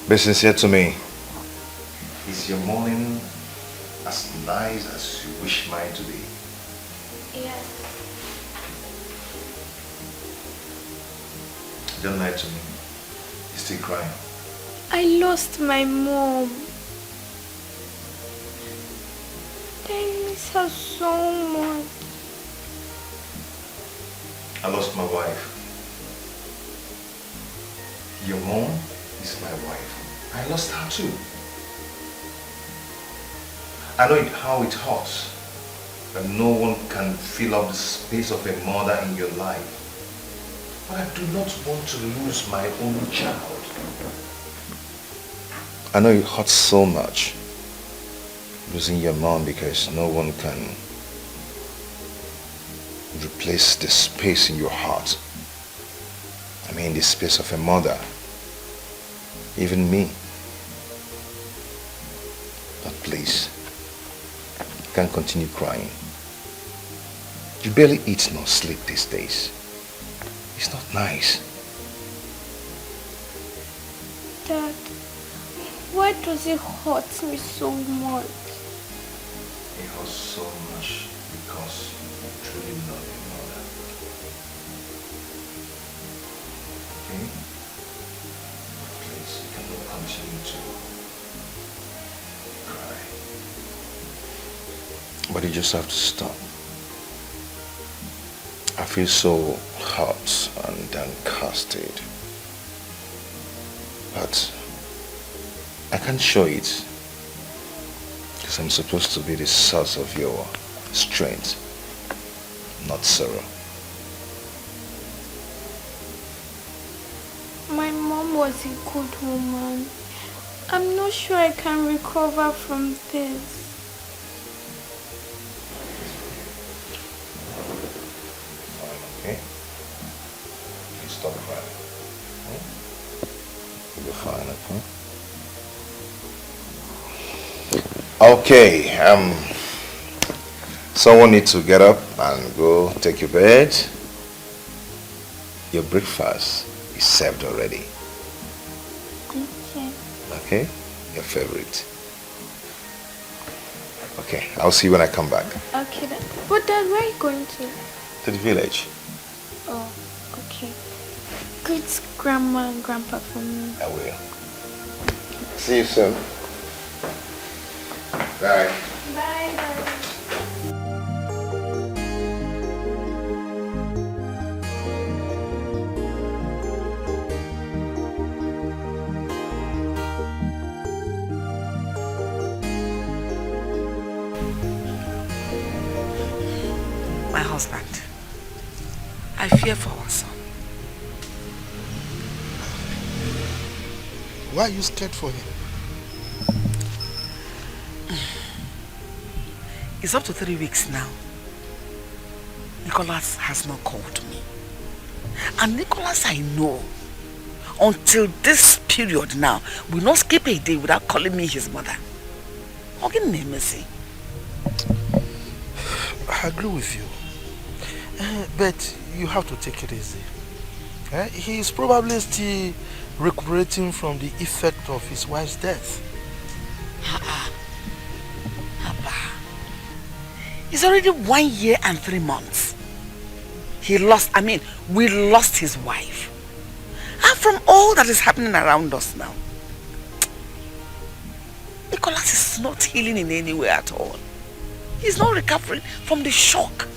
Be sincere to me. Is your morning as nice as you wish mine to be? Yes. Don't lie to me. You're still crying. I lost my mom. I miss her so much. I lost my wife. Your mom is my wife. I lost her too. I know how it hurts that no one can fill up the space of a mother in your life. But I do not want to lose my own child. I know it hurts so much losing your mom because no one can replace the space in your heart. I mean the space of a mother. Even me. But please, you can't continue crying. You barely eat nor sleep these days. It's not nice. Dad, why does it hurt me so much? It hurts so much because you truly love your mother. Okay? Please, you cannot continue to cry. But you just have to stop. I feel so hurt and downcasted. But I can't show it because I'm supposed to be the source of your strength, not sorrow. My mom was a good woman. I'm not sure I can recover from this. Okay? You stop crying. You'll be fine, okay? Okay, someone needs to get up and go take your bed. Your breakfast is served already. Okay. Okay? Your favorite. Okay, I'll see you when I come back. Okay, Dad. But Dad, where are you going to? To the village. Oh, okay. Greet Grandma and Grandpa for me. I will. See you soon. Bye. Bye, Dad. My husband, I fear for our son. Why are you scared for him? It's up to 3 weeks now. Nicholas has not called me. And Nicholas, I know, until this period now, will not skip a day without calling me his mother. How can you mercy? I agree with you. But you have to take it easy. He is probably still recuperating from the effect of his wife's death. It's already 1 year and 3 months. We lost his wife. And from all that is happening around us now, Nicholas is not healing in any way at all. He's not recovering from the shock.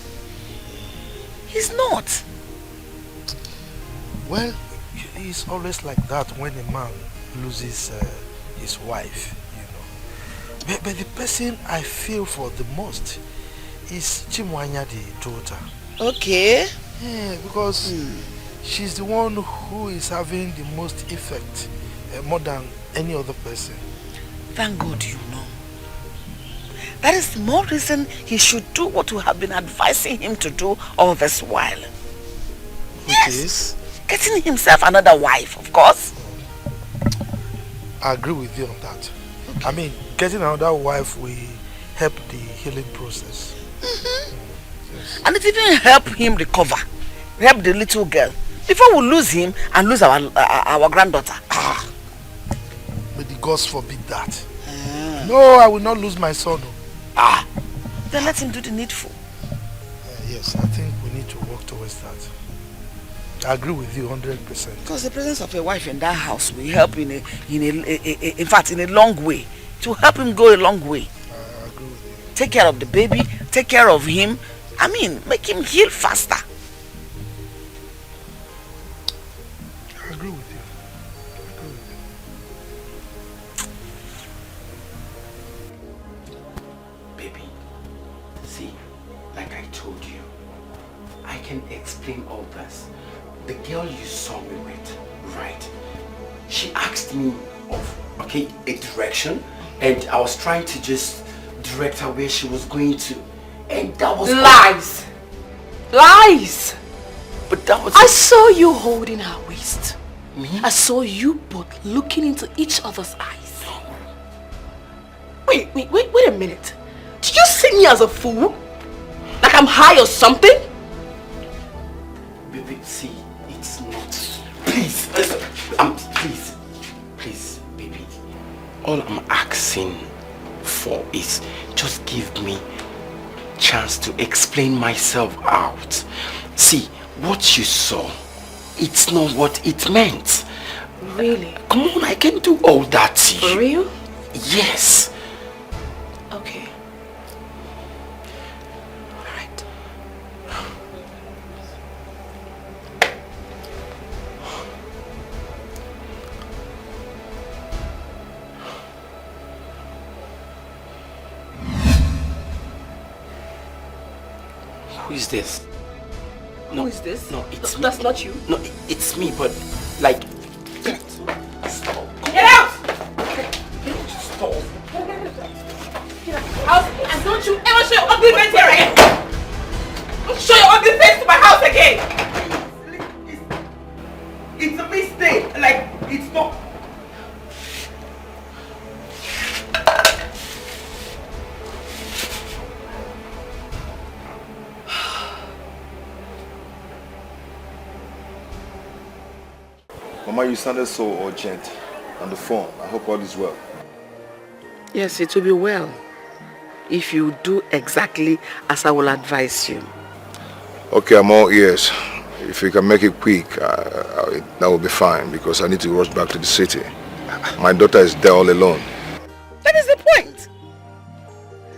He's not. Well, it's always like that when a man loses his wife, you know. But the person I feel for the most is Chimwanya, the daughter. Okay. Yeah, because she's the one who is having the most effect, more than any other person. Thank God you know. That is more reason he should do what we have been advising him to do all this while. Which is? Getting himself another wife, of course. I agree with you on that. Okay. I mean, getting another wife will help the healing process. Yes. And it even help him recover, help the little girl, before we lose him and lose our granddaughter. God forbid that. No, I will not lose my son. Then let him do the needful. Yes, I think we need to work towards that. I agree with you 100%. Because the presence of a wife in that house will help in fact, in a long way. To help him go a long way. I agree with you. Take care of the baby, take care of him. I mean, make him heal faster. I agree with you. Baby, see, like I told you, I can explain all this. The girl you saw me with, right? She asked me of, a direction, and I was trying to just direct her where she was going to. And that was... Lies! Lies! But that was... I saw you holding her waist. Me? I saw you both looking into each other's eyes. Wait a minute. Did you see me as a fool? Like I'm high or something? Baby, see, it's not... Please, please, baby. All I'm asking for is just give me chance to explain myself out. See, what you saw, it's not what it meant. Really? Come on, I can do all that to you. For real? Yes. Okay. Alright. Who is this? Who is this? No, it's me. That's not you. No, it's me, but like... Stop. Get out! Stop. And don't you ever show your ugly face here again! Don't show your ugly face to my house again! It's a mistake. Like, it's not... Mama, you sounded so urgent on the phone. I hope all is well. Yes, it will be well. If you do exactly as I will advise you. Okay, I'm all ears. If you can make it quick, that will be fine because I need to rush back to the city. My daughter is there all alone. That is the point.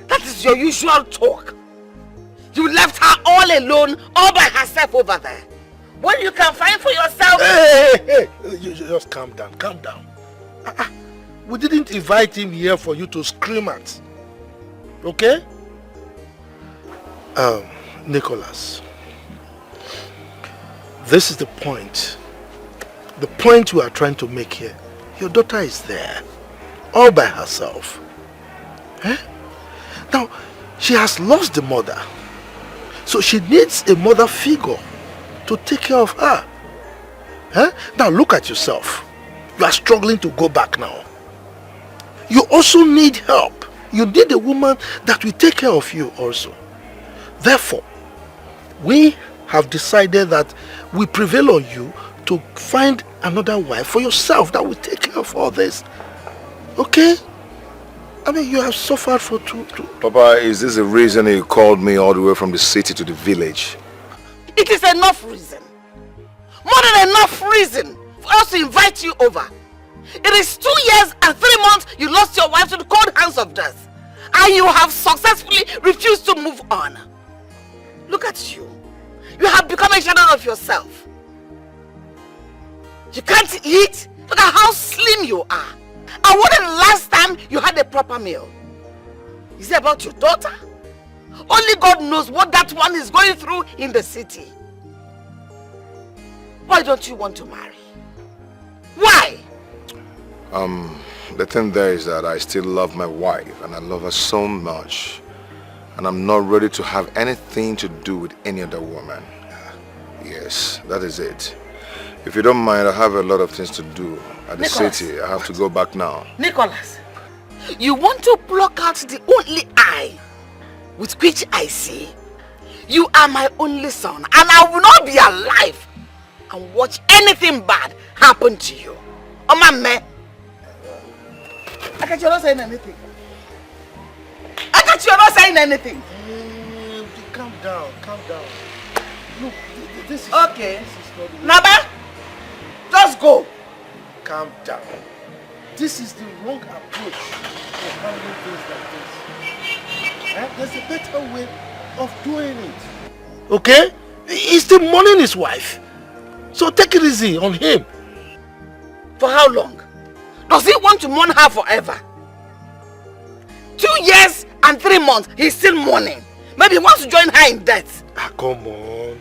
That is your usual talk. You left her all alone, all by herself over there. When you can find for yourself... Hey, you just calm down, calm down. We didn't invite him here for you to scream at. Okay? Nicholas. This is the point. The point we are trying to make here. Your daughter is there, all by herself. Eh? Now, she has lost the mother. So she needs a mother figure to take care of her. Eh? Now look at yourself. You are struggling to go back now. You also need help. You need a woman that will take care of you also. Therefore, we have decided that we prevail on you to find another wife for yourself that will take care of all this. Okay? I mean, you have suffered for two. Papa, is this the reason you called me all the way from the city to the village? It is enough reason. More than enough reason for us to invite you over. It is 2 years and 3 months you lost your wife to the cold hands of death. And you have successfully refused to move on. Look at you. You have become a shadow of yourself. You can't eat. Look at how slim you are. And when the last time you had a proper meal? Is it about your daughter? Only God knows what that one is going through in the city. Why don't you want to marry? Why? The thing there is that I still love my wife and I love her so much. And I'm not ready to have anything to do with any other woman. Yes, that is it. If you don't mind, I have a lot of things to do at the city. I have to go back now. Nicholas, you want to pluck out the only eye with which I see. You are my only son, and I will not be alive and watch anything bad happen to you. Oh, my man. got you're not saying anything. I got you're not saying anything. Calm down, calm down. Look, this is... Okay. This is not... Naba, just go. Calm down. This is the wrong approach to handling things like this. There's a better way of doing it. Okay? He's still mourning his wife. So take it easy on him. For how long? Does he want to mourn her forever? 2 years and 3 months, he's still mourning. Maybe he wants to join her in death. Come on.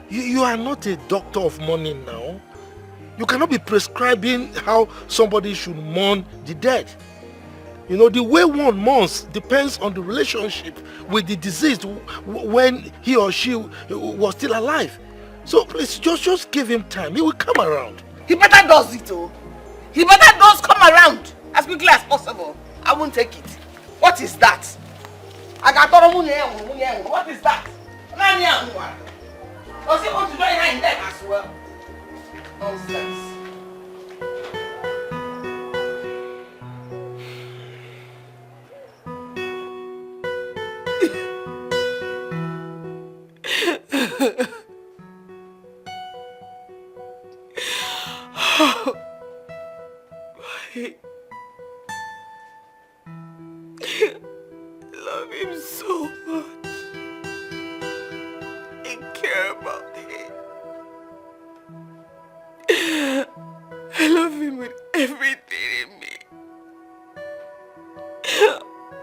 You are not a doctor of mourning now. You cannot be prescribing how somebody should mourn the dead. You know, the way one mourns depends on the relationship with the deceased when he or she was still alive. So please, just give him time. He will come around. He better does it, oh. He better does come around as quickly as possible. I won't take it. What is that? What is that? Does he want to join her in death as well? Nonsense. Love him so much. I care about him. I love him with everything in me.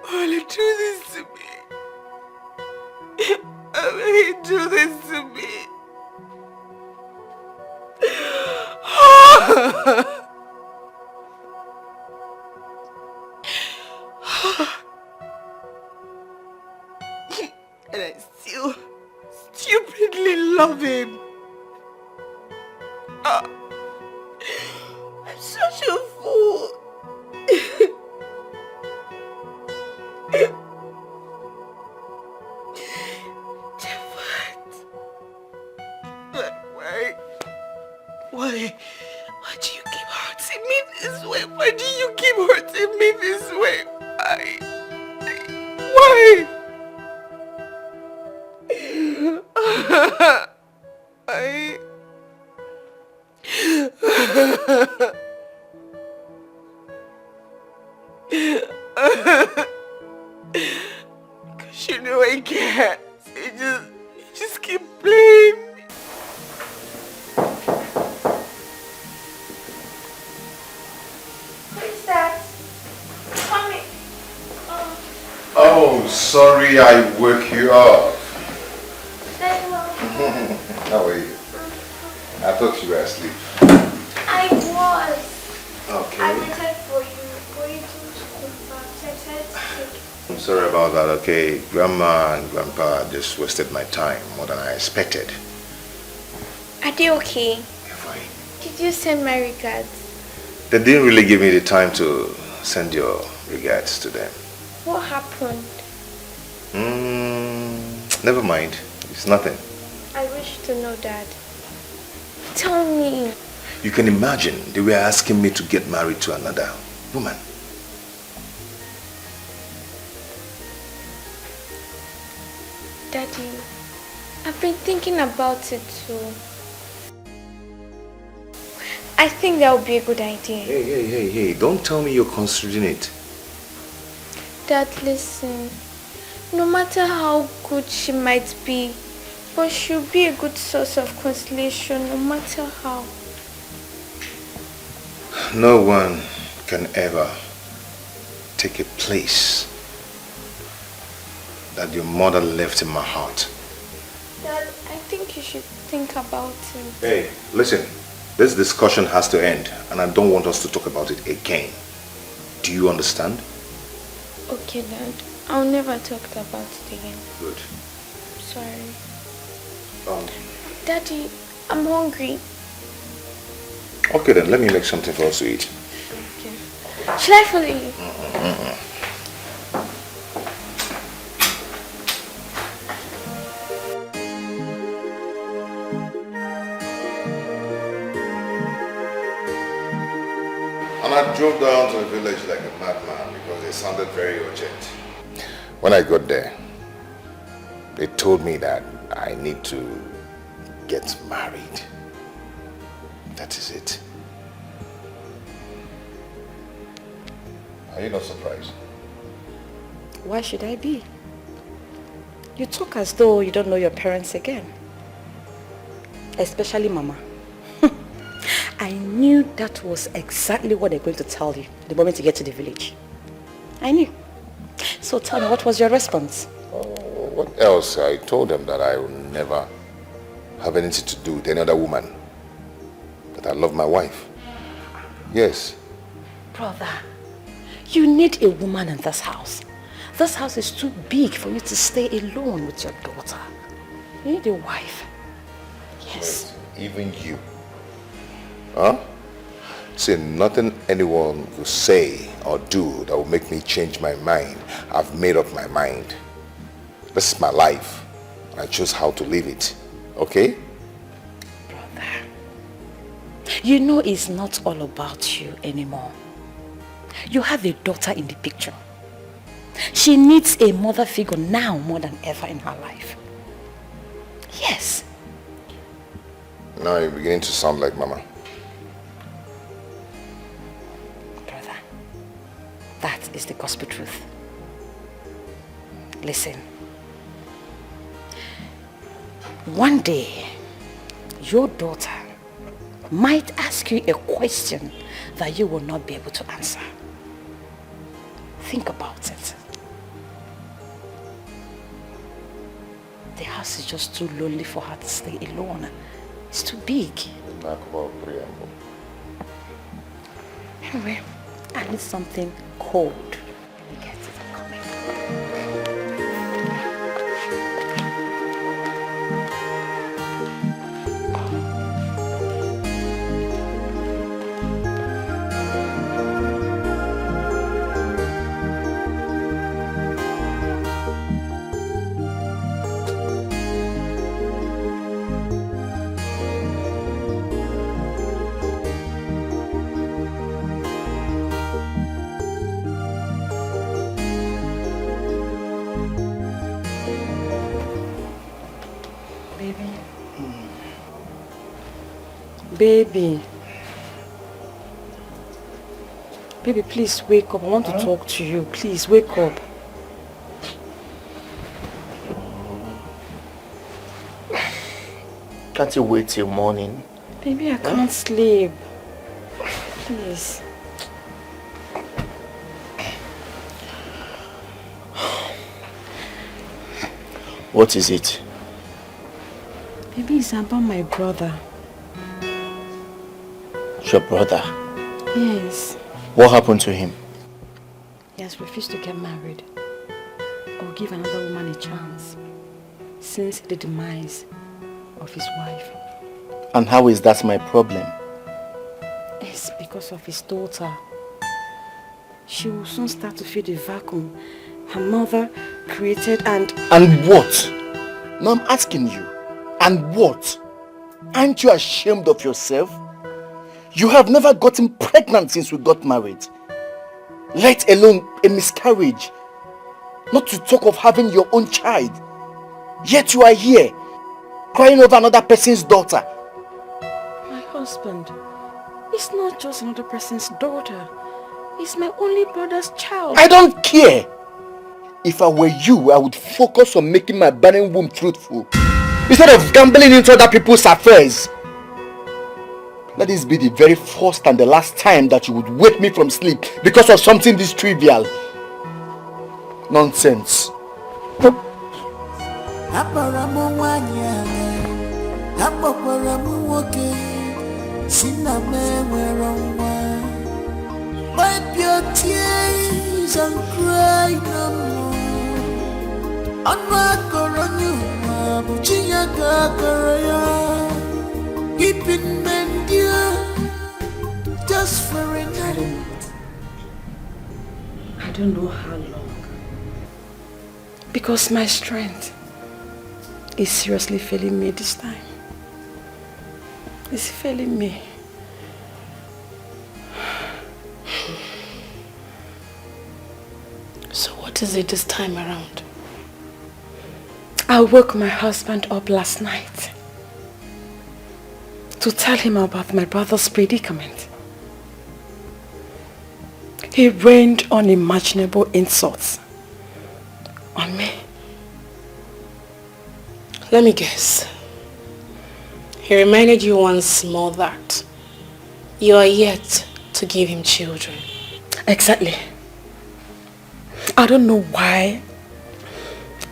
Why will he do this to me? Why will he do this to me? And I still stupidly love him. I'm such a fool. Why do you keep hurting me this way? Why do you keep hurting me this way? Why? Cause you know I can't. You just keep playing. Who's that? Mommy. Oh, sorry I woke you up. How are you? I thought you were asleep. I was. Okay. I waited for you to come back. I said I'm sorry about that, okay? Grandma and Grandpa just wasted my time more than I expected. Are they okay? They're fine. Did you send my regards? They didn't really give me the time to send your regards to them. What happened? Never mind. It's nothing. I wish to know that. Tell me. You can imagine they were asking me to get married to another woman. Daddy, I've been thinking about it too. I think that would be a good idea. Hey, don't tell me you're considering it. Dad, listen. No matter how good she might be, but she'll be a good source of consolation no matter how. No one can ever take a place that your mother left in my heart. Dad, I think you should think about it. Hey, listen. This discussion has to end, and I don't want us to talk about it again. Do you understand? Okay, Dad. I'll never talk about it again. Good. Sorry. Daddy, I'm hungry. Okay then, let me make something for us to eat. Okay. Shall I follow you? drove down to the village like a madman because it sounded very urgent. When I got there, they told me that I need to get married. That is it. Are you not surprised? Why should I be? You talk as though you don't know your parents again. Especially Mama. I knew that was exactly what they're going to tell you the moment you get to the village. I knew. So tell me, what was your response? Oh, what else? I told them that I will never have anything to do with any other woman. That I love my wife. Yes. Brother, you need a woman in this house. This house is too big for you to stay alone with your daughter. You need a wife. Yes. Wait, even you. Huh? See, nothing anyone will say or do that will make me change my mind. I've made up my mind. This is my life. I choose how to live it. Okay? Brother, you know it's not all about you anymore. You have a daughter in the picture. She needs a mother figure now more than ever in her life. Yes. Now you're beginning to sound like Mama. Brother, that is the gospel truth. Listen. One day, your daughter might ask you a question that you will not be able to answer. Think about it. The house is just too lonely for her to stay alone. It's too big. Anyway, I need something cold. Let me get it. I'm coming. Baby. Baby, please wake up. I want to talk to you. Please wake up. Can't you wait till morning? Baby, I can't sleep. Please. What is it? Baby, it's about my brother. Your brother? Yes. What happened to him? He has refused to get married or give another woman a chance since the demise of his wife. And how is that my problem? It's because of his daughter. She will soon start to feel the vacuum her mother created and... And what? Now I'm asking you. And what? Aren't you ashamed of yourself? You have never gotten pregnant since we got married. Let alone a miscarriage. Not to talk of having your own child. Yet you are here, crying over another person's daughter. My husband, it's not just another person's daughter. It's my only brother's child. I don't care. If I were you, I would focus on making my barren womb fruitful, instead of gambling into other people's affairs. Let this be the very first and the last time that you would wake me from sleep because of something this trivial. Nonsense. Wipe your tears and cry no more. Keeping men dear just for a night. I don't know how long. Because my strength is seriously failing me this time. It's failing me. So what is it this time around? I woke my husband up last night to tell him about my brother's predicament. He rained unimaginable insults on me. Let me guess. He reminded you once more that you are yet to give him children. Exactly. I don't know why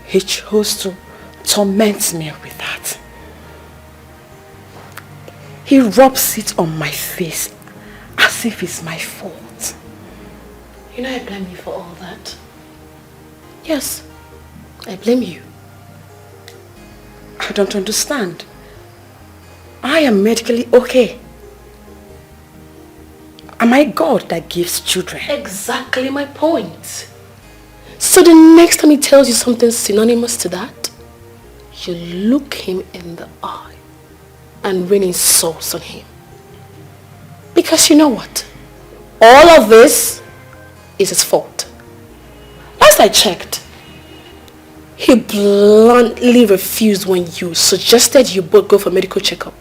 he chose to torment me with that. He rubs it on my face as if it's my fault. You know I blame you for all that. Yes, I blame you. I don't understand. I am medically okay. Am I God that gives children? Exactly my point. So the next time he tells you something synonymous to that, you look him in the eye and rain insults on him. Because you know what? All of this is his fault. Last I checked, he bluntly refused when you suggested you both go for medical checkup.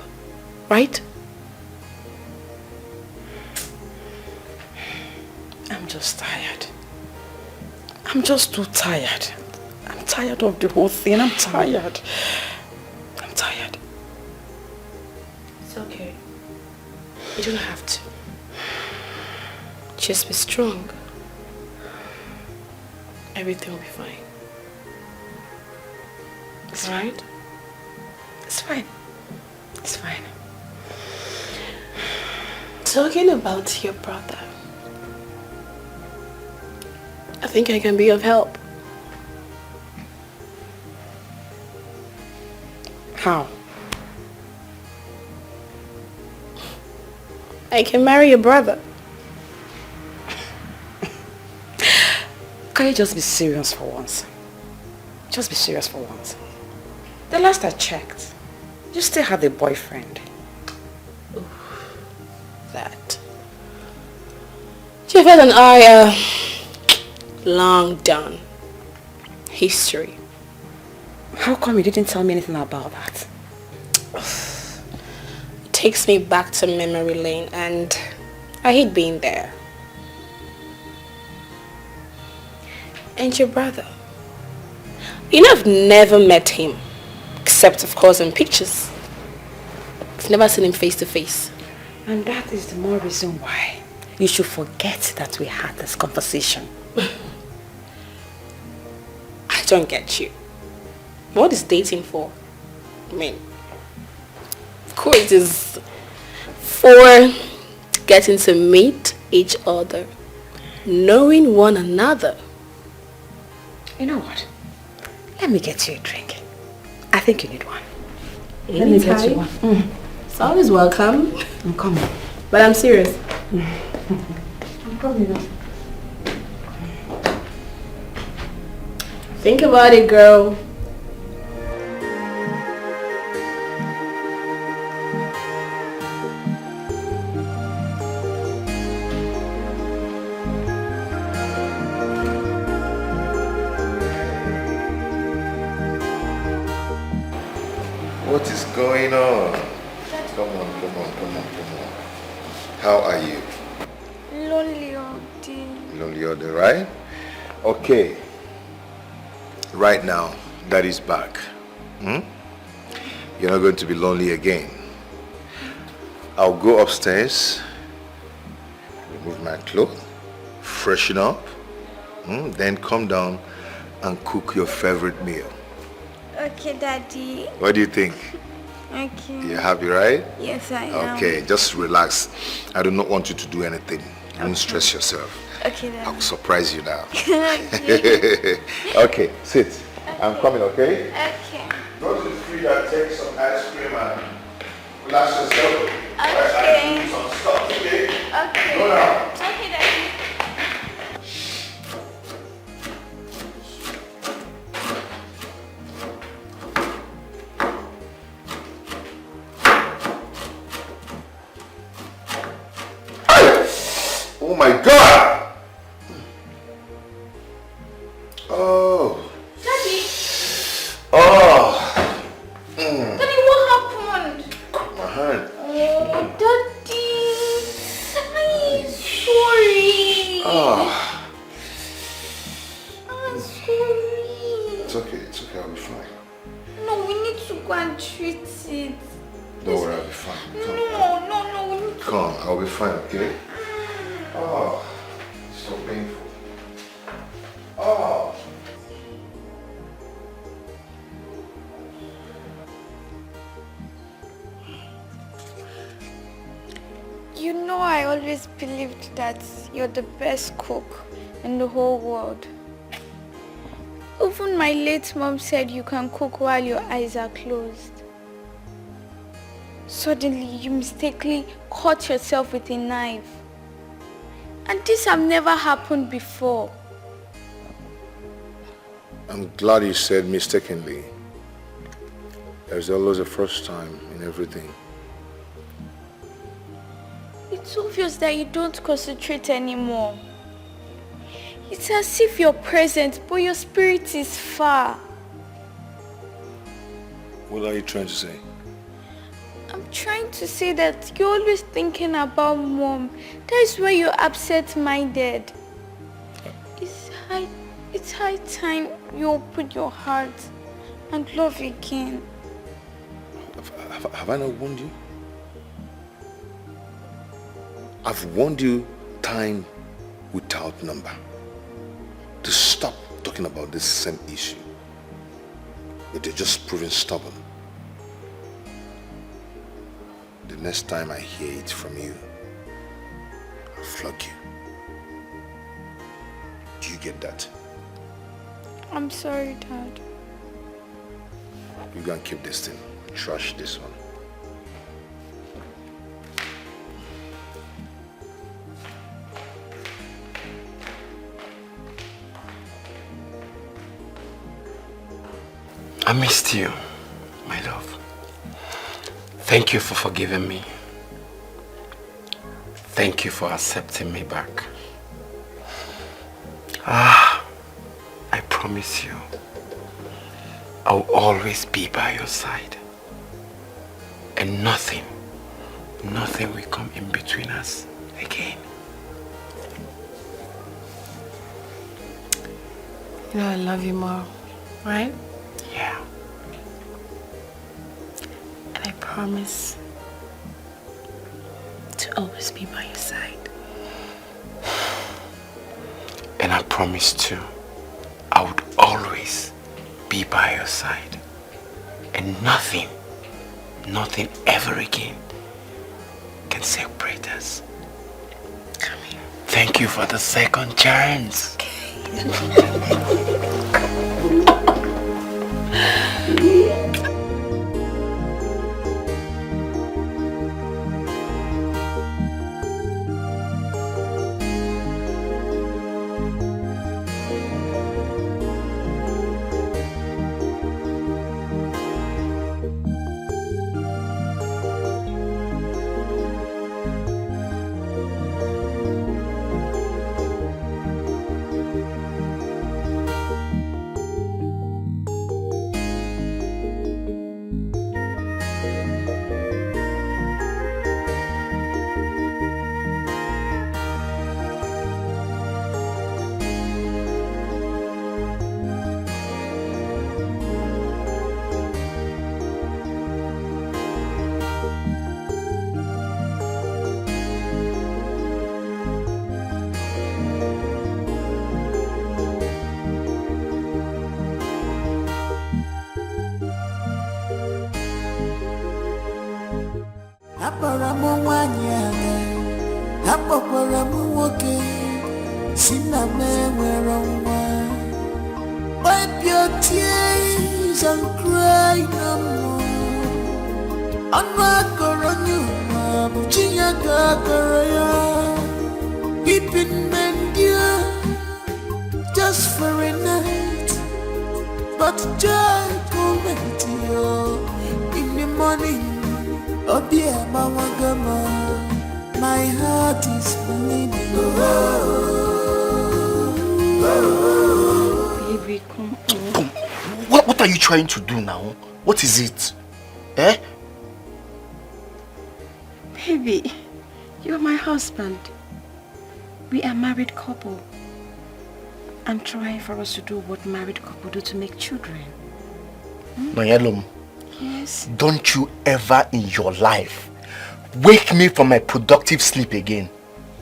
Right? I'm just tired. I'm just too tired. I'm tired of the whole thing. I'm tired. I'm tired. It's okay. You don't have to. Just be strong. Everything will be fine. It's right? It's fine. It's fine. Talking about your brother, I think I can be of help. How? I can marry your brother. Can you just be serious for once? Just be serious for once. The last I checked, you still had a boyfriend. That. Javed and I are long done. History. How come you didn't tell me anything about that? It takes me back to memory lane and I hate being there. And your brother? You know I've never met him. Except of course in pictures. I've never seen him face to face. And that is the more reason why you should forget that we had this conversation. I don't get you. What is dating for? I mean, of course it is for getting to meet each other, knowing one another. You know what? Let me get you a drink. I think you need one. Let me get you one. It's always welcome. I'm coming. But I'm serious. I'm coming. Think about it, girl. What is going on? Come on. How are you? Lonely all day. Lonely all day, right? Okay. Right now, Daddy's back. You're not going to be lonely again. I'll go upstairs, remove my clothes, freshen up, then come down and cook your favorite meal. Okay, Daddy. What do you think? Okay. You're happy, right? Yes, I am. Okay, just relax. I do not want you to do anything. Don't stress yourself. Okay, Daddy. I'll surprise you now. Okay. Okay, sit. I'm coming, okay? Okay. Go to the freezer, take some ice cream and relax yourself. Okay. I do some stuff, okay? Okay. Go now. Okay, Daddy. Oh my God! Oh. Daddy. Oh. Daddy, what happened? My hand. Oh, Daddy. I'm sorry. Oh. I'm sorry. It's okay, I'll be fine. No, we need to go and treat it. Don't worry, I'll be fine. Come. No, we need to. Come, I'll be fine, okay? Oh, it's so painful. Oh. You know, I always believed that you're the best cook in the whole world. Even my late mom said you can cook while your eyes are closed. Suddenly, you mistakenly cut yourself with a knife. And this has never happened before. I'm glad you said mistakenly. There's always a first time in everything. It's obvious that you don't concentrate anymore. It's as if you're present, but your spirit is far. What are you trying to say? I'm trying to say that you're always thinking about mom. That is why you're absent-minded. It's high time you open your heart and love again. Have I not warned you? I've warned you time without number to stop talking about this same issue. But you're just proving stubborn. The next time I hear it from you, I'll flog you. Do you get that? I'm sorry, Dad. You can keep this thing. Trash this one. I missed you, my love. Thank you for forgiving me. Thank you for accepting me back. I promise you, I'll always be by your side. And nothing will come in between us again. You know I love you more, right? Yeah. And I promise to always be by your side. And I promise too, I would always be by your side. And nothing ever again can separate us. Come here. Thank you for the second chance. Wipe your tears and cry no more. Keeping men dear just for a night, but joy coming to you in the morning. Oh dear, Mama Gama, my heart is bleeding. Baby, come on. What are you trying to do now? What is it? Eh? Baby, you're my husband. We are a married couple. I'm trying for us to do what married couple do to make children. Nonyelum, Yes? don't you ever in your life wake me from my productive sleep again.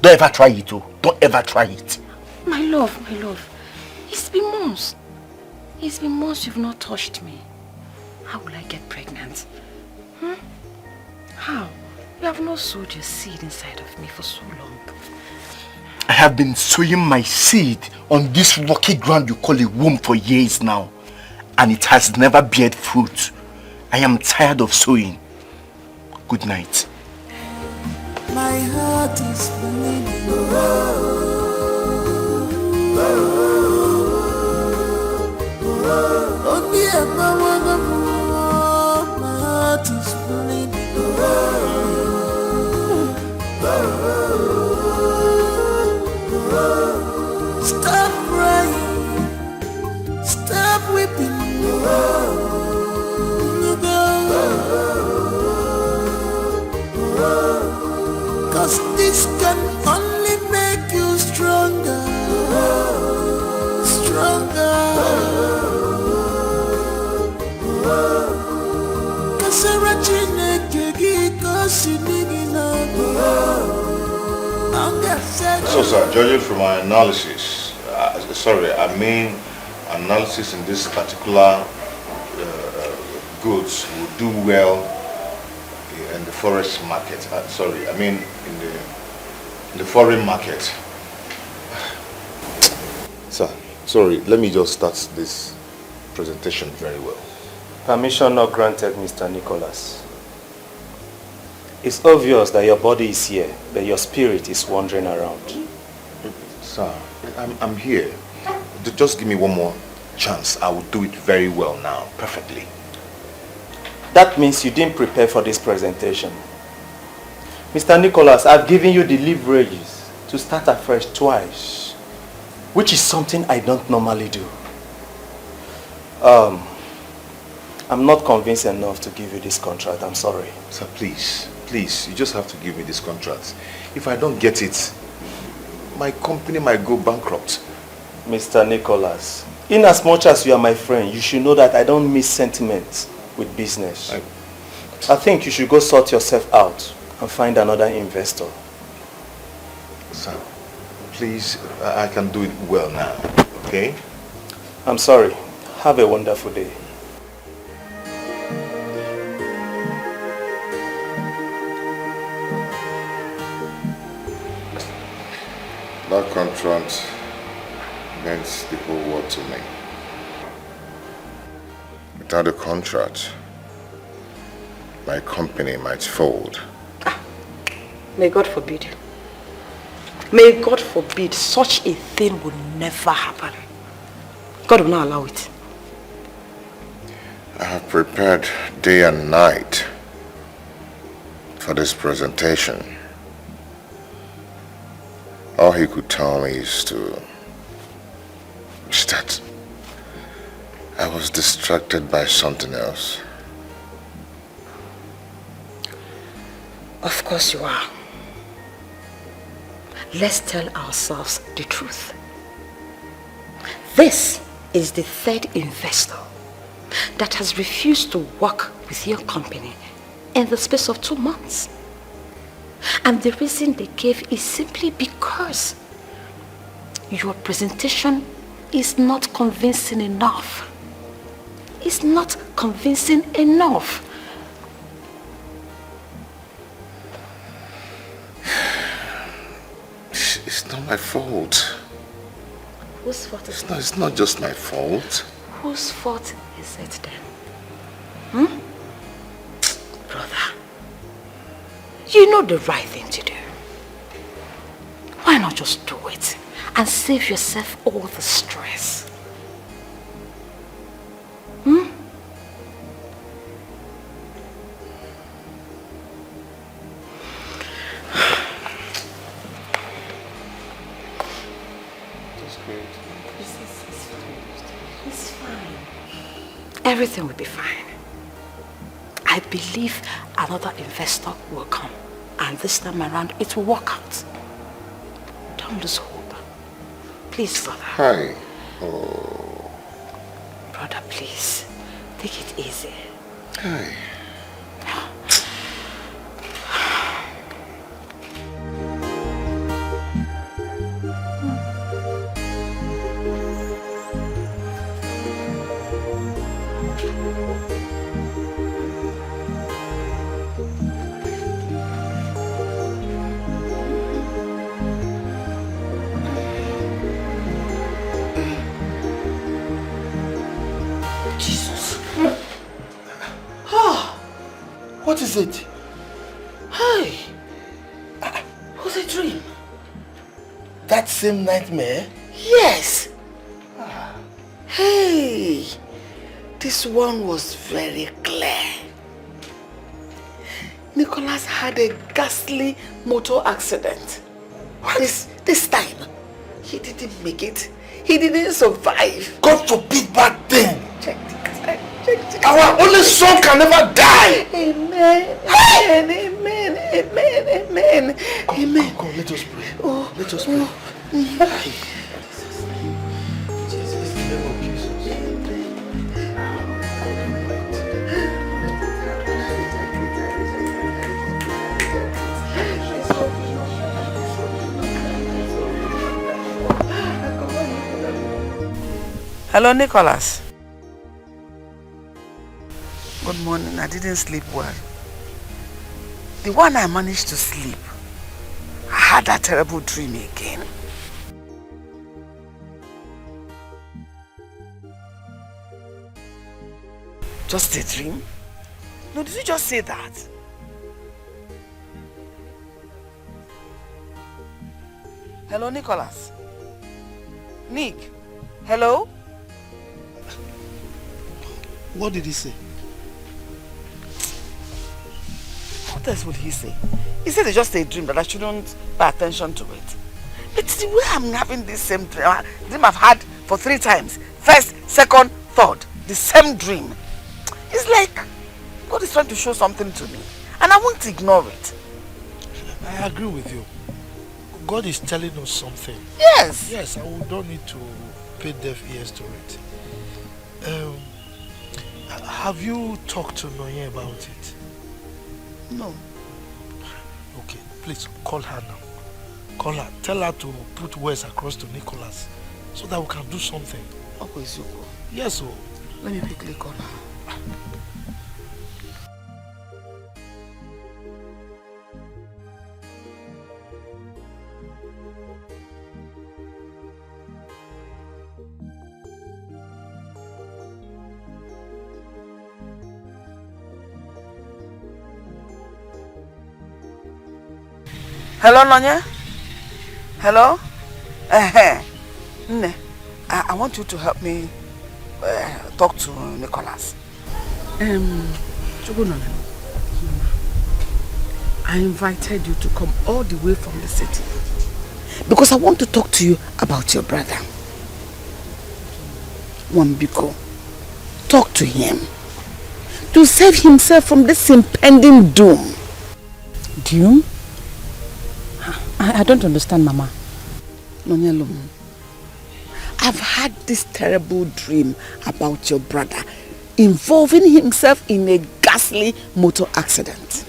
Don't ever try it, oh. Don't ever try it. My love. It's been months. It's been months you've not touched me. How will I get pregnant? How? You have not sowed your seed inside of me for so long. I have been sowing my seed on this rocky ground you call a womb for years now. And it has never beared fruit. I am tired of sowing. Good night. My heart is bleeding. Only a man, my heart is bleeding. Stop crying, stop weeping. Cause this can only make you stronger. So sir, judging from my analysis, analysis in this particular goods will do well in the forest market. In the foreign market. Sir, sorry, let me just start this presentation very well. Permission not granted, Mr. Nicholas. It's obvious that your body is here, but your spirit is wandering around. Sir, I'm here. Just give me one more chance. I will do it very well now, perfectly. That means you didn't prepare for this presentation. Mr. Nicholas, I've given you the leverages to start afresh twice, which is something I don't normally do. I'm not convinced enough to give you this contract. I'm sorry. Sir, please, you just have to give me this contract. If I don't get it, my company might go bankrupt. Mr. Nicholas, in as much as you are my friend, you should know that I don't mix sentiments with business. I think you should go sort yourself out and find another investor. Sir, please, I can do it well now, okay? I'm sorry. Have a wonderful day. That contract meant the whole world to me. Without a contract, my company might fold. May God forbid. May God forbid such a thing would never happen. God will not allow it. I have prepared day and night for this presentation. All he could tell me is that I was distracted by something else. Of course you are. Let's tell ourselves the truth. This is the third investor that has refused to work with your company in the space of 2 months. And the reason they gave is simply because your presentation is not convincing enough. It's not convincing enough. It's not my fault. Whose fault is it? It's not just my fault. Whose fault is it then? Brother, you know the right thing to do. Why not just do it and save yourself all the stress? That's great. It's fine. Everything will be fine. I believe another investor will come. And this time around, it will work out. Don't lose hope. Please, brother. Hi. Oh. Brother, please. Take it easy. Hi. What is it? Hey! What's a dream? That same nightmare? Yes! Hey! This one was very clear. Nicholas had a ghastly motor accident. This time, he didn't make it. He didn't survive. God forbid bad thing! Check it. Our only son can never die! Amen. Amen. Amen. Amen. Amen. Come, let us pray. Oh. Let us pray. Jesus, in the name of Jesus. Hello, Nicholas. Good morning. I didn't sleep well. The one I managed to sleep, I had that terrible dream again. Just a dream? No, did you just say that? Hello, Nicholas. Nick. Hello? What did he say? What else would he say? He said it's just a dream, that I shouldn't pay attention to it. It's the way I'm having this same dream I've had for 3 times. First, second, third. The same dream. It's like God is trying to show something to me. And I won't ignore it. I agree with you. God is telling us something. Yes. Yes, and we don't need to pay deaf ears to it. Have you talked to Nolly about it? No. Okay, please call her now. Call her. Tell her to put words across to Nicholas so that we can do something. Okay, Zuko. Yes, oh. Let me quickly call her. Hello, Nanya? Hello? Nne, I want you to help me talk to Nicholas. I invited you to come all the way from the city because I want to talk to you about your brother. Wambiko, talk to him to save himself from this impending doom. Doom? I don't understand, Mama. Nonyelum, I've had this terrible dream about your brother involving himself in a ghastly motor accident.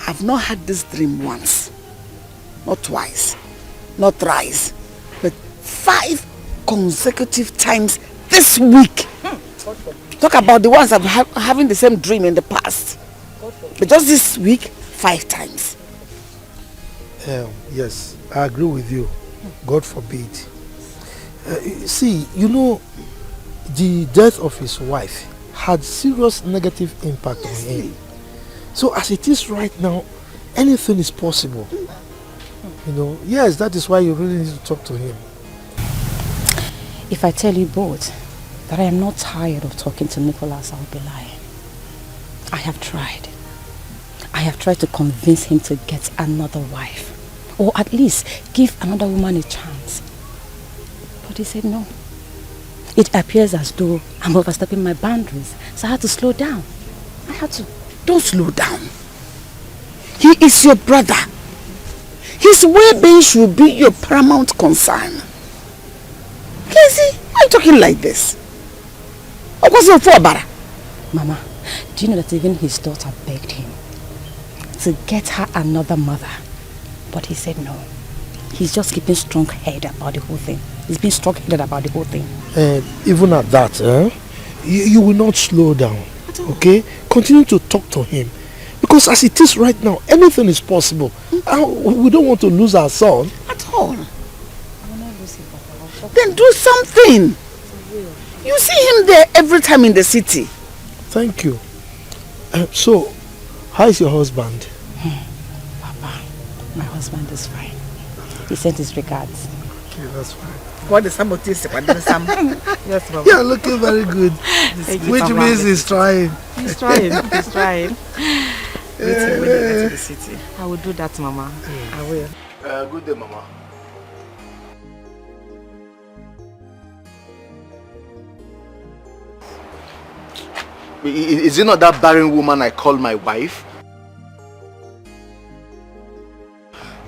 I've not had this dream once, not twice, not thrice, but 5 consecutive times this week. Talk about the ones I've having the same dream in the past. But just this week, 5 times. Yes, I agree with you. God forbid. See, you know, the death of his wife had serious negative impact on him. So as it is right now, anything is possible. You know, yes, that is why you really need to talk to him. If I tell you both that I am not tired of talking to Nicholas, I will be lying. I have tried. I have tried to convince him to get another wife. Or at least give another woman a chance. But he said no. It appears as though I'm overstepping my boundaries, so I had to slow down. I had to. Don't slow down. He is your brother. His well-being should be your paramount concern. Casey, why are you talking like this? Mama, do you know that even his daughter begged him to get her another mother? But he said no. He's just keeping strong head about the whole thing. He's been strong-headed about the whole thing. Even at that, you will not slow down. Okay? Continue to talk to him. Because as it is right now, anything is possible. We don't want to lose our son. At all. Then do something. You see him there every time in the city. Thank you. So, how is your husband? Papa, my husband is fine. He sent his regards. Okay, that's fine. What is somebody say? Yes, Mama. You're looking very good. Which means he's trying. He's trying. He's trying. Wait till we get to the city. I will do that, Mama. I will. Good day, Mama. Is it not that barren woman I call my wife?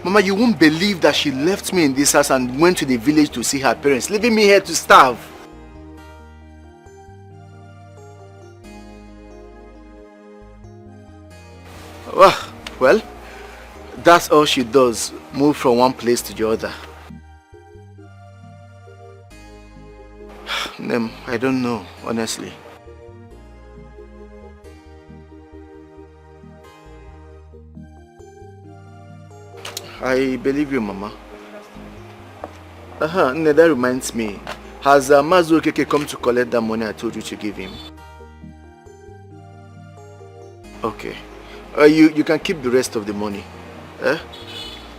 Mama, you won't believe that she left me in this house and went to the village to see her parents, leaving me here to starve. Well, that's all she does, move from one place to the other. I don't know, honestly. I believe you, Mama. That reminds me. Has Mazu Okeke come to collect that money I told you to give him? Okay. You can keep the rest of the money.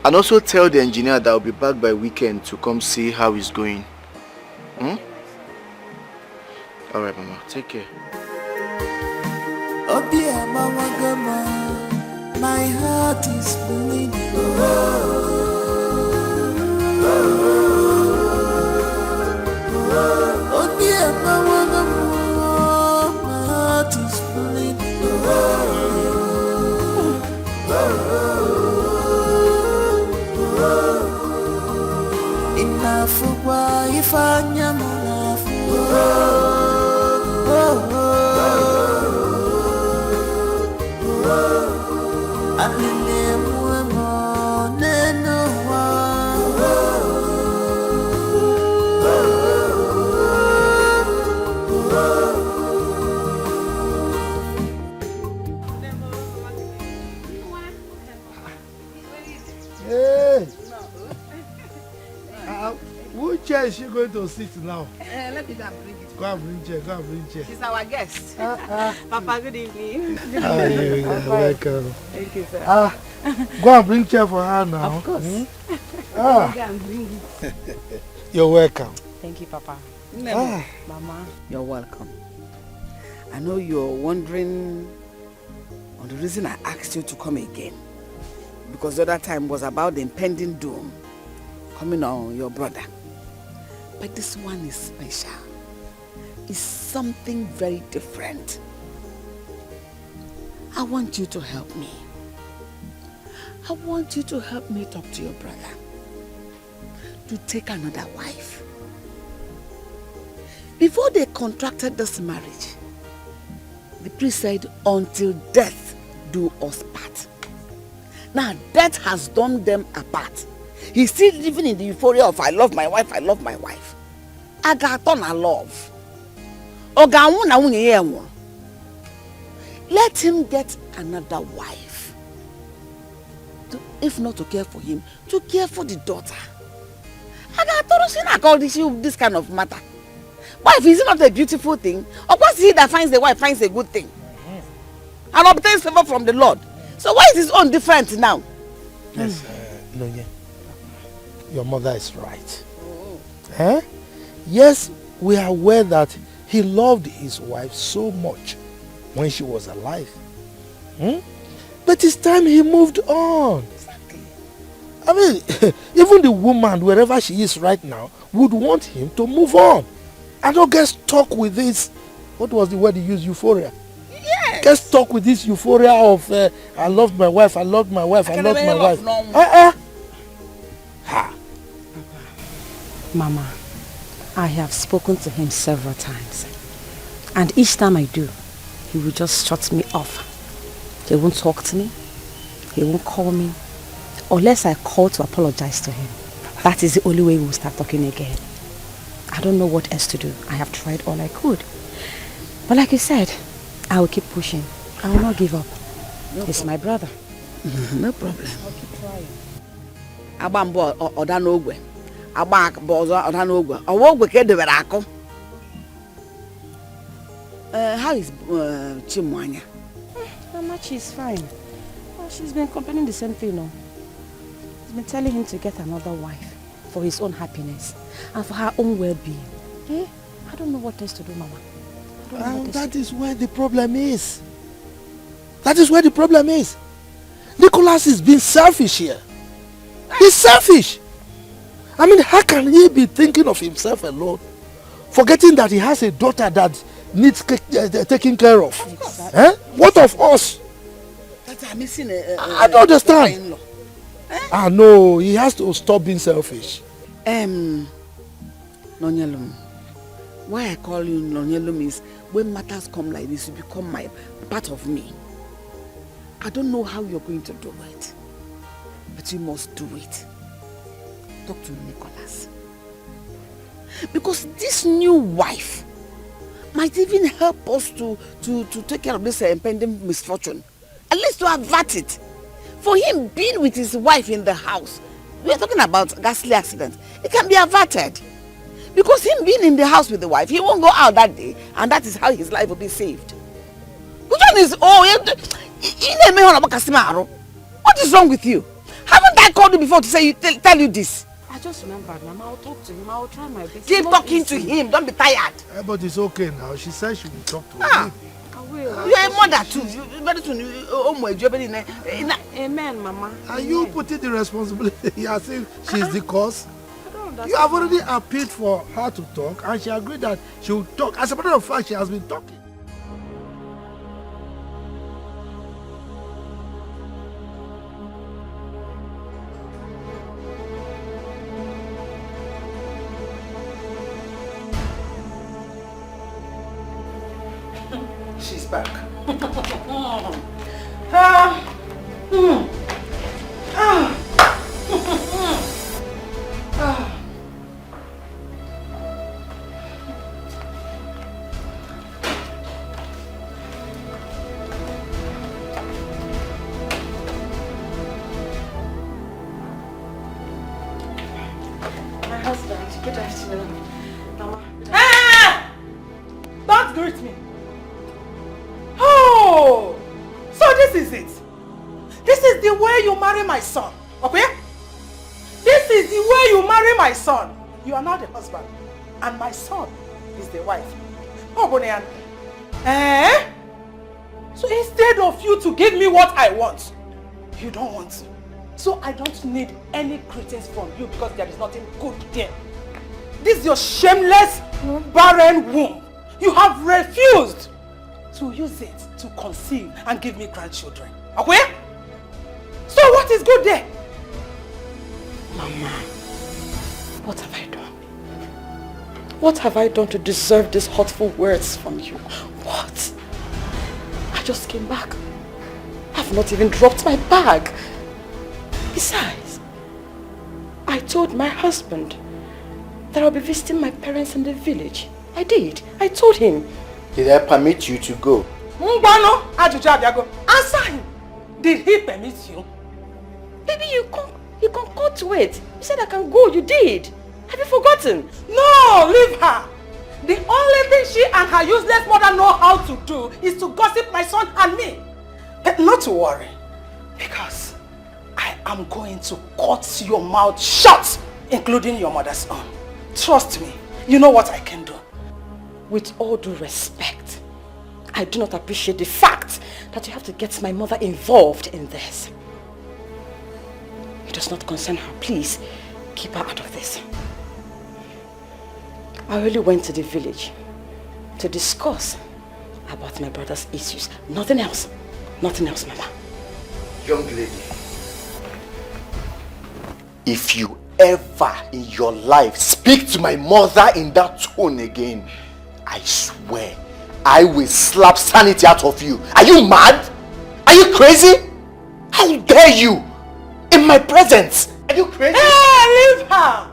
And also tell the engineer that I'll be back by weekend to come see how he's going. Alright, Mama. Take care. Oh dear, Mama Gama, my heart is bleeding. Oh dear, Mama Gama, my heart is bleeding. Enough of why if I am enough. Which chair is she going to sit now? Let me go and bring it. Go and bring chair, go and bring chair. She's our guest. Papa, good evening. How are you? Welcome. Thank you, sir. Go and bring chair for her now. Of course. Go and bring it. You're welcome. Thank you, Papa. Mama, you're welcome. I know you're wondering on the reason I asked you to come again. Because the other time was about the impending doom coming on your brother. But this one is special. It's something very different. I want you to help me. I want you to help me talk to your brother to take another wife. Before they contracted this marriage, the priest said, until death do us part. Now death has done them apart. He's still living in the euphoria of I love my wife, I love my wife. I got on a love. Let him get another wife. If not to care for him, to care for the daughter. I got call this kind of matter. Wife, is it not a beautiful thing? Of course, he that finds a wife finds a good thing. And obtains favor from the Lord. So why is his own different now? Yes, Nonye, your mother is right. Oh. Yes, we are aware that he loved his wife so much when she was alive. But it's time he moved on. Exactly. I mean, even the woman, wherever she is right now, would want him to move on. And not get stuck with this, what was the word he used, euphoria? Yes. Get stuck with this euphoria of, I loved my wife, I loved my wife, I loved my wife. Ha. Mama, I have spoken to him several times. And each time I do, he will just shut me off. He won't talk to me. He won't call me. Unless I call to apologize to him. That is the only way we'll start talking again. I don't know what else to do. I have tried all I could. But like you said, I will keep pushing. I will not give up. He's my brother. No problem. I'll keep trying. Abambo odanogwe. Abak bozo odanogwe. Awogwe ke debere akọ. How is Chimwanya? Mama, she's fine. Well, she's been complaining the same thing, no? She's been telling him to get another wife for his own happiness and for her own well-being. Eh? I don't know what else to do, Mama. And that is where the problem is. That is where the problem is. Nicholas is being selfish here. He's selfish. I mean, how can he be thinking of himself alone, forgetting that he has a daughter that needs taking care of? Exactly. Eh? What of us? I'm missing I don't understand. No, he has to stop being selfish. Nonyelum. Why I call you Nonyelum is when matters come like this, you become my part of me. I don't know how you're going to do it, but you must do it. Talk to Nicholas. Because this new wife might even help us to take care of this impending misfortune. At least to avert it. For him being with his wife in the house, we are talking about ghastly accident. It can be averted. Because him being in the house with the wife, he won't go out that day, and that is how his life will be saved. Which one is, what is wrong with you? Haven't I called you before to say tell you this? I just remembered, Mama. I'll talk to him. I'll try my best. Keep talking to him. Don't be tired. But it's okay now. She said she will talk to him. I will. You're a mother too. Very soon. Amen, Mama. Are you putting the responsibility as if she's the cause? You have already appealed for her to talk, and she agreed that she will talk. As a matter of fact, she has been talking. She's back. My husband, good afternoon. Mama. Don't greet me. Oh, so this is it. This is the way you marry my son, okay? This is the way you marry my son. You are not the husband, and my son is the wife. Oh, Bonian. So instead of you to give me what I want, you don't want to. So I don't need any greetings from you because there is nothing good there. This is your shameless, barren womb. You have refused to use it to conceive and give me grandchildren. Okay? So what is good there? Mama, what have I done? What have I done to deserve these hurtful words from you? What? I just came back. I've not even dropped my bag. Besides, I told my husband that I'll be visiting my parents in the village. I did. I told him. Did I permit you to go? Answer him. Did he permit you? Baby, you concurred to it. You said I can go. You did. Have you forgotten? No, leave her. The only thing she and her useless mother know how to do is to gossip my son and me. But not to worry, because I am going to cut your mouth shut, including your mother's own. Trust me, you know what I can do. With all due respect, I do not appreciate the fact that you have to get my mother involved in this. It does not concern her. Please, keep her out of this. I really went to the village to discuss about my brother's issues. Nothing else. Nothing else, Mama. Young lady, if you ever in your life speak to my mother in that tone again, I swear I will slap sanity out of you. Are you mad? Are you crazy? How dare you? In my presence? Are you crazy? Hey, leave her!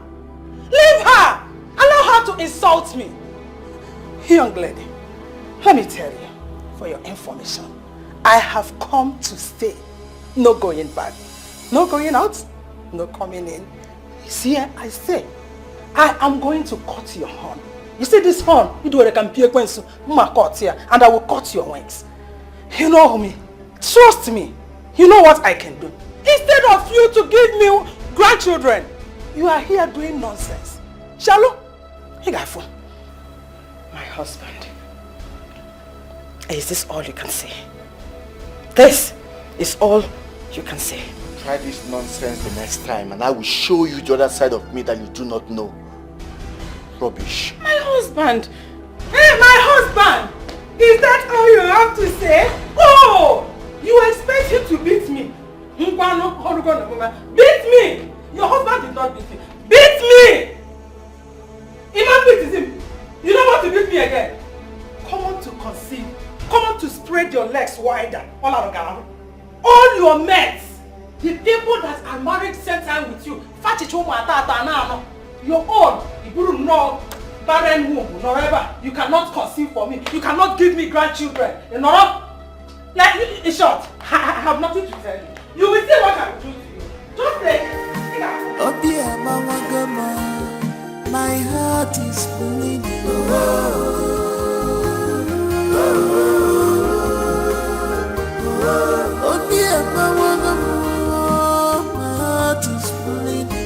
Leave her! Allow her to insult me. Young lady, let me tell you, for your information, I have come to stay. No going back. No going out. No coming in. You see, I say, I am going to cut your horn. You see this horn? You do what I can pay Gwensu. Cut here, and I will cut your wings. You know me. Trust me. You know what I can do. Instead of you to give me grandchildren, you are here doing nonsense. Shalom? My husband. Is this all you can say? This is all you can say. Try this nonsense the next time and I will show you the other side of me that you do not know. Rubbish. My husband! Hey, my husband! Is that all you have to say? Oh! You expect him to beat me? Beat me! Your husband did not beat me. Beat me! Iman beat him. You don't want to beat me again. Come on to conceive. Come on to spread your legs wider. All your mates, the people that are married same time with you, your own, you know, barren womb, whatever. You cannot conceive for me. You cannot give me grandchildren. You know? Like, in short, I have nothing to tell you. You will see what I will do to you. Just take it. My heart is bleeding. Oh dear, my heart is bleeding.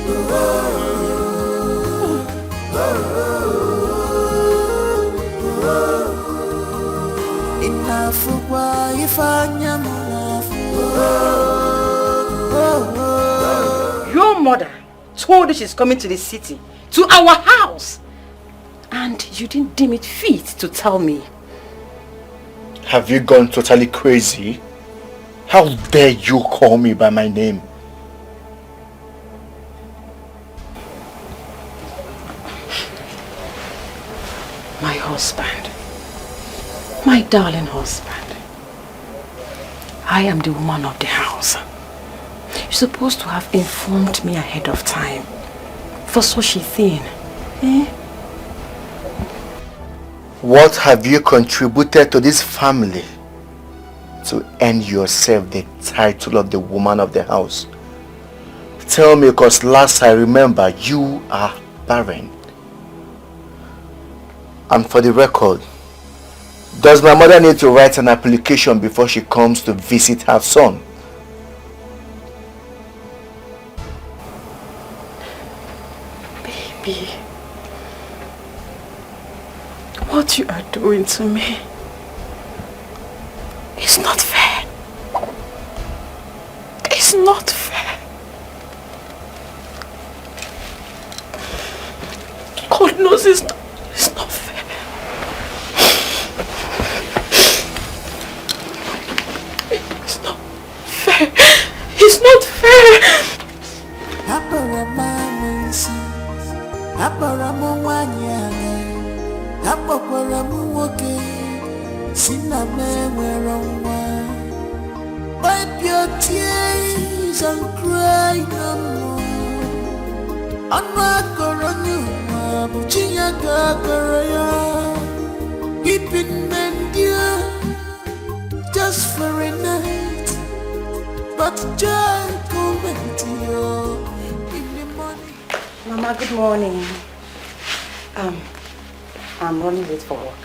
Enough for why if I am Your mother told you she's coming to the city, to our house, and you didn't deem it fit to tell me. Have you gone totally crazy? How dare you call me by my name? My husband, my darling husband, I am the woman of the house. You're supposed to have informed me ahead of time for such a thing. Eh? What have you contributed to this family to earn yourself the title of the woman of the house? Tell me, because last I remember you are barren. And for the record, does my mother need to write an application before she comes to visit her son? Baby, what you are doing to me is not fair. It's not fair. God knows it's not fair. It's not fair. It's not fair. Wipe your tears and cry no more. Keeping men dear just for a night, but joy coming to you in the morning. Mama, good morning. I'm running late for work.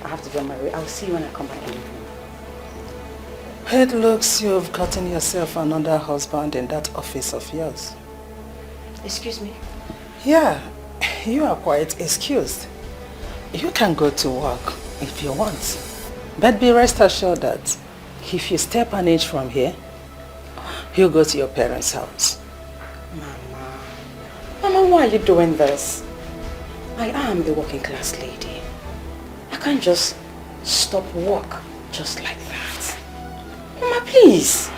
I have to be on my way. I'll see you when I come back in. It looks you've gotten yourself another husband in that office of yours. Excuse me? Yeah, you are quite excused. You can go to work if you want. But be rest assured that if you step an inch from here, you'll go to your parents' house. Mama, why are you doing this? I am the working class lady. I can't just stop work just like that. Mama, please.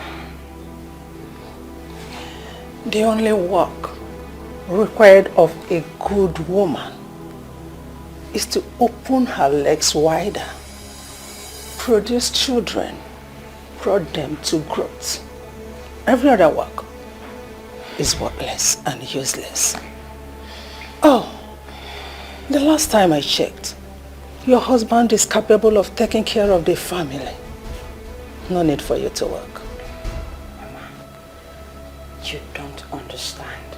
The only work required of a good woman is to open her legs wider, produce children, brought them to growth. Every other work is worthless and useless. Oh, the last time I checked, your husband is capable of taking care of the family. No need for you to work. Mama, you don't understand.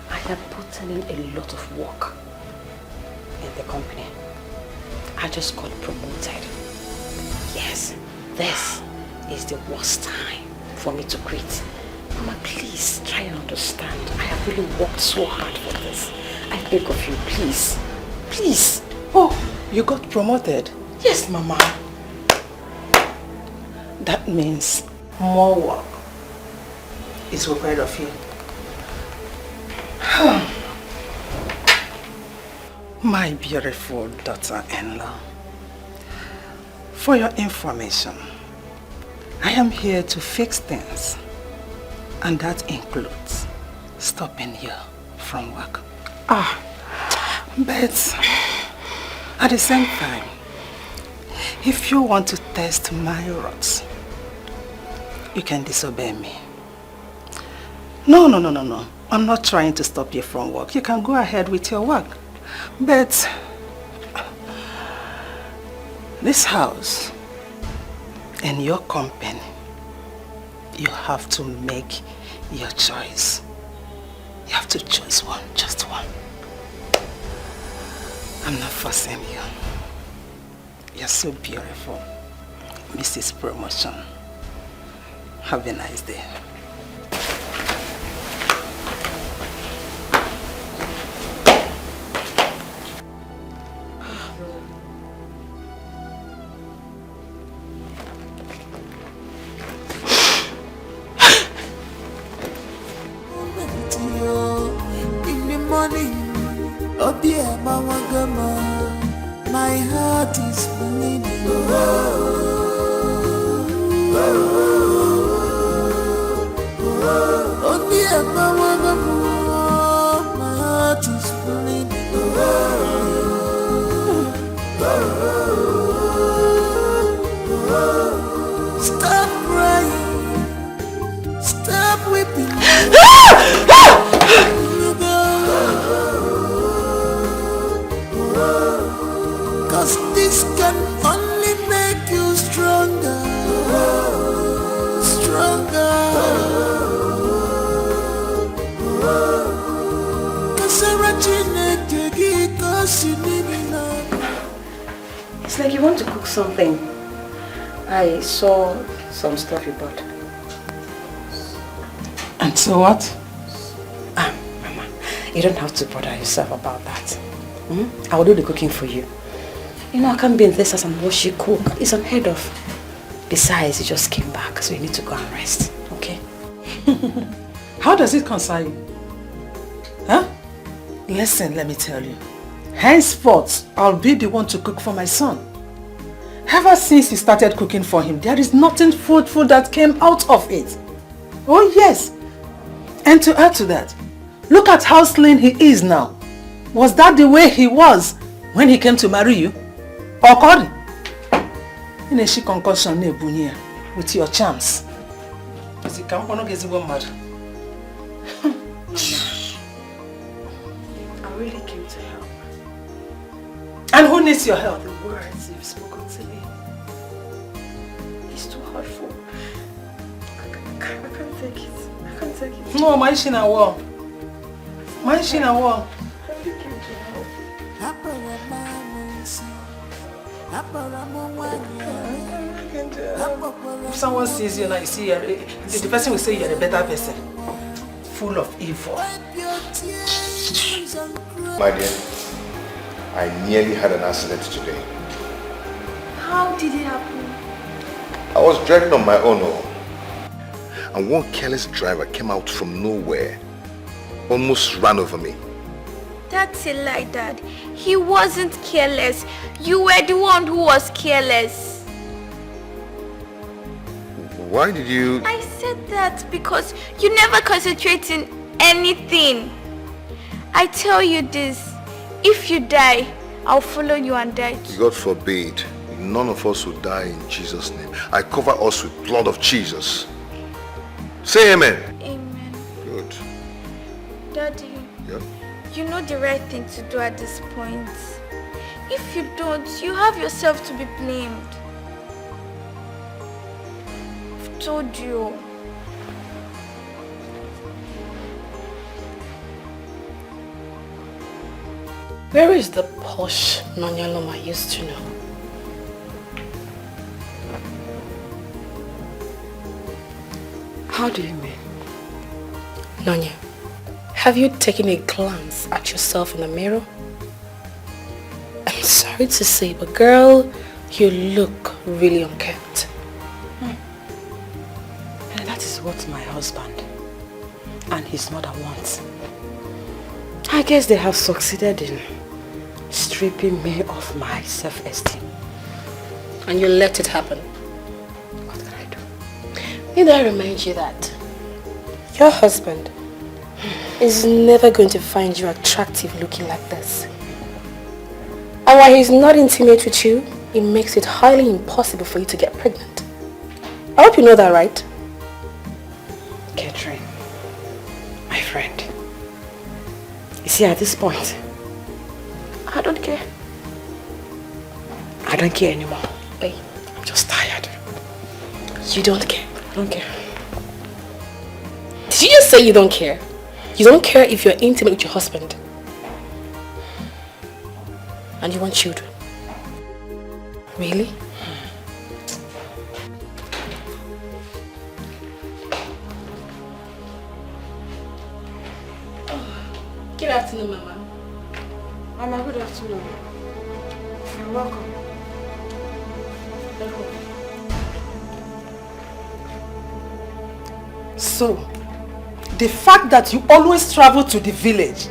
I have put in a lot of work in the company. I just got promoted. Yes, this is the worst time for me to quit. Mama, please try and understand. I have really worked so hard for this. I beg of you, please. Please. Oh, you got promoted? Yes, Mama. That means more work is required of you. My beautiful daughter-in-law, for your information, I am here to fix things, and that includes stopping you from work. But at the same time, if you want to test my words, you can disobey me. No. I'm not trying to stop you from work. You can go ahead with your work. But this house and your company, you have to make your choice. You have to choose one, just one. I'm not forcing you. You're so beautiful, Mrs. Promotion. Have a nice day. My heart is bleeding. Oh dear, my heart is bleeding. Stop crying. Stop weeping. Cause this can only make you stronger. It's like you want to cook something. I saw some stuff you bought. And so what? Mama, you don't have to bother yourself about that. I will do the cooking for you. You know, I can't be in this house and watch you cook. It's unheard of. Besides, you just came back, so you need to go and rest, okay? How does it concern you? Huh? Listen, let me tell you. Henceforth, I'll be the one to cook for my son. Ever since you started cooking for him, there is nothing fruitful that came out of it. Oh yes. And to add to that, look at how slim he is now. Was that the way he was when he came to marry you? Or Cody? In a she concussion with your charms. Because you can't want to get one mad. I really came to help. And who needs your help? The words you've spoken to me. It's too hurtful. I can't take it. I can't take it. No, my shin a wall. My shin a wall. I really came to help. If someone sees you now, you see the person will say you're a better person. Full of evil. My dear, I nearly had an accident today. How did it happen? I was driving on my own, and one careless driver came out from nowhere, almost ran over me. That's a lie, Dad. He wasn't careless. You were the one who was careless. Why did you... I said that because you never concentrate in anything. I tell you this, if you die, I'll follow you and die too. God forbid. None of us will die in Jesus' name. I cover us with blood of Jesus. Say amen. Amen. Good. Daddy, Yeah? you know the right thing to do at this point. If you don't, you have yourself to be blamed. I've told you. Where is the posh Nonyaloma I used to know? How do you mean? Nonya, have you taken a glance at yourself in the mirror? I'm sorry to say, but girl, you look really unkempt. And that is what my husband and his mother want. I guess they have succeeded in stripping me of my self-esteem. And you let it happen. What can I do? Need I remind you that your husband is never going to find you attractive looking like this. And while he's not intimate with you, it makes it highly impossible for you to get pregnant. I hope you know that, right? Catherine, my friend, you see, at this point, I don't care. I don't care anymore. Wait, I'm just tired. you don't care? I don't care. Did you just say you don't care? You don't care if you're intimate with your husband. And you want children. Really? Good afternoon, Mama. Mama, good afternoon. You're welcome. So, the fact that you always travel to the village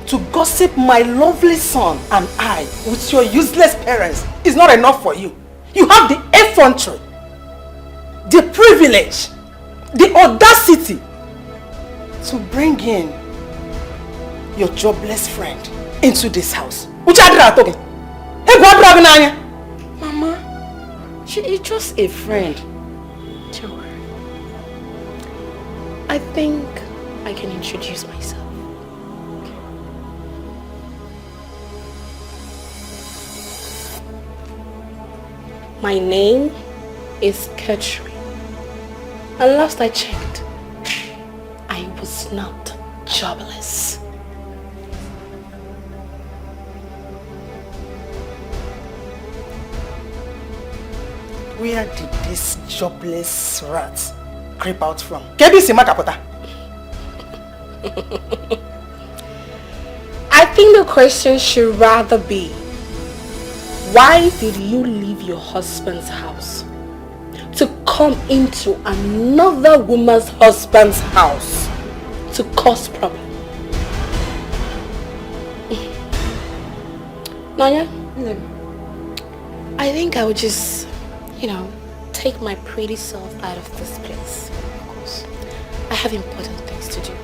to gossip my lovely son and I with your useless parents is not enough for you. You have the effrontery, the privilege, the audacity to bring in your jobless friend into this house. Mama, she is just a friend. Don't worry. I think I can introduce myself. My name is Katrin. And last I checked, I was not jobless. Where did this jobless rat creep out from? I think the question should rather be, why did you leave your husband's house to come into another woman's husband's house to cause problem? Nanya? I think I would just, take my pretty self out of this place. Of course. I have important things to do.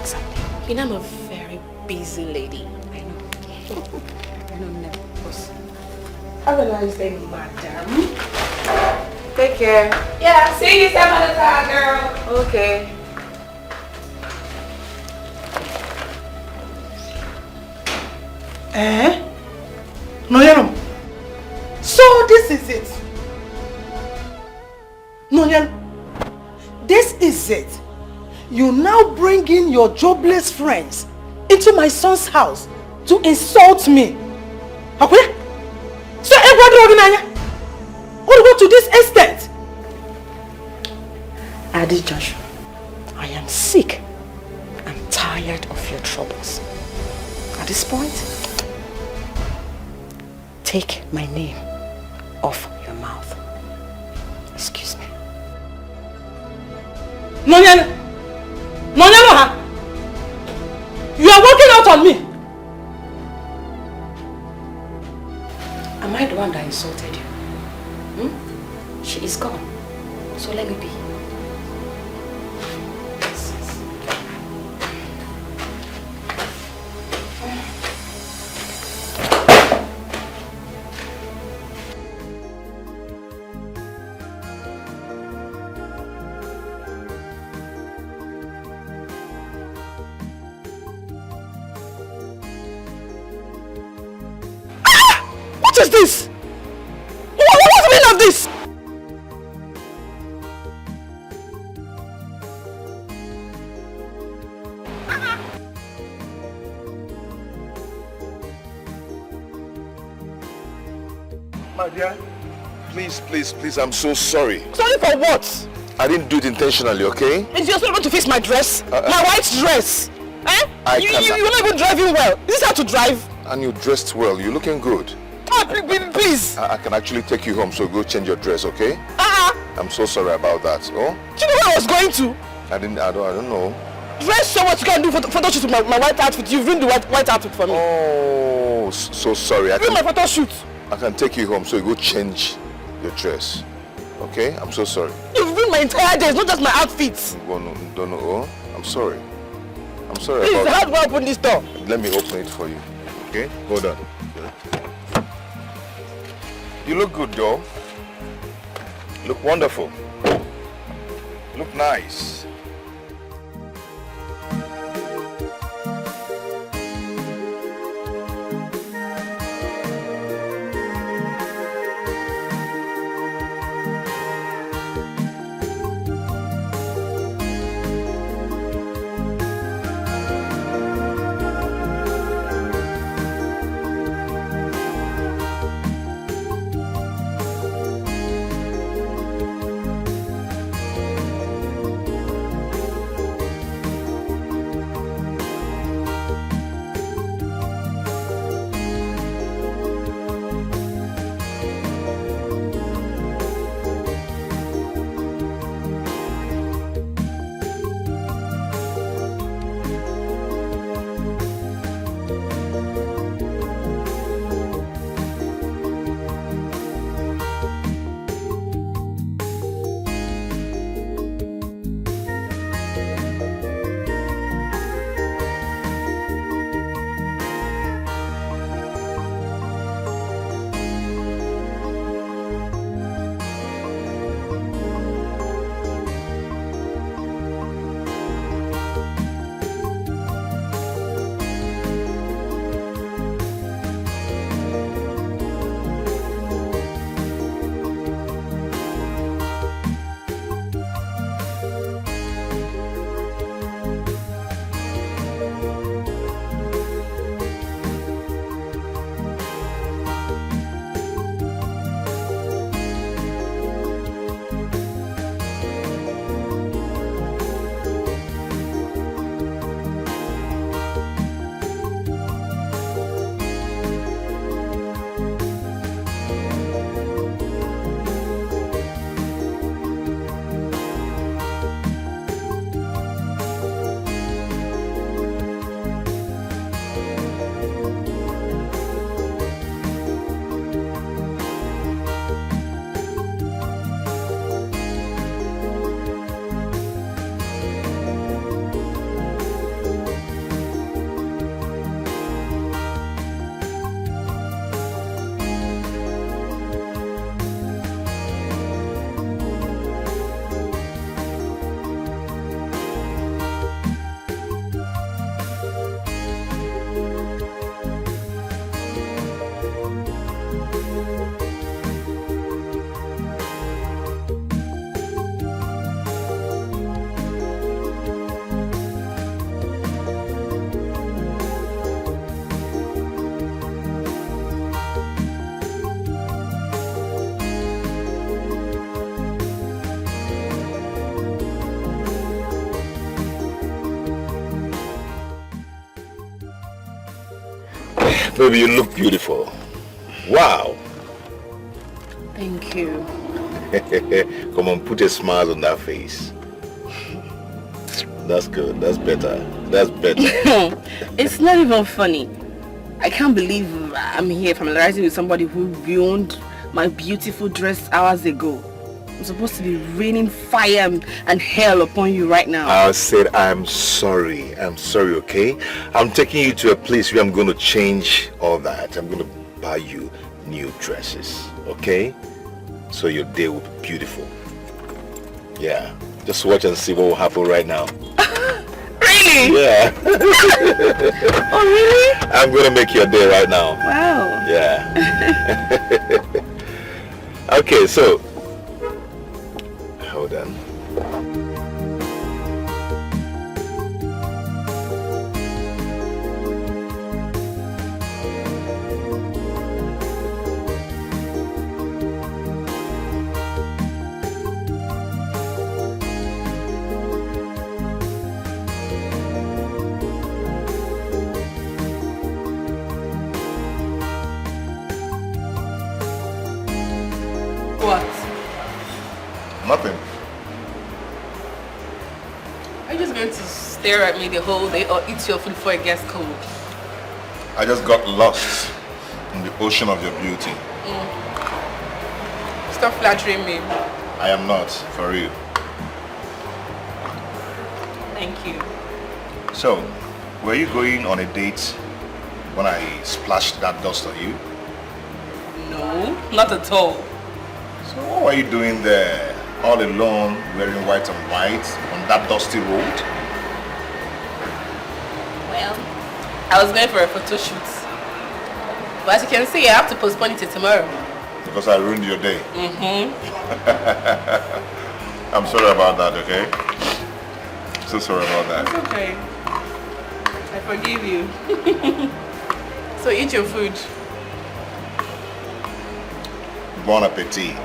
Exactly. I'm a very busy lady. I know. I know, of course. Have a nice day, madam. Take care. Yeah, see you some other time, girl. Okay. No, so this is it. No, this is it. You now bring in your jobless friends into my son's house to insult me. Okay? So everybody want to go to this extent? Adi Joshua, I am sick and tired of your troubles. At this point, take my name off your mouth. Excuse me. Nonyalo, you are walking out on me. Am I the one that insulted you? She is gone. So let me be. What is this? What's the meaning of this? My dear, please, I'm so sorry. Sorry for what? I didn't do it intentionally, okay? Is you not going to fix my dress? My white dress? Eh? You're not even driving well. Is this how to drive? And you dressed well, you're looking good. Please. I can actually take you home, so go change your dress, okay? I'm so sorry about that. Oh? Do you know where I was going to? I don't know. Dress so much you can do photo shoot with my white outfit. You've ruined the white outfit for me. Oh, so sorry. Ruin my photo shoot. I can take you home, so you go change your dress. Okay? I'm so sorry. You've ruined my entire day, it's not just my outfit. Don't know. Oh? I'm sorry. I'm sorry Please, about how do I open this door? Let me open it for you. Okay? Hold on. You look good, though. Look wonderful. Look nice. Baby, you look beautiful. Wow. Thank you. Come on, put a smile on that face. That's good. That's better. That's better. It's not even funny. I can't believe I'm here familiarizing with somebody who ruined my beautiful dress hours ago. I'm supposed to be raining fire and hell upon you right now. I said I'm sorry. I'm sorry, okay? I'm taking you to a place where I'm going to change all that. I'm going to buy you new dresses, okay? So your day will be beautiful. Yeah. Just watch and see what will happen right now. Really? Yeah. Oh, really? I'm going to make your day right now. Wow. Yeah. Okay, so hold on. What? Nothing. Are you just going to stare at me the whole day or eat your food before it gets cold? I just got lost in the ocean of your beauty. Stop flattering me. I am not, for real. Thank you. So, were you going on a date when I splashed that dust on you? No, not at all. So what were you doing there, all alone, wearing white and white, on that dusty road? Well, I was going for a photo shoot. But as you can see, I have to postpone it till tomorrow. Because I ruined your day. I'm sorry about that, okay? So sorry about that. It's okay. I forgive you. So eat your food. Bon appetit.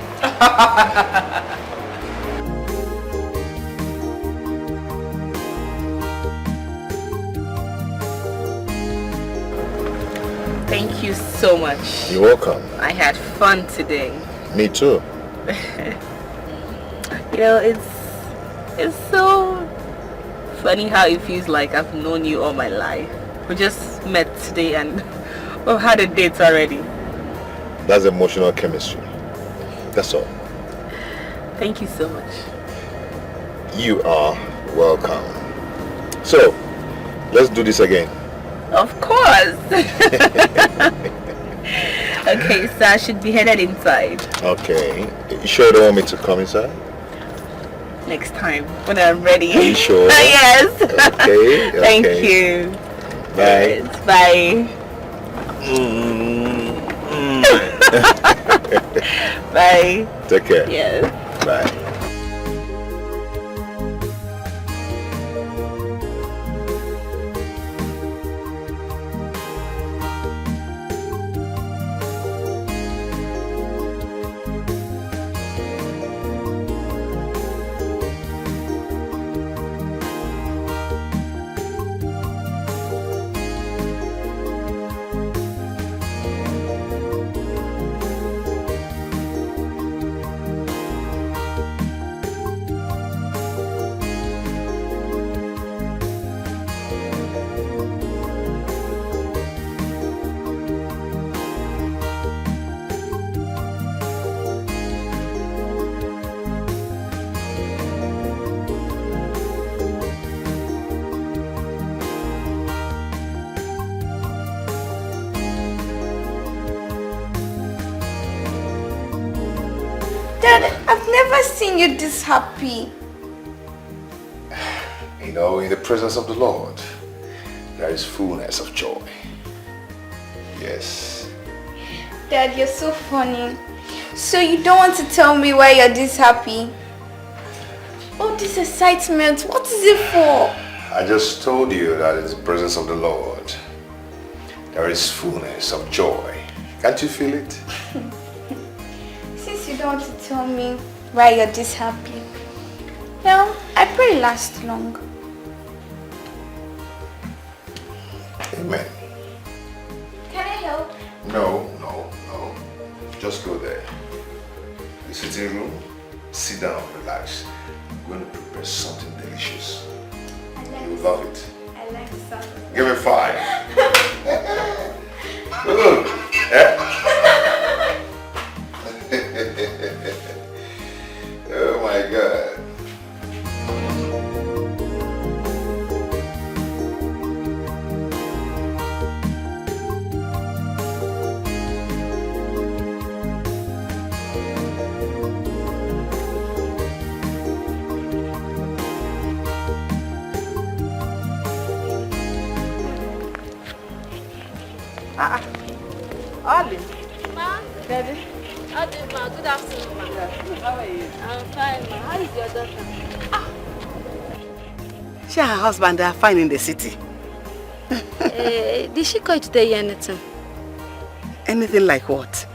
Thank you so much. You're welcome. I had fun today. Me too. You know, it's so funny how it feels like I've known you all my life. We just met today and we've had a date already. That's emotional chemistry. That's all. Thank you so much. You are welcome. So, let's do this again. Of course. Okay, so I should be headed inside. Okay. You sure you don't want me to come inside? Next time, when I'm ready. Are you sure? Yes. Okay. Thank okay. you. Bye. Yes, bye. Bye. Take care. Yes. Bye. Dad, I've never seen you this happy. You know, in the presence of the Lord, there is fullness of joy. Yes. Dad, you're so funny. So you don't want to tell me why you're this happy? All this excitement, what is it for? I just told you that in the presence of the Lord, there is fullness of joy. Can't you feel it? Since you don't want to tell me why you're this happy, well, I pray it lasts long. Amen. Can I help? No. Just go there. The sitting room, sit down, relax. I'm going to prepare something delicious. You will love it. I like the sound. Give me 5. Oh my God. Ollie. Ma? Daddy? Adi, ma. Good afternoon, ma. How are you? I'm fine, ma. How is your daughter? She and her husband are fine in the city. Did she call you to tell you anything? Anything like what?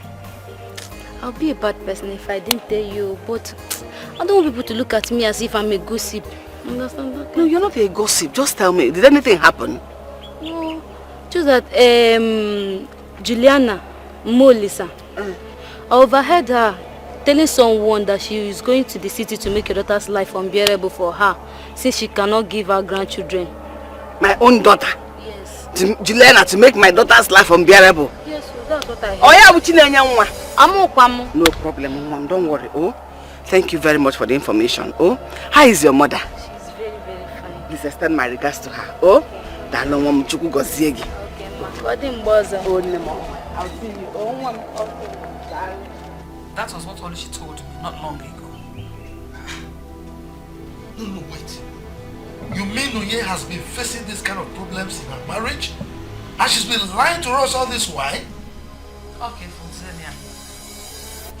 I'll be a bad person if I didn't tell you, but I don't want people to look at me as if I'm a gossip. Understand that? No, you're not a gossip. Just tell me, did anything happen? No. Just that, Juliana, Lisa, I overheard her telling someone that she is going to the city to make your daughter's life unbearable for her, since she cannot give her grandchildren. My own daughter? Yes. Juliana, to make my daughter's life unbearable? Yes, that's what I heard. Oh yeah, No problem, Mom. Don't worry. Oh, thank you very much for the information. Oh, how is your mother? She's very, very fine. Please extend my regards to her. Oh, Dalong Chuku Goziegi. Okay, ma. Oh, Nemo. I'll see you. Oh, Mom. That was what Oluchi told me not long ago. No, wait. You mean Oye has been facing this kind of problems in her marriage? And she's been lying to us all this while? Okay, Fonzenia.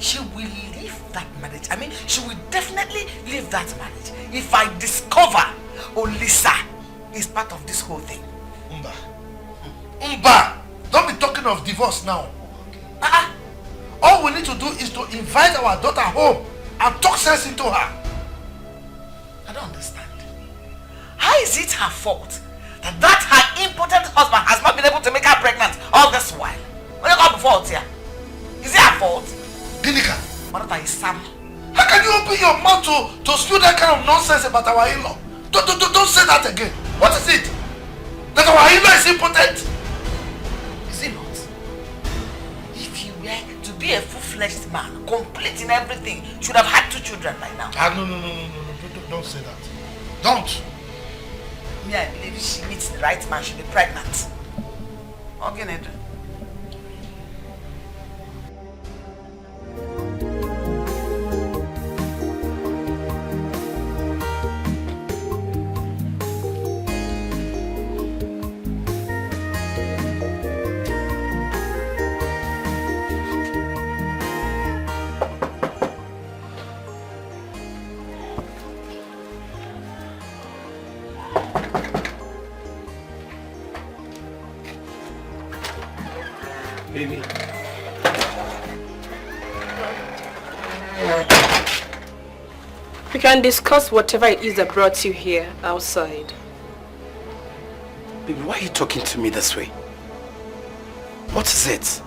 She will leave that marriage. I mean, she will definitely leave that marriage if I discover Olisa is part of this whole thing. Umba! Don't be talking of divorce now. Okay. All we need to do is to invite our daughter home and talk sense into her. I don't understand. How is it her fault that her impotent husband has not been able to make her pregnant all this while? What do you call fault here? Is it her fault? Dinika, Marital is Sam. How can you open your mouth to spew that kind of nonsense about our in-law? Don't say that again. What is it? That our in-law is impotent? Is it not? If you were to be a full-fledged man, complete in everything, should have had 2 children by now. No, don't say that. Don't. Me, I believe if she meets the right man, she'll be pregnant. Okay, Ned. Baby. We can discuss whatever it is that brought you here outside. Baby, why are you talking to me this way? What is it?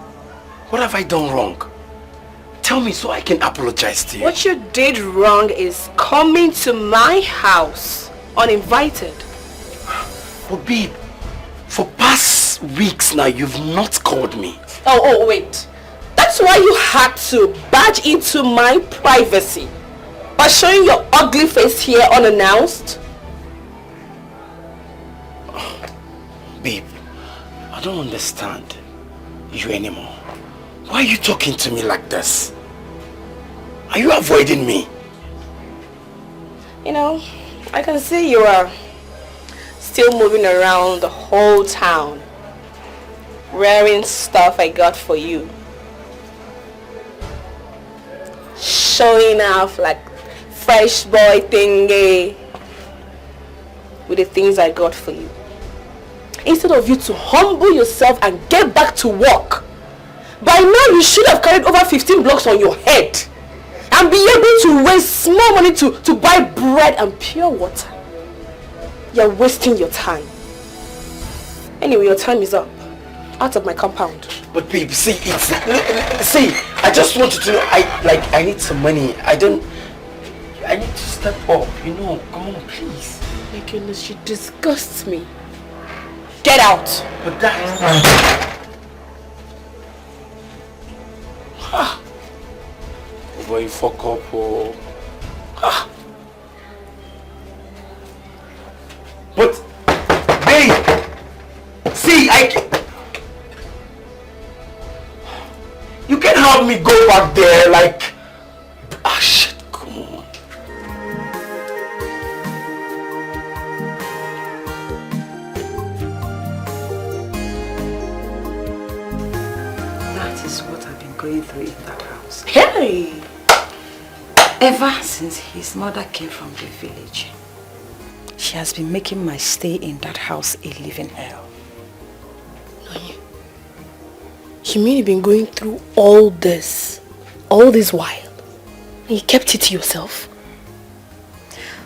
What have I done wrong? Tell me so I can apologize to you. What you did wrong is coming to my house uninvited. But babe, for past weeks now, you've not called me. Oh, wait. That's why you had to barge into my privacy by showing your ugly face here unannounced? Babe, I don't understand you anymore. Why are you talking to me like this? Are you avoiding me? You know, I can see you are still moving around the whole town wearing stuff I got for you, showing off like fresh boy thingy with the things I got for you, instead of you to humble yourself and get back to work. By now you should have carried over 15 blocks on your head and be able to raise small money to buy bread and pure water. You're wasting your time. Anyway, your time is up. Out of my compound. But babe, see, I just wanted to know, I need some money. I need to step up, you know. Come on, please. My goodness, you disgust me. Get out. But that... boy fuck up. Oh. Ah. But, babe, see, you can't help me go back there, like, ah, shit, come on. That is what I've been going through in that house. Hey! Ever since his mother came from the village, she has been making my stay in that house a living hell. You mean you've been going through all this while? And you kept it to yourself?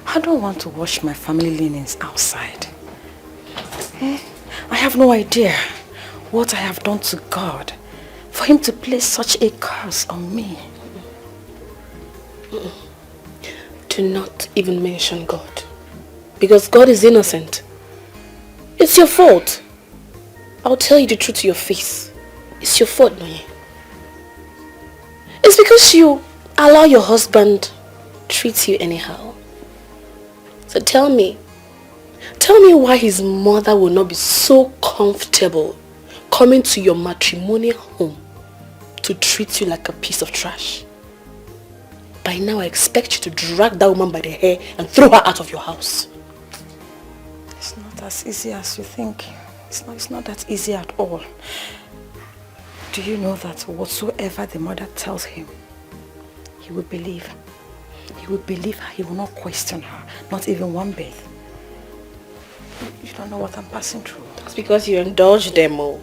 I don't want to wash my family linens outside. I have no idea what I have done to God for him to place such a curse on me. Do not even mention God. Because God is innocent. It's your fault. I'll tell you the truth to your face. It's your fault, Nolly. It's because you allow your husband treat you anyhow. So tell me why his mother will not be so comfortable coming to your matrimonial home to treat you like a piece of trash. By now I expect you to drag that woman by the hair and throw her out of your house. It's not as easy as you think. It's not that easy at all. Do you know that whatsoever the mother tells him, he will believe? He will believe her, he will not question her, not even one bit. You don't know what I'm passing through. That's because you indulge them all.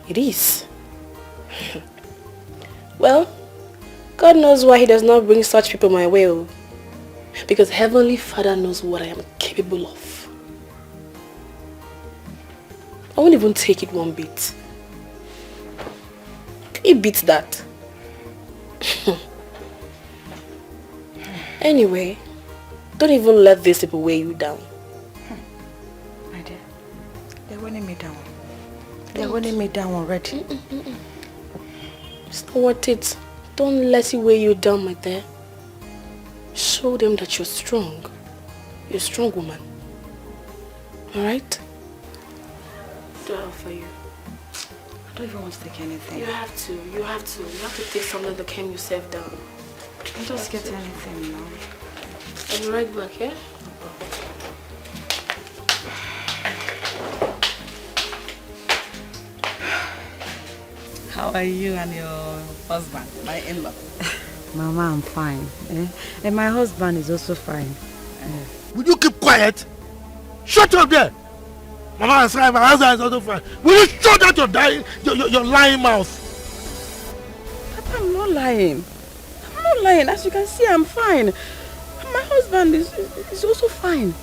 It is. Well, God knows why he does not bring such people my way. Because Heavenly Father knows what I am capable of. I won't even take it one bit. Can you beat that? Anyway, don't even let these people weigh you down. My dear, they're weighing me down. They're weighing me down already. It's not worth it. Don't let it weigh you down, my dear. Show them that you're strong. You're a strong woman. Alright? Do I offer you? I don't even want to take anything. You have to. You have to take something to calm yourself down. I'll just get anything, you know. I'll be right back, yeah? How are you and your husband, my in-law? Mama, I'm fine. And my husband is also fine. Will you keep quiet? Shut up there! Mama is fine, my husband is also fine. Will you shut out your lying mouth? Papa, I'm not lying. I'm not lying. As you can see, I'm fine. My husband is also fine.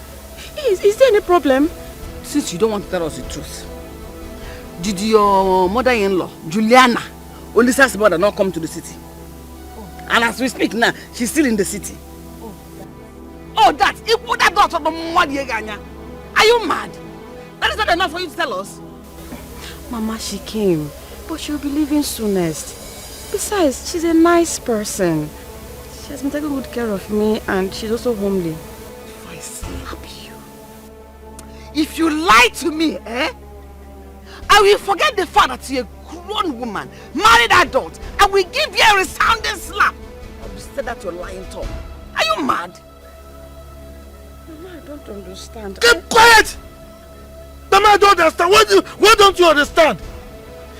Is there any problem? Since you don't want to tell us the truth, did your mother-in-law, Juliana, only says mother not come to the city? Oh. And as we speak now, she's still in the city. Oh, that daughter of the money. Are you mad? That is not enough for you to tell us. Mama, she came, but she'll be leaving soonest. Besides, she's a nice person. She has been taking good care of me, and she's also homely. If I slap you, if you lie to me, I will forget the fact that you're a grown woman, married adult, and will give you a resounding slap. I will say that you're lying tongue. Are you mad? Mama, I don't understand. Keep quiet! Mama, I don't understand. What don't you understand?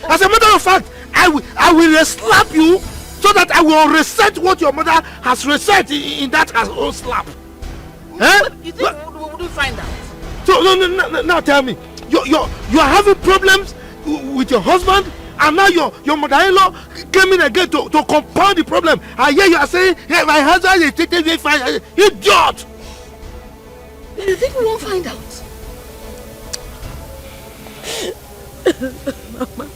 As a matter of fact, I will slap you so that I will reset what your mother has reset in that her own slap. You think we find out? So no, now tell me, you are having problems with your husband, and now your mother-in-law came in again to compound the problem. I hear you are saying, hey, my husband is taking me fine. Idiot! You think we won't find out? Mama,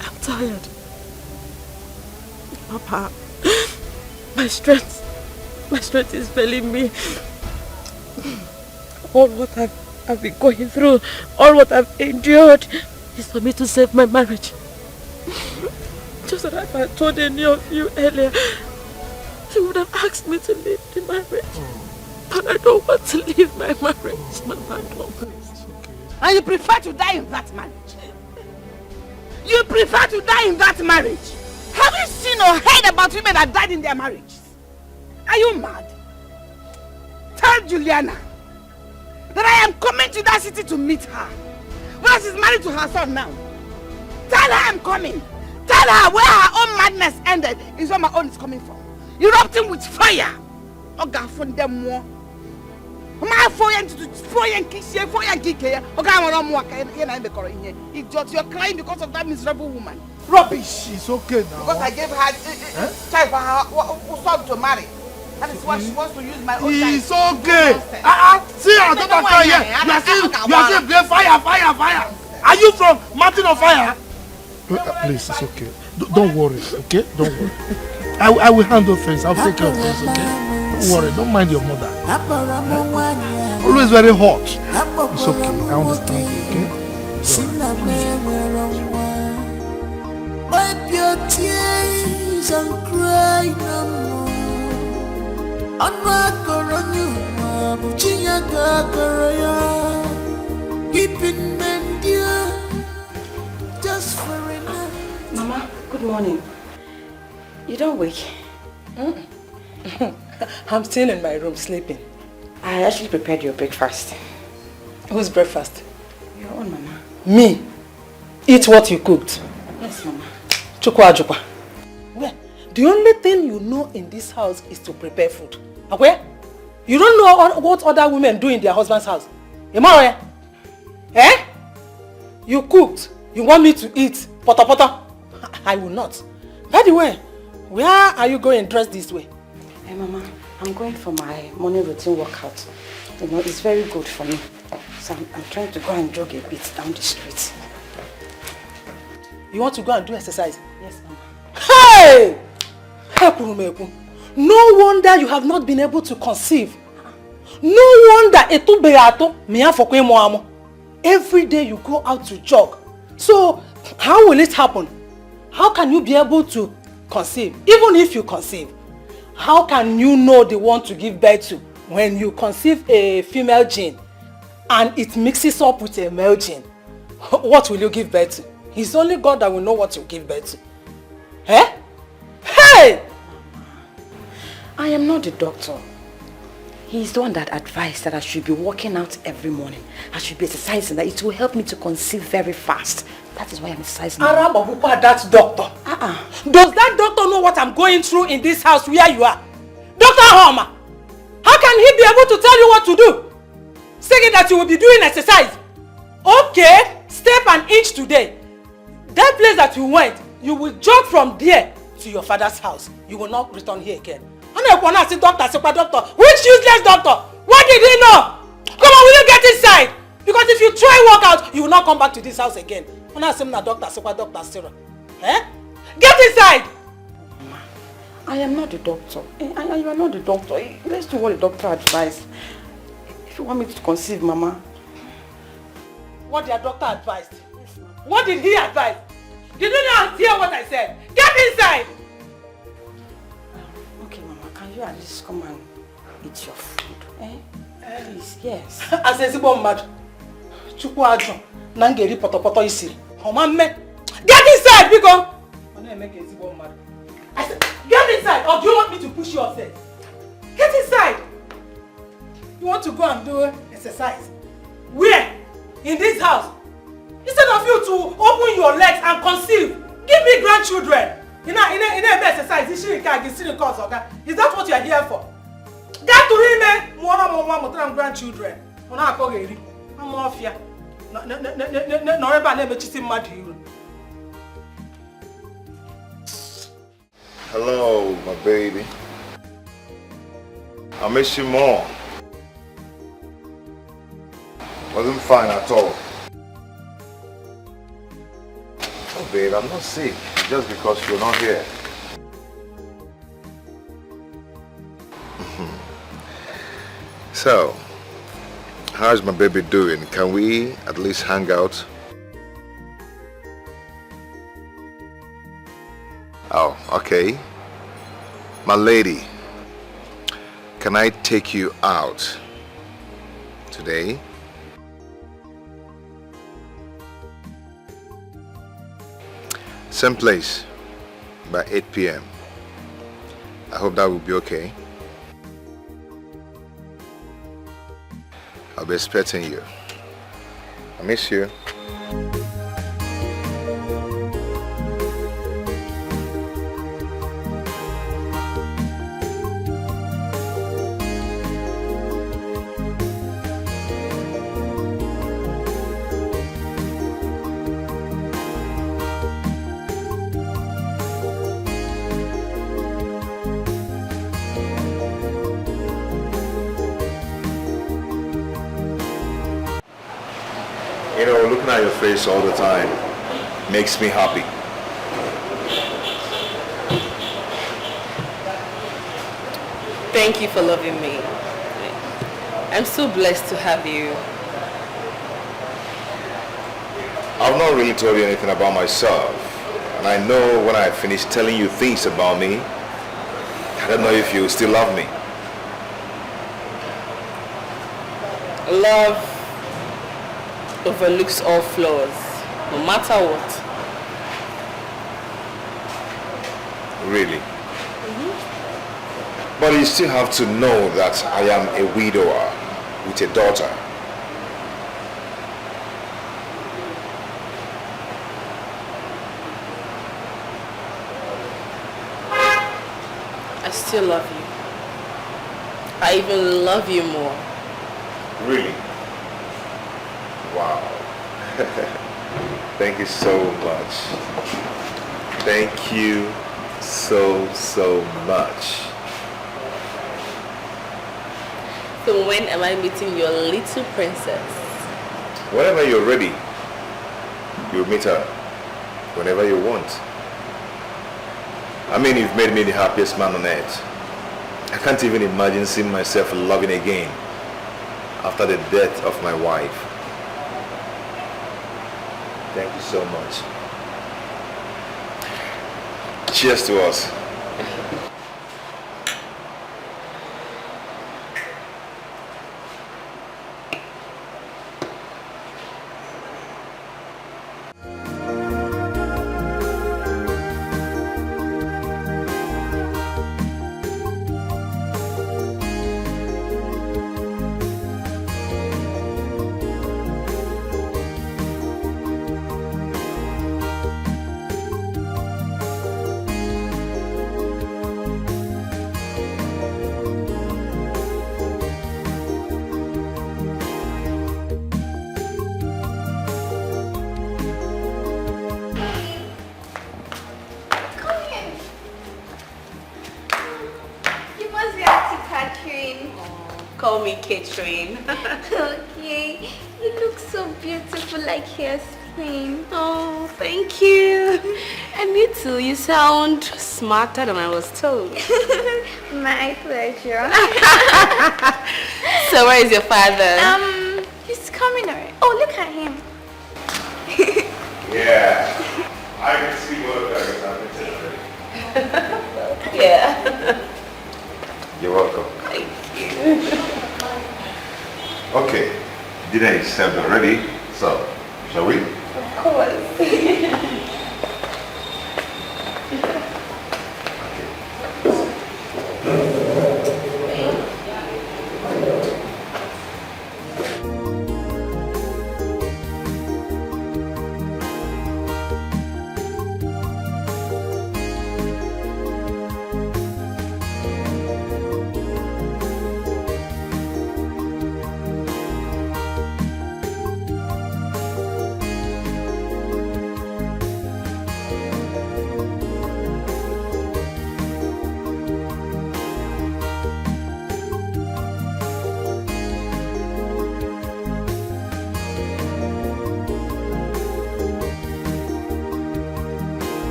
I'm tired. Papa, my strength is failing me. All what I've been going through, all what I've endured is for me to save my marriage. just that if I told any of you earlier, he would have asked me to leave the marriage. But I don't want to leave my marriage, Mama. I don't. And you prefer to die in that marriage? You prefer to die in that marriage? Have you seen or heard about women that died in their marriages? Are you mad? Tell Juliana that I am coming to that city to meet her. Well, she's married to her son now. Tell her I'm coming. Tell her where her own madness ended is where my own is coming from. Erupting with fire. Oga from them more. My you're crying because of that miserable woman. Rubbish. It's okay now. Because I gave her child for her son to marry. That is why she wants to use my own child. It's okay. See, I don't know here. You are saying fire. Are you from Mountain of Fire? Please, it's okay. Don't worry, okay? Don't worry. I will handle things. I'll take care of things, okay? Don't worry. Don't mind your mother. Always very hot. It's okay. I understand you, okay? Wipe your tears and cry no more. Keeping men dear just for enough. Mama, good morning. You don't wake? I'm still in my room sleeping. I actually prepared your breakfast. Whose breakfast? Your own, Mama. Me? Eat what you cooked? Yes, Mama. Chukwa. Well, the only thing you know in this house is to prepare food. Okay? You don't know what other women do in their husband's house. Am I right? Eh? You cooked. You want me to eat? Pota. I will not. By the way, where are you going dressed this way? Hey, Mama, I'm going for my morning routine workout. You know, it's very good for me. So I'm trying to go and jog a bit down the street. You want to go and do exercise? Yes, Mama. Hey! No wonder you have not been able to conceive. No wonder every day you go out to jog. So how will it happen? How can you be able to conceive? Even if you conceive, how can you know the one to give birth to when you conceive a female gene and it mixes up with a male gene? What will you give birth to? It's only God that will know what you give birth to. Eh? Hey! I am not the doctor. He's the one that advised that I should be working out every morning. I should be exercising, that it will help me to conceive very fast. That is why I'm exercising. That doctor. Does that doctor know what I'm going through in this house where you are? Dr. Homer, how can he be able to tell you what to do? Saying that you will be doing exercise. Okay, step an inch today. That place that you went, you will jog from there to your father's house. You will not return here again. Doctor. Which useless doctor? What did he know? Come on, will you get inside? Because if you try work out, you will not come back to this house again. Doctor. Eh? Get inside! Mama, I am not the doctor. You are not the doctor. Let's do what the doctor advised. If you want me to conceive, Mama. What the doctor advised? Yes, what did he advise? Did you not hear what I said? Get inside! Okay, Mama, can you at least come and eat your food? Eh? Please, yes. As a zibo mad. Chukwu ajo. Nangeri poto isi. Get inside, Biko! I said, get inside, or do you want me to push you upstairs? Get inside! You want to go and do exercise? Where? In this house? Instead of you to open your legs and conceive, give me grandchildren. In a exercise, is that what you are here for? Get to him, grandchildren. I'm off here. Hello, my baby. I miss you more. Wasn't fine at all. Oh, babe, I'm not sick. Just because you're not here. So, how's my baby doing? Can we at least hang out? Oh, okay. My lady, can I take you out today? Same place by 8 p.m. I hope that will be okay. I'll be expecting you. I miss you. You know, looking at your face all the time makes me happy. Thank you for loving me. I'm so blessed to have you. I've not really told you anything about myself. And I know when I finish telling you things about me, I don't know if you still love me. Love overlooks all flaws, no matter what. Really? But you still have to know that I am a widower with a daughter. I still love you. I even love you more. Really? Wow. Thank you so much. Thank you so much. So when am I meeting your little princess? Whenever you're ready, you'll meet her. Whenever you want. I mean, you've made me the happiest man on earth. I can't even imagine seeing myself loving again after the death of my wife. Thank you so much. Cheers to us. Call me Catherine. Okay, you look so beautiful like hairspring. Oh, thank you. And you too, you sound smarter than I was told. My pleasure. So where is your father? He's coming already. Oh, look at him. Yeah, I can see what I'm already. Yeah. You're welcome. Thank you. Okay, dinner is served already, so shall we? Of course.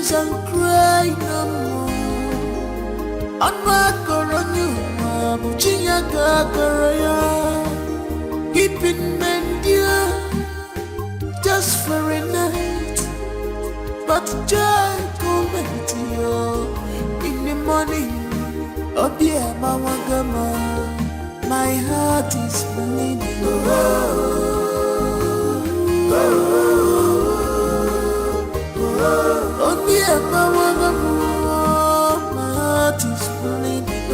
tears and cry no more. On my corona, Virginia Gagaraya, keeping men dear just for a night. But joy coming to you in the morning. Oh dear, Mama Gama, my heart is bleeding. Oh dear, Mama Gama, my heart is bleeding.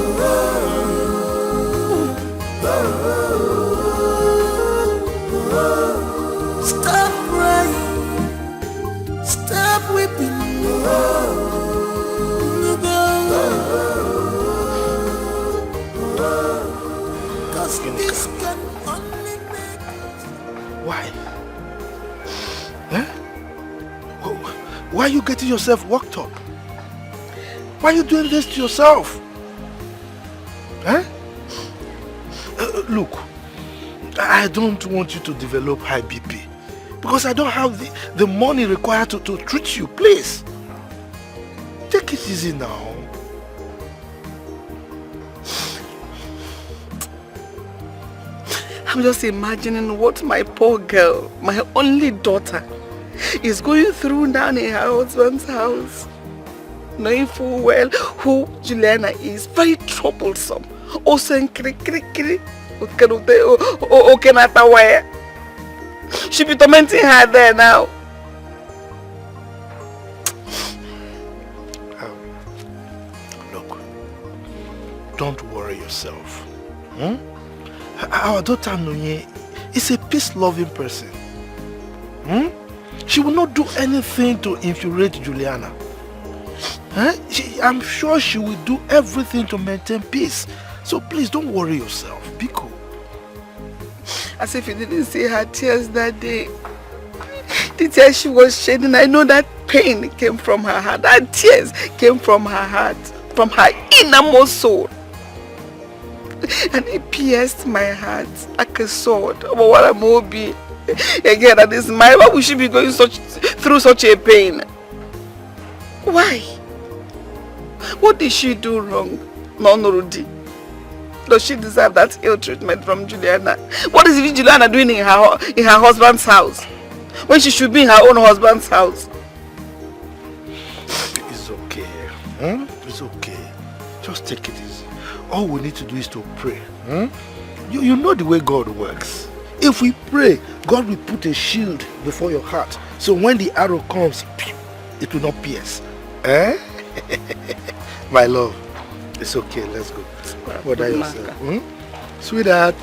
Stop crying, stop weeping. This can only make. Why? Eh? Why are you getting yourself worked up? Why are you doing this to yourself? Eh? Look, I don't want you to develop high BP because I don't have the money required to treat you. Please, take it easy now. I'm just imagining what my poor girl, my only daughter, is going through down in her husband's house. Knowing full well who Juliana is, very troublesome. She'll be tormenting her there now. Look, don't worry yourself. Our daughter Nonye is a peace-loving person. She will not do anything to infuriate Juliana. I'm sure she will do everything to maintain peace. So please don't worry yourself. Be cool. As if you didn't see her tears that day. The tears she was shedding, I know that pain came from her heart. That tears came from her heart, from her innermost soul. And it pierced my heart like a sword. But what I'm hoping again at this mind, why would she be going through such a pain? Why? What did she do wrong? Nonorudi? Does she deserve that ill treatment from Juliana? What is Juliana doing in her husband's house when she should be in her own husband's house? It's okay. It's okay. Just take it easy. All we need to do is to pray. You know the way God works. If we pray, God will put a shield before your heart. So when the arrow comes, it will not pierce. My love, it's okay. Let's go. Bother yourself. Sweetheart,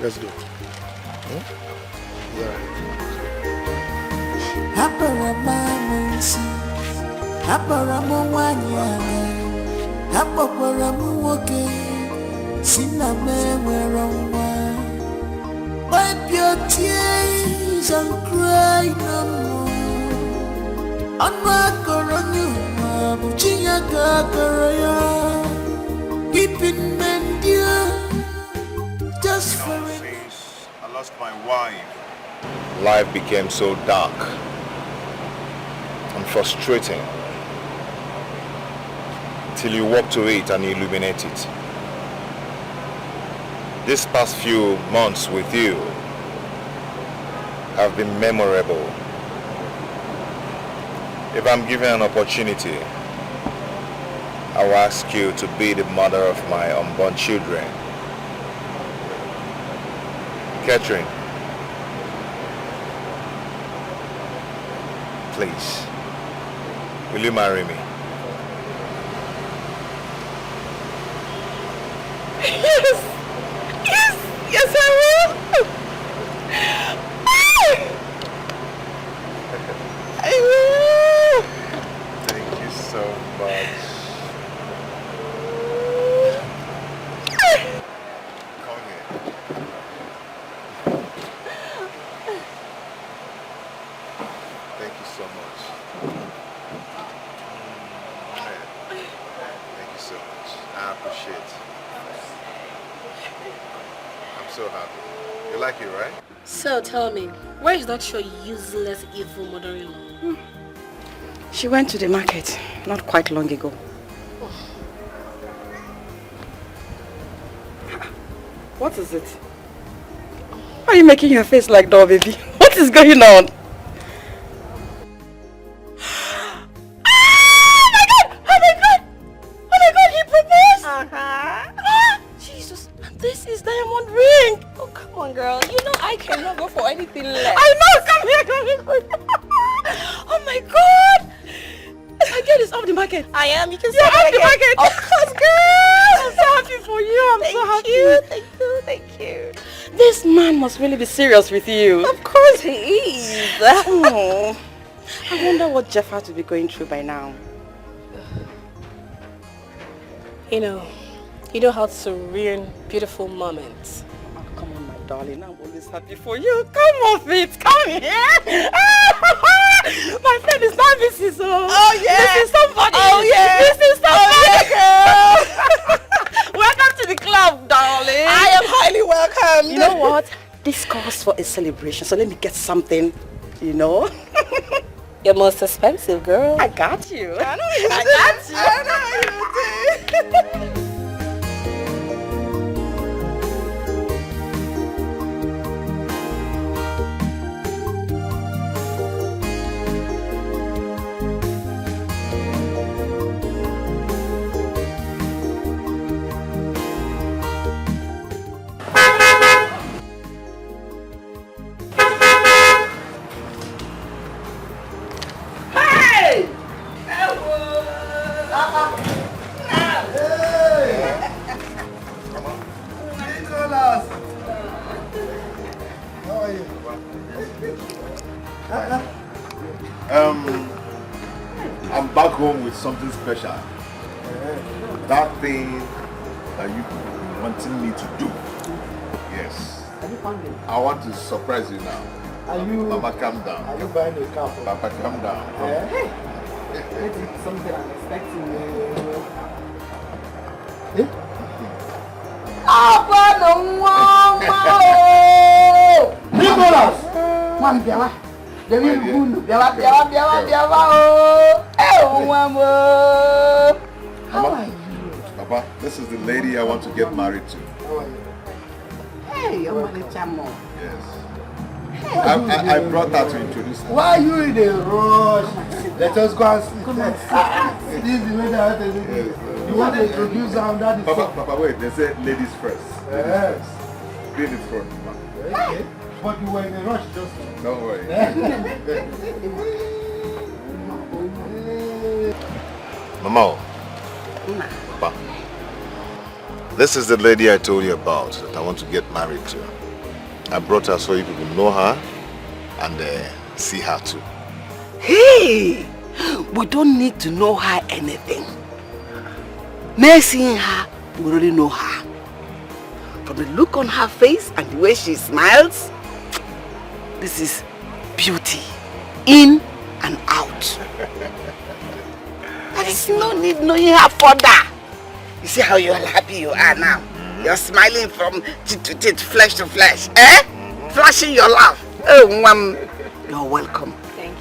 let's go. Wipe your tears and cry no more. On my corona, Virginia Gagaraya, keeping men dear just for it. I lost my wife. Life became so dark and frustrating till you walk to it and illuminate it. These past few months with you have been memorable. If I'm given an opportunity, I will ask you to be the mother of my unborn children. Catherine, please, will you marry me? Yes! Yes, I will! I will! Thank you so much. Come here. Thank you so much. Thank you so much. I appreciate it. I'm so happy. You like it, right? So tell me, where is that your useless evil mother-in-law? She went to the market not quite long ago. What is it? Why are you making your face like that, baby? What is going on? Jesus, this is diamond ring. Oh, come on, girl. You know I cannot go for anything less. I know, come here. Oh my God. My girl is off the market. I am. You can You're off the market. Of course, girl. I'm so happy for you. I'm so happy. Thank you. This man must really be serious with you. Of course he is. Oh, I wonder what Jeff had to be going through by now. You know how to ruin beautiful moments. Oh, come on, my darling. I'm always happy for you. Come off it. Come here. My friend is not Mrs. Oh, yeah. This is somebody. Oh, yeah. This is somebody. Oh, yeah, girl. Welcome to the club, darling. I am highly welcome. You know what? This calls for a celebration. So let me get something, you know. You're most expensive, girl. I got you. I know you I did. got you. I know you did. I'm back home with something special. That thing that you wanting me to do. Yes. Have you found it? I want to surprise you now. Are you? Mama, calm down. Are you buying a car for? Papa, calm down. Hey, it's something I'm expecting. Nicholas! Man, Biawa. How are you? Papa, this is the lady I want to get married to. How are you? Hey, you're my chamo. Yes. I brought her to introduce her. Why are you in a rush? Let us go and see. This is the way that I do it. You want to introduce her and that is Papa, wait, they say ladies first. Ladies first. Be in the front, Mama. Okay. But you were in a rush just now. Don't worry. Mama. Papa. This is the lady I told you about that I want to get married to. I brought her so you people know her and see her too. Hey! We don't need to know her anything. Mere seeing her, we already know her. From the look on her face and the way she smiles, this is beauty. In and out. There is no need knowing her further. You see how you're happy you are now? You're smiling from teeth to teeth, flesh to flesh. Eh? Flashing your laugh. Oh, you're welcome. Thank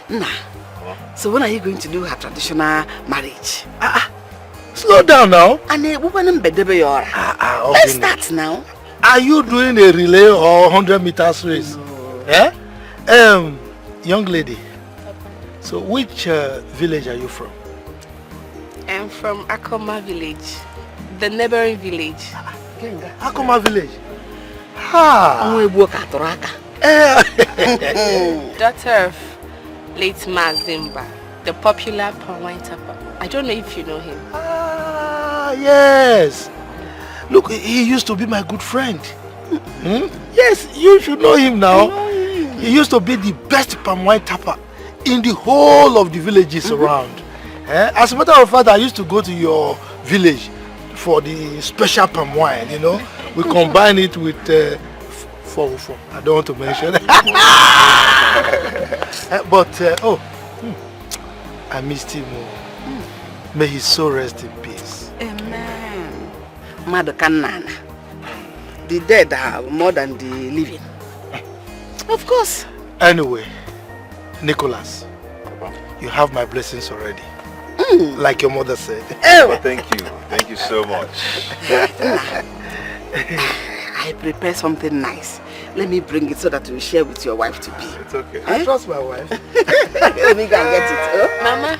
you. Nah. So when are you going to do her traditional marriage? Slow down now. And let's start now. Are you doing a relay or 100 meters race? No. Yeah? Young lady. So which village are you from? I'm from Akoma village, the neighboring village. Akoma village? Daughter of late Mazimba, the popular Pawai Tapa. I don't know if you know him. Yes. Look, he used to be my good friend. Yes, you should know him now. He used to be the best palm wine tapper in the whole of the villages around. As a matter of fact, I used to go to your village for the special palm wine, you know. We combine it with 404. I don't want to mention it. But, I missed him. May his soul rest in peace. Amen. Madakanana. The dead are more than the living. Of course. Anyway, Nicholas, You have my blessings already. Like your mother said. Oh, thank you. Thank you so much. I prepare something nice. Let me bring it so that you share with your wife to be. It's okay. I trust my wife. Let me go and get it. Mama,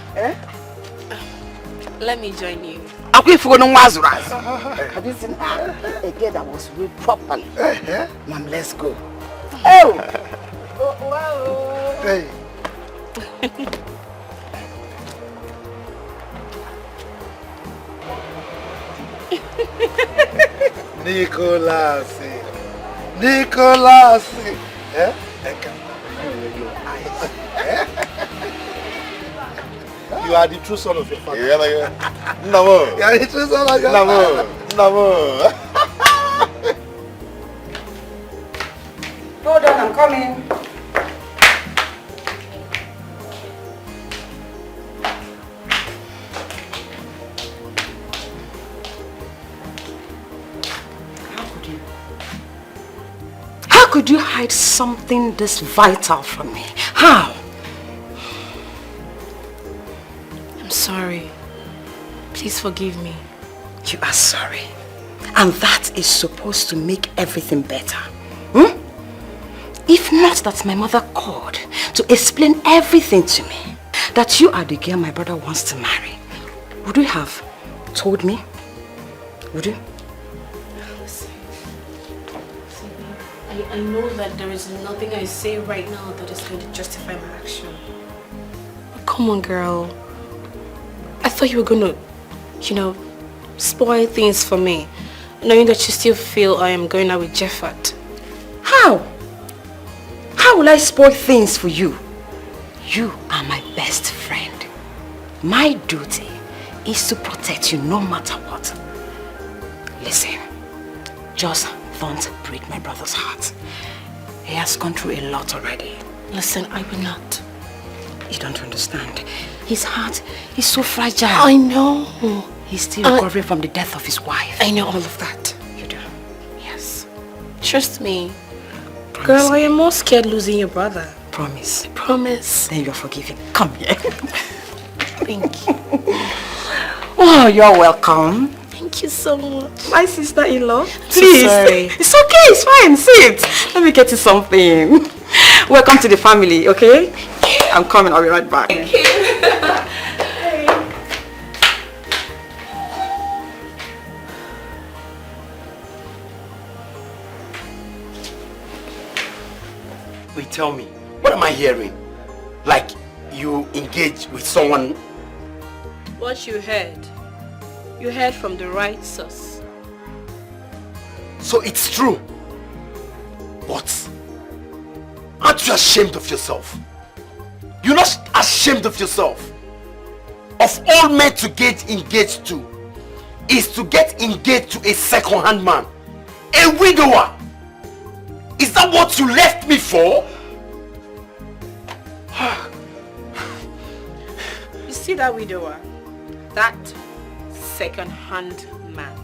let me join you. Have you seen her? A girl that was read properly. Mom, let's go. Oh! Wow! Hey. Nicolas. Eh? You are the true son of your father. Yeah. No. You are the true son of your father. No. Hold on, I'm coming. How could you hide something this vital from me? How? I'm sorry. Please forgive me. You are sorry. And that is supposed to make everything better. If not that my mother called to explain everything to me, that you are the girl my brother wants to marry, would you have told me? Would you? I know that there is nothing I say right now that is going to justify my action. But come on, girl. I thought you were going to, spoil things for me, knowing that you still feel I am going out with Jeffat. How? How will I spoil things for you? You are my best friend. My duty is to protect you no matter what. Listen, just don't break my brother's heart. He has gone through a lot already. Listen, I will not. You don't understand. His heart is so fragile. I know. He's still recovering from the death of his wife. I know all of that. You do? Yes. Trust me. Promise. Girl, I am more scared losing your brother. Promise. I promise. Then you're forgiven. Come here. Thank you. Oh, you're welcome. Thank you so much. My sister-in-law. Please. So sorry. It's okay, it's fine. Sit. Let me get you something. Welcome to the family, okay? I'm coming. I'll be right back. Thank you. Wait, tell me, what am I hearing? Like you engage with someone? What you heard from the right source. So it's true. What? Aren't you ashamed of yourself? You're not ashamed of yourself? Of all men to get engaged to is to get engaged to a second-hand man, a widower. Is that what you left me for? You see that widower? That second-hand man.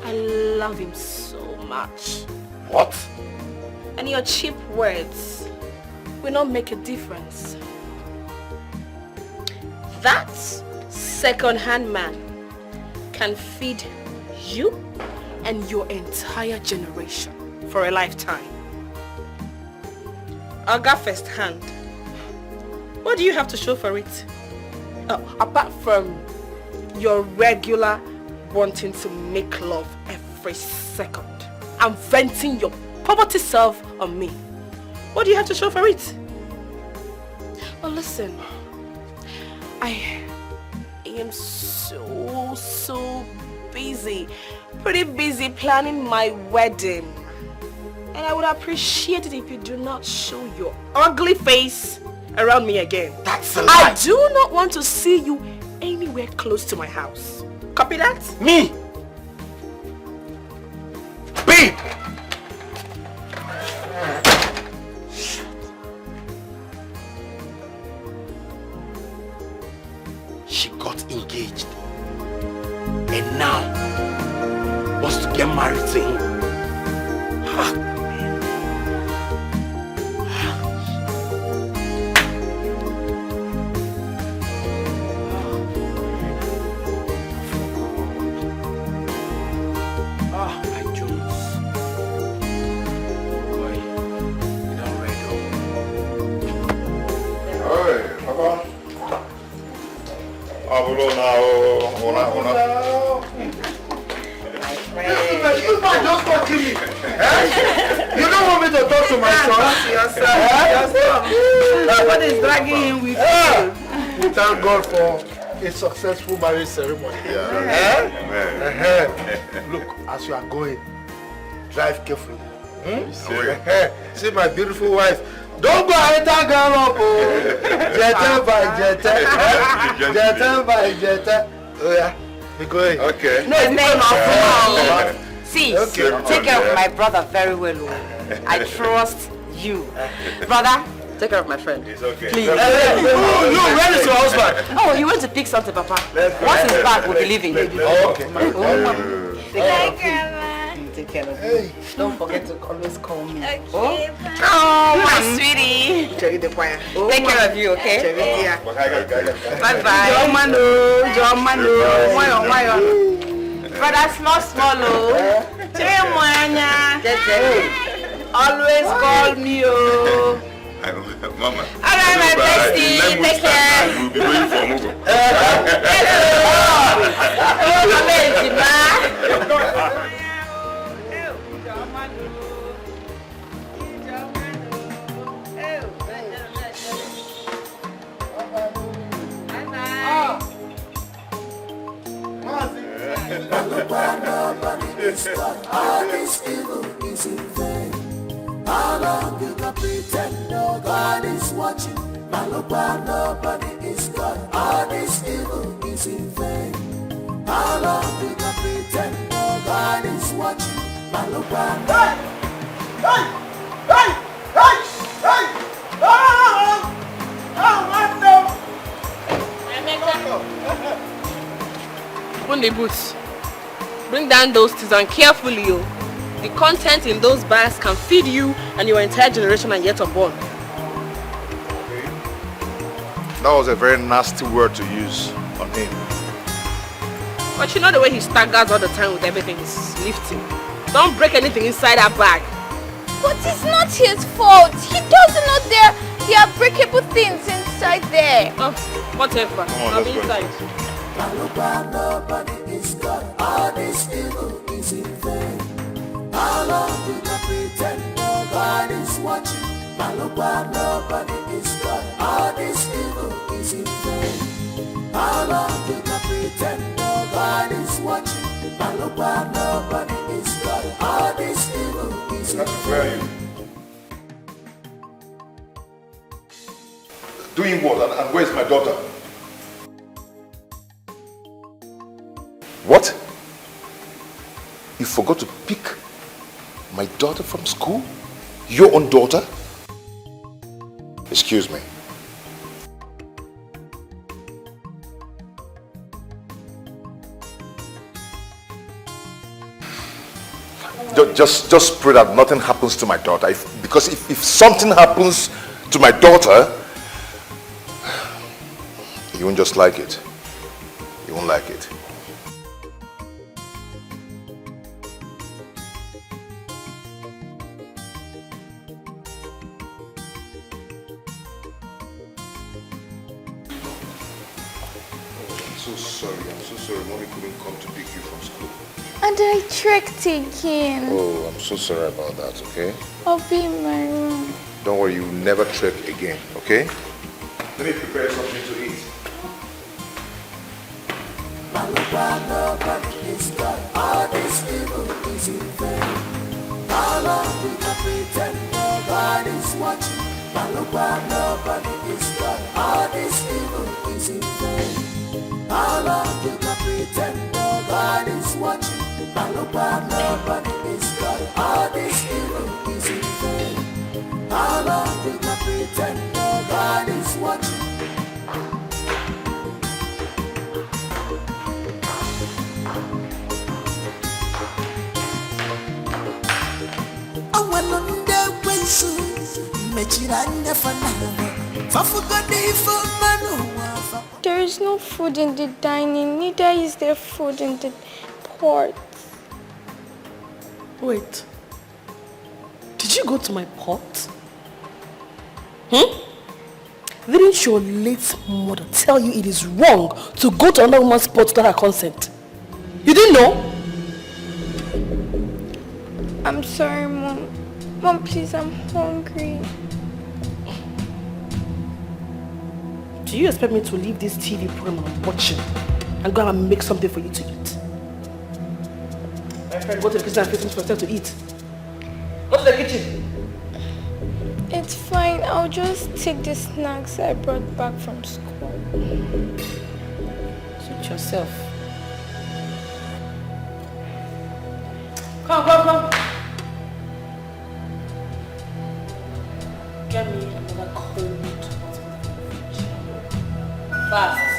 I love him so much. What? And your cheap words will not make a difference. That second-hand man can feed you and your entire generation for a lifetime. I'll go first hand. What do you have to show for it? Apart from your regular wanting to make love every second and venting your poverty self on me. What do you have to show for it? Well, listen, I am so busy, pretty busy planning my wedding. And I would appreciate it if you do not show your ugly face around me again. That's a lie. I do not want to see you anywhere close to my house. Copy that? Me? Babe! She got engaged. And now wants to get married to him. You man just talking me. You don't want me to talk to my son? Your son. Nobody is dragging him with you. We thank God for a successful marriage ceremony. Look, as you are going, drive carefully. See my beautiful wife. Don't go enter girl up. Jetta by jetta. Jetta by jetta. Oh yeah. We're going. Okay. No, see, take care of my brother very well. I trust you. Brother, take care of my friend. It's okay. Please. Where is your husband? Oh, he went to pick something, Papa. Once he's back, we'll be leaving. Oh, okay. Bye, Grandma. Take care of you. Don't forget to always call me. Okay, Oh, my sweetie. Take care of you, okay? Bye-bye. Jomano. Brother, small. Always call me, oh. Mama. Alright, my bestie. Take care. We'll be going for Mugo. All this evil is in vain. How long you can pretend no God is watching? Malukwa, nobody is God. All this evil is in vain. How long you can pretend no God is watching? Malukwa, Open the boots. Bring down those teas and carefully, yo. The content in those bags can feed you and your entire generation and yet unborn. That was a very nasty word to use on him. But you know the way he staggers all the time with everything he's lifting. Don't break anything inside that bag. But it's not his fault. He doesn't know there are breakable things inside there. Oh, whatever. I'm inside. nobody is God. All this evil is in vain. How long you can pretend no God is watching? Nobody is God. All this evil is in vain. How long you can pretend no God is watching? Nobody is God. All this evil is in vain. Doing what? And where's my daughter? What? You forgot to pick my daughter from school? Your own daughter? Excuse me. Just pray that nothing happens to my daughter. Because if something happens to my daughter, you won't just like it. You won't like it. I'm so sorry. Mommy couldn't come to pick you from school. And I tricked again. Oh, I'm so sorry about that, okay? I'll be in my room. Don't worry, you will never trek again, okay? Let me prepare something to eat. Nobody is God. All this evil is in vain. How long we can pretend nobody is watching? Nobody is God. All this evil is in vain. How long you can pretend nobody is watching? Nobody is God. All this evil is in vain. How long you can pretend nobody is watching? There is no food in the dining, neither is there food in the pot. Wait. Did you go to my pot? Didn't your late mother tell you it is wrong to go to another woman's spot without her consent? You didn't know? I'm sorry, Mom. Mom, please, I'm hungry. Do you expect me to leave this TV program I'm watching and go and make something for you to eat? My friend, go to the kitchen and fix things for yourself to eat. Go to the kitchen. It's fine. I'll just take the snacks I brought back from school. Suit yourself. Come. Get me another cold water. Fast.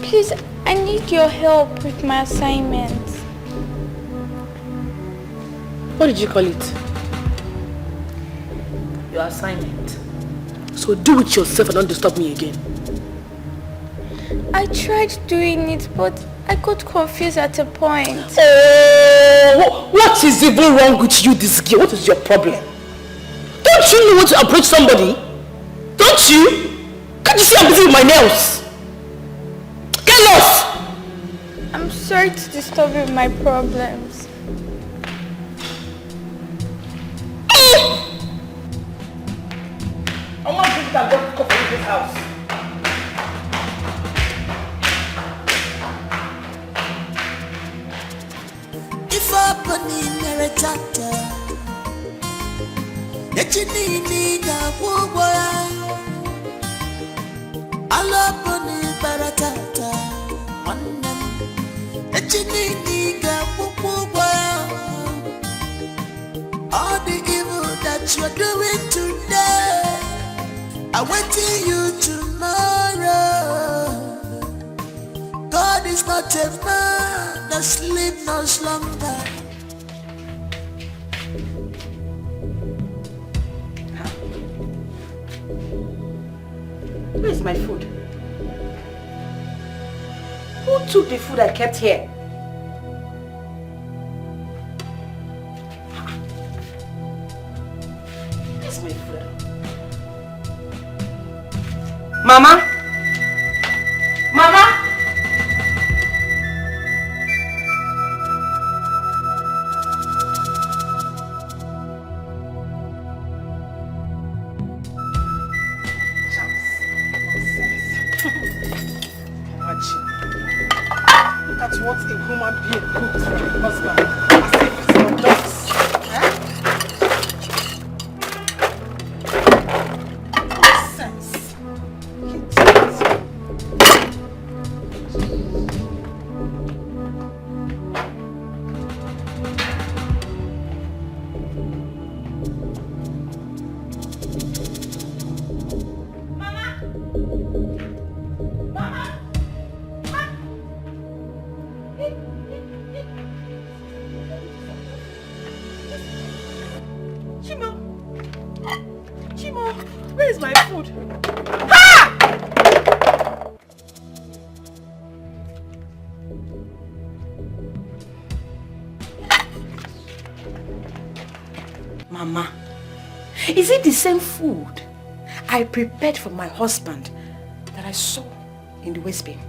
Please, I need your help with my assignments. What did you call it? Your assignment. So do it yourself and don't disturb me again. I tried doing it, but I got confused at a point. Oh, what is even wrong with you, this girl? What is your problem? Don't you know when to approach somebody? Don't you? Can't you see I'm busy with my nails? Get lost! I'm sorry to disturb you with my problems. I want to drink that got coffee in this house. If Apani Meritata, Echinini Gabuboya, Alapani Baratata, Manam, Echinini Gabuboya. All the evil that you're doing today, I wait till you tomorrow. God is not a man that sleep no slumber. Where's my food? Who took the food I kept here? Where's my food? Mama? Mama? Look at what a human being cooks for a husband, as if it's your dogs. Nonsense. Chimo, where is my food? Mama, is it the same food I prepared for my husband that I saw in the waste bin?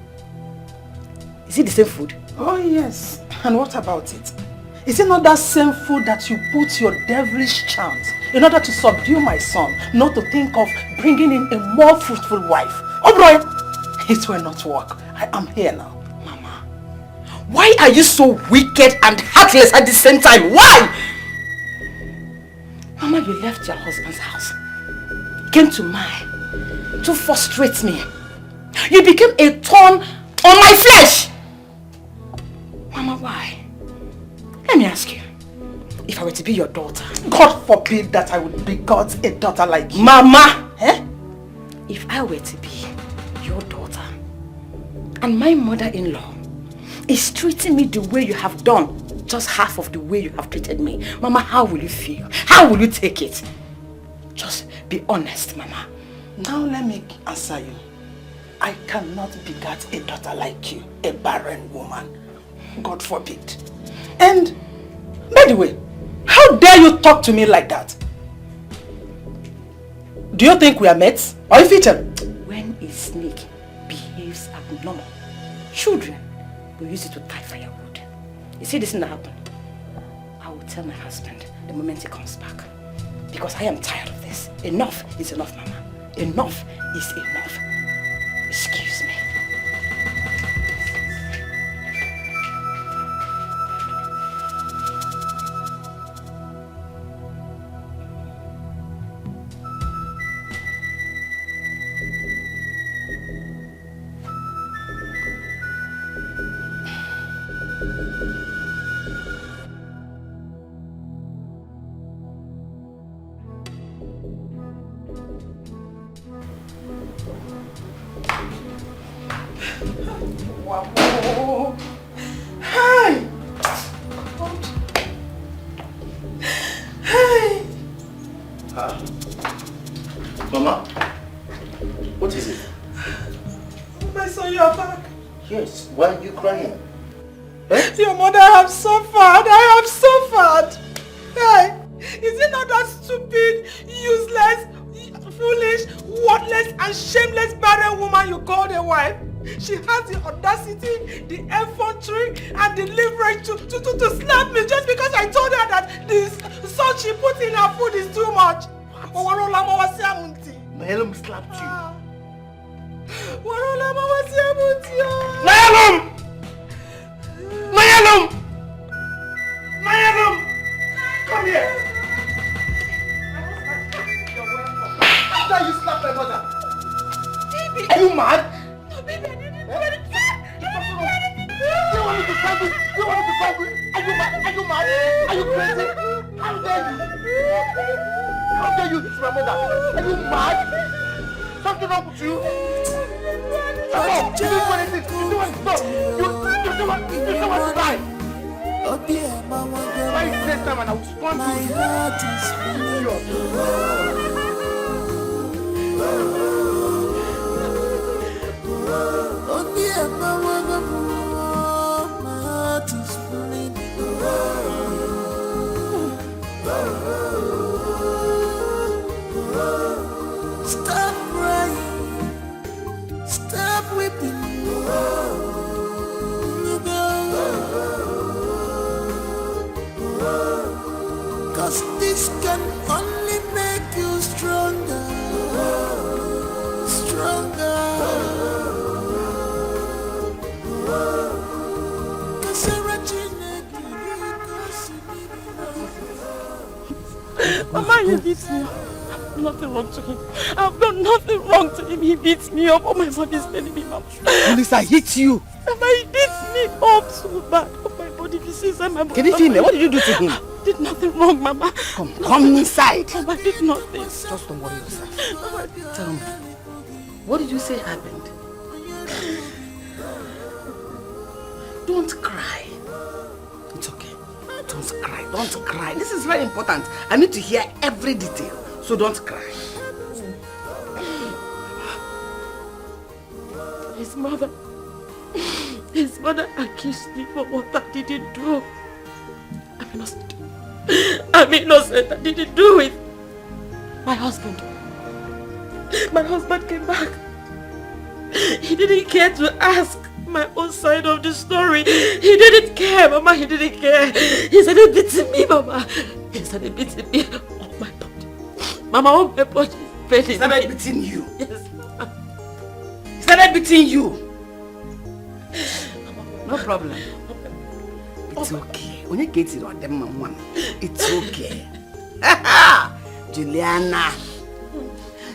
Is it the same food? Oh yes, and what about it? Is it not that same food that you put your devilish charms in order to subdue my son, not to think of bringing in a more fruitful wife? Oh boy, it will not work. I am here now. Mama, why are you so wicked and heartless at the same time? Why? Mama, you left your husband's house, came to mine to frustrate me. You became a thorn on my flesh. Mama, why? Let me ask you, if I were to be your daughter... God forbid that I would begot a daughter like you. Mama! Eh? If I were to be your daughter and my mother-in-law is treating me the way you have done, just half of the way you have treated me, Mama, how will you feel? How will you take it? Just be honest, Mama. Now let me answer you. I cannot beget a daughter like you, a barren woman. God forbid. And, by the way, how dare you talk to me like that? Do you think we are mates? Or if each other? When a snake behaves abnormal, children will use it to tie firewood. You see this thing that happened? I will tell my husband the moment he comes back. Because I am tired of this. Enough is enough, Mama. Enough is enough. Excuse me. Mama, what is it? My son, you are back. Yes, why are you crying? Your mother have suffered. I have suffered. Hey, is it not that stupid, useless, foolish, worthless, and shameless barren woman you called a wife? She has the audacity, the effrontery, and the leverage to slap me just because I told her that the salt she put in her food is too much. Naelum slapped you. Naelum! Naelum! Naelum! Come here! After you slap my mother. Are you mad? No, baby, I didn't do anything. Do you want me to strangle? Do you want me to strangle? Are you mad? Are you mad? Are you crazy? How dare you? How dare you hit my mother? Are you mad? Something wrong with you? Stop! You didn't do anything. You don't want to stop. You don't want to die. Why is this time and I will spawn to you? Stop crying, stop weeping, cause this can only make you stronger, stronger. Mama, he beats me up. I've done nothing wrong to him. I've done nothing wrong to him. He beats me up. Oh, my body is telling me, Mama. Lisa hit you. Mama, he beats me up so bad. Oh, my body, this is my body. Can you feel me? What did you do to him? I did nothing wrong, Mama. Come inside. Mama, I did nothing. Just don't worry yourself. Mama, tell me, what did you say happened? Don't cry. It's okay. Don't cry. Don't cry. This is very important. I need to hear every detail. So don't cry. His mother accused me for what I didn't do. I'm innocent. I'm innocent. I didn't do it. My husband came back. He didn't care to ask my own side of the story. He didn't care, Mama. He didn't care. He started beating me, Mama. He started beating me on my body. Mama, on my body. He started beating you? Yes, Mama. He started beating you? No problem. It's okay. When you get it on them one, it's okay. Juliana,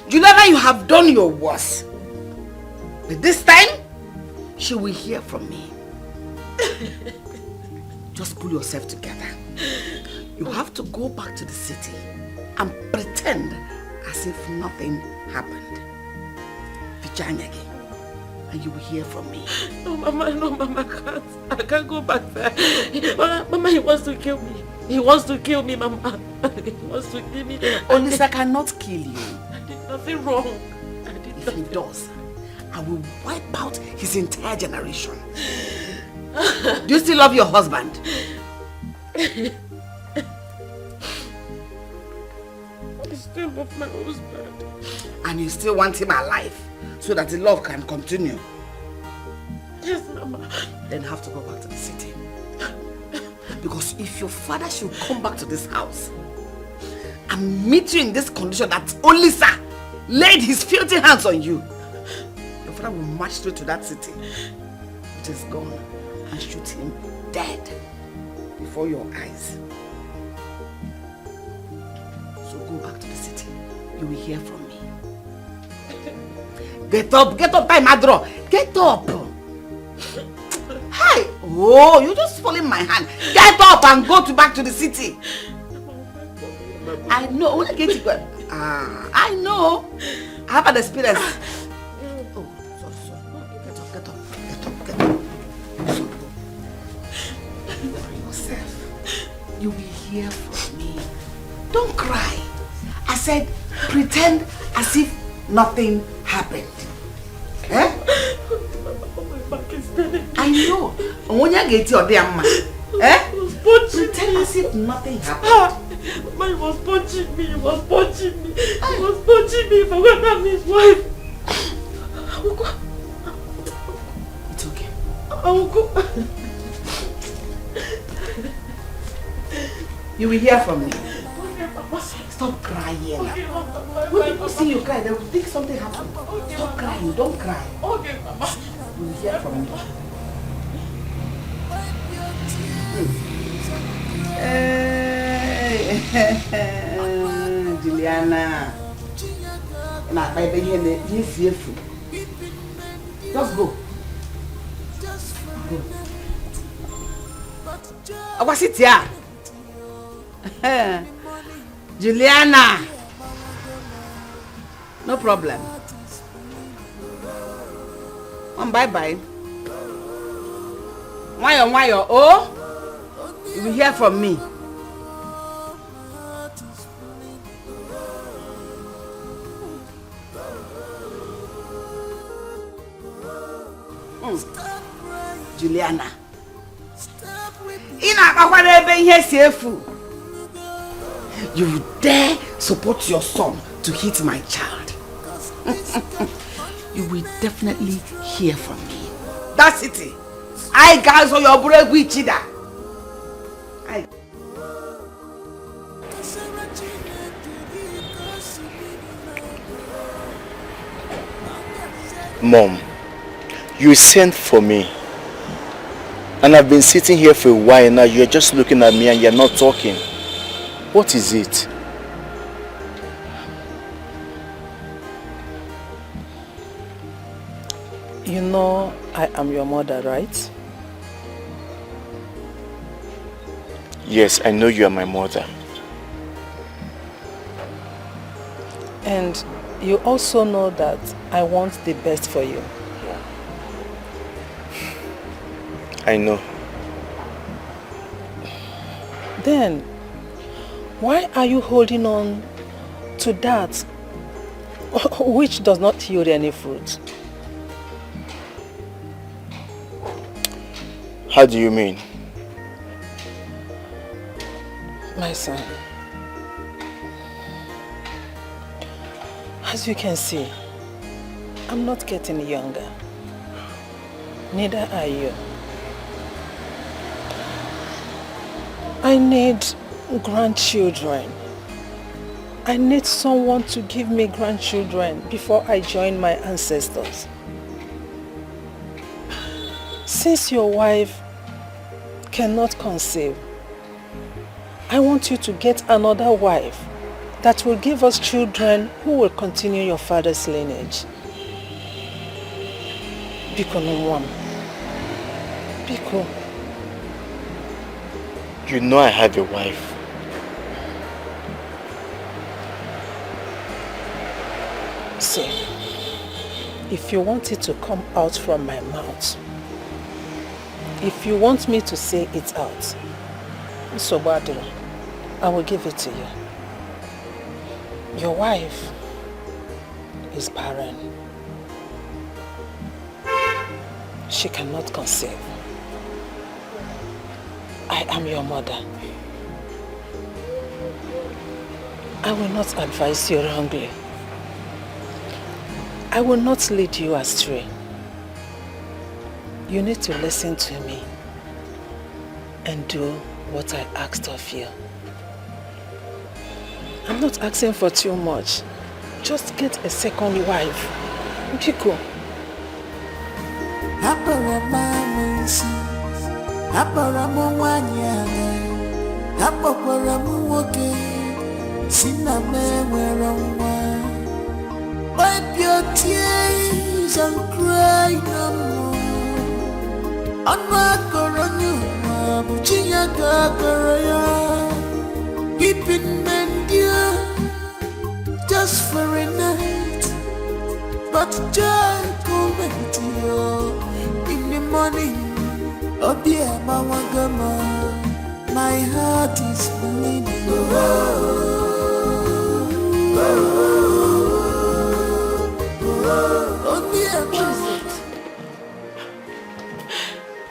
you have done your worst. But this time, she will hear from me. Just pull yourself together. You have to go back to the city and pretend as if nothing happened. Vijayanyagi. and you will hear from me. No, Mama, I can't go back there. Mama, he wants to kill me. He wants to kill me, Mama. He wants to kill me. Olisa cannot kill you. I did nothing wrong. If he does, I will wipe out his entire generation. Do you still love your husband? I still love my husband. And you still want him alive so that the love can continue? Yes, Mama. Then you have to go back to the city. Because if your father should come back to this house and meet you in this condition that Olisa laid his filthy hands on you, your father will march straight to that city with his gun and shoot him dead before your eyes. So go back to the city. You will hear from me. Get up, time, Adro. Get up. Hi. Oh, you just fall in my hand. Get up and go back to the city. I know. I know. I have an experience. Oh, sorry. Get up. For yourself. You will hear from me. Don't cry. I said pretend as if nothing happened. Eh? I know. When you get your damn man, pretend as if nothing happened. Mama, he was punching me. He was punching me if I went on his wife. I will go. It's okay. I will go. You will hear from me. Okay, Mama. Stop crying. Okay, Mama. When people see you cry, they will think something happened. Stop crying. Don't cry. Okay, Mama. You will hear from me. Juliana. Nah, baby, he's fearful. Just go. I was it here. Juliana. No problem. Bye-bye. Why? Oh? You will hear from me. Juliana. You dare support your son to hit my child. You will definitely hear from me. That's it. I guys on your brave with you. Mom, you sent for me. And I've been sitting here for a while now. You're just looking at me and you're not talking. What is it? You know I am your mother, right? Yes, I know you are my mother. And you also know that I want the best for you. I know. Then, why are you holding on to that which does not yield any fruit? How do you mean? My son, as you can see, I'm not getting younger. Neither are you. I need grandchildren. I need someone to give me grandchildren before I join my ancestors. Since your wife cannot conceive, I want you to get another wife that will give us children who will continue your father's lineage. Biko no one. Biko. You know I have a wife. See, if you want it to come out from my mouth, if you want me to say it out, Wazobia, I will give it to you. Your wife is barren. She cannot conceive. I am your mother. I will not advise you wrongly. I will not lead you astray. You need to listen to me and do what I asked of you. I'm not asking for too much. Just get a second wife. Biko. Wipe your tears and cry no more. Keeping men dear just for a night, but joy coming to you in the morning. Oh dear, my heart is bleeding.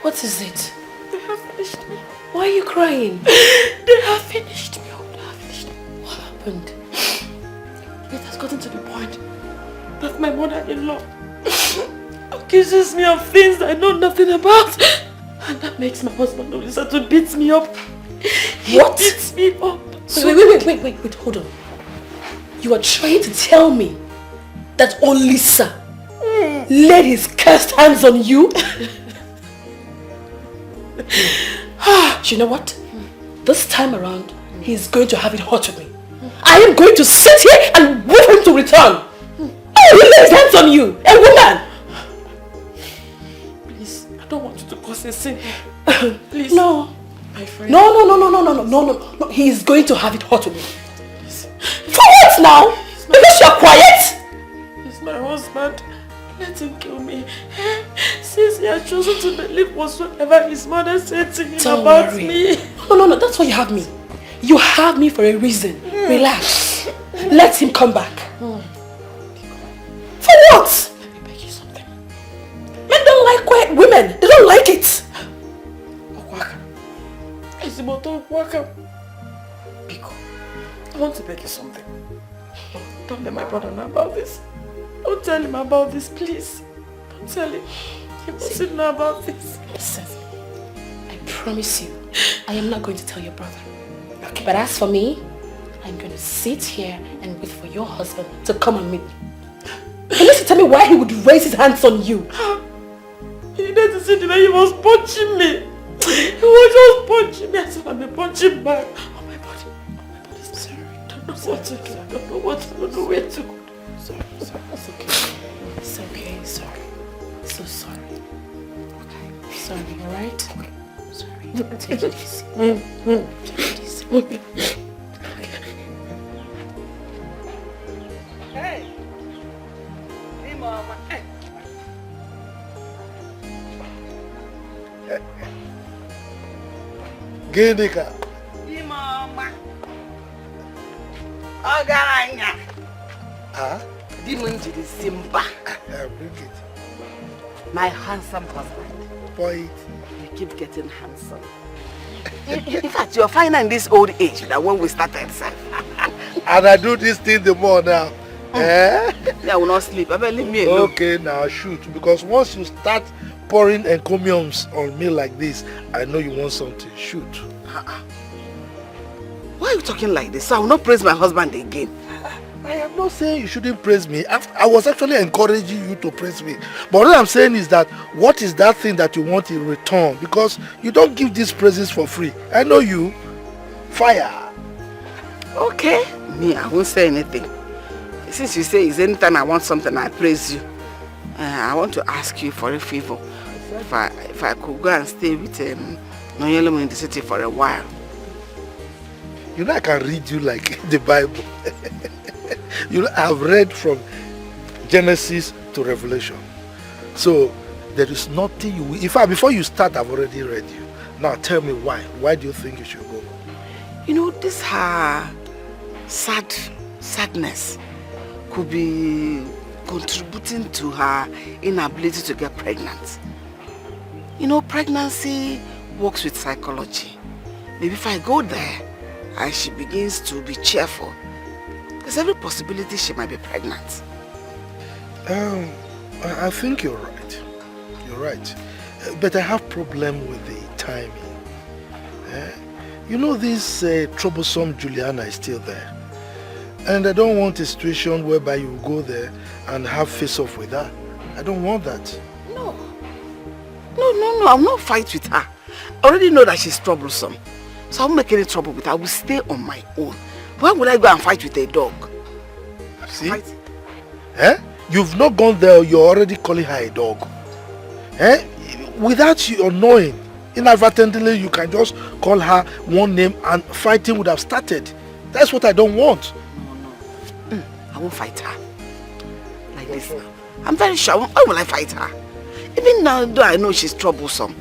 What is it? They have finished me. Why are you crying? They have finished me. Oh, they have finished me. What happened? It has gotten to the point that my mother-in-law accuses me of things I know nothing about. And that makes my husband Olisa to beat me up. What? He beats me up. Wait, hold on. You are trying to tell me that Olisa laid his cursed hands on you? You know what? This time around, he's going to have it hot with me. I am going to sit here and wait for him to return. Oh, he laid his hands on you, a woman! Please, I don't want you to cause a sin. Please. No. My friend. No. He is going to have it hot with me. For what now? Because you are quiet? He's my husband. Let him kill me. Since he has chosen to believe whatsoever his mother said to him about me. No, that's why you have me. You have me for a reason. Relax. Let him come back. For what? Let me beg you something. Men don't like quiet women. They don't like it. Biko, I want to beg you something. Don't let my brother know about this. Don't tell him about this, please. Don't tell him. He mustn't know about this. Listen, I promise you, I am not going to tell your brother. Okay. But as for me, I'm going to sit here and wait for your husband to come and meet me. He needs to tell me why he would raise his hands on you. He needs to see the way he was punching me. He was just punching me as if I'm a punching bag. Oh my body. Sorry. I don't know what to do. I don't know what to do. I don't know where to go. Sorry. It's okay. It's okay. Sorry. So sorry. Okay. Sorry, alright? Okay. Sorry. Take it easy. Take it easy. Okay. Hey! Hey, Mama. Hey. Gidika. Hey, Mama. Ogaranya. Ah? Demon to the Simba. Bring it. My handsome husband. Boy, you keep getting handsome. In fact, you're finer in this old age than when we started, sir. And I do this thing the more now. Eh? I will not sleep. I better leave me alone. Okay, now shoot. Because once you start pouring encomiums on me like this, I know you want something. Shoot. Why are you talking like this? I will not praise my husband again. I am not saying you shouldn't praise me. I was actually encouraging you to praise me. But what I'm saying is that, what is that thing that you want in return? Because you don't give these praises for free. I know you. Fire. Okay. Me, I won't say anything. Since you say it's anytime I want something, I praise you. I want to ask you for a favor. If I could go and stay with Nolly in the city for a while. You know I can read you like the Bible. You know, I've read from Genesis to revelation. So there is nothing you will... In fact, before you start, I've already read you. Now tell me why. Why do you think you should go? You know, this her sadness could be contributing to her inability to get pregnant. You know, pregnancy works with psychology. Maybe if I go there and she begins to be cheerful, there's every possibility she might be pregnant. I think you're right. You're right. But I have problem with the timing. You know, this troublesome Juliana is still there. And I don't want a situation whereby you go there and have face-off with her. I don't want that. No, I'll not fight with her. I already know that she's troublesome. So I won't make any trouble with her. I will stay on my own. Why would I go and fight with a dog? See? You've not gone there, you're already calling her a dog. Without you knowing, inadvertently you can just call her one name and fighting would have started. That's what I don't want. No. I won't fight her. Like this now. I'm very sure. Why will I fight her? Even now, though I know she's troublesome,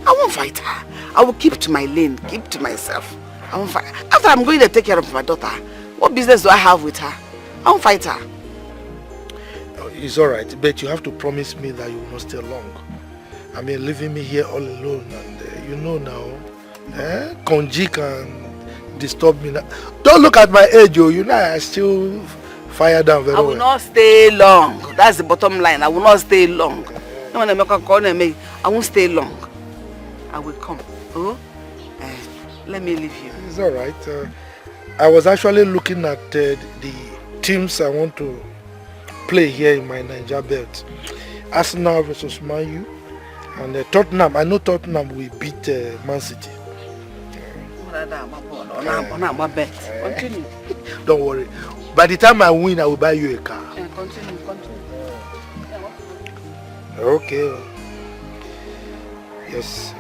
I won't fight her. I will keep to my lane, keep to myself. I won't fight. After I'm going to take care of my daughter, what business do I have with her? I won't fight her. It's alright, but you have to promise me that you will not stay long. I mean, leaving me here all alone, and you know now, Konji can disturb me now. Don't look at my age, you know I still fire down very well. I will not stay long. That's the bottom line. I will not stay long. No one make a call me. I won't stay long. I will come. Oh, let me leave you. It's alright. I was actually looking at the teams I want to play here in my Niger belt. Arsenal versus Man U. And Tottenham, I know Tottenham will beat Man City. Continue. Don't worry. By the time I win, I will buy you a car. Continue. Okay. Yes.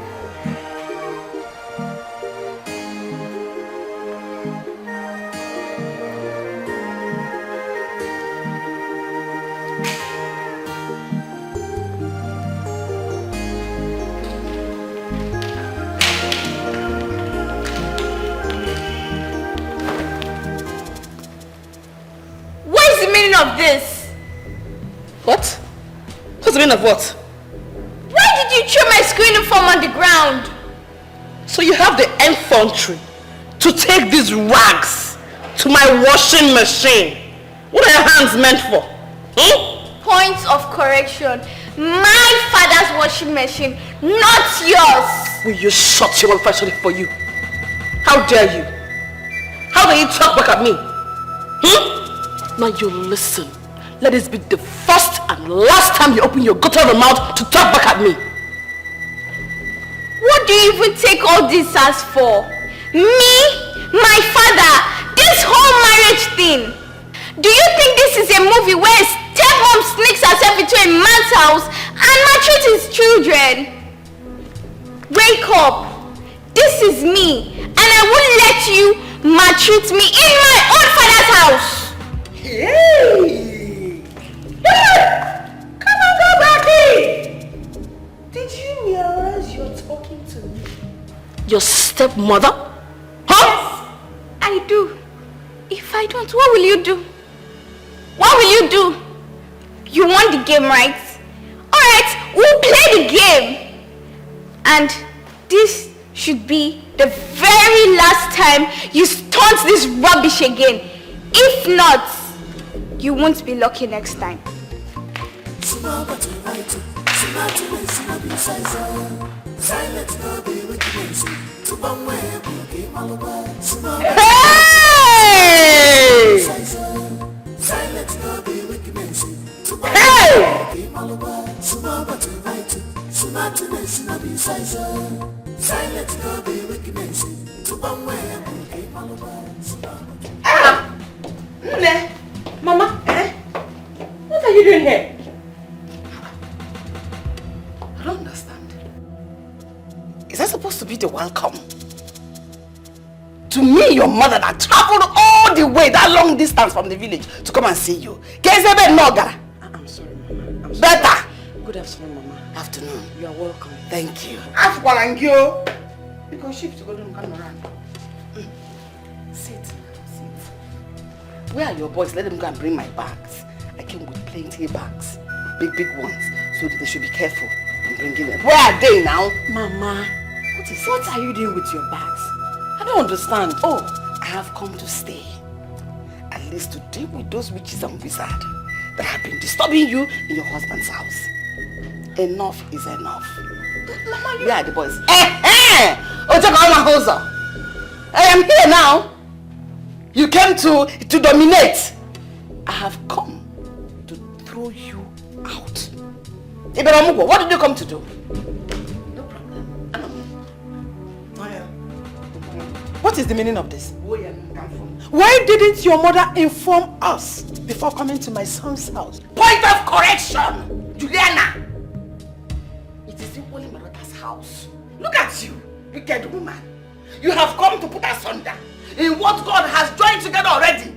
Of this. What? What's the meaning of what? Why did you throw my school uniform on the ground? So you have the infantry to take these rags to my washing machine. What are your hands meant for? Points of correction. My father's washing machine, not yours. Will you shut your mouth if I shut it for you? How dare you? How dare you talk back at me? Now you listen. Let this be the first and last time you open your gutter of a mouth to talk back at me. What do you even take all this as for? Me? My father? This whole marriage thing? Do you think this is a movie where a stepmom sneaks herself into a man's house and maltreats his children? Wake up. This is me, and I won't let you maltreat me in my own father's house. Hey! Come on, go back in! Did you realize you're talking to me? Your stepmother? Huh? Yes, I do. If I don't, what will you do? What will you do? You want the game, right? Alright, we'll play the game. And this should be the very last time you stunt this rubbish again. If not, you won't be lucky next time. Hey! Nne, Mama, what are you doing here? I don't understand. Is that supposed to be the welcome? To me, your mother that traveled all the way, that long distance from the village to come and see you. I'm sorry, Mama. Better. Good afternoon, Mama. Afternoon. You are welcome. Thank you. Afternoon. Because shift to go to come around. Sit. Where are your boys? Let them go and bring my bags. I came with plenty of bags. Big ones. So they should be careful in bringing them. Where are they now? Mama, what are you doing with your bags? I don't understand. Oh, I have come to stay. At least to deal with those witches and wizards that have been disturbing you in your husband's house. Enough is enough. Mama, where are the boys? I am here now. You came to dominate. I have come to throw you out. Iberamugo, what did you come to do? No problem. What is the meaning of this? Why didn't your mother inform us before coming to my son's house? Point of correction, Juliana. It is simply Marital's house. Look at you, wicked woman. You have come to put us under in what God has joined together already.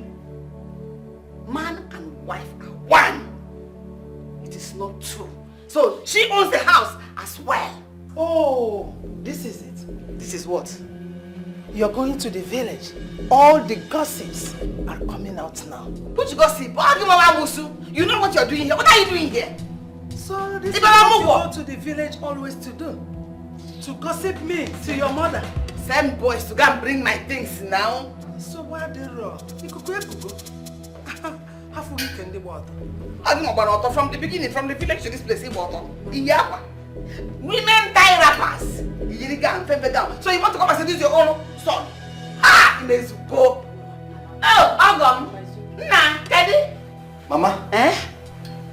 Man and wife are one. It is not true. So she owns the house as well. Oh, this is it. This is what? You're going to the village. All the gossips are coming out now. Which gossip? You know what you're doing here. What are you doing here? So this is what you go to the village always to do. To gossip me to your mother. Send boys to go and bring my things now. So why the wrong? Half a week in the water. I don't know about from the beginning, from the village to this place in water. Women tie wrappers. So you want to come and seduce your own son? Ah, you may go. Oh, Agam. Nah, Daddy. Mama. Eh?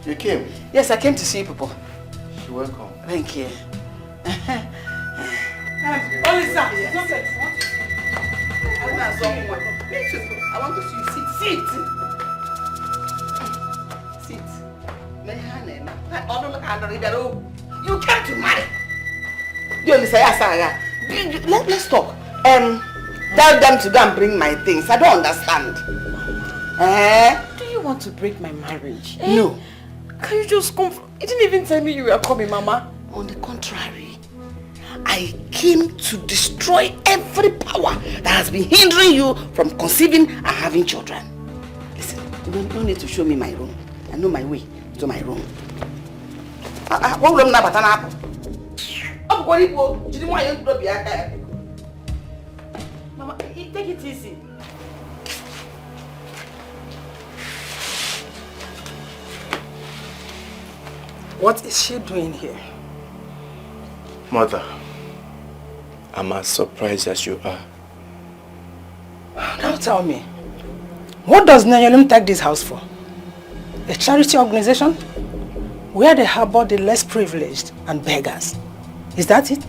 You came? Yes, I came to see people. You're welcome. Thank you. Olisa, yes. I want to see you sit. You came to marry. Let's talk. Tell them to go and bring my things. I don't understand. Do you want to break my marriage? No. Can you just come? You didn't even tell me you were coming, Mama. On the contrary. I came to destroy every power that has been hindering you from conceiving and having children. Listen, you don't need to show me my room. I know my way to my room. What room na batana? Mama, take it easy. What is she doing here? Mother, I'm as surprised as you are. Now tell me, what does Nayolum take this house for? A charity organization? Where they harbor the less privileged and beggars. Is that it?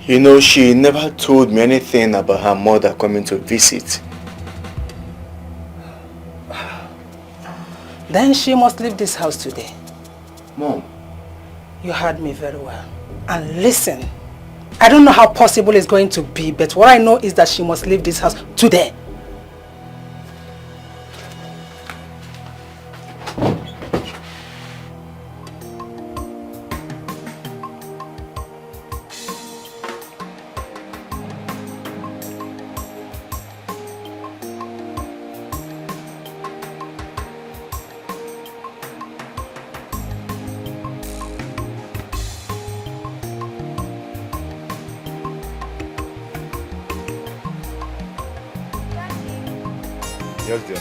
You know, she never told me anything about her mother coming to visit. Then she must leave this house today. Mom. You heard me very well. And listen, I don't know how possible it's going to be, but what I know is that she must leave this house today. Yes, dear.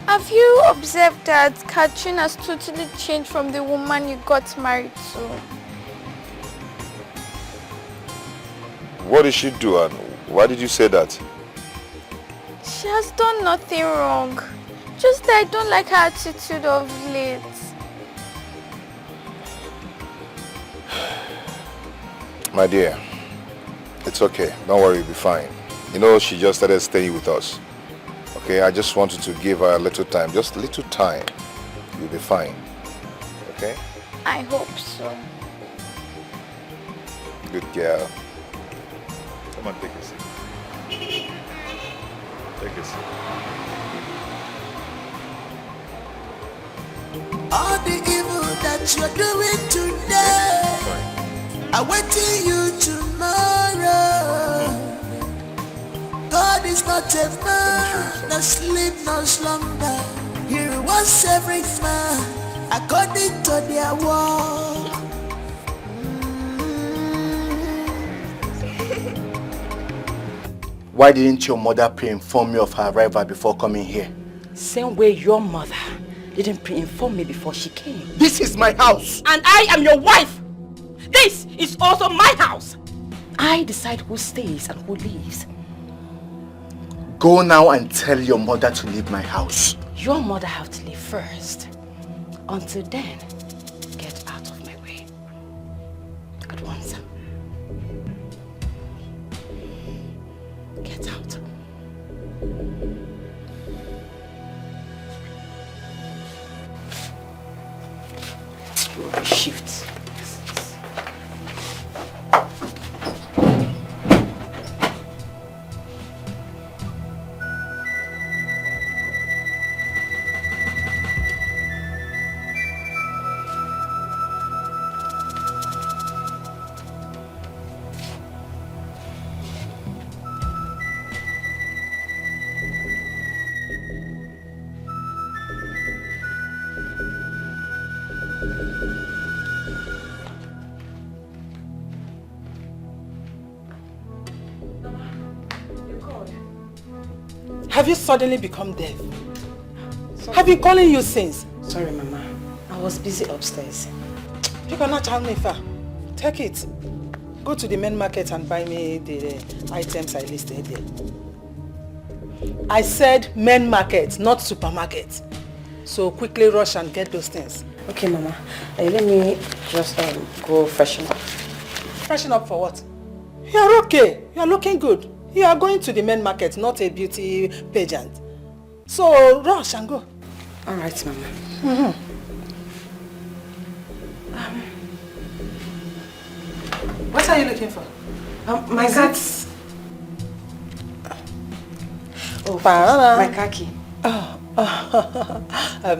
Have you observed that Catherine has totally changed from the woman you got married to? What did she do and why did you say that? She has done nothing wrong. Just that I don't like her attitude of late. My dear, it's okay. Don't worry, you'll be fine. You know, she just started staying with us. Okay, I just wanted to give her a little time. Just a little time. You'll be fine. Okay? I hope so. Good girl. Come on, take a seat. Take a seat. All the evil that you're doing today, awaiting you tomorrow. God is not a man that sleep no slumber. He rewards every man according to their work. Why didn't your mother pre-inform me of her arrival before coming here? Same way your mother didn't pre-inform me before she came. This is my house! And I am your wife! This is also my house! I decide who stays and who leaves. Go now and tell your mother to leave my house. Your mother have to leave first. Until then, get out of my way. At once. Get out. Shift. Have you suddenly become deaf? Have been calling you since? Sorry, Mama. I was busy upstairs. You cannot tell me far. Take it. Go to the main market and buy me the items I listed there. I said main market, not supermarket. So quickly rush and get those things. Okay, Mama. Let me just go freshen up. Freshen up for what? You are okay. You are looking good. You are going to the main market, not a beauty pageant. So rush and go. All right, Mama. What are you looking for? My cats. Oh, my khaki.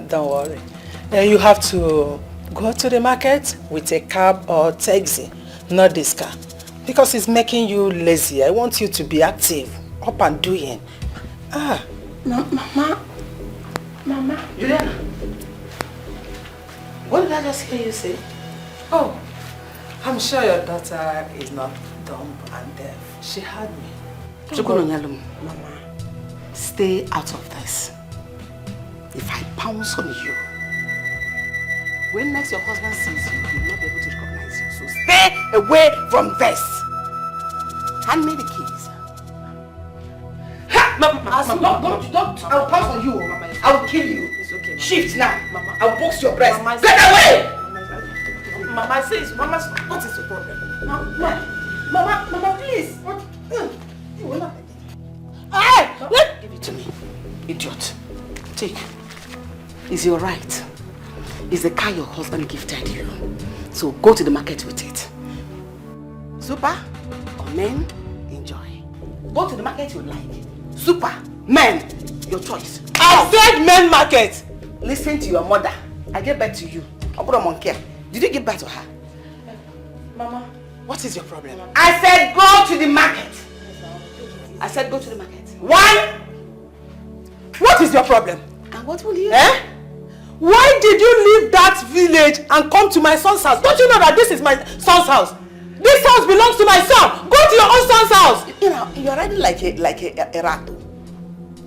Don't worry. You have to go to the market with a cab or taxi, not this car. Because it's making you lazy. I want you to be active, up and doing. Mama. Juliana, what did I just hear you say? Oh, I'm sure your daughter is not dumb and deaf. She heard me. Mama, stay out of this. If I pounce on you, when next your husband sees you, he will not be able to recognize you. So stay away from this. Hand me the keys. Don't. I'll pounce on you. Mama, I will kill you. It's okay. Shift now. Mama, I'll box your breast. Mama, get away! Mama says, Mama, what is your problem? Mama, please. What? You will not. Give it to me, idiot. Take. It's your right. It's the car your husband gifted you. So go to the market with it. Super or men, enjoy. Go to the market you like. Super, men, your choice. I said men market. Listen to your mother. I get back to you. I'll put a monkey. Did you give back to her? Mama, what is your problem? I said go to the market. I said go to the market. One. What is your problem? And what will you do? Why did you leave that village and come to my son's house? Don't you know that this is my son's house? This house belongs to my son. Go to your own son's house. You know, you're riding like a rat.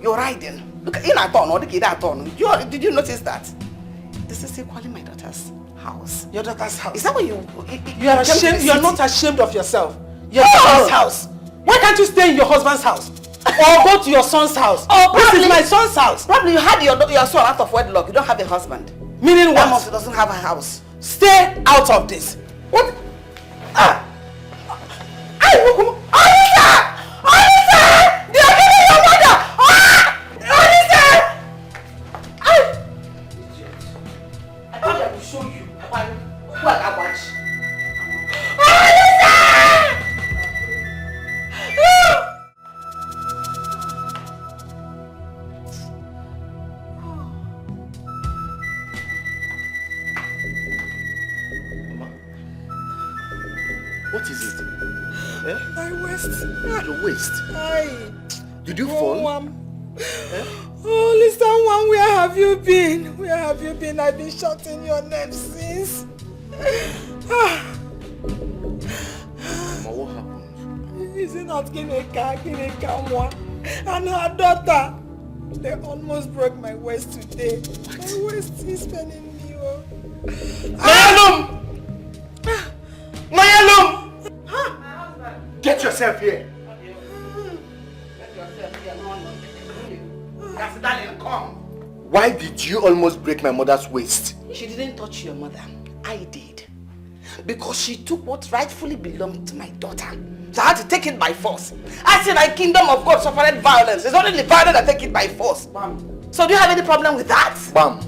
You're riding. Look, in a turn or the kid at turn. Did you notice that? This is equally my daughter's house. Your daughter's house. Is that what you are ashamed? You're not ashamed of yourself. Your daughter's house. Why can't you stay in your husband's house? Or go to your son's house? Oh, this is my son's house. Probably you had your son out of wedlock. You don't have a husband. Meaning what? That doesn't have a house. Stay out of this. What? They are killing your mother! I thought I would show you what I watch. What is it? My waist. Your waist? Aye. Did you fall? Oh, someone, where have you been? Where have you been? I've been shouting your name since. Mama, what happened? Is it not Gineka one and her daughter? They almost broke my waist today. What? My waist is paining me. Mayalum! Mayalum! Get yourself here. Why did you almost break my mother's waist? She didn't touch your mother. I did. Because she took what rightfully belonged to my daughter. So I had to take it by force. I said the kingdom of God suffered violence. It's only the violent that take it by force. Bam. So do you have any problem with that? Bam.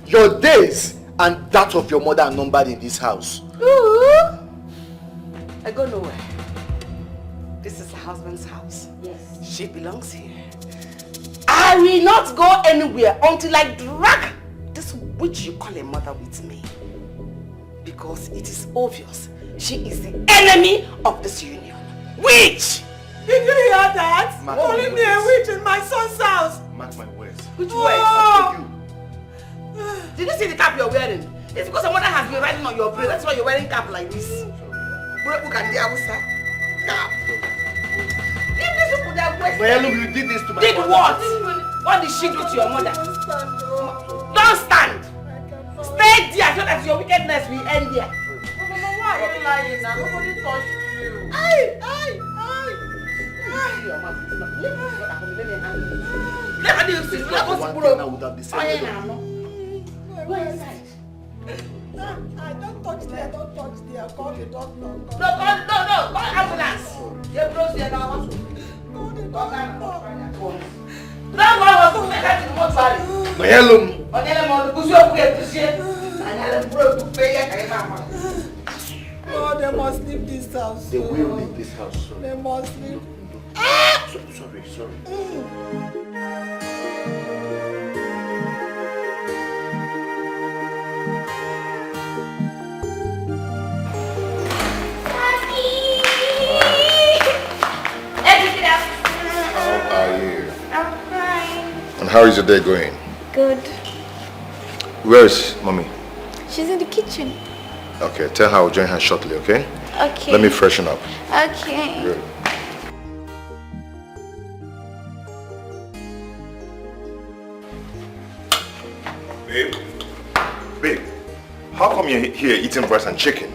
Your days and that of your mother are numbered in this house. Ooh. I go nowhere. This is her husband's house. Yes. She belongs here. I will not go anywhere until I drag this witch you call a mother with me. Because it is obvious she is the enemy of this union. Witch! Did you hear that? Calling me a witch in my son's house. Mark my words. Which words? Did you see the cap you're wearing? It's because someone has been riding on your brain. That's why you're wearing cap like this. Look at the outside. Cap. Leave this people that waste. Well, you did this to my mother. Did what? What did she do to your mother? Don't stand. Stay there so that your wickedness will end there. Why are you lying now? Nobody touched you. Aye. Let me see. Let us go inside. I don't touch there. I'll call the doctor. No. Call ambulance. You close here now. Call the doctor. No, they must leave this house. They will leave this house. They must leave. Sorry. How are you? I'm fine. And how is your day going? Good. Where is mommy? She's in the kitchen. Okay, tell her I'll join her shortly, okay? Okay. Let me freshen up. Okay. Good. Babe, how come you're here eating rice and chicken?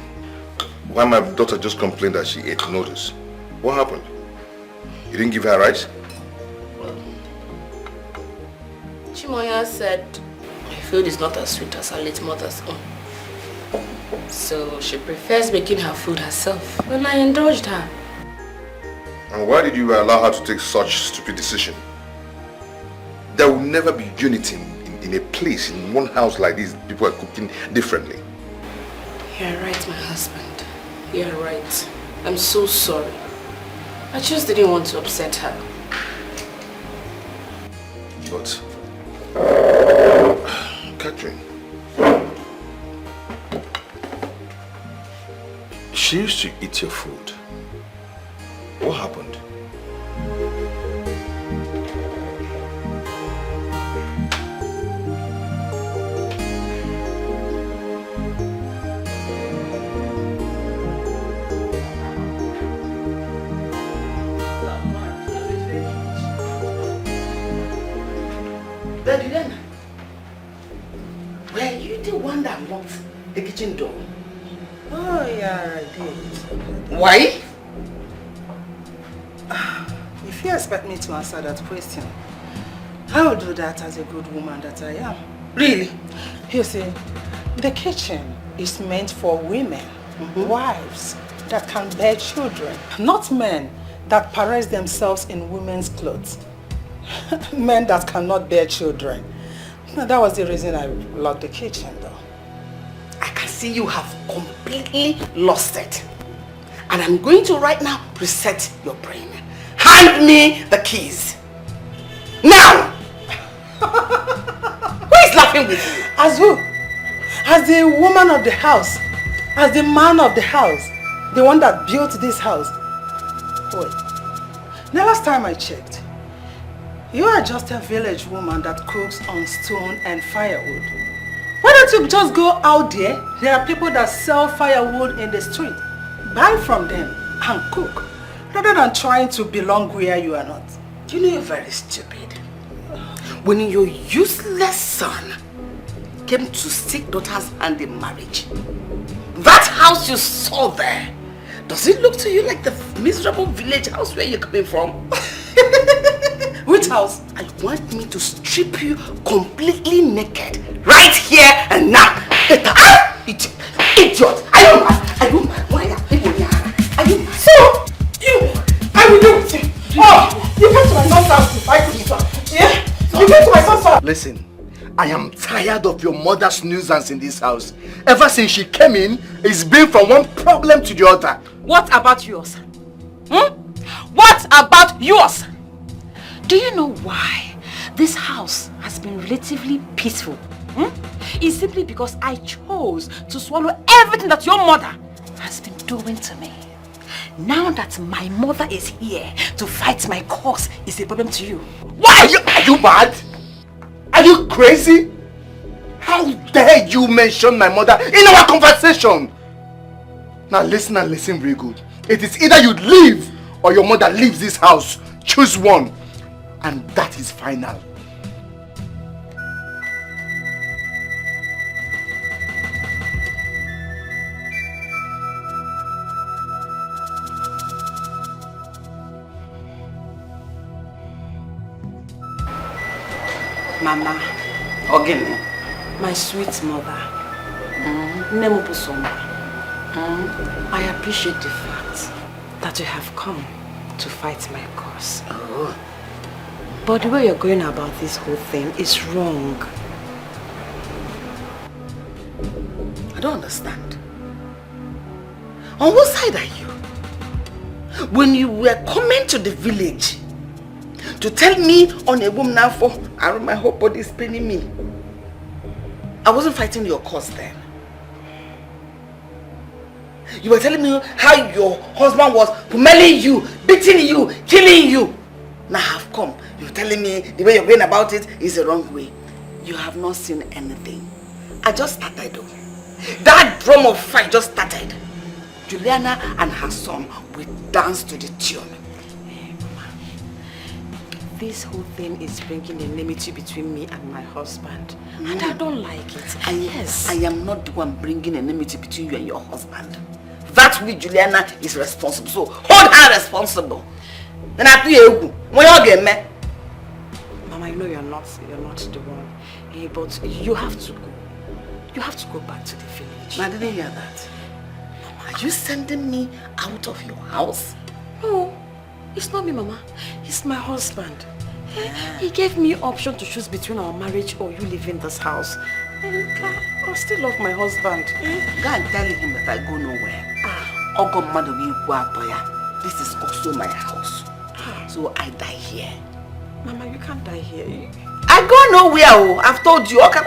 Why my daughter just complained that she ate noodles? What happened? You didn't give her rice? Chimoya said my food is not as sweet as her late mother's own. So she prefers making her food herself. And I indulged her. And why did you allow her to take such stupid decision? There will never be unity in a place, in one house like this. People are cooking differently. You're right, my husband. You're right. I'm so sorry. I just didn't want to upset her. But, Catherine, she used to eat your food. What happened? Then, were you the one that locked the kitchen door? Oh, yeah, I did. Why? If you expect me to answer that question, I will do that as a good woman that I am. Really? You see, the kitchen is meant for women, wives that can bear children, not men that parade themselves in women's clothes. Men that cannot bear children. That was the reason I locked the kitchen, though. I can see you have completely lost it. And I'm going to right now reset your brain. Hand me the keys. Now! Who is laughing with you? As who? As the woman of the house. As the man of the house. The one that built this house. Wait. The last time I checked, you are just a village woman that cooks on stone and firewood. Why don't you just go out there? There are people that sell firewood in the street. Buy from them and cook, rather than trying to belong where you are not. You know you're very stupid. When your useless son came to seek daughter's hand in marriage, that house you saw there, does it look to you like the miserable village house where you're coming from? Which house? I want me to strip you completely naked right here and now. Idiot! Are you mad? Are you mad? Why are people here? Are you mad? So, I will do it. Oh, you came to my son's house to fight with me. Yeah? You came to my son's house. Listen, I am tired of your mother's nuisance in this house. Ever since she came in, it's been from one problem to the other. What about yours? What about yours? Do you know why this house has been relatively peaceful? It's simply because I chose to swallow everything that your mother has been doing to me. Now that my mother is here to fight my cause is a problem to you. Why? Are you mad? Are you crazy? How dare you mention my mother in our conversation? Now listen and listen very good. It is either you leave or your mother leaves this house. Choose one. And that is final. Mama, again. My sweet mother, I appreciate the fact that you have come to fight my cause. Oh. But the way you're going about this whole thing is wrong. I don't understand. On what side are you? When you were coming to the village to tell me on a woman now for my whole body is paining me, I wasn't fighting your cause then. You were telling me how your husband was pummeling you, beating you, killing you. Now I've come. You're telling me the way you're going about it is the wrong way. You have not seen anything. I just started though. That drum of fight just started. Juliana and her son will dance to the tune. Hey, Mama. This whole thing is bringing enmity between me and my husband. And I don't like it. Yes. I am not the one bringing enmity between you and your husband. That way Juliana is responsible. So hold her responsible. Then I do Mama, you know you're not the one. But you have to go. You have to go back to the village. I didn't hear that. Mama, are you sending me out of your house? No, it's not me, Mama. It's my husband. He gave me option to choose between our marriage or you leaving this house. And I still love my husband. Go and tell him that I go nowhere. This is also my house. So I die here. Mama, you can't die here. I go nowhere. I've told you. Okay,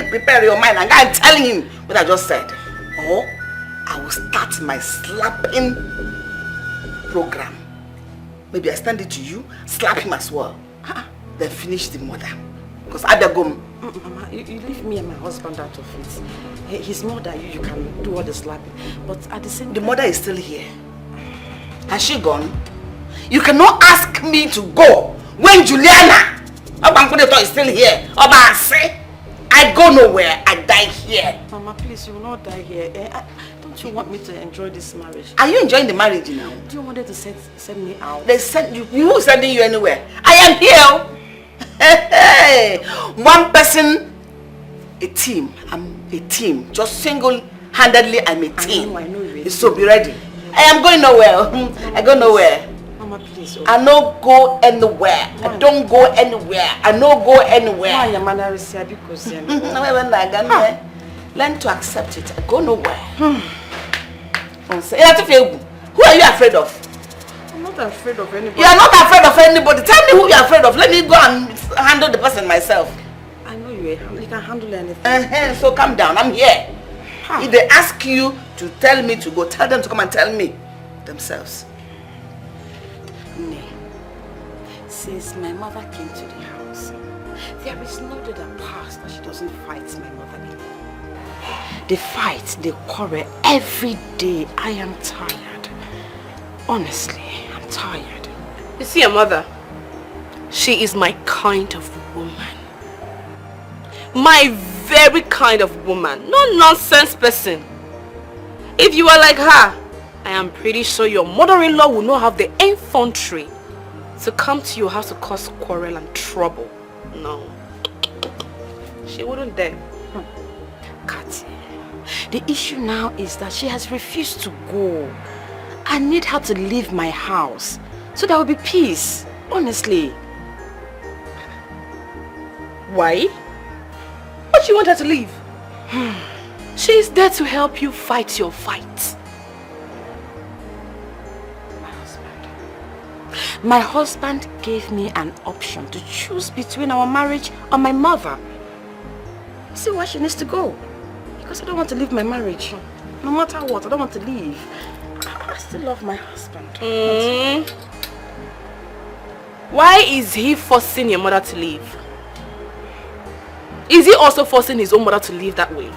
prepare your mind and go and tell him what I just said. Or I will start my slapping program. Maybe I stand it to you, slap him as well. Then finish the mother. Because I better go. Mama, you leave me and my husband out of it. He's more than you can do all the slapping. But at the same time... The mother is still here. Has she gone? You cannot ask me to go when Juliana is still here. I go nowhere. I die here. Mama, please, you will not die here. Don't you want me to enjoy this marriage? Are you enjoying the marriage now? Do you want them to send me out? They send you. Who's sending you anywhere? I am here. Hey, one person, a team. I'm a team. Just single-handedly, I'm a team. I know you. So be ready. I am going nowhere. I go nowhere. Mama, please. I no go anywhere. Why? I don't go anywhere. I no go anywhere. Why your manner is here because learn to accept it. I go nowhere. Who are you afraid of? I'm not afraid of anybody. You are not afraid of anybody. Tell me who you are afraid of. Let me go and handle the person myself. I know you can handle anything. So calm down. I'm here. If they ask you to tell me to go. Tell them to come and tell me themselves. Nay, since my mother came to the house, there is no day that passed that she doesn't fight my mother-in-law. They fight, they quarrel every day. I am tired. Honestly, I'm tired. You see your mother? She is my kind of woman. My very kind of woman. No nonsense person. If you are like her, I am pretty sure your mother-in-law will not have the infantry to come to your house to cause quarrel and trouble. No. She wouldn't dare. Kati, the issue now is that she has refused to go. I need her to leave my house so there will be peace. Honestly. Why? What do you want her to leave? She is there to help you fight your fight. My husband gave me an option to choose between our marriage or my mother. See why she needs to go. Because I don't want to leave my marriage. No matter what, I don't want to leave. I still love my husband. Why is he forcing your mother to leave? Is he also forcing his own mother to leave that way?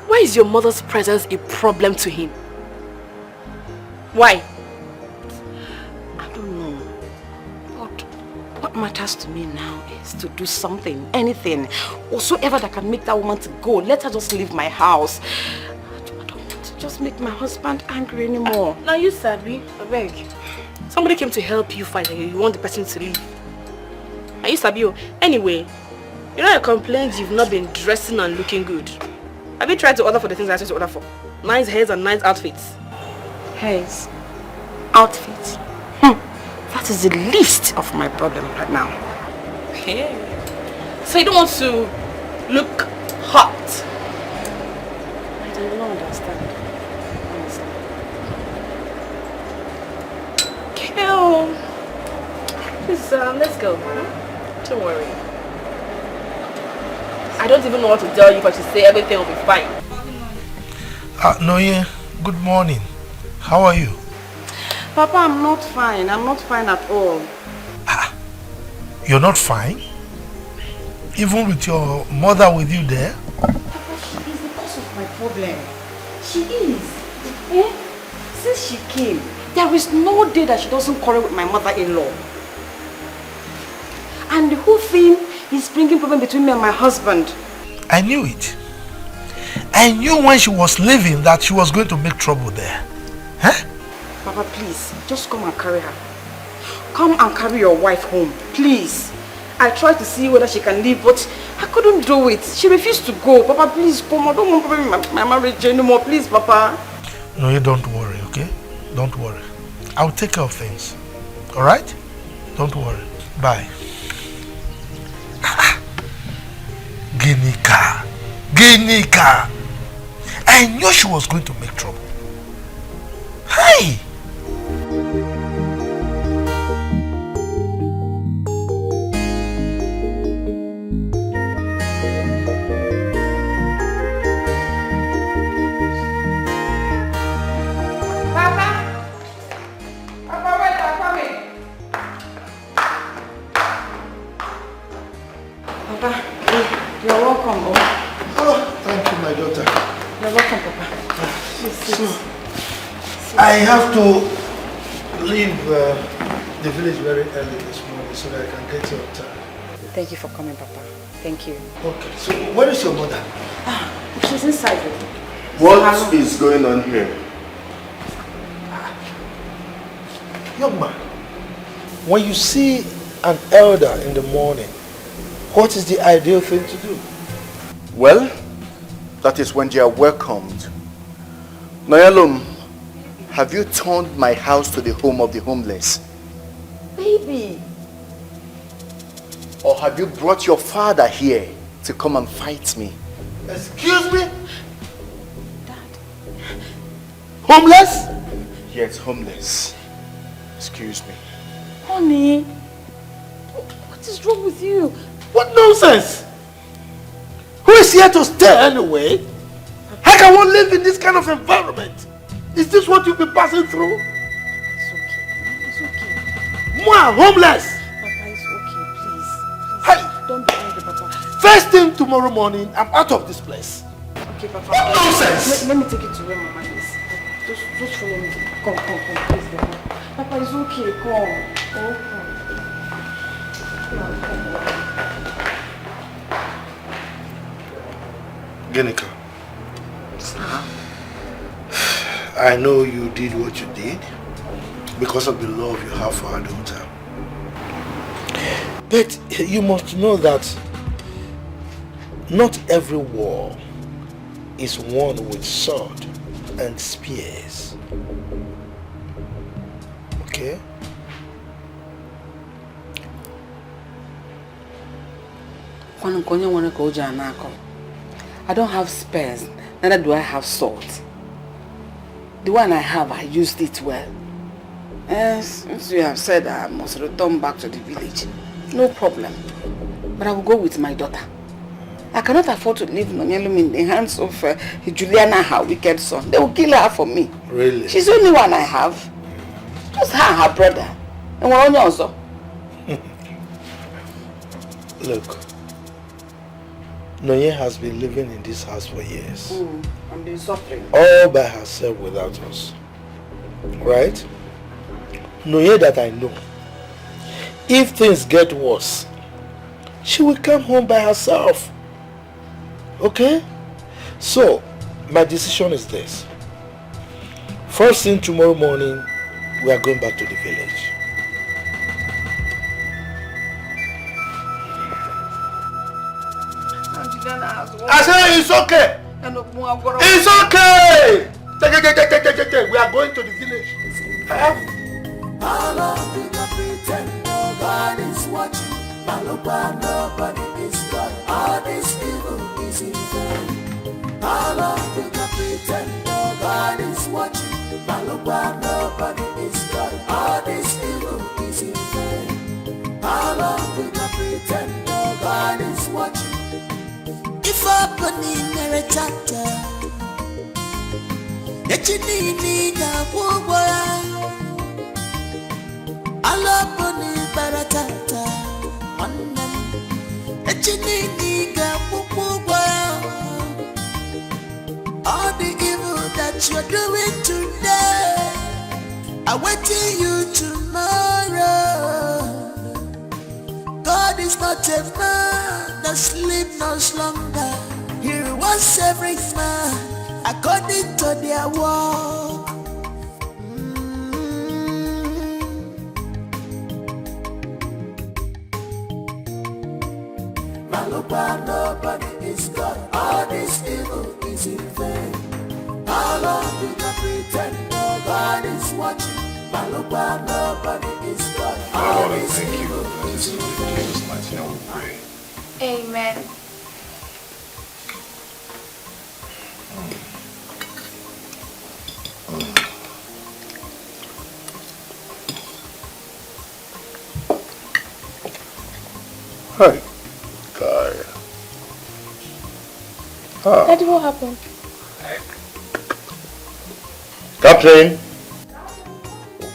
Why is your mother's presence a problem to him? Why? I don't know. But what matters to me now is to do something, anything, whatsoever that can make that woman to go. Let her just leave my house. I don't want to just make my husband angry anymore. Now you Sabi, I beg. Somebody came to help you fight and you want the person to leave. Now you Sabi, anyway, you know your complaints you've not been dressing and looking good. Have you tried to order for the things I asked you to order for? Nice hairs and nice outfits. Hairs? Outfits? That is the least of my problem right now. Okay. So you don't want to look hot? I do not understand. Honestly. Kill. Please, let's go. Don't worry. I don't even know what to tell you, but you say everything will be fine. Noye, good morning. How are you? Papa, I'm not fine. I'm not fine at all. You're not fine? Even with your mother with you there? Papa, she is the cause of my problem. She is. Since she came, there is no day that she doesn't quarrel with my mother-in-law. And the whole thing is bringing problem between me and my husband. I knew it. I knew when she was leaving that she was going to make trouble there. Huh? Papa, please, just come and carry her. Come and carry your wife home, please. I tried to see whether she can leave, but I couldn't do it. She refused to go. Papa, please come. I don't want to be my marriage anymore. Please, Papa. No, you don't worry, okay? Don't worry. I'll take care of things. Alright? Don't worry. Bye. Ginika. Ginika. I knew she was going to make trouble. Hi! I have to leave the village very early this morning so that I can get here on time. Thank you for coming, Papa. Thank you. Okay, so where is your mother? She's inside. What is going on here? Young man, when you see an elder in the morning, what is the ideal thing to do? Well, that is when they are welcomed. Noyalum, have you turned my house to the home of the homeless? Baby. Or have you brought your father here to come and fight me? Excuse me? Dad. Homeless? Yes, homeless. Excuse me. Honey, what is wrong with you? What nonsense? Who is here to stay anyway? How Like I won't live in this kind of environment. Is this what you've been passing through? It's okay. It's okay. More homeless. Papa, it's okay, please. Hey. Don't be angry, Papa. First thing tomorrow morning, I'm out of this place. Okay, Papa. What nonsense! Let me take you to where Mama is. Just follow me. Come, please, Papa. Papa, it's okay. Come. Oh, come. Genika, I know you did what you did because of the love you have for our daughter. But you must know that not every war is won with sword and spears. Okay? I don't have spears, neither do I have swords. The one I have, I used it well. Since you have said I must return back to the village, no problem. But I will go with my daughter. I cannot afford to leave Nonyelum in the hands of Juliana, her wicked son. They will kill her for me. Really? She's the only one I have. Just her and her brother. And we're only also. Look. Noye has been living in this house for years. And been suffering. All by herself without us. Right? Noye that I know. If things get worse, she will come home by herself. Okay? So, my decision is this. First thing tomorrow morning, we are going back to the village. I said it's okay. It's okay. We are going to the village. How long we can pretend nobody's watching? Nobody is God. All this evil is in vain. How long we can pretend nobody's watching? Nobody is God. All this evil is in vain. How long we can pretend nobody's watching? If opening a chapter, it's in the world. I'll open it for a chapter. It's in the world. All the evil that you're doing today, I'm waiting you tomorrow. God is not a man that sleep no slumber. He rewards every man according to their work. Nobody is God. All this evil is in vain. How long we can pretend nobody's watching? Nobody is God. All this evil is in vain. Jesus' mighty name we pray. Amen. Hi, guy. Daddy, what happened? Captain!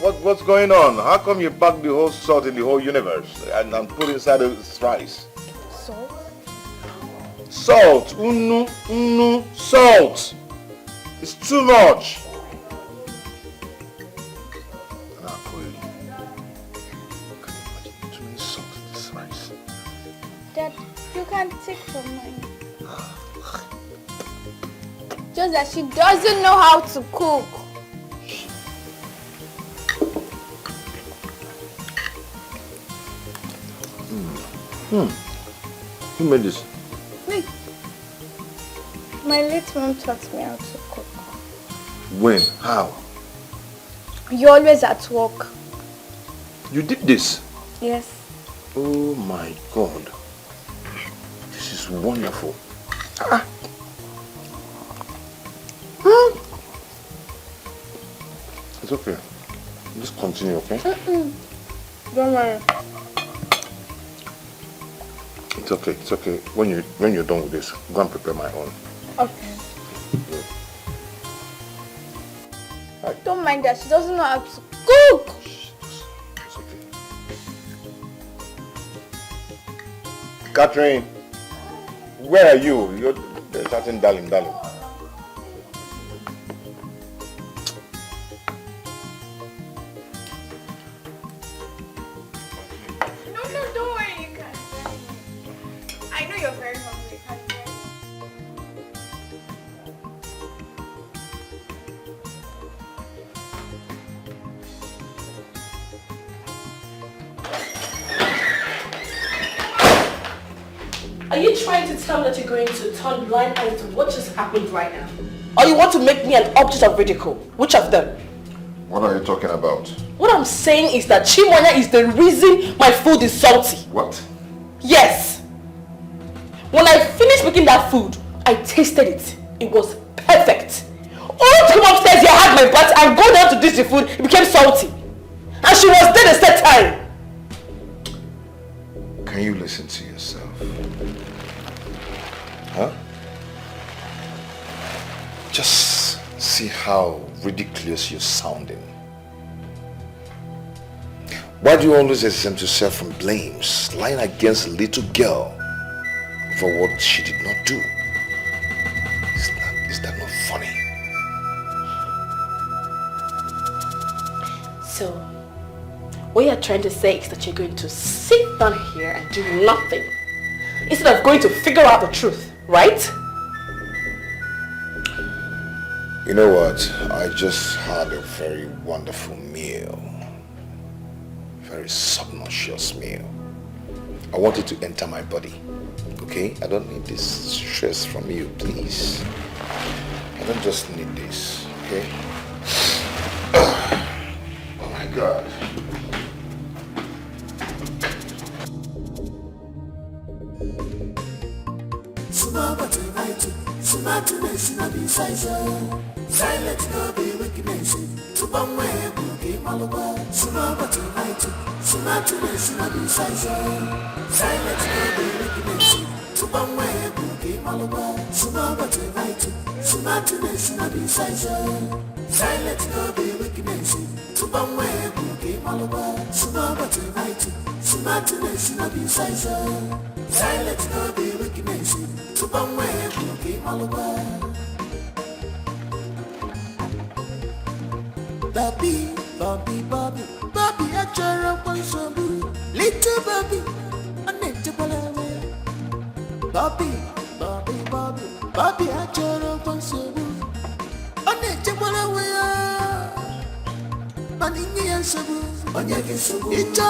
What's going on? How come you packed the whole salt in the whole universe and put inside this rice? Salt? Salt! Salt! It's too much! Dad, you can't take from mine. Just that she doesn't know how to cook. Who made this? Me. My late mom taught me how to cook. When? How? You're always at work. You did this? Yes. Oh my God. This is wonderful. It's okay. Just continue, okay? Don't worry. It's okay. When you're done with this, go and prepare my own. Okay. Yeah. don't mind that. She doesn't know how to cook. It's okay. Catherine, where are you? You're starting darling. No, don't worry, you can. I know you're very hungry. Are you trying to tell me that you're going to turn blind eyes to what just happened right now? Or you want to make me an object of ridicule? Which of them? What are you talking about? What I'm saying is that Chimonya is the reason my food is salty. What? Yes. When I finished making that food, I tasted it. It was perfect. Only to come upstairs here, had my bath and go down to dish the food, it became salty. And she was dead a set time. Can you listen to yourself? Huh? Just see how ridiculous you're sounding. Why do you always exempt yourself from blames, lying against a little girl for what she did not do? Is that not funny? So, what you're trying to say is that you're going to sit down here and do nothing instead of going to figure out the truth, right? You know what? I just had a very wonderful meal. Very subconscious meal. I want it to enter my body. Okay? I don't need this stress from you, please. I don't just need this. Okay? Oh my God. Silence no be weakness. To one way, boogie malwa. Sumaba tonight. Sumatuless no be size. Silence no be weakness. To one way, boogie malwa. Sumaba tonight. Sumatuless no be size. Silence no be weakness. To one way, boogie malwa. Sumaba tonight. Sumatuless no be size. Silence no be weakness. To one way, boogie malwa. Bobby, I try up on some little Bobby, I need to believe. Bobby, I try up on some, I need to believe. Money and Sabu, it's a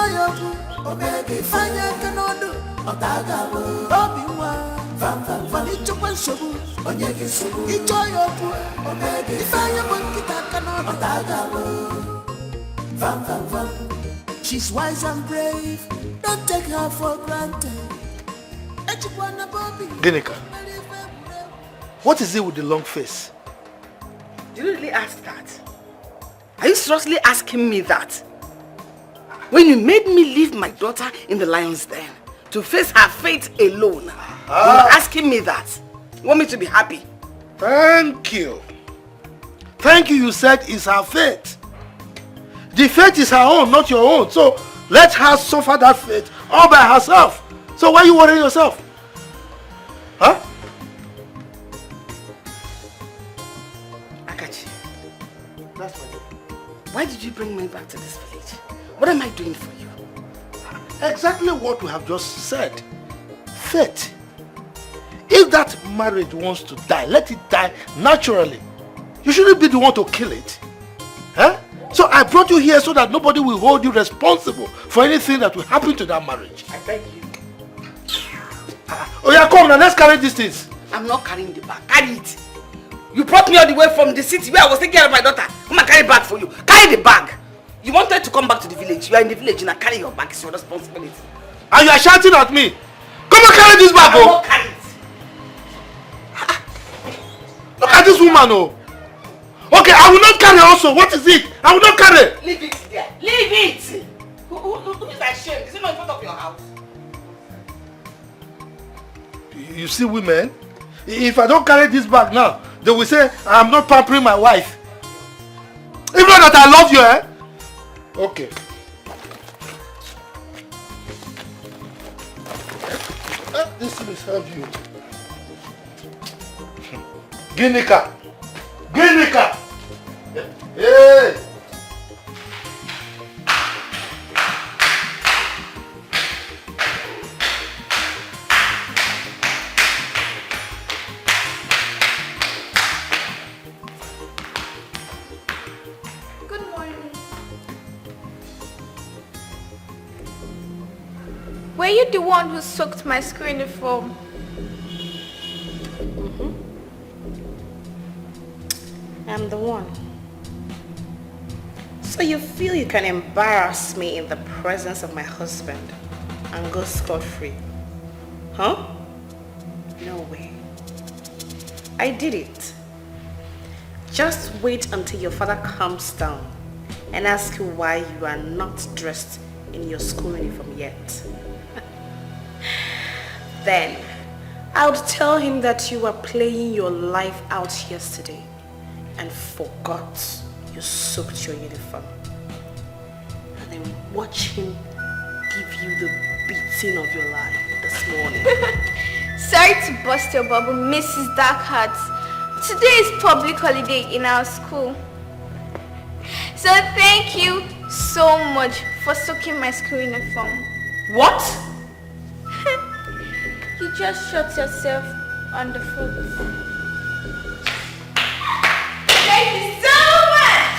Omega, Fire cannot do, Otaga, Bobby, Van to one Sabu, it's a Omega, if I am one she's wise and brave. Don't take her for granted. Ginika, what is it with the long face? Did you really ask that? Are you seriously asking me that? When you made me leave my daughter in the lion's den to face her fate alone, you were asking me that? You want me to be happy? Thank you. Thank you, you said it's her fate. The fate is her own, not your own. So let her suffer that fate all by herself. So why are you worrying yourself? Huh? Akachi, that's my daughter. Why did you bring me back to this village? What am I doing for you? Exactly what we have just said. Fate. If that marriage wants to die, let it die naturally. You shouldn't be the one to kill it. Huh? So I brought you here so that nobody will hold you responsible for anything that will happen to that marriage. I beg you. Oh yeah, come now, let's carry these things. I'm not carrying the bag. Carry it. You brought me all the way from the city where I was taking care of my daughter. Come and carry the bag for you. Carry the bag. You wanted to come back to the village. You are in the village and I carry your bag. It's your responsibility. And you are shouting at me. Come and carry this bag, I will oh. not carry it. Look at this woman, oh. Okay, I will not carry also. What is it? I will not carry. Leave it there. Leave it. Who is ashamed? Is it not in front of your house? You see women? If I don't carry this bag now, they will say I'm not pampering my wife. If not, that I love you, eh? Okay. This thing is help you. Ginika! Ginika! Hey! Were you the one who soaked my school uniform? I'm the one. So you feel you can embarrass me in the presence of my husband and go scot-free? Huh? No way. I did it. Just wait until your father comes down and asks you why you are not dressed in your school uniform yet. Then I would tell him that you were playing your life out yesterday and forgot you soaked your uniform. And then watch him give you the beating of your life this morning. Sorry to bust your bubble, Mrs. Darkheart. Today is public holiday in our school. So thank you so much for soaking my school uniform. What? You just shot yourself on the foot. Thank you so much!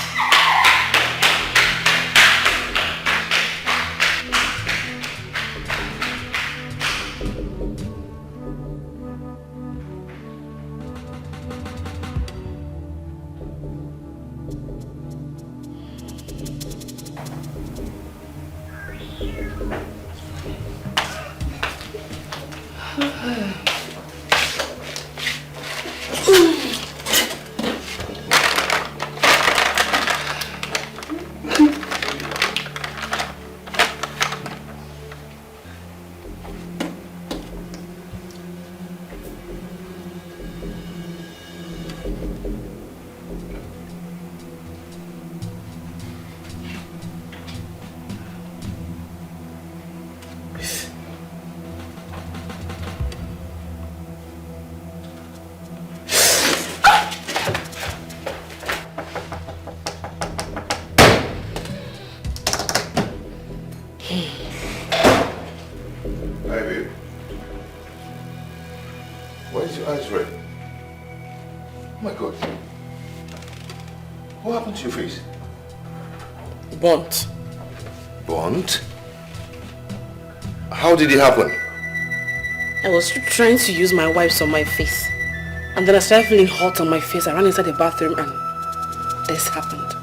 To your face? Burnt. Burnt? How did it happen? I was trying to use my wipes on my face. And then I started feeling hot on my face. I ran inside the bathroom and this happened.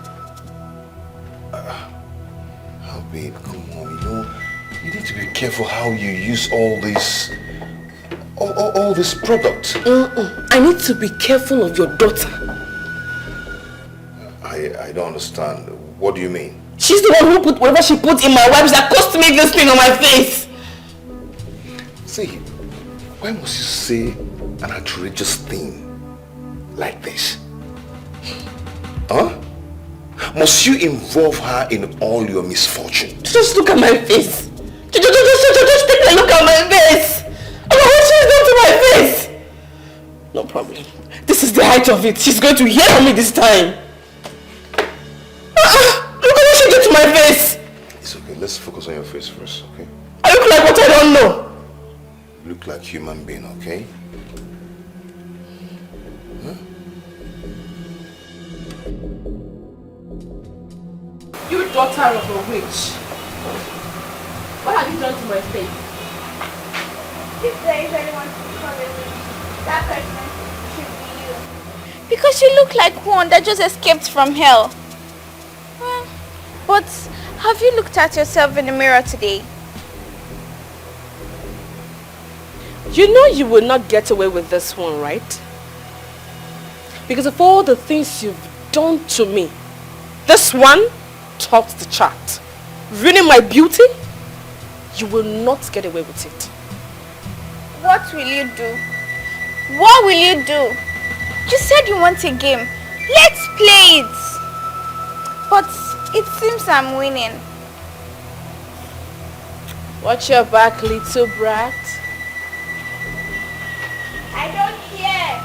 Oh babe, come on, you know, you need to be careful how you use all this product. I need to be careful of your daughter. I don't understand. What do you mean? She's the one who put whatever she put in my wipes that cost me this thing on my face. See, why must you say an outrageous thing like this? Huh? Must you involve her in all your misfortune? Just look at my face. Just take a look at my face. I know what she's done to my face. No problem. This is the height of it. She's going to hear from me this time. Look at what she did to my face. It's okay. Let's focus on your face first, okay? I look like what I don't know. You look like a human being, okay? Huh? You daughter of a witch. What have you done to my face? If there is anyone to call a witch, that person should be you. Because you look like one that just escaped from hell. But have you looked at yourself in the mirror today? You know you will not get away with this one, right? Because of all the things you've done to me, this one tops the chart. Ruining my beauty, you will not get away with it. What will you do? What will you do? You said you want a game. Let's play it. But it seems I'm winning. Watch your back, little brat. I don't care.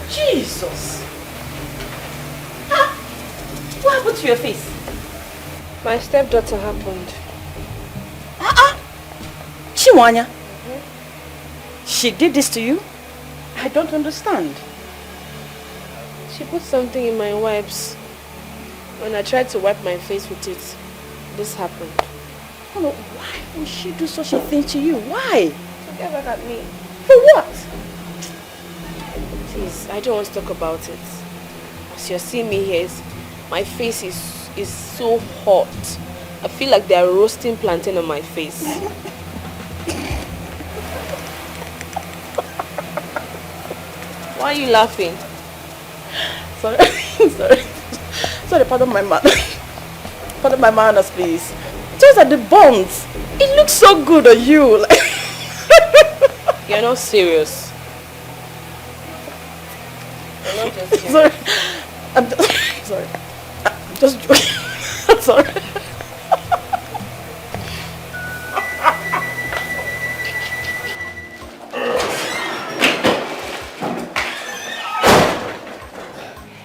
Jesus! Huh? What happened to your face? My stepdaughter happened. Chimwanya? She did this to you? I don't understand. She put something in my wipes. When I tried to wipe my face with it, this happened. Oh, no, why would she do such a thing to you? Why? So get back at me. For what? Please, I don't want to talk about it. As you're seeing me here, my face is so hot. I feel like they are roasting plantain on my face. Why are you laughing? Sorry, sorry, pardon my man. Pardon my manners, please. Just at the bones. It looks so good on you. You're not serious. You're not just serious. Sorry. I'm just, sorry. I'm just joking. I'm sorry.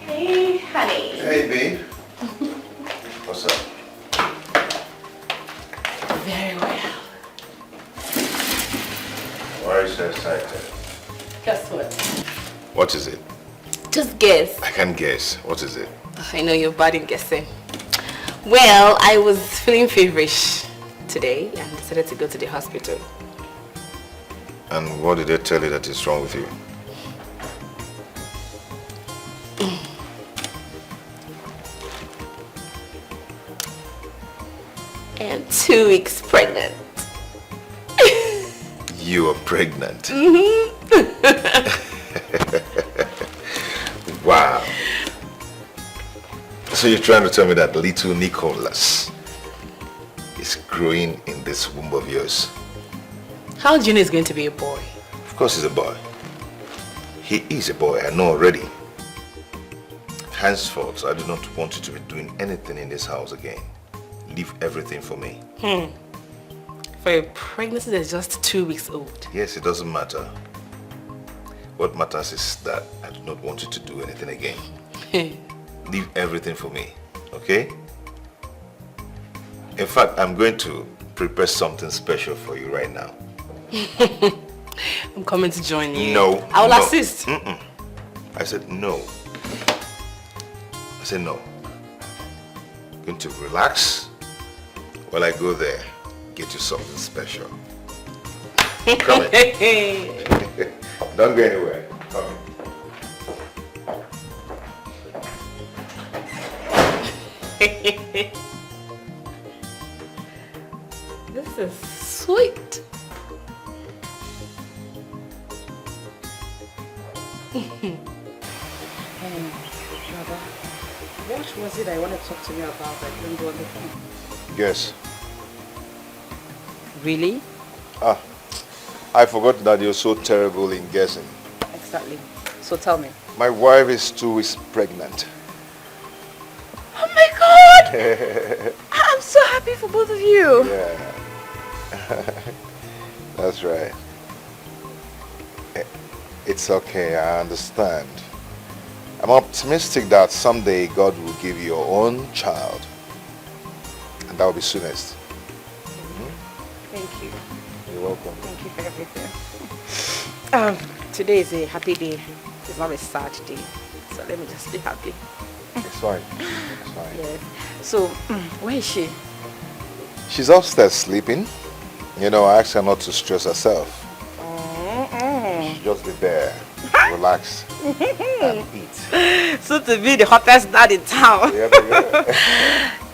Hey, honey. Hey, babe. What's up? Very well. Why are you so excited? Guess what? What is it? Just guess. I can't guess. What is it? I know you're bad in guessing. Well, I was feeling feverish today and decided to go to the hospital. And what did they tell you that is wrong with you? I am 2 weeks pregnant. You are pregnant. Wow. So you're trying to tell me that little Nicholas is growing in this womb of yours? How do you know it's going to be a boy? Of course he's a boy. He is a boy, I know already. Henceforth, I do not want you to be doing anything in this house again. Leave everything for me. For a pregnancy that's just 2 weeks old. Yes, it doesn't matter. What matters is that I do not want you to do anything again. Leave everything for me, okay? In fact, I'm going to prepare something special for you right now. I'm coming to join you. No. I will no. assist. I said no. I said no. I'm going to relax while I go there, get you something special. Come in. Don't go anywhere. Come in. This is sweet. Brother, what was it I wanted to talk to you about that couldn't do on the phone? Guess. Really? I forgot that you're so terrible in guessing. Exactly. So tell me. My wife is 2 weeks pregnant. Oh my God! I'm so happy for both of you. Yeah. That's right. It's okay, I understand. I'm optimistic that someday God will give you your own child. And that will be soonest. Thank you. You're welcome. Thank you for everything. Today is a happy day. It's not a sad day. So let me just be happy. It's fine. It's fine. Yes. So, where is she? She's upstairs sleeping. You know, I asked her not to stress herself. She'll just be there, relax, and eat. So to be the hottest dad in town. Yeah.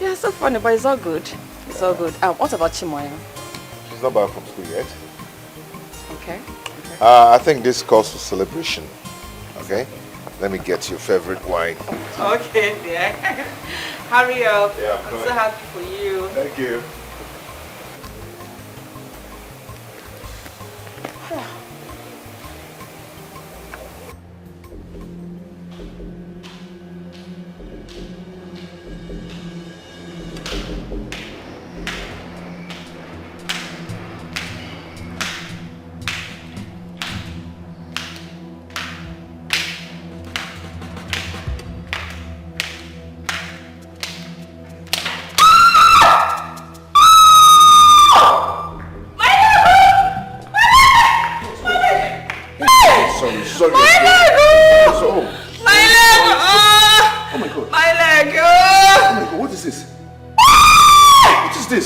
Yeah, so funny, but it's all good. It's all good. What about Chimoya? She's not back from school yet. Okay. I think this calls for celebration. Okay? Let me get your favorite wine. Okay, dear. Hurry up. Yeah, I'm so happy for you. Thank you. Sorry. My leg! Oh. My leg! Oh my God. My leg! Oh my God, what is this? What is this?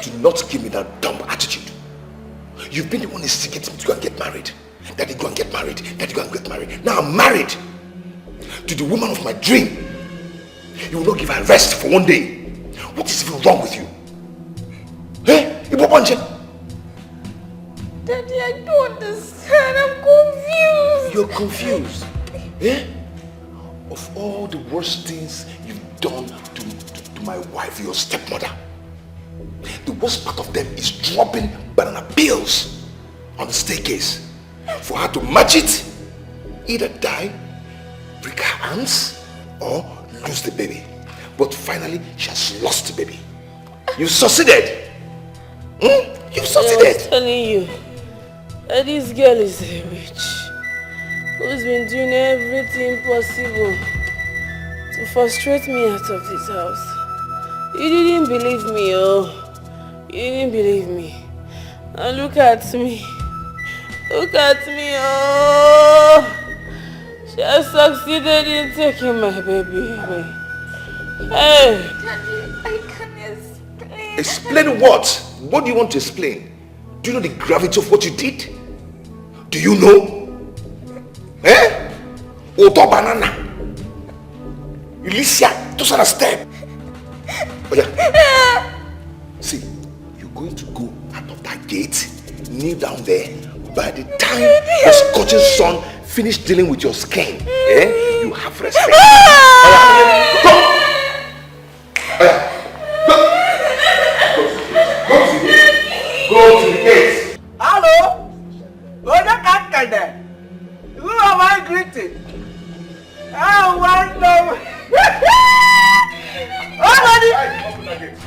Do not give me that dumb attitude. You've been the one instigating me to go and get married. Daddy, go and get married. Daddy, go and get married. Now I'm married to the woman of my dream. You will not give her rest for one day. What is even wrong with you? Eh? Daddy, I don't understand. I'm confused. You're confused. Eh? Of all the worst things you've done to my wife, your stepmother, the worst part of them is dropping banana peels on the staircase for her to match it, either die, break her hands, or lose the baby. But finally, she has lost the baby. You succeeded. You succeeded. I was telling you that this girl is a witch who's been doing everything possible to frustrate me out of this house. You didn't believe me, oh. You didn't believe me. And look at me. Look at me, oh. She has succeeded in taking my baby away. Hey. Daddy, I can explain. Explain what? What do you want to explain? Do you know the gravity of what you did? Do you know? Eh? Oto banana. Alicia, those are the steps. Oh yeah. See, you're going to go out of that gate, kneel down there. By the time the scorching sun finish dealing with your skin, you have respect. Go! Go to the gate. Hello? Who am I greeting? I want them. Open the gate.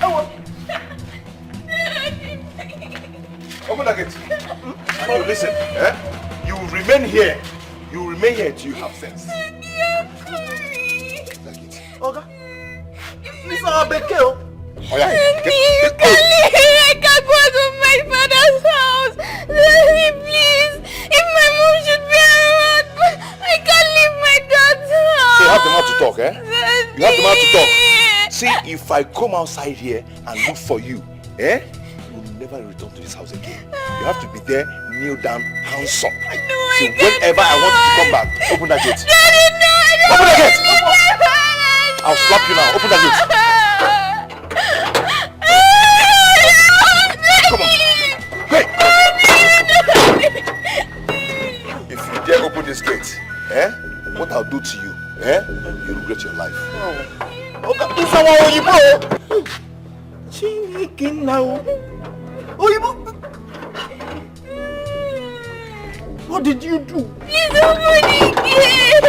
Open the gate. Oh, listen, you will remain here. You will remain here until you have sense. Okay. This is our big kill. Oh yeah. You can't leave. I can't go to my father's house. Daddy, please. If my mom should be around, I can't leave my dad's house. So you have the mouth to talk, eh? Daddy. You have the mouth to talk. See, if I come outside here and look for you, you will never return to this house again. You have to be there, kneel down, hands up. So whenever I want you to come back, open that gate. Daddy, no, open the gate! I'll slap you now. Open that gate. Come on. Hey! If you dare open this gate, what I'll do to you, you regret your life. Okay, it's our Oyibo. Chineke now. Oyibo. What did you do? Please open the gate.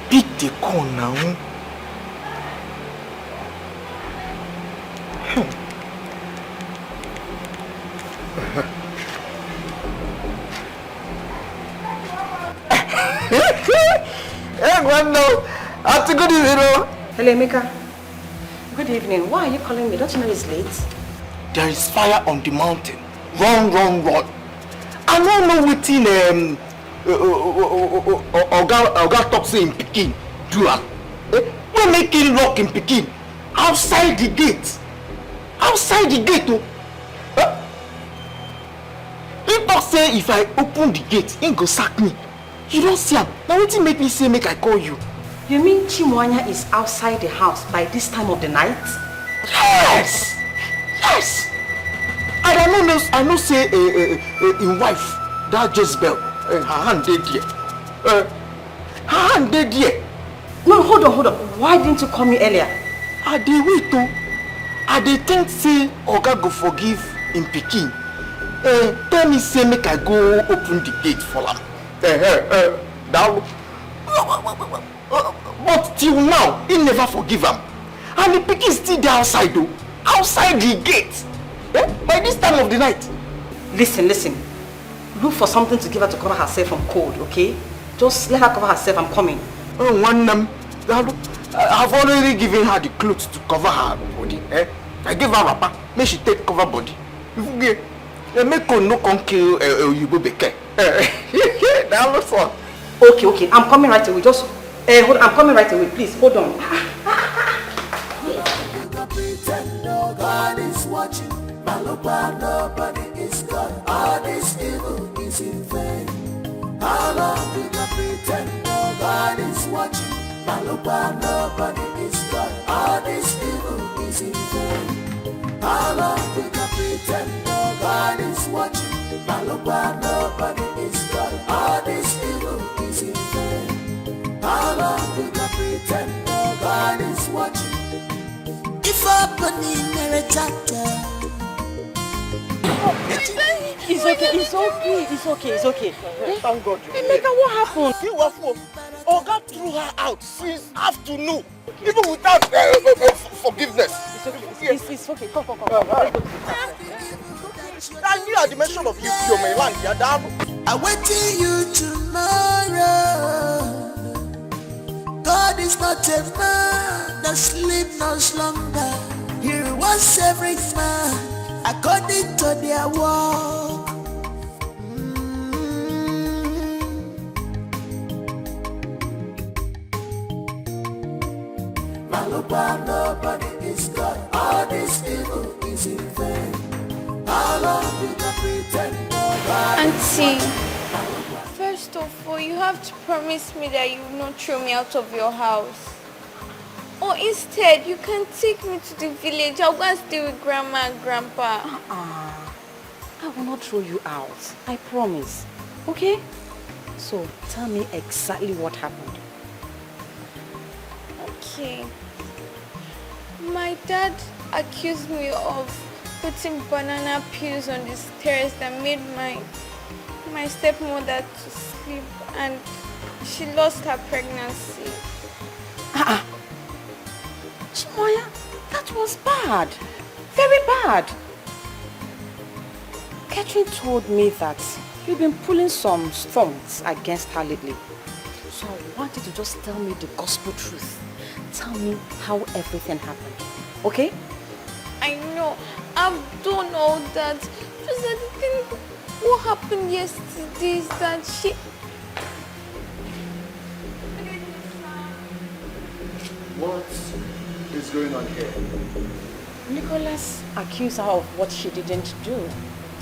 Pick the cone now. Hey, Gwendo. After good evening. Hello, Emeka. Good evening. Why are you calling me? Don't you know it's late? There is fire on the mountain. Run, run, run. I don't know what in Oga Toxin in Pekin do. We make him lock in Pekin. Outside the gate. Outside the gate. He talk say if I open the gate, he go sack me. You don't see him. Now what he make me say make I call you? You mean Chimwanya is outside the house by this time of the night? Yes! Yes! And I know say in wife, that Jezebel, her hand dead here. Her hand dead here. No, hold on. Why didn't you call me earlier? I dey wait o. I dey think say Oga go forgive in Pekin. Tell me say make I go open the gate for am. But till now, he never forgive am. And the Pekin still there outside though. Outside the gate. By this time of the night. Listen. Look for something to give her to cover herself from cold, okay? Just let her cover herself. I'm coming. I've already given her the clothes to cover her body. I gave her wrapper. Make she take cover body. Make her no come kill you go beke. That looks fun. Okay. I'm coming right away. Just hold on. I'm coming right away. Please hold on. God is watching. Malupa, nobody is God. All this evil is in vain. How long we can pretend? God is watching. Malupa, nobody is God. All this evil is in vain. How long we can pretend? God is watching. Malupa, nobody is God. All this evil is in vain. How long we can pretend? God is watching. If opening a chapter. It's okay. Thank God. Emeka, what happened? You were fool. Oga threw her out since afternoon. Even without forgiveness. It's okay. Come. Let's go to the house. And you at the mention of your land, you're down. I'm waiting you tomorrow. God is not a man that sleep no slumber. He rewards every man according to their work. Malupa, nobody is God. All this evil is in vain. How long will you pretend? Auntie, first of all, you have to promise me that you will not throw me out of your house. Or instead, you can take me to the village. I'll go and stay with Grandma and Grandpa. I will not throw you out. I promise. Okay? So, tell me exactly what happened. Okay. My dad accused me of putting banana peels on the stairs that made my stepmother to sleep, and she lost her pregnancy. Chimoya, that was bad. Very bad. Catherine told me that you've been pulling some stunts against her lately. So I want you to just tell me the gospel truth. Tell me how everything happened. Okay? I know. I've done all that. Just that the thing, what happened yesterday is that she... What is going on here? Nicholas accused her of what she didn't do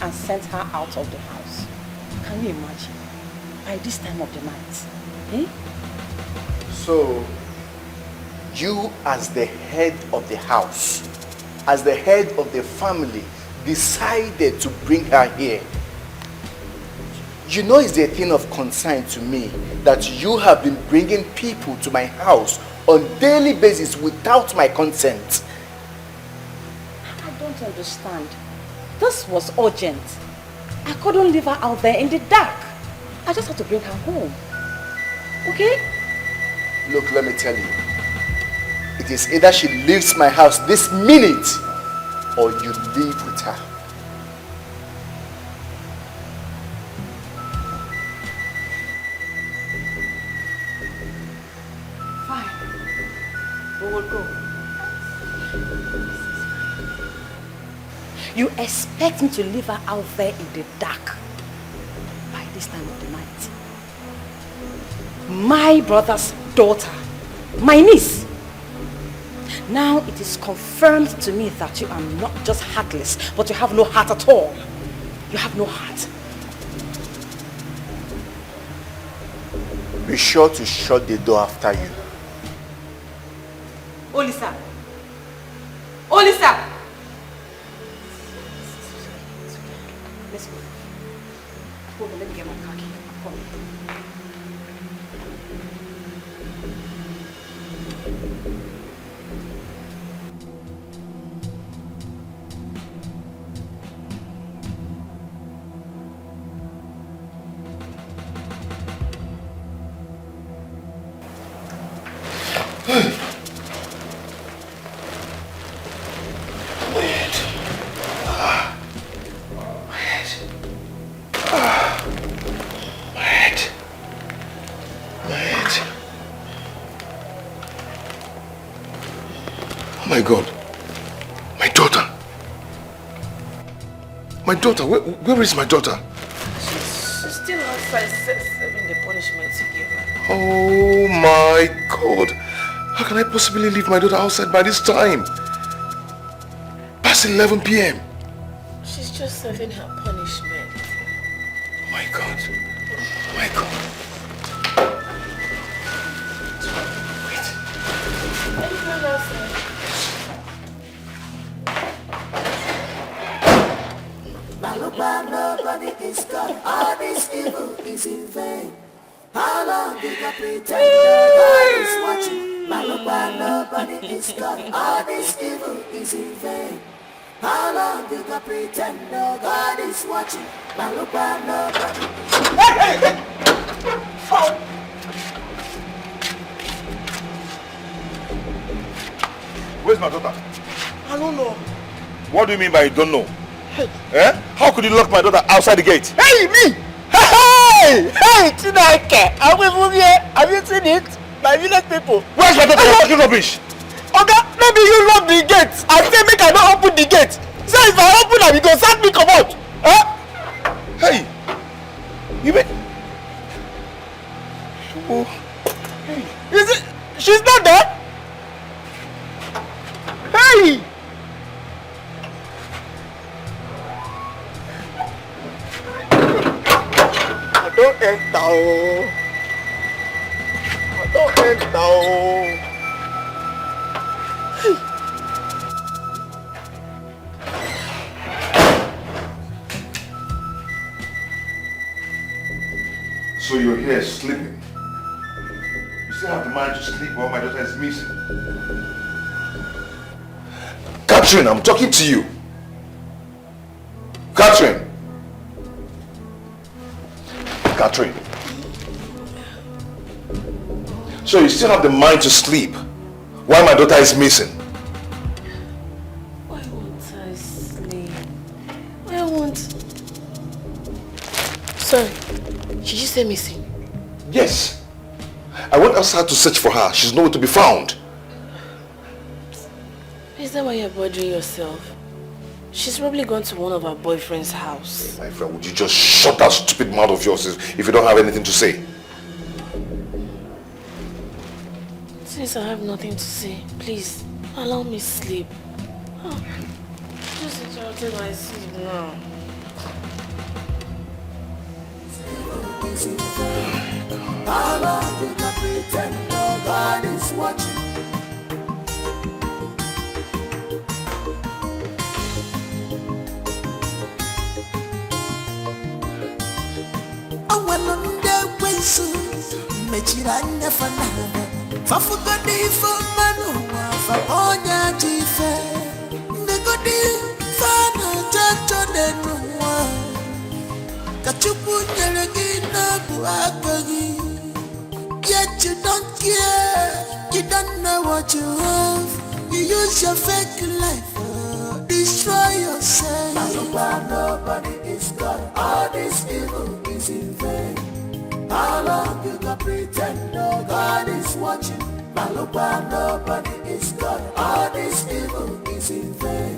and sent her out of the house. Can you imagine? By this time of the night. Eh? So, you as the head of the house, as the head of the family, decided to bring her here, you know it's a thing of concern to me that you have been bringing people to my house on daily basis without my consent. I don't understand. This was urgent. I couldn't leave her out there in the dark. I just had to bring her home. Okay? Look, let me tell you. It is either she leaves my house this minute or you leave with her. Fine. We will go. You expect me to leave her out there in the dark by this time of the night? My brother's daughter, my niece. Now it is confirmed to me that you are not just heartless, but you have no heart at all. You have no heart. Be sure to shut the door after you. Olisa! Olisa! Let's go. Hold on, let me get my car key. I'm coming. My God, my daughter. My daughter, where is my daughter? She's still outside serving the punishment you gave her. Oh my God. How can I possibly leave my daughter outside by this time? Past 11 p.m. She's just serving her punishment. Oh my God. Oh my God. Are you going outside? Nobody is God. All this evil is in vain. How long did I pretend God is watching? Nobody is God. All this evil is in vain. How long did I pretend God is watching? Nobody. Hey! Oh. Where's my daughter? I don't know. What do you mean by you don't know? Eh? How could you lock my daughter outside the gate? Hey, me! Hey! Hey, Chineke! Have you seen it? My village people. Where's my daughter? You're talking rubbish. Okay, maybe you lock the gate. I say make I not open the gate. So if I open it, you go sack me come out. Huh? Hey! You mean... Oh. Hey. Is it? She's not there? Hey! Don't enter. Don't enter. So you're here sleeping. You still have the mind to sleep while my daughter is missing. Catherine, I'm talking to you. Catherine. Catherine. So you still have the mind to sleep while my daughter is missing? Why won't I sleep? Why won't... Sorry, did you say missing? Yes. I went outside to search for her. She's nowhere to be found. Is that why you're bothering yourself? She's probably gone to one of her boyfriend's house. My friend, would you just shut that stupid mouth of yours if you don't have anything to say? Since I have nothing to say, please, allow me sleep. Oh, just interrupted my sleep now. How long did I pretend God is watching? wanonde kwensu mechiranya fanana fafugodi famanu faponya chife negodi fana chacho denua kachupu nyeregina buagagi yet you don't care, you don't know what you have, you use your fake life destroy yourself. Nobody is God, all this evil is in vain. How long you can pretend no God is watching? Nobody is God, all this evil is in vain.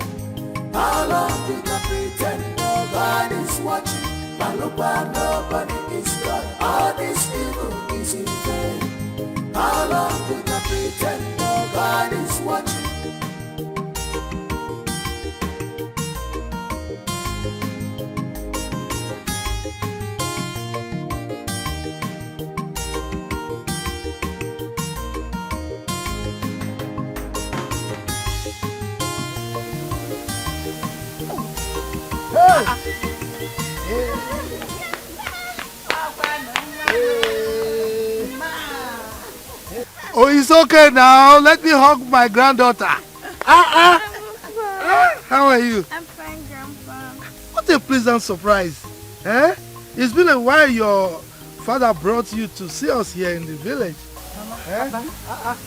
How long you can pretend no God is watching? Nobody is God, all this evil is in vain. How long you can pretend no God is watching? Oh, it's okay now. Let me hug my granddaughter. How are you? I'm fine, Grandpa. What a pleasant surprise. Eh? It's been a while your father brought you to see us here in the village. Eh?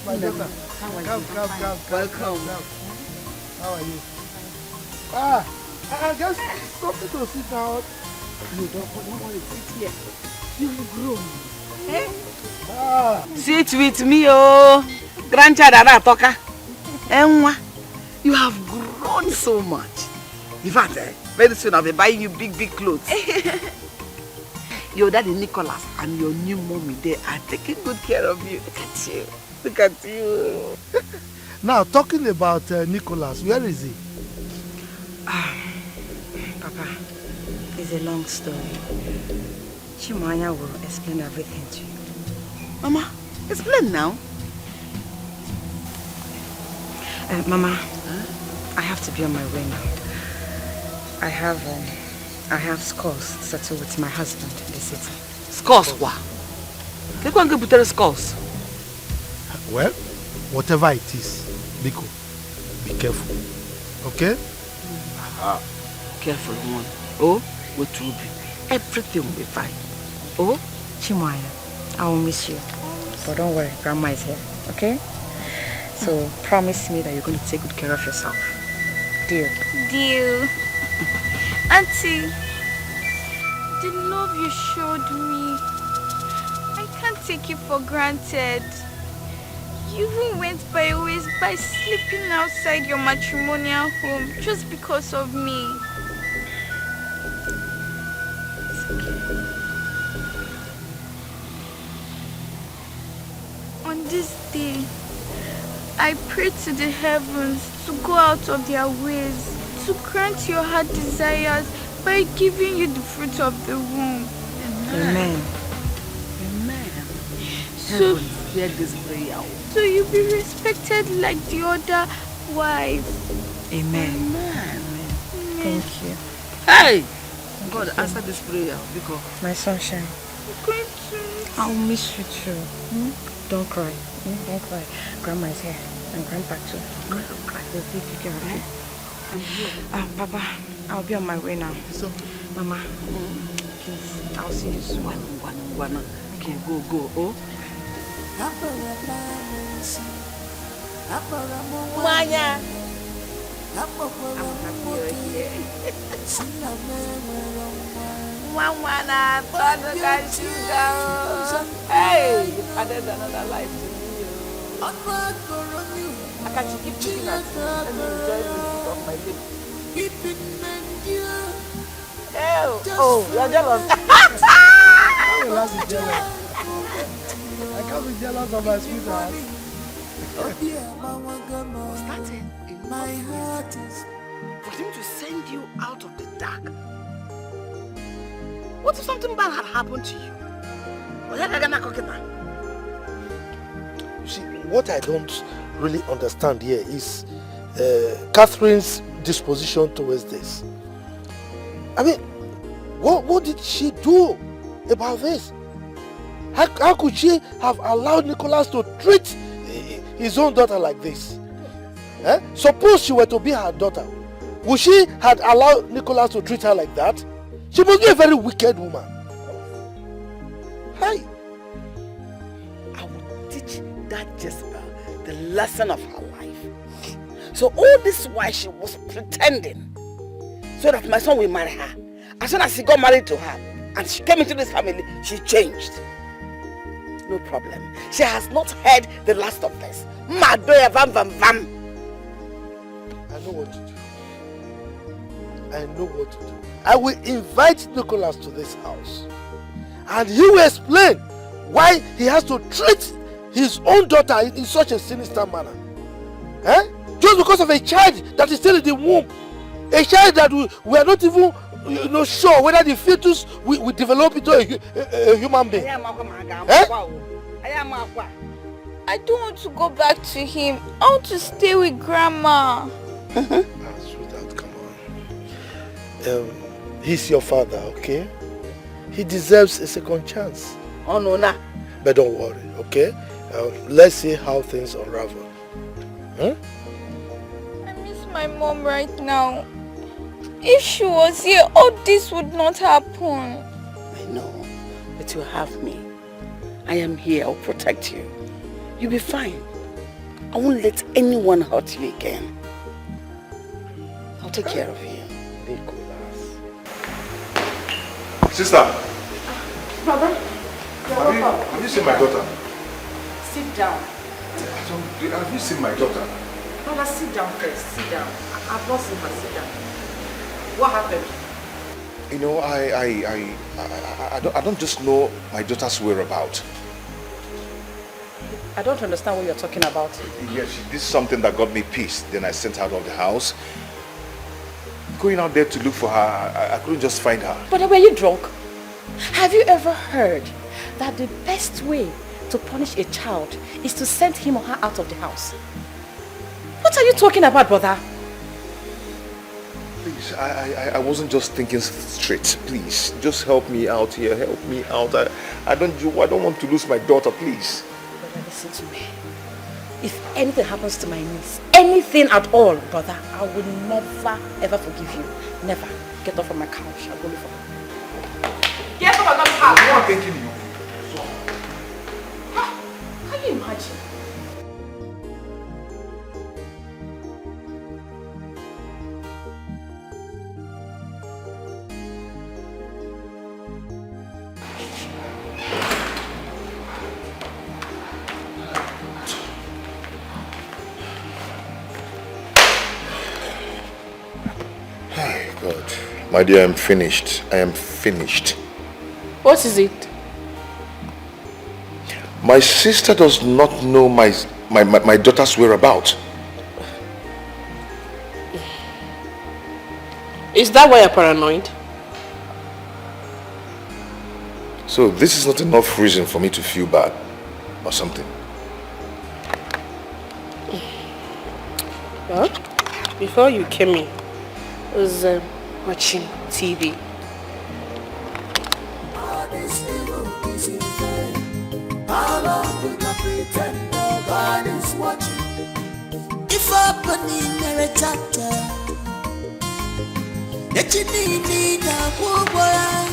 My daughter. Come. Welcome. How are you? I guess something to sit down. You don't want to sit here. You've grown. Eh? Sit with me, oh. Grandchild Aratoka. Enwa, you have grown so much. In fact, very soon I'll be buying you big clothes. Your daddy Nicholas and your new mommy, they are taking good care of you. Look at you. Now, talking about Nicholas, where is he? Papa, it's a long story. Chimanya will explain everything to you. Mama, explain now. Mama, I have to be on my way now. I have scores to settle with my husband in the city. Scores what? They can't get better scores. Well, whatever it is, Biko, be careful. Okay? Careful, one. Oh, what will be? Everything will be fine. Oh, Chimanya, I will miss you. But don't worry, Grandma is here, okay? So promise me that you're going to take good care of yourself. Deal. Deal. Auntie, the love you showed me, I can't take it for granted. You even went by ways by sleeping outside your matrimonial home just because of me. It's okay. On this day, I pray to the heavens to go out of their ways, to grant your heart desires by giving you the fruit of the womb. Amen. Amen. So, Hear this prayer. so you be respected like the other wives. Amen. Amen. Thank you. Hey! God, answer this prayer because My sunshine, Going to... I'll miss you too. Don't cry. Don't cry. Grandma is here. And Grandpa too. Don't cry. They'll take care of you. Papa, I'll be on my way now. So, Mama, please, I'll see you soon. one. Okay, go. Oh. Manya. I'm happy you're here. Mwana, Father, can you go? Hey, you added another life to me. I can keep looking at you and enjoy the fruit of my lips. Oh, you're jealous. I can't be jealous of my sweetheart. Started in my heart is for him to send you out of the dark. What if something bad had happened to you? You see, what I don't really understand here is Catherine's disposition towards this. I mean, what did she do about this? How could she have allowed Nicholas to treat his own daughter like this? Eh? Suppose she were to be her daughter, would she have allowed Nicholas to treat her like that? She must be a very wicked woman. Hey. I will teach that Jezebel the lesson of her life. So all this while she was pretending so that my son will marry her. As soon as he got married to her and she came into this family, she changed. No problem. She has not heard the last of this. Madoya vam vam vam. I know what to do. I know what to do. I will invite Nicholas to this house. And he will explain why he has to treat his own daughter in such a sinister manner. Eh? Just because of a child that is still in the womb. A child that we are not even sure whether the fetus will develop into a human being. Eh? I don't want to go back to him. I want to stay with Grandma. Sweetheart, come on. He's your father, okay? He deserves a second chance. Oh, no, nah. But don't worry, okay? Let's see how things unravel. Huh? I miss my mom right now. If she was here, all this would not happen. I know, but you have me. I am here. I'll protect you. You'll be fine. I won't let anyone hurt you again. I'll take care of you. Nicholas. Sister. Brother, Have you seen my daughter? sit down. Have you seen my daughter? Brother, sit down first. Sit down. I've not seen her. Sit down. What happened? You know, I don't just know my daughter's whereabouts. I don't understand what you're talking about. Yes, she did something that got me pissed. Then I sent her out of the house. Going out there to look for her, I couldn't just find her. But were you drunk? Have you ever heard that the best way to punish a child is to send him or her out of the house? What are you talking about, brother? Please, I wasn't just thinking straight. Please, just help me out here. Help me out. I don't want to lose my daughter, please. Brother, listen to me. If anything happens to my niece, anything at all, brother, I will never ever forgive you. Never. Get off from my couch. I'll go look for her. Get off my couch! I'm not thanking you. Can you imagine? God. My dear, I'm finished. I am finished. What is it? My sister does not know my daughter's whereabouts. Is that why you're paranoid? So this is not enough reason for me to feel bad or something. Well, before you came in, I was watching TV. How long will I pretend God is watching? If I put in a chapter, yet you need a woman.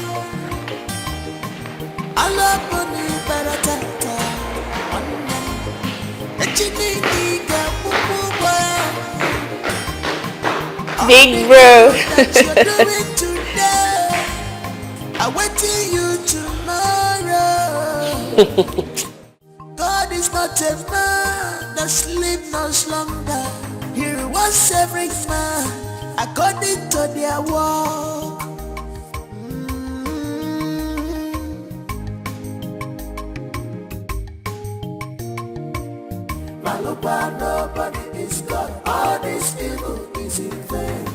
I love money, but I can't. Yet you need a woman. Big bro. I wait till you tomorrow. God is not a man that sleep no slumber. He rewards every man according to their work. Malupa, nobody is God. All this evil is in vain.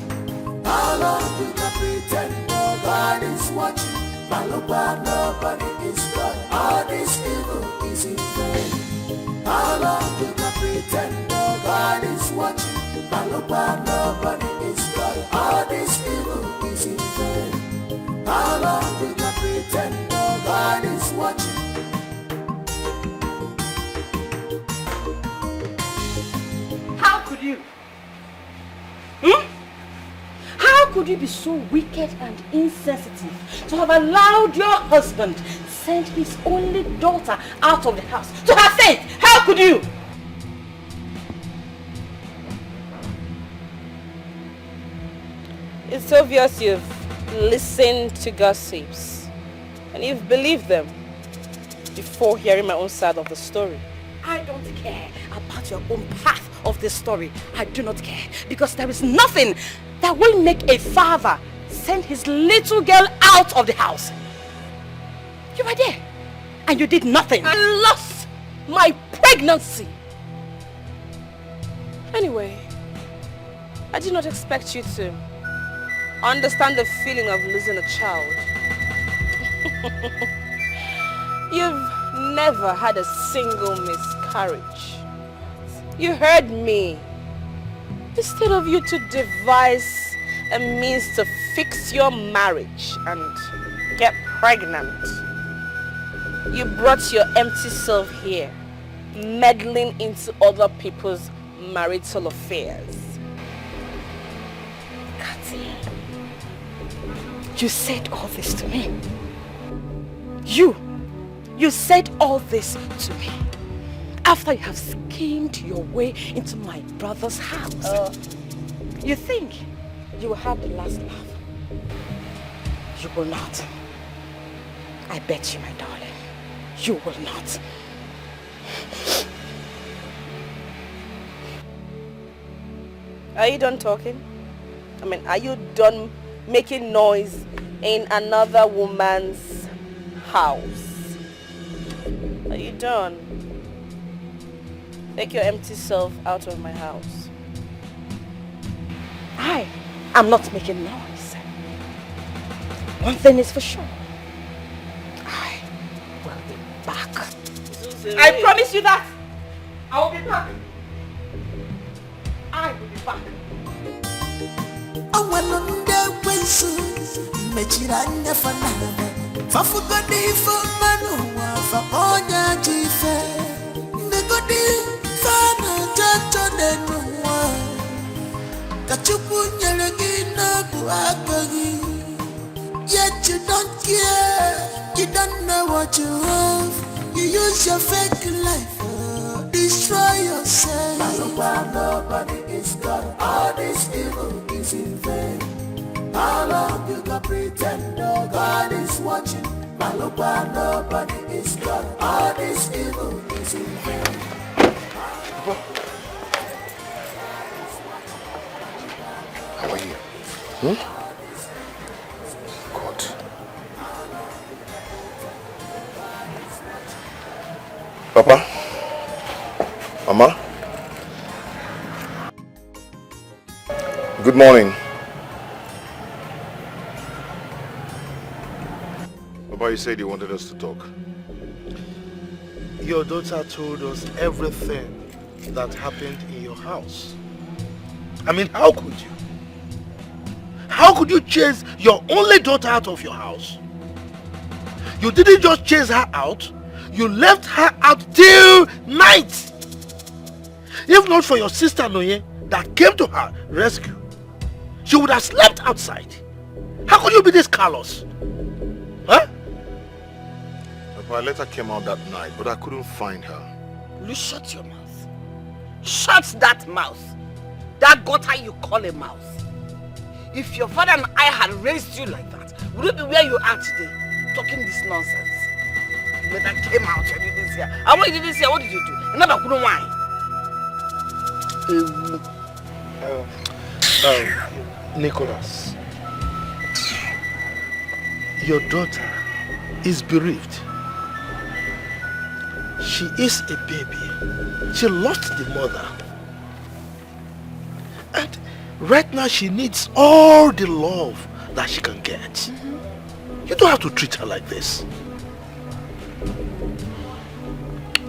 How long will I pretend God is watching? Malupa, nobody is God. All this evil is in vain. How long will I pretend God is watching? Malupa, nobody is God. All this evil is in vain. How long will I pretend God you? How could you be so wicked and insensitive to have allowed your husband send his only daughter out of the house to her fate? How could you? It's obvious you've listened to gossips and you've believed them before hearing my own side of the story. I don't care about your own part of this story. I do not care, because there is nothing that will make a father send his little girl out of the house. You were there and you did nothing. I lost my pregnancy. Anyway, I did not expect you to understand the feeling of losing a child. You've never had a single miscarriage. You heard me. Instead of you to devise a means to fix your marriage and get pregnant, you brought your empty self here, meddling into other people's marital affairs. Kati, you said all this to me. You said all this to me after you have schemed your way into my brother's house. You think you will have the last laugh? You will not. I bet you, my darling. You will not. Are you done talking? I mean, are you done making noise in another woman's house? Are you done? Take your empty self out of my house. I am not making noise. One thing is for sure. I will be back. I promise you that. I will be back. I will be back. Yet you don't care, you don't know what you have. You use your fake life to destroy yourself. Nobody is God, all this evil is in vain. How long you can pretend no God is watching? Malupa, nobody is God, all this evil is in vain. How are you? God. Papa? Mama? Good morning. Papa, you said you wanted us to talk. Your daughter told us everything that happened in your house. I mean, how could you? How could you chase your only daughter out of your house? You didn't just chase her out, you left her out till night. If not for your sister Noye that came to her rescue, she would have slept outside. How could you be this callous? Huh? Papa, a letter came out that night, but I couldn't find her. You shut your mouth. Shut that mouth. That gutter you call a mouth. If your father and I had raised you like that, would you be where you are today, talking this nonsense? The letter came out and you didn't see her. And when you didn't see her, what did you do? Another couldn't whine. Nicholas, your daughter is bereaved. She is a baby. She lost the mother. And right now she needs all the love that she can get. You don't have to treat her like this.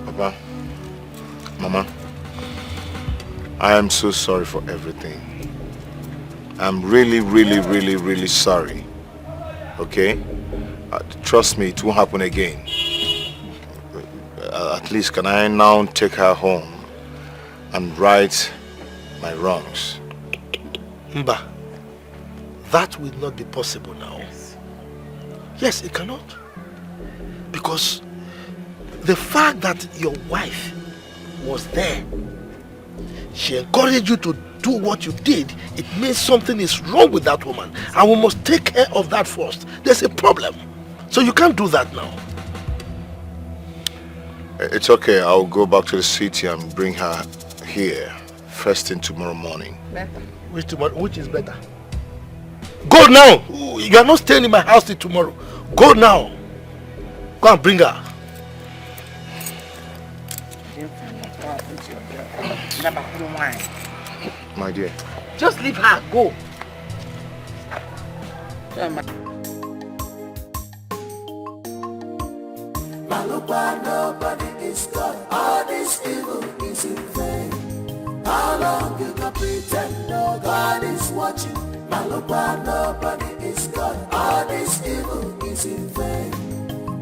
Papa, Mama, I am so sorry for everything. I'm really sorry. Okay? Trust me, it won't happen again. At least can I now take her home and write my wrongs. Mba, that will not be possible now. Yes, it cannot. Because the fact that your wife was there, she encouraged you to do what you did, it means something is wrong with that woman. And we must take care of that first. There's a problem. So you can't do that now. It's okay. I'll go back to the city and bring her here first thing tomorrow morning. Better. Which is better? Go now! You are not staying in my house till tomorrow. Go now. Go and bring her. My dear. Just leave her. Go. Malukwa, nobody is God. All this evil is in vain. How long you can pretend no God is watching? Malukwa, nobody is God. All this evil is in vain.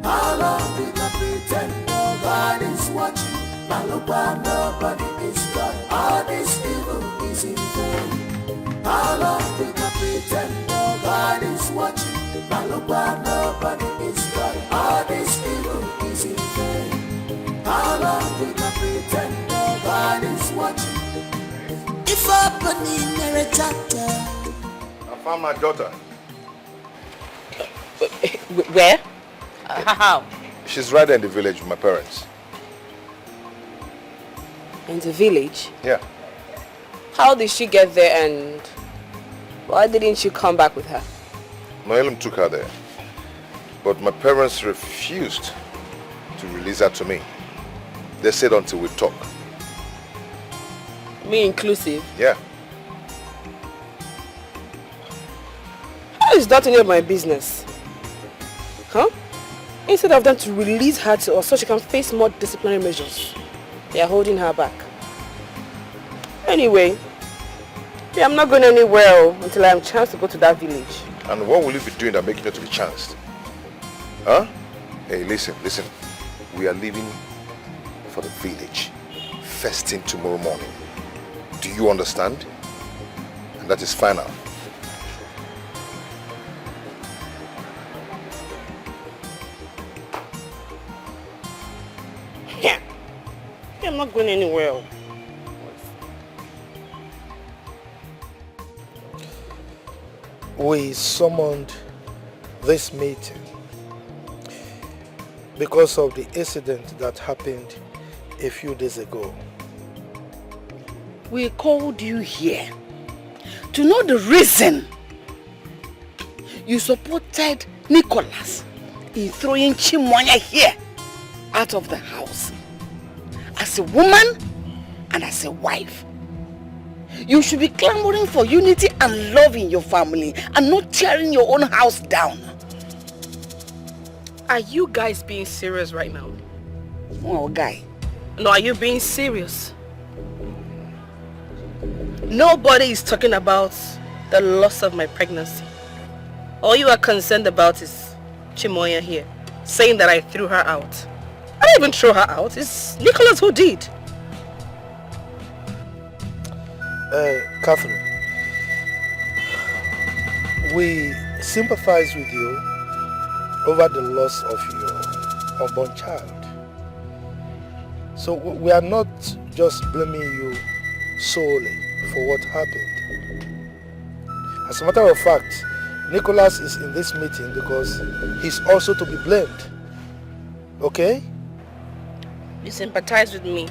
How long you can pretend no God is watching? Malukwa, nobody is God. All this evil is in vain. How long you can pretend no God is watching? Malukwa, nobody is God. All this evil is in vain. How long you can pretend no God is watching? If opening a chapter. I found my daughter. Where? How? She's right there in the village with my parents. In the village? Yeah. How did she get there and why didn't you come back with her? Noelim took her there. But my parents refused to release her to me. They said until we talk. Me inclusive? Yeah. How is that any of my business? Huh? Instead of them to release her to us so she can face more disciplinary measures, they are holding her back. Anyway, I'm not going anywhere until I have a chance to go to that village. And what will you be doing that making you to be chanced? Huh? Hey, listen. We are leaving for the village first thing tomorrow morning. Do you understand? And that is final. Yeah. I'm not going anywhere. We summoned this meeting because of the incident that happened a few days ago. We called you here to know the reason you supported Nicholas in throwing Chimwanya here out of the house. As a woman and as a wife, you should be clamoring for unity and love in your family and not tearing your own house down. Are you guys being serious right now? Oh, guy. No, are you being serious? Nobody is talking about the loss of my pregnancy. All you are concerned about is Chimoya here, saying that I threw her out. I didn't even throw her out. It's Nicholas who did. Catherine, we sympathize with you over the loss of your unborn child. So we are not just blaming you solely for what happened. As a matter of fact, Nicholas is in this meeting because he's also to be blamed. Okay? You sympathize with me.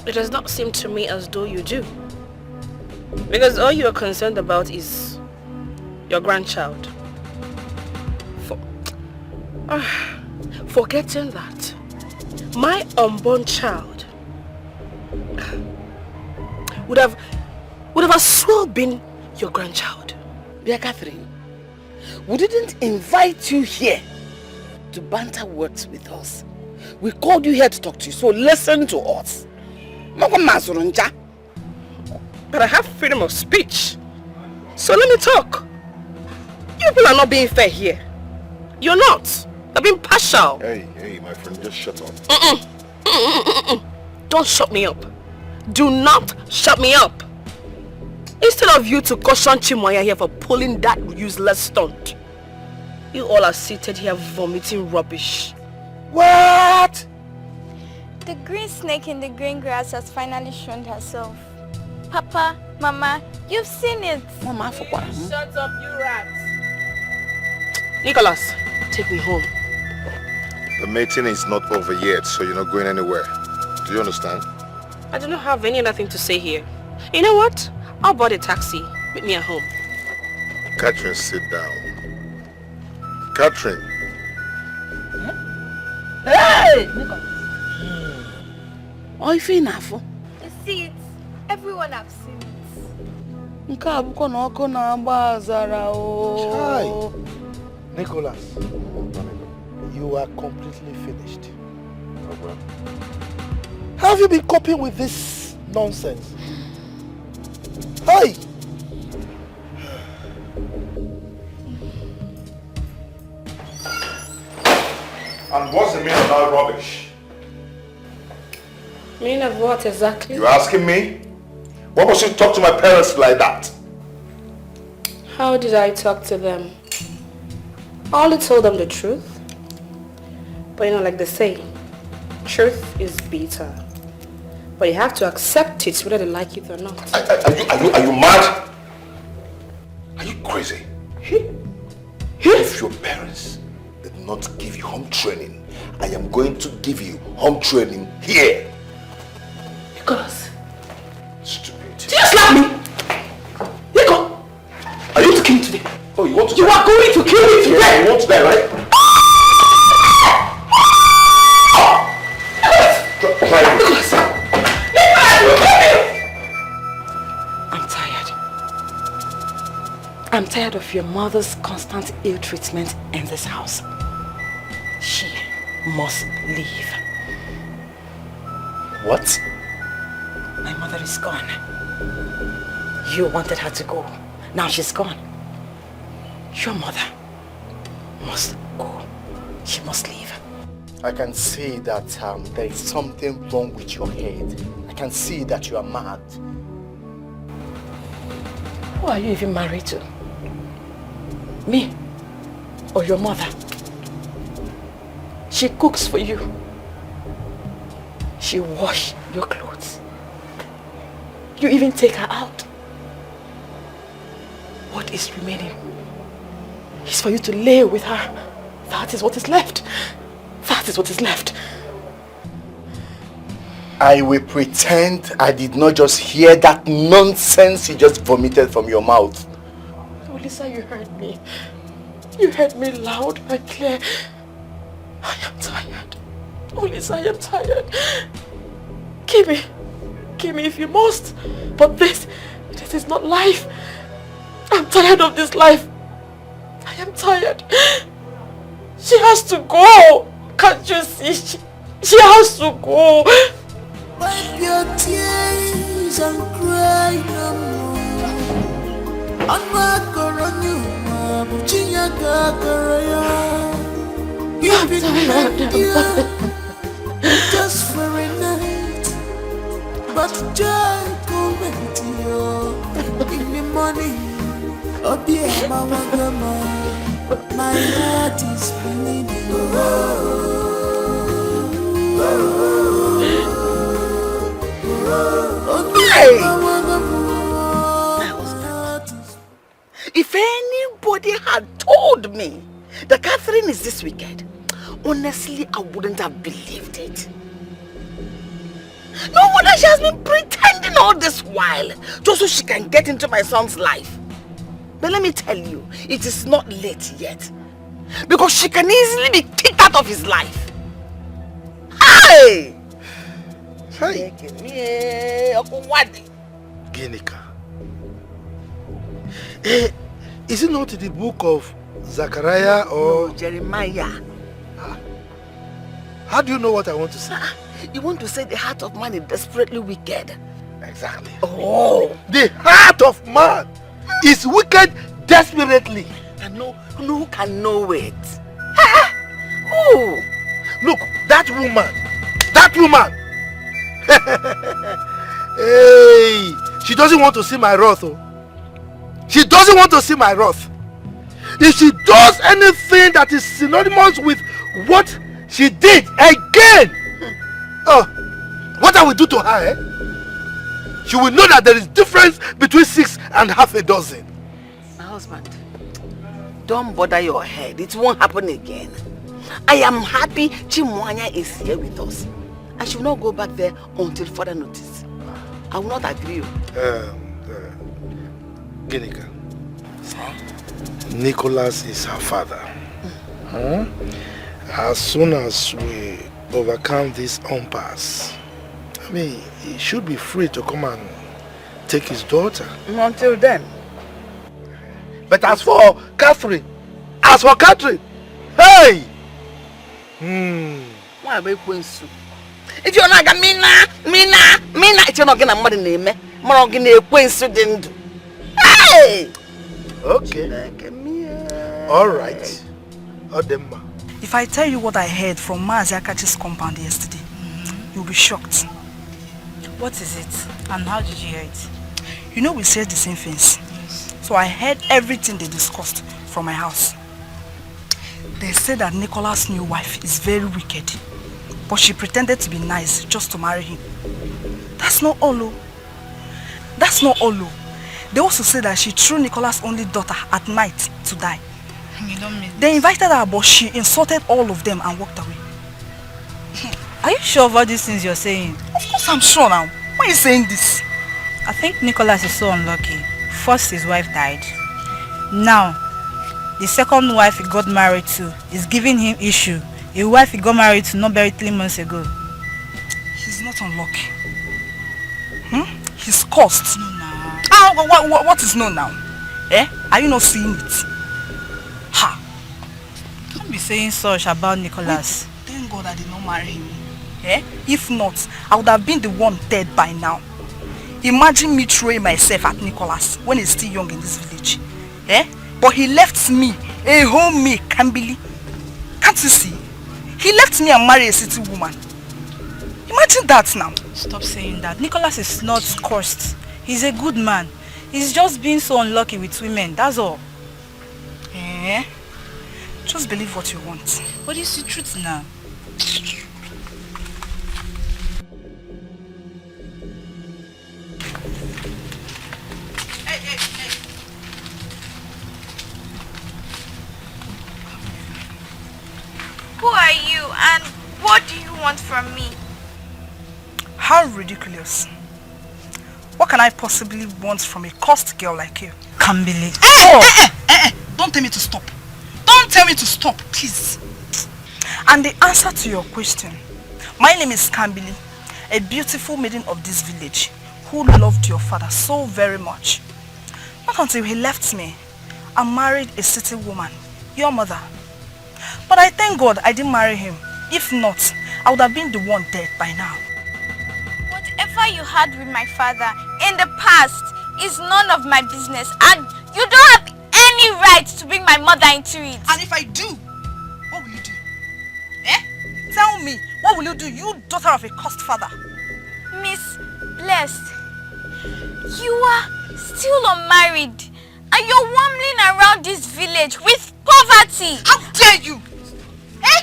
It does not seem to me as though you do. Because all you are concerned about is your grandchild. Forgetting that, my unborn child would have as well been your grandchild. Dear Catherine, we didn't invite you here to banter words with us. We called you here to talk to you, so listen to us. But I have freedom of speech. So let me talk. You people are not being fair here. You're not. You're being partial. Hey, my friend, just shut up. Don't shut me up. Do not shut me up. Instead of you to caution Chimoya here for pulling that useless stunt, you all are seated here vomiting rubbish. What? The green snake in the green grass has finally shown herself. Papa, Mama, you've seen it. Mama, for what? Shut up, you rats. Nicholas, take me home. The meeting is not over yet, so you're not going anywhere. Do you understand? I do not have any other thing to say here. You know what? I'll board a taxi. Meet me at home. Catherine, sit down. Catherine. Hey! Oh, if you enough. You see it. Everyone have seen it. Chai. Nicholas, you are completely finished. Have you been coping with this nonsense? Hey! And what's the meaning of that rubbish? Meaning of what exactly? You asking me? What was you talk to my parents like that? How did I talk to them? I only told them the truth. But you know, like they say, truth is bitter. But you have to accept it whether they like it or not. Are you mad? Are you crazy? If your parents did not give you home training, I am going to give you home training here. Nicholas. Stupid. Did you slap me? Nico! Are you to kill me today? Oh, you want to You die? are going to kill me today! Yeah, you want to die, right? Nicholas! I'm tired of your mother's constant ill treatment in this house. She must leave. What? My mother is gone. You wanted her to go. Now she's gone. Your mother must go. She must leave. I can see that there is something wrong with your head. I can see that you are mad. Who are you even married to? Me? Or your mother? She cooks for you. She washes your clothes. You even take her out. What is remaining is for you to lay with her. That is what is left. That is what is left. I will pretend I did not just hear that nonsense you just vomited from your mouth. Oh, Lisa, you heard me. You heard me loud and clear. I am tired. Oh, Lisa, I am tired. Kill me if you must. But this is not life. I'm tired of this life. I am tired. She has to go. Can't you see? She has to go. Wipe your tears and cry no more. You've been here just for a night, but joy coming to you in the morning. Oh dear, mama, my heart is bleeding. If anybody had told me that Catherine is this wicked, honestly, I wouldn't have believed it. No wonder she has been pretending all this while, just so she can get into my son's life. But let me tell you, it is not late yet. Because she can easily be kicked out of his life. Hey! Ginika. Is it not the book of Zechariah or Jeremiah? How do you know what I want to say? You want to say the heart of man is desperately wicked. Exactly. Oh! The heart of man is wicked desperately. And who can know it? Who? Look, that woman. Hey, she doesn't want to see my wrath. Oh. She doesn't want to see my wrath. If she does anything that is synonymous with what she did again, what I will do to her, eh? She will know that there is difference between 6 and half a dozen. My husband, don't bother your head. It won't happen again. I am happy Chimwanya is here with us. I should not go back there until further notice. I will not agree. Ginika, Nicholas is her father. As soon as we overcome this impasse, I mean, he should be free to come and take his daughter. Until then. But as for Catherine, hey! Why are we going so? If you're not Mina, it's not gonna mother name, Morgan, coincident. Hey! Okay. Alright. If I tell you what I heard from Maziakachi's compound yesterday, you'll be shocked. What is it? And how did you hear it? You know we said the same things. Yes. So I heard everything they discussed from my house. They said that Nicholas' new wife is very wicked. But she pretended to be nice just to marry him. That's not all. That's not all. They also said that she threw Nicholas' only daughter at night to die. You don't mean They invited her, but she insulted all of them and walked away. Are you sure of all these things you're saying? Of course I'm sure now. Why are you saying this? I think Nicholas is so unlucky. First, his wife died. Now, the second wife he got married to is giving him issue. A wife he got married to not buried 3 months ago. He's not unlucky. He's cursed. No, now. What is no now? Eh? Are you not seeing it? Ha! Don't be saying such about Nicholas. Thank God I did not marry him. Eh? If not, I would have been the one dead by now. Imagine me throwing myself at Nicholas when he's still young in this village. Eh? But he left me, a homemade Kambili. Can't you see? He left me and married a city woman. Imagine that now. Stop saying that. Nicholas is not cursed. He's a good man. He's just being so unlucky with women, that's all. Eh? Just believe what you want. What is the truth now? Who are you and what do you want from me? How ridiculous. What can I possibly want from a cursed girl like you? Can't believe. Don't tell me to stop. Don't tell me to stop, please. And the answer to your question, my name is Kambili, a beautiful maiden of this village who loved your father so very much. Not until he left me and married a city woman, your mother. But I thank God I didn't marry him. If not, I would have been the one dead by now. Whatever you had with my father in the past is none of my business, and you don't have any right to bring my mother into it. And if I do, what will you do? Eh? Tell me, what will you do, you daughter of a cursed father? Miss Blessed, you are still unmarried and you're wandering around this village with poverty. How dare you? Eh?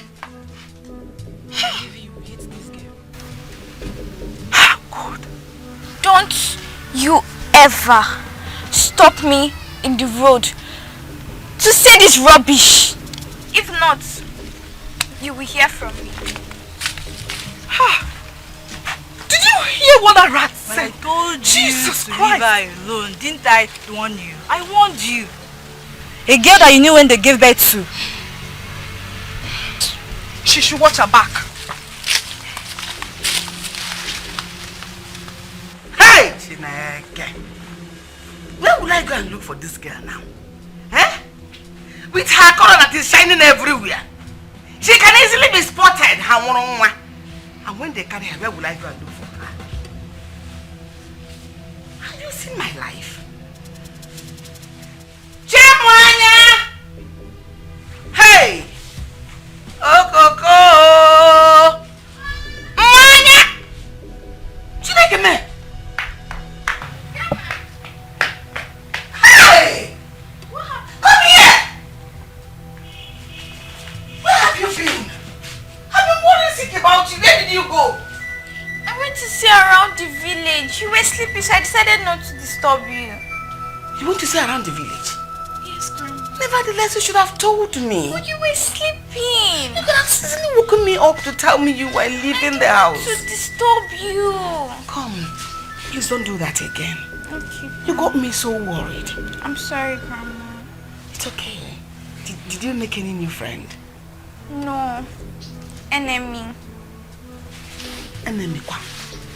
God. Don't you ever stop me in the road to say this rubbish. If not, you will hear from me. Did you hear what that rat said? I told you Jesus to Christ. leave her alone. Didn't I warn you? I warned you. A girl that you knew when they gave birth to. She should watch her back. Hey! Chineke. Where will I go and look for this girl now? Eh? With her color that is shining everywhere. She can easily be spotted. And when they carry her, where will I go and look for her? Have you seen my life? Chimwanya! Hey! Okoko! Mwanya! Chineke me! to see around the village. You were sleeping, so I decided not to disturb you. You want to see around the village? Yes, Grandma. Nevertheless, you should have told me. But you were sleeping. You could have easily woken me up to tell me you were leaving the house. To disturb you. Come, please don't do that again. Okay. You got me so worried. I'm sorry, Grandma. It's okay. Did you make any new friend? No. Enemy. Enemy?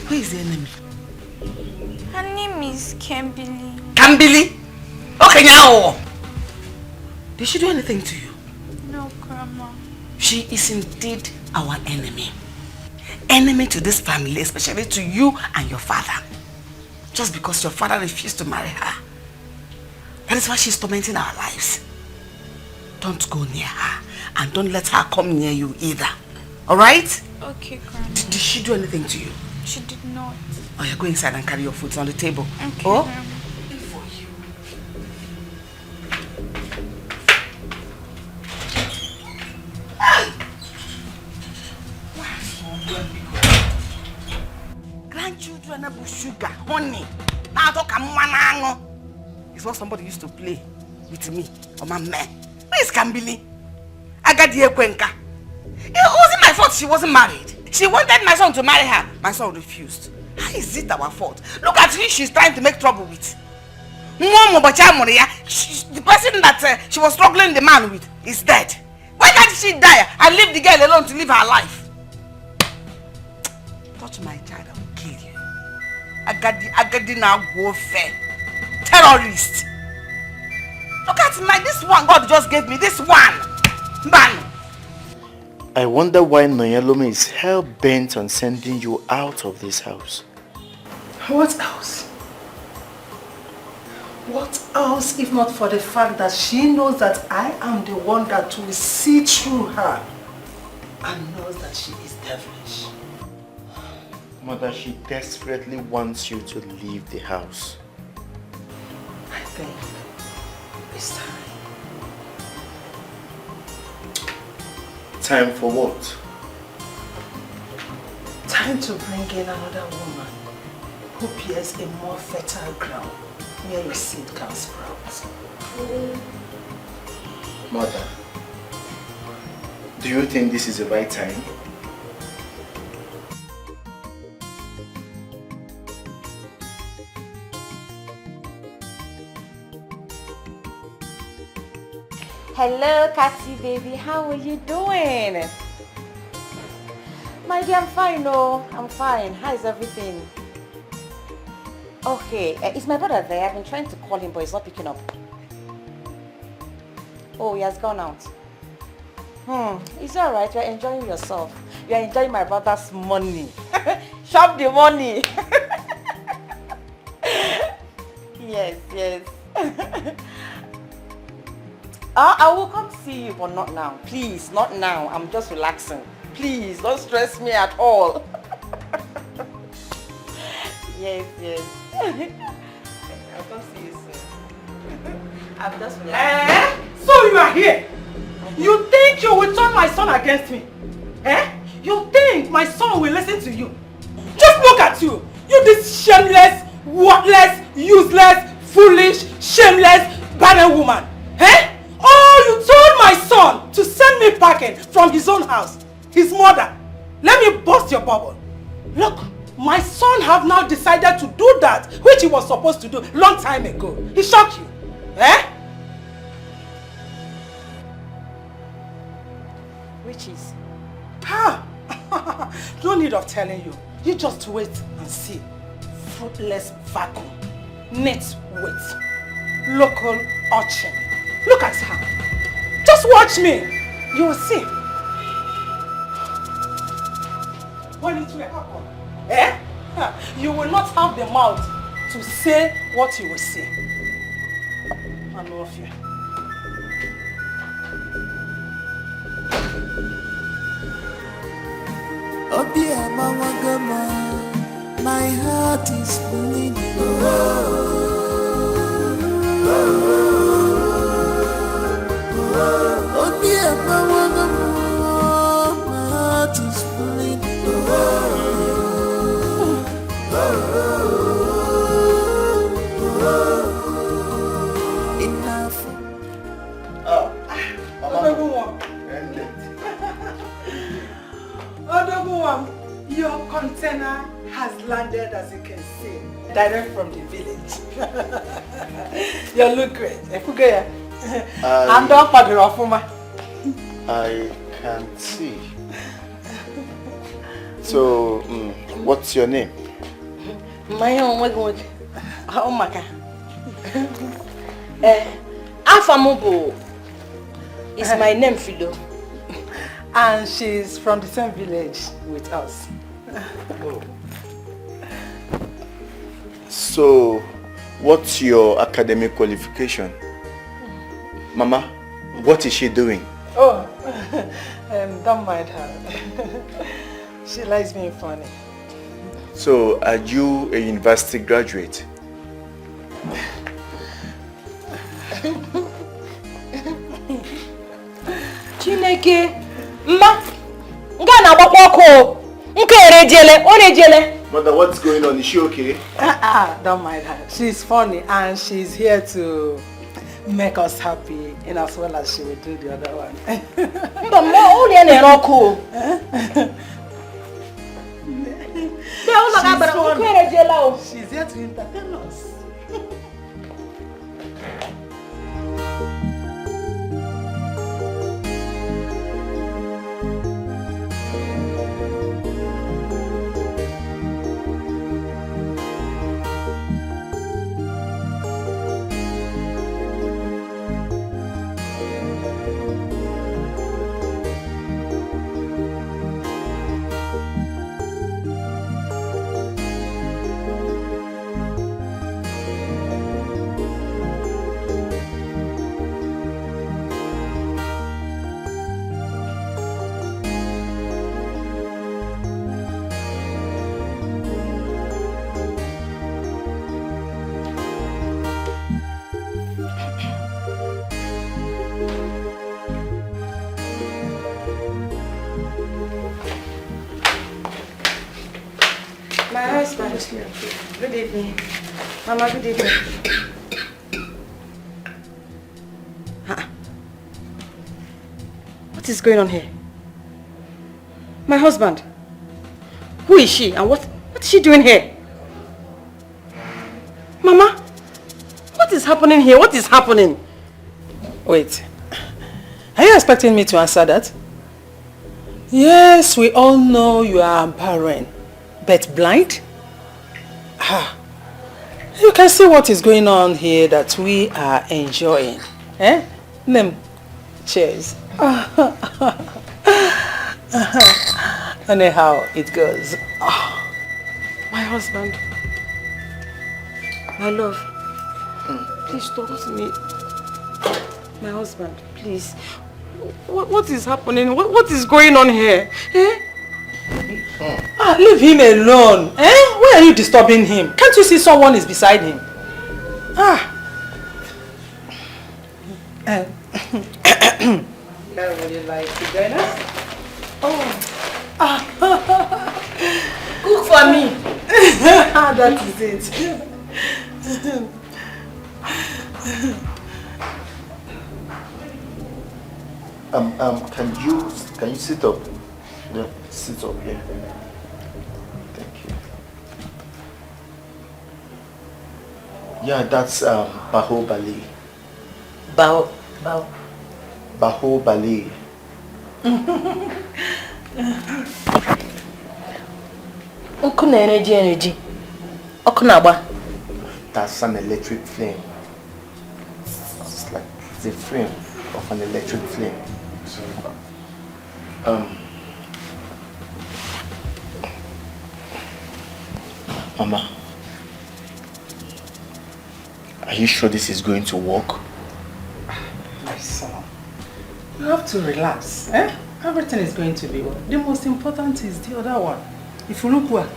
Who is the enemy? Her name is Kimberly. Kimberly? Okay, now. Did she do anything to you? No, Grandma. She is indeed our enemy. Enemy to this family, especially to you and your father. Just because your father refused to marry her. That is why she's tormenting our lives. Don't go near her. And don't let her come near you either. Alright? Okay, Grandma. Did she do anything to you? She did not. Oh, yeah, go inside and carry your food on the table. Okay, oh? Grandma. For you. Grandchildren have sugar, honey. Now talk a it's what somebody used to play with me or my man. Where is Kambili? I got the Ekwenka. It wasn't my fault she wasn't married. She wanted my son to marry her. My son refused. How is it our fault? Look at who she's trying to make trouble with. The person that she was struggling the man with is dead. Why can't she die and leave the girl alone to live her life? Touch my child, I will kill you. Agadi now warfare. Terrorist. Look at this one God just gave me. This one. Man. I wonder why Noyalome is hell-bent on sending you out of this house. What else? What else if not for the fact that she knows that I am the one that will see through her and knows that she is devilish. Mother, she desperately wants you to leave the house. I think it's time. Time for what? Time to bring in another woman who bears a more fertile ground where your seed can sprout. Mother, do you think this is the right time? Hello, Cathy baby. How are you doing? My dear, I'm fine, no. I'm fine. How is everything? Okay, is my brother there? I've been trying to call him, but he's not picking up. Oh, he has gone out. It's alright. You're enjoying yourself. You're enjoying my brother's money. Shop the money. Yes, yes. I will come see you, but not now. Please, not now. I'm just relaxing. Please, don't stress me at all. Yes, yes. I'll come see you soon. I'm just relaxing. So you are here? You think you will turn my son against me? You think my son will listen to you? Just look at you. You this shameless, worthless, useless, foolish, shameless, barren woman. Oh, you told my son to send me packing from his own house. His mother. Let me burst your bubble. Look, my son have now decided to do that which he was supposed to do long time ago. He shocked you. Which is? No need of telling you. You just wait and see. Fruitless vacuum. Net weight. Local urchin. Look at her. Just watch me. You will see. When it will happen, you will not have the mouth to say what you will say. I love you. My heart is bleeding. Oh dear, my heart is bleeding. Ikenna has landed, as you can see, direct from the village. You look great. I can't see. So, what's your name? My own wig. Oh my God. Afamubo is my name, Fido. And she's from the same village with us. Oh. So, what's your academic qualification? Mama, what is she doing? Oh, don't mind her. She likes being funny. So, are you a university graduate? Chineke, ma, ngana bakoko, orejele. Mother, what's going on? Is she okay? Don't mind her. She's funny and she's here to make us happy in as well as she will do the other one. She's here to entertain us. My husband. Good evening. Mama, good evening. What is going on here? My husband. Who is she and what is she doing here? Mama, what is happening here? What is happening? Wait. Are you expecting me to answer that? Yes, we all know you are barren, but blind? You can see what is going on here that we are enjoying. Eh? Name. Cheers. Anyhow, it goes. My husband. My love. Please talk to me. My husband, please. What is happening? What is going on here? Eh? Leave him alone. Eh? Why are you disturbing him? Can't you see someone is beside him? That would you like to join us? Cook for me. That is it. Can you sit up? Yeah, sit up here. Thank you. Yeah, that's Bahubali. Bahubali. Energy. Okunaba. That's an electric flame. It's like the flame of an electric flame. Mama, are you sure this is going to work? My son, you have to relax. Eh? Everything is going to be well. The most important is the other one. If you look well,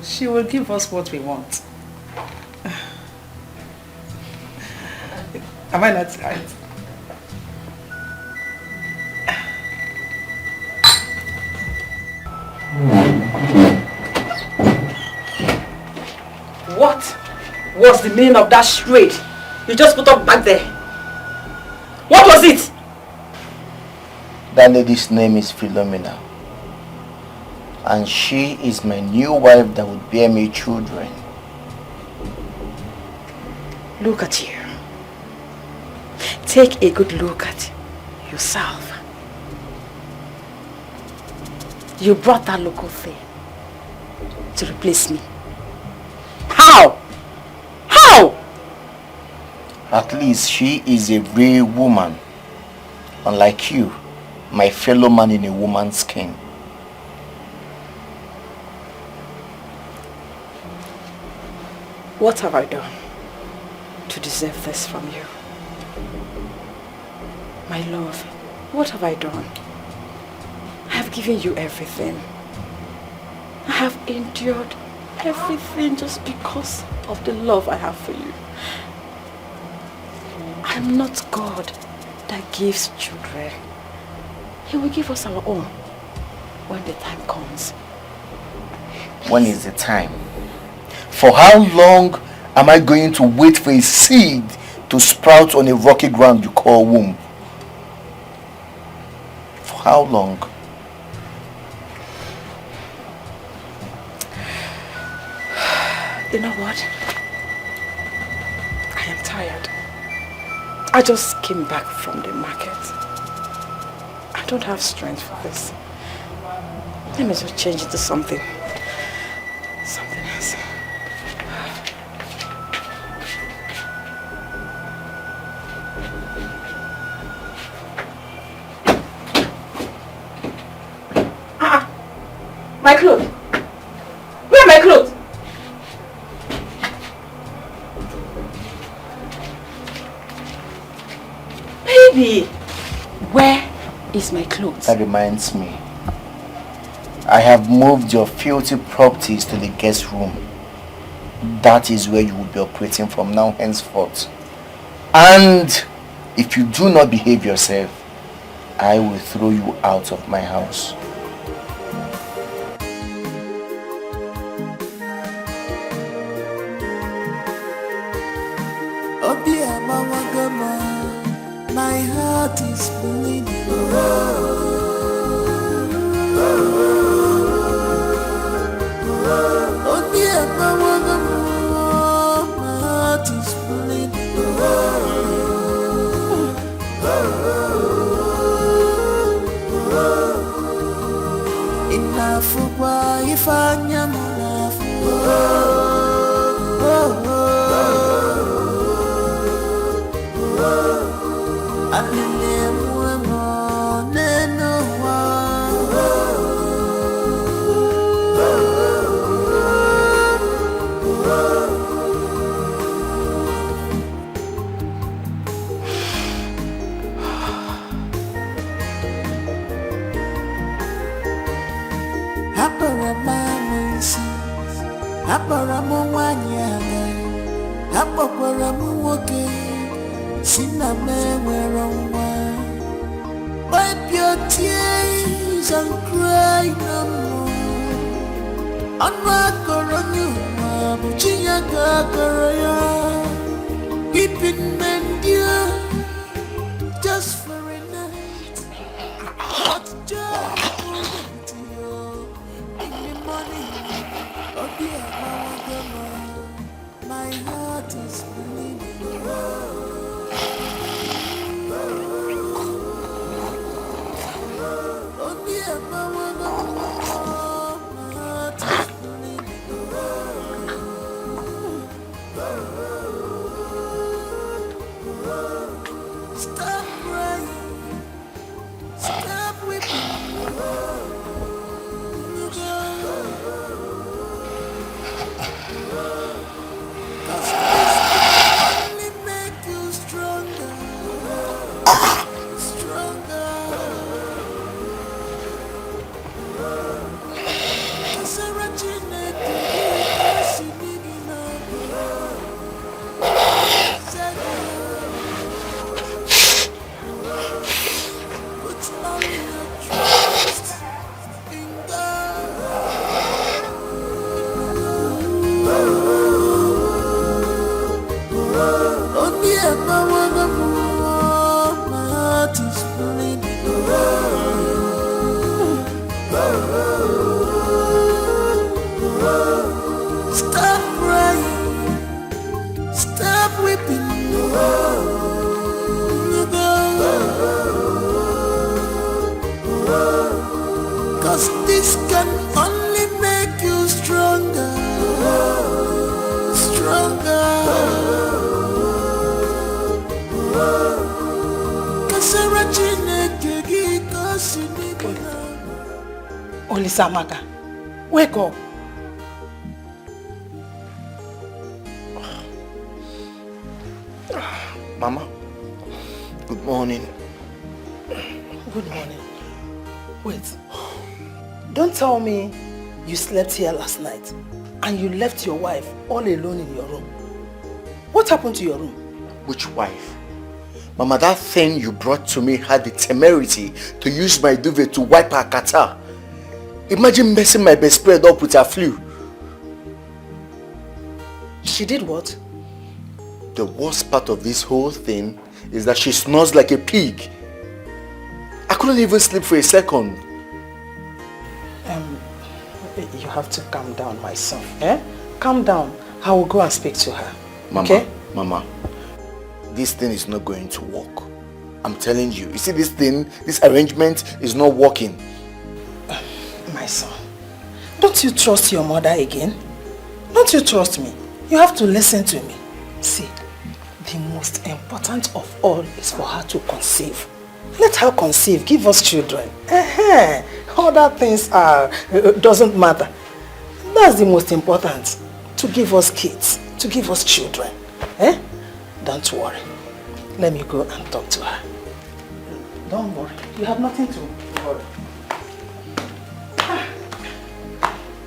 she will give us what we want. Am I not right? What was the meaning of that charade you just put up back there? What was it? That lady's name is Philomena. And she is my new wife that would bear me children. Look at you. Take a good look at yourself. You brought that local thing to replace me. How? How? At least she is a real woman. Unlike you, my fellow man in a woman's skin. What have I done to deserve this from you? My love, what have I done? I have given you everything. I have endured everything just because of the love I have for you. I'm not God that gives children. He will give us our own when the time comes. When is the time? For how long am I going to wait for a seed to sprout on a rocky ground you call womb? For how long? You know what? I am tired. I just came back from the market. I don't have strength for this. Let me just change it to something else. My clothes. Where are my clothes? Baby, where is my clothes? That reminds me. I have moved your filthy properties to the guest room. That is where you will be operating from now henceforth. And if you do not behave yourself, I will throw you out of my house. My heart is bleeding. Oh dear, my heart is bleeding. Enough for if I am enough. Wipe your tears and cry no more. Weeping men dear, just for a night. What joy to you in the morning. Oh dear, my heart is bleeding. Oh dear, my heart is bleeding. Stop crying, stop weeping. this can only make you stronger, stronger. Olisamaka, wake up. Mama, good morning. Good morning. Wait. Don't tell me you slept here last night and you left your wife all alone in your room. What happened to your room? Which wife? Mama, that thing you brought to me had the temerity to use my duvet to wipe her catarrh. Imagine messing my bedspread up with her flu. She did what? The worst part of this whole thing is that she snores like a pig. I couldn't even sleep for a second. You have to calm down, my son. Calm down. I will go and speak to her. Mama, okay? Mama, this thing is not going to work. I'm telling you. You see this thing, this arrangement is not working. My son, don't you trust your mother again? Don't you trust me? You have to listen to me. See, the most important of all is for her to conceive. Let her conceive, give us children. Other things doesn't matter. That's the most important. To give us kids, to give us children. Don't worry. Let me go and talk to her. Don't worry. You have nothing to worry.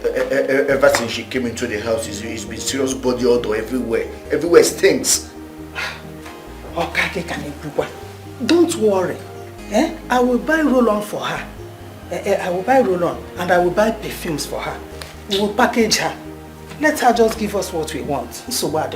Ever since she came into the house, it's been serious body odor everywhere. Everywhere stinks. Don't worry. I will buy roll-on for her. I will buy roll-on and I will buy perfumes for her. We will package her. Let her just give us what we want. So bad.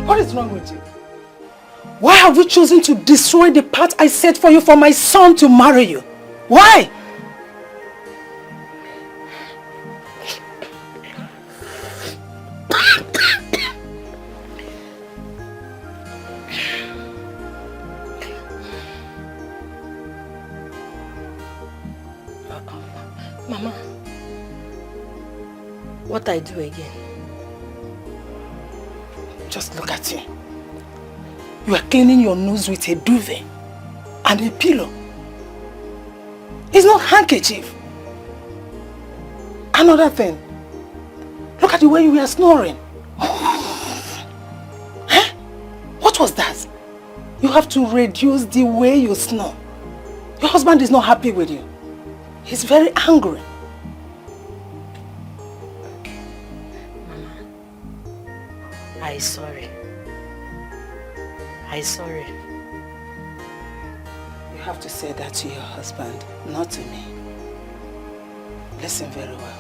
What is wrong with you? Why have you chosen to destroy the path I set for you for my son to marry you? Why? Mama, what I do again? Just look at you. You are cleaning your nose with a duvet and a pillow. It's not handkerchief. Another thing. Look at the way you were snoring. What was that? You have to reduce the way you snore. Your husband is not happy with you. He's very angry. I'm sorry. I'm sorry. You have to say that to your husband, not to me. Listen very well.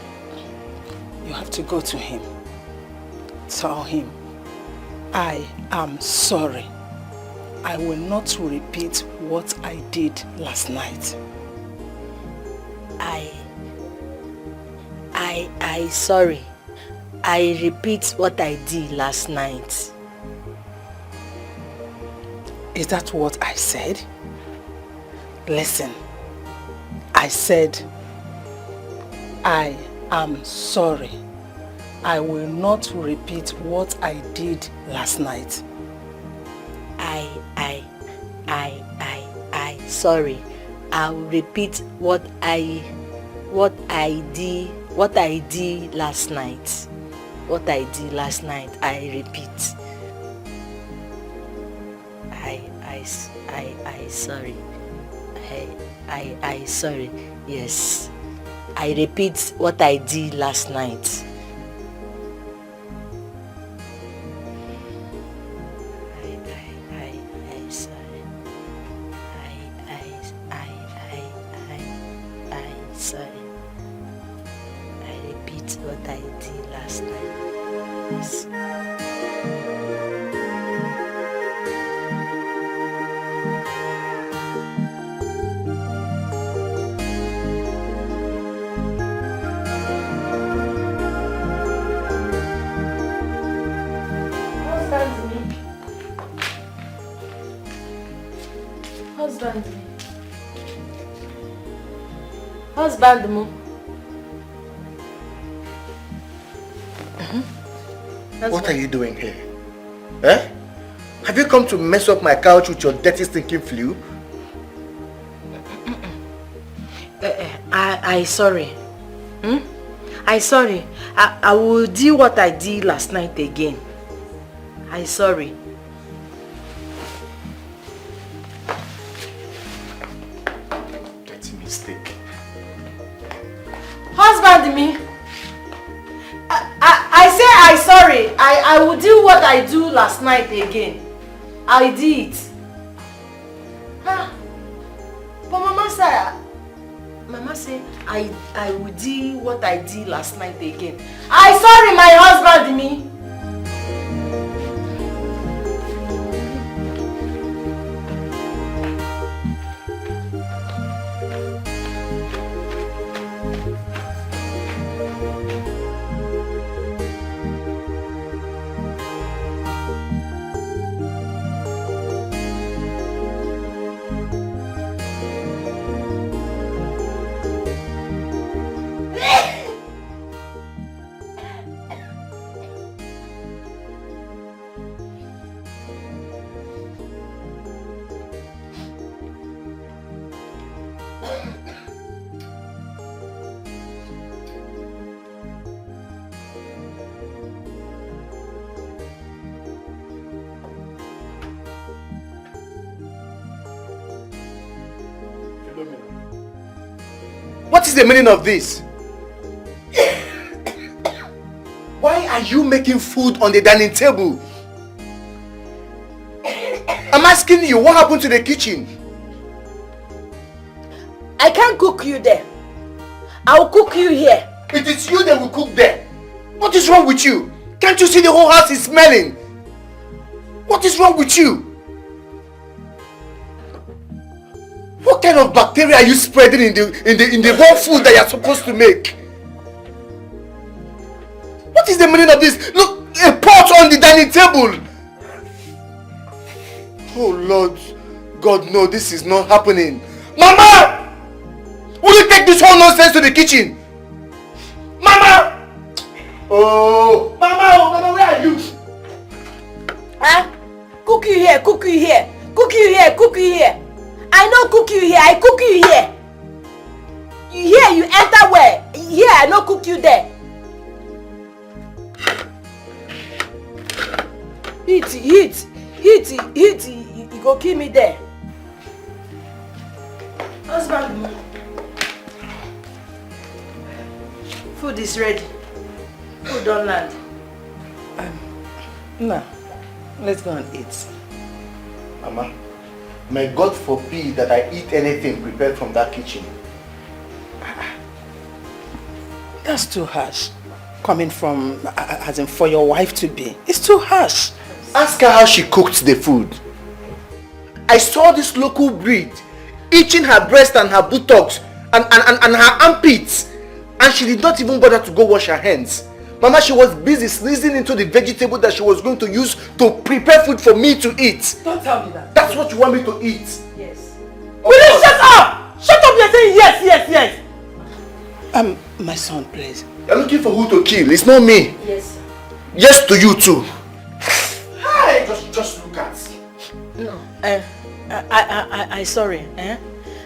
You have to go to him. Tell him, I am sorry. I will not repeat what I did last night. I sorry. I repeat what I did last night. Is that what I said? Listen, I said, I am sorry. I will not repeat what I did last night. Sorry. I'll repeat what I did last night. What I did last night, I repeat. I sorry. I sorry. Yes. I repeat what I did last night. I sorry. I sorry. I repeat what I did last night. Yes. Husband mo. What are you doing here? Eh? Have you come to mess up my couch with your dirty stinking flu? I sorry. I sorry. I will do what I did last night again. I sorry. That's a mistake. Husband me. I say I sorry. I will do what I do last night again. I did. Huh? But Mama say I will do what I did last night again. I sorry my husband me. What is the meaning of this? Why are you making food on the dining table? I'm asking you, what happened to the kitchen? I can't cook you there. I'll cook you here. It is you that will cook there. What is wrong with you? Can't you see the whole house is smelling? What is wrong with you? What kind of bacteria are you spreading in the raw food that you're supposed to make? What is the meaning of this? Look, a pot on the dining table. Oh Lord, God, no, this is not happening. Mama! Will you take this whole nonsense to the kitchen? Mama! Oh, Mama, where are you? Huh? Cook you here, cook you here. Cook you here, cook you here. I no cook you here, I cook you here. Here you enter where? Here I no cook you there. Heat, you go kill me there. Husband, food is ready. Food don't land. No, let's go and eat. Mama, may God forbid that I eat anything prepared from that kitchen. That's too harsh. Coming from, as in for your wife to be. It's too harsh. Ask her how she cooked the food. I saw this local breed itching her breast and her buttocks and her armpits. And she did not even bother to go wash her hands. Mama, she was busy sneezing into the vegetable that she was going to use to prepare food for me to eat. Don't tell me that. That's what you want me to eat? Yes. Will you shut up? Shut up, you're saying yes. My son, please. You're looking for who to kill. It's not me. Yes. Yes to you too. Hey, just look at. No. I sorry.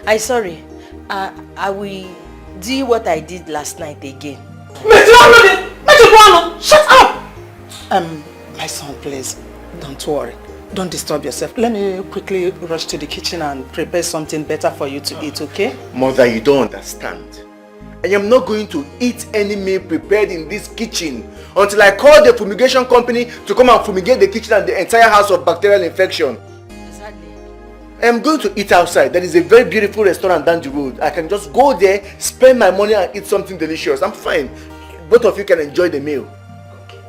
I sorry. I will do what I did last night again. Shut up! My son, please, don't worry. Don't disturb yourself. Let me quickly rush to the kitchen and prepare something better for you to eat, okay? Mother, you don't understand. I am not going to eat any meal prepared in this kitchen until I call the fumigation company to come and fumigate the kitchen and the entire house of bacterial infection. Exactly. I am going to eat outside. There is a very beautiful restaurant down the road. I can just go there, spend my money and eat something delicious. I'm fine. Both of you can enjoy the meal. Okay.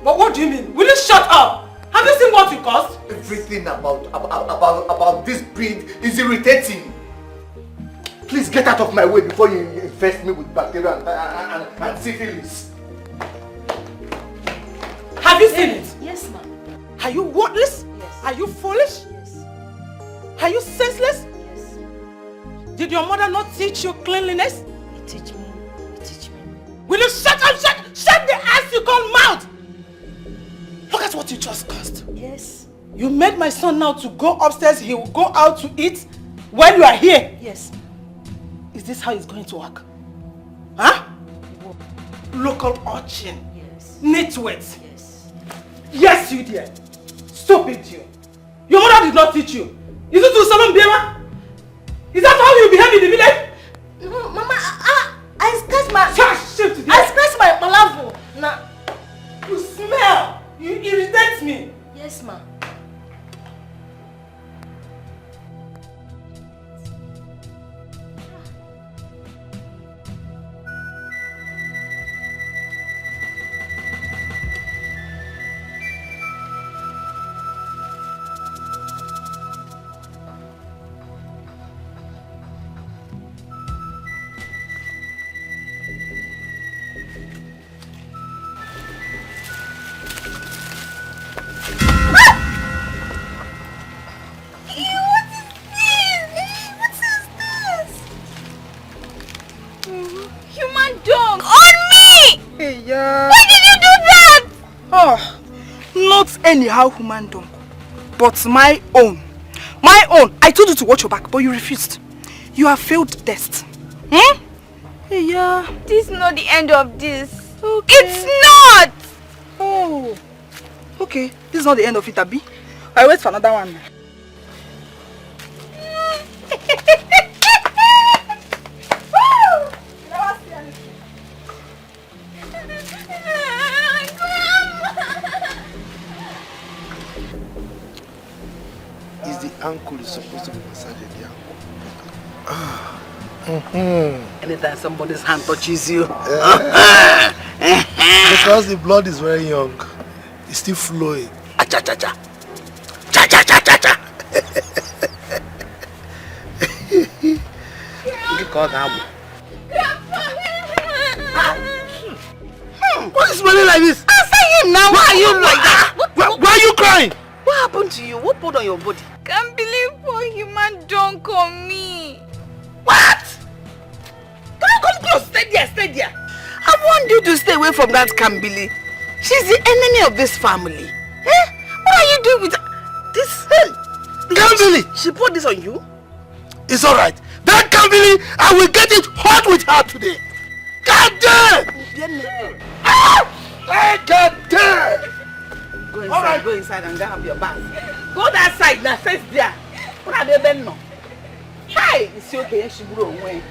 But what do you mean? Will you shut up? Have you seen what you cost? Everything about this breed is irritating. Please get out of my way before you infest me with bacteria and syphilis. Have you seen it? Yes, ma'am. Are you worthless? Yes. Are you foolish? Yes. Are you senseless? Yes. Did your mother not teach you cleanliness? You teach me. You teach me. Will you shut up? Shut the ass you call mouth! Look at what you just caused. Yes. You made my son now to go upstairs. He will go out to eat while you are here. Yes. Is this how it's going to work? Huh? Local urchin. Yes. Nitwit. Yes. Yes, you did. Stupid you. Your mother did not teach you. Is it to Salon Biema? Is that how you behave in the village? No, Mama, I scratched my... Shift today. I scratched my palavo. Nah. You smell. You irritate me. Yes, ma'am. Anyhow human dung, but my own. My own. I told you to watch your back, but you refused. You have failed test. Hmm? Yeah. This is not the end of this. Okay. It's not! Oh. Okay. This is not the end of it, Abi. I wait for another one. Ankle is supposed to be massaging the ankle. Anytime somebody's hand touches you. Because the blood is very young. It's still flowing. Cha-cha-cha-cha. Cha-cha-cha-cha-cha. What is smelling like this? Answer him now. Why are you like that? Why are you crying? What happened to you? What put on your body? Can't believe poor human dunk on me. What? Come close. Stay there. I want you to stay away from that Kambili. She's the enemy of this family. Eh? What are you doing with this? Kambili! She put this on you? It's alright. That Kambili, I will get it hot with her today. God damn! God damn! Go inside and go have your bath. Go that side now, face there. What are they doing now? Hey, it's okay, she will away.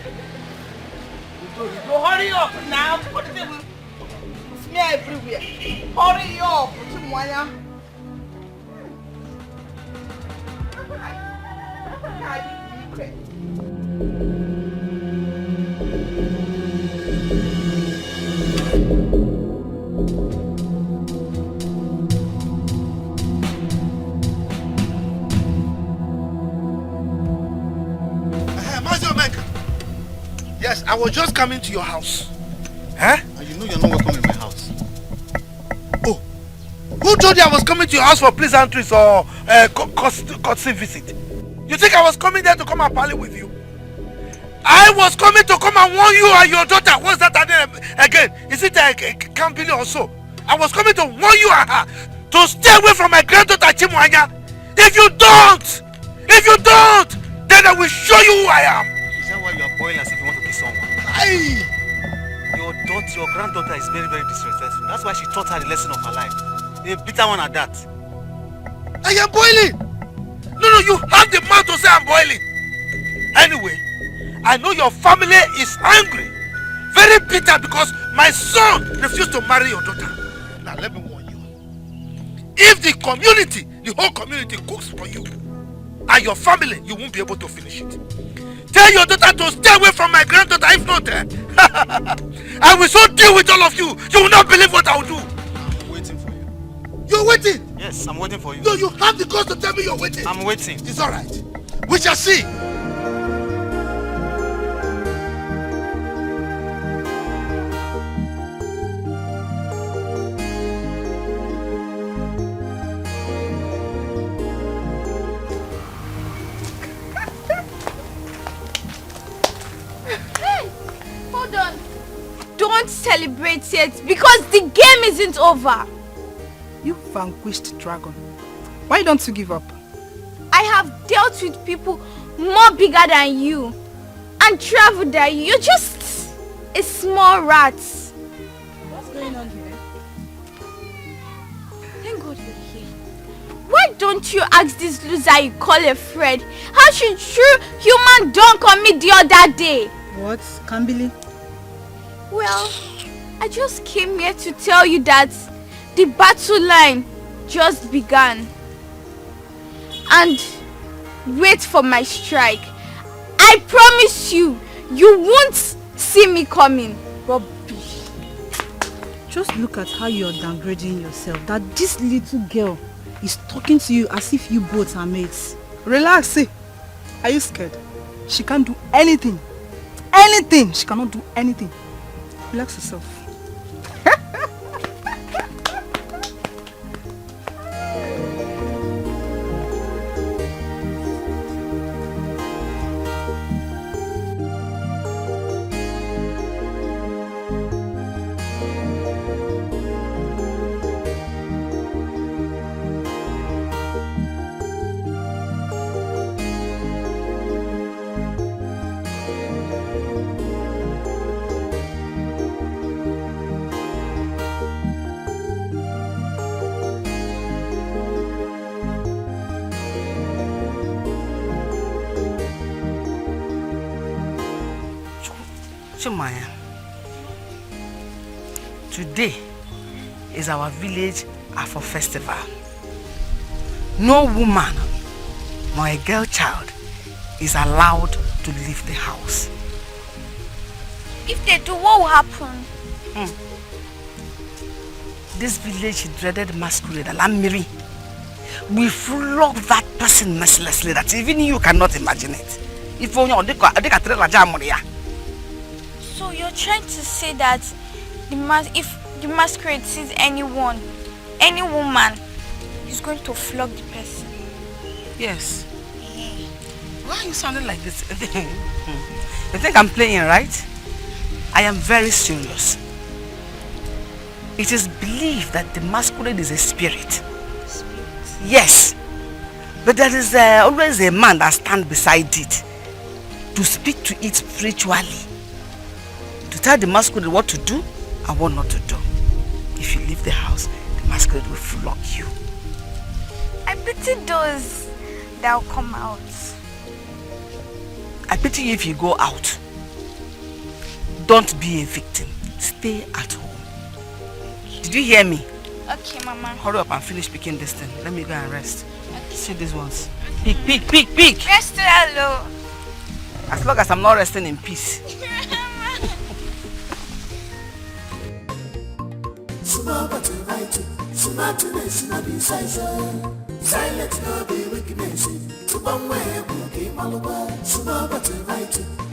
Go hurry up now. What is it? Smear everywhere. Hurry up. Yes, I was just coming to your house. Huh? And you know you're not welcome in my house. Oh, who told you I was coming to your house for pleasantries or courtesy visit? You think I was coming there to come and parley with you? I was coming to come and warn you and your daughter. What's that again? Is it Kambili or so? I was coming to warn you and her to stay away from my granddaughter Chimwanya. If you don't, then I will show you who I am. Is that why you are boiling as if you want to kill someone? Hey! Your granddaughter is very, very disrespectful. That's why she taught her the lesson of her life. A bitter one at that. I am boiling! No, you have the mouth to say I'm boiling. Anyway, I know your family is angry very bitter because my son refused to marry your daughter. Now let me warn you. If the community, the whole community cooks for you and your family, you won't be able to finish it. Tell your daughter to stay away from my granddaughter. If not, I will so deal with all of you. You will not believe what I will do. I'm waiting for you. You're waiting? Yes, I'm waiting for you. No, you have the cause to tell me you're waiting. I'm waiting. It's all right. We shall see. Don't celebrate yet because the game isn't over. You vanquished dragon. Why don't you give up? I have dealt with people more bigger than you and traveled than you. You're just a small rat. What's going on here? Thank God you're here. Why don't you ask this loser you call a friend how she true human dunk on me the other day? What? Kambili? Well, I just came here to tell you that the battle line just began. And wait for my strike. I promise you, you won't see me coming. Rubbish. Just look at how you're downgrading yourself. That this little girl is talking to you as if you both are mates. Relax, see. Are you scared? She can't do anything. Anything! She cannot do anything. Relax yourself. Chumaya, today is our village Afro festival. No woman nor a girl child is allowed to leave the house. If they do, what will happen? This village dreaded masquerade, Alamiri, we flog that person mercilessly that even you cannot imagine it. If only So you're trying to say that if the masquerade sees anyone, any woman, he's going to flog the person? Yes. Why are you sounding like this? You think I'm playing, right? I am very serious. It is believed that the masquerade is a spirit. Yes. But there is always a man that stands beside it to speak to it spiritually. To tell the masquerade what to do and what not to do. If you leave the house, the masquerade will flog you. I pity those that will come out. I pity you if you go out. Don't be a victim. Stay at home. Did you hear me? Okay, Mama. Hurry up and finish picking this thing. Let me go and rest. Okay. See these ones. Pick. Rest hello. As long as I'm not resting in peace. Smartness not be size. Silence no be weakness. To one way cookie maluba.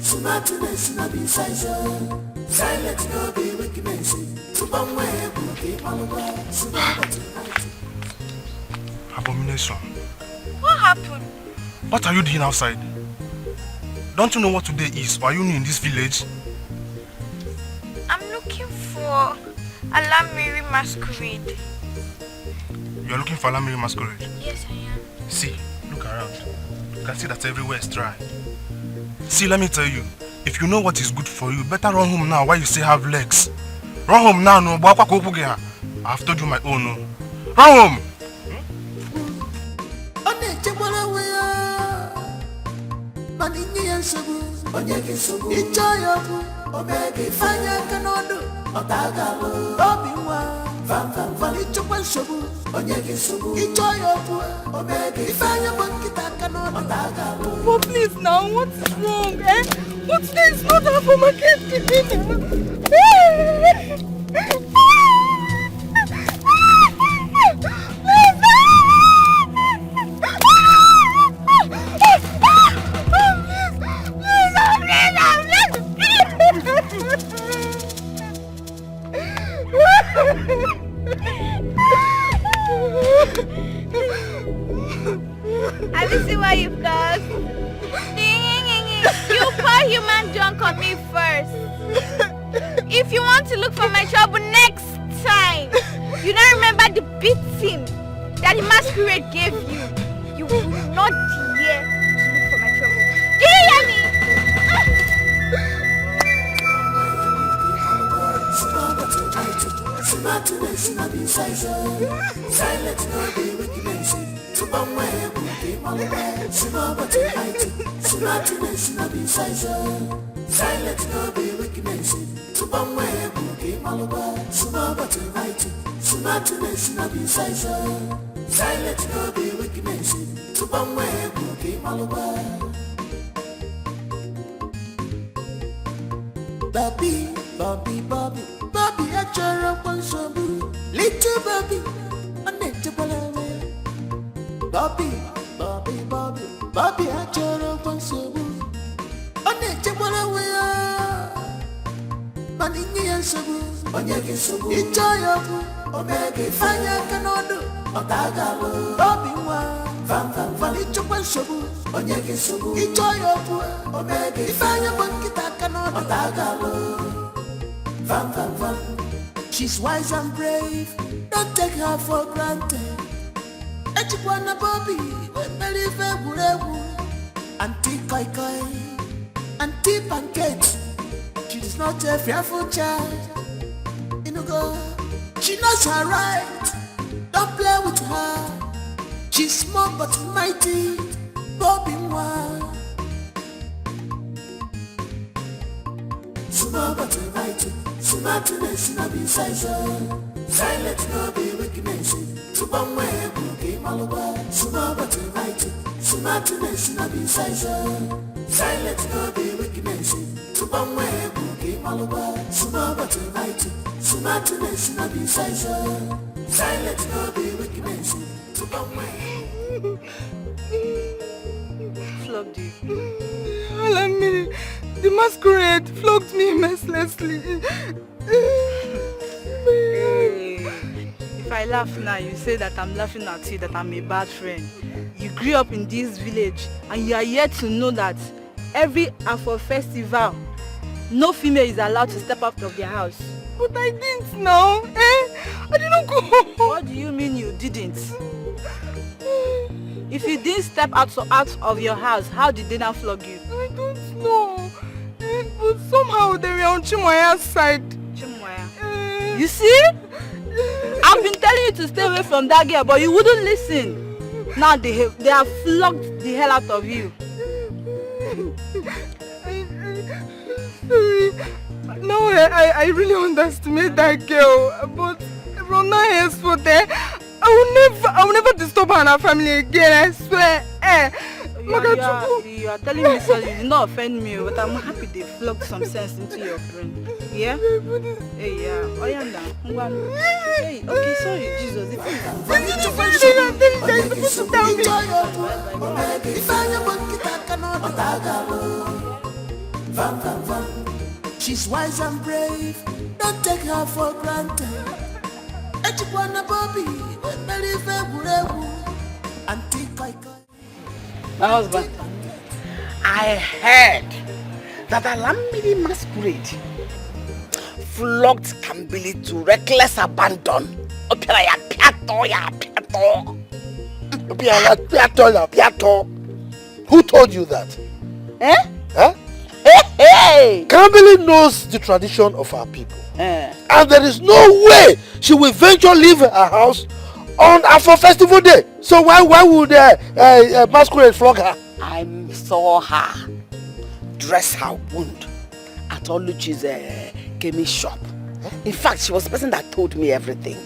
Smartness not be size. Silence no be weakness. To one way cookie maluba. Abomination. What happened? What are you doing outside? Don't you know what today is? Or are you new in this village? I'm looking for Alamiri masquerade. You're looking for Alamiri masquerade? Yes, I am. See, look around. You can see that everywhere is dry. See, let me tell you, if you know what is good for you, better run home now while you still have legs. Run home now, no. I've told you my own, no. Run home! Omega ifanya kanodo otagalo obiwa van ichokwa nsogbu onye gị nsogbu ịchọ ya okwu Omega ifanya bankita kanodo otagalo. But please now, what's wrong, eh? What's this? Not half of my kids Have you seen what you've done? You pour human junk on me first. If you want to look for my trouble next time, you don't remember the beating that the masquerade gave you. You will not dare to look for my trouble. Do you hear me? Silence no be wickedness. Somewhere came all away. Silence no be silence no be wickedness. Somewhere came all away. Silence no be silence no be wickedness. Somewhere came all away. Bobby, I try up on some little Bobby, unnecessary. Bobby, I try up on some unnecessary. Manini and Sabu, Onyaki Sabu, Itayabu, Omega, Fire Canodo, Otagalo, Bobby, Van Ichuan Sabu, Onyaki Sabu, Itayabu, Omega, Fire Bankita Canodo, Otagalo. Van. She's wise and brave, don't take her for granted. Echikwana Bobby, Belive, Auntie Koi, Auntie Pancake. She's not a fearful child. She knows her right, don't play with her. She's small but mighty, Bobby Mwa. Small but mighty. Smartness no be silence no be wickedness. Somewhere came all away. Small but mighty. Smartness no be silence no be wickedness. Somewhere came all away. Small but mighty. Smartness no be silence no be wickedness. Flogged you. The masquerade flogged me mercilessly. If I laugh now, you say that I'm laughing at you, that I'm a bad friend. You grew up in this village and you are yet to know that every Afro festival, no female is allowed to step out of their house. But I didn't know. I didn't go. What do you mean you didn't? If you didn't step out of your house, how did they now flog you? I don't know. But somehow they were on Chimoya's side. Chimoya? You see? I've been telling you to stay away from that girl, but you wouldn't listen. Now they have flogged the hell out of you. No, I really underestimate that girl. But from now henceforth, I will never disturb her and her family again, I swear. You are telling me sorry, you did not offend me, but I'm happy they flogged some sense into your brain. Yeah? Hey, yeah. Oyanda. Hey, okay, sorry, Jesus. She's wise and brave, don't take her for granted. Echikwana Bobby, Belive, Auntie Koi. My husband, I heard that Alambidi masquerade flogged Kambili to reckless abandon. Who told you that? Eh? Huh? Hey! Kambili knows the tradition of our people. And there is no way she will venture leave her house on Afro Festival Day. So why would masquerade flog her? I saw her dress her wound at Oluchi's chemist shop. In fact, she was the person that told me everything.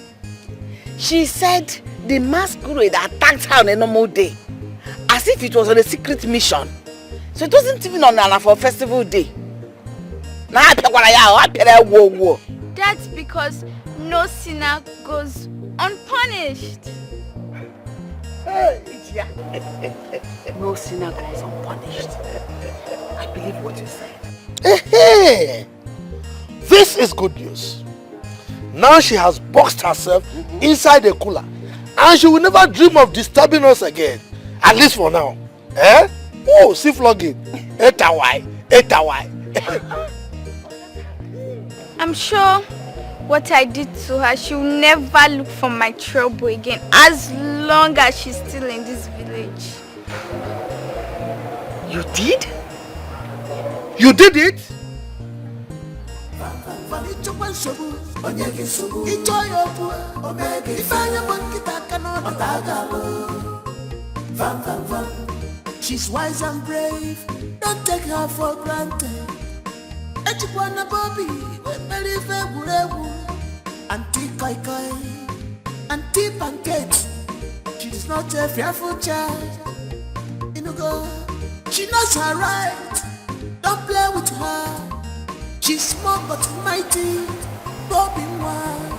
She said the masquerade attacked her on a normal day, as if it was on a secret mission. So it wasn't even on for a festival day. That's because no sinner goes unpunished. No sinner goes unpunished. I believe what you said. Hey, this is good news. Now she has boxed herself inside a cooler, and she will never dream of disturbing us again. At least for now. Eh? Oh, see flogging. Etawai. I'm sure what I did to her, she'll never look for my trouble again as long as she's still in this village. You did? You did it? She's wise and brave, don't take her for granted. Echikwana Bobby, Belive Burebu, Auntie Kai Kai, Auntie Pancake. She's not a fearful child. Inugo, she knows her right. Don't play with her. She's small but mighty. Bobby one.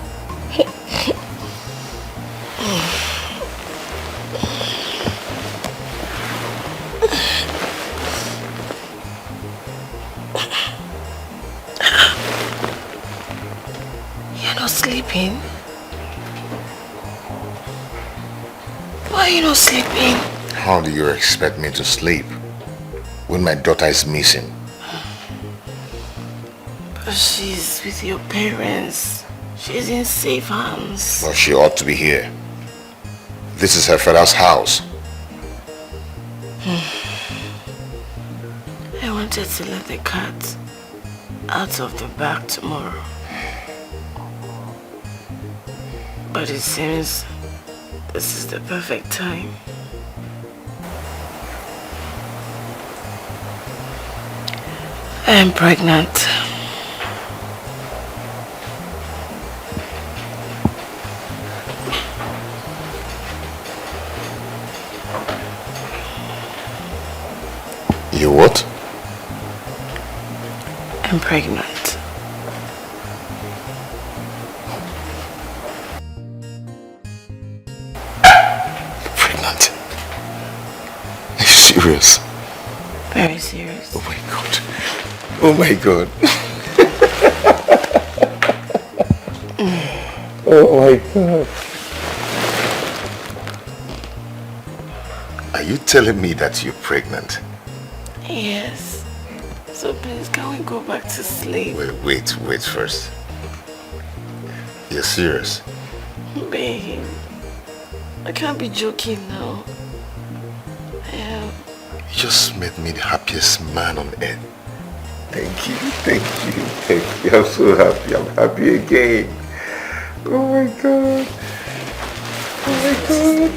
You're not sleeping? Why are you not sleeping? How do you expect me to sleep when my daughter is missing? But she's with your parents. She's in safe hands. Well, she ought to be here. This is her father's house. I wanted to let the cat out of the bag tomorrow. But it seems this is the perfect time. I am pregnant. You what? I'm pregnant. Pregnant? Are you serious? Very serious. Oh my God. Oh my God. Oh my God. Are you telling me that you're pregnant? Yes. So please, can we go back to sleep? Wait first. You're serious? Babe, I can't be joking now. I am. You just made me the happiest man on earth. Thank you. I'm so happy. I'm happy again. Oh my God. Oh my God.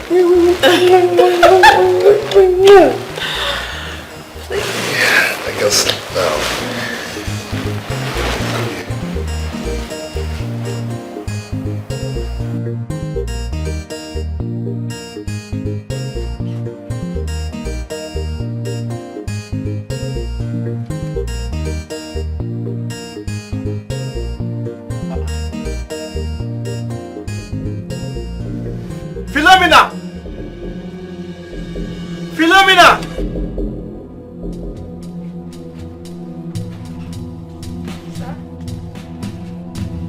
I can sleep now. Philomena! Sir?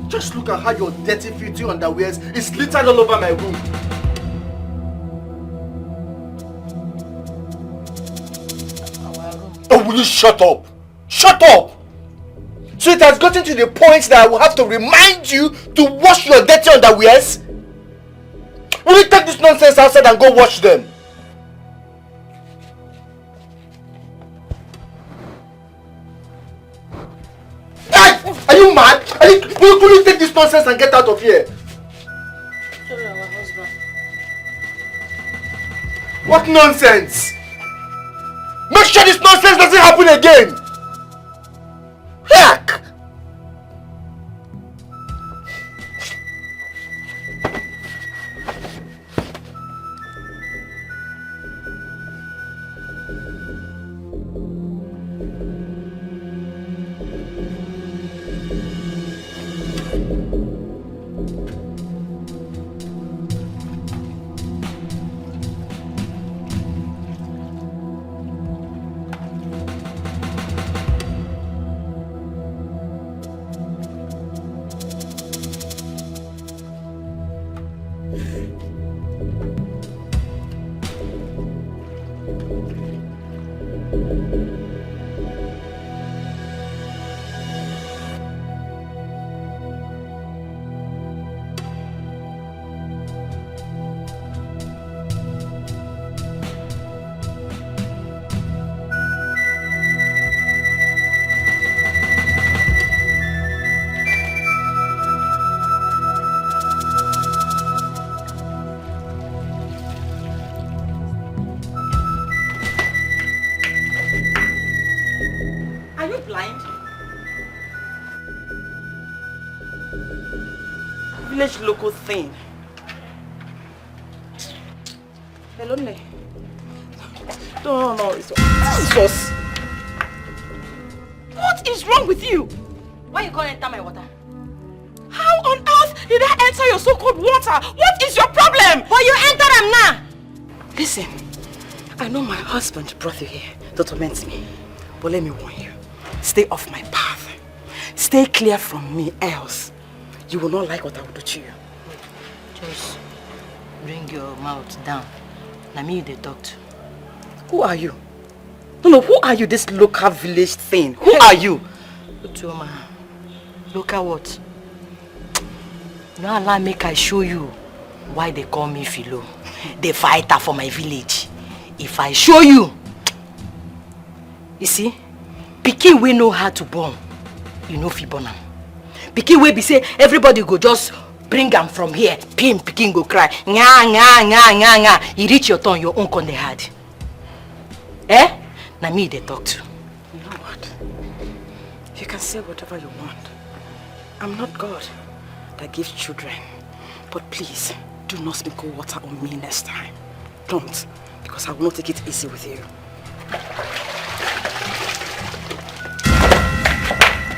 Just look at how your dirty filthy underwears is littered all over my room. Oh, will you shut up? Shut up! So it has gotten to the point that I will have to remind you to wash your dirty underwears? Will you take this nonsense outside and go wash them? Hey! Are you mad? Will you take this nonsense and get out of here? Sorry, our husband. What nonsense? Make sure this nonsense doesn't happen again! Heck! village local thing. Hello, Ne. No, it's Jesus. What is wrong with you? Why you can't enter my water? How on earth did I enter your so-called water? What is your problem? But you enter them now. Listen, I know my husband brought you here to torment me. But let me warn you, stay off my path. Stay clear from me, else you will not like what I will do to you. Just bring your mouth down. Now me they talk to. Who are you? No, who are you, this local village thing? Who are you? Utoma, local what? No allow make I show you why they call me Philo. The fighter for my village. If I show you, you see, pikin we know how to born. You know fi born am. Pikin we be say everybody go just bring am from here. Pikin go cry. Nga. You reach your turn, your own con dey hard. Eh? Now me they talk to. You know what? You can say whatever you want. I'm not God that gives children. But please, do not sprinkle water on me next time. Don't, because I will not take it easy with you.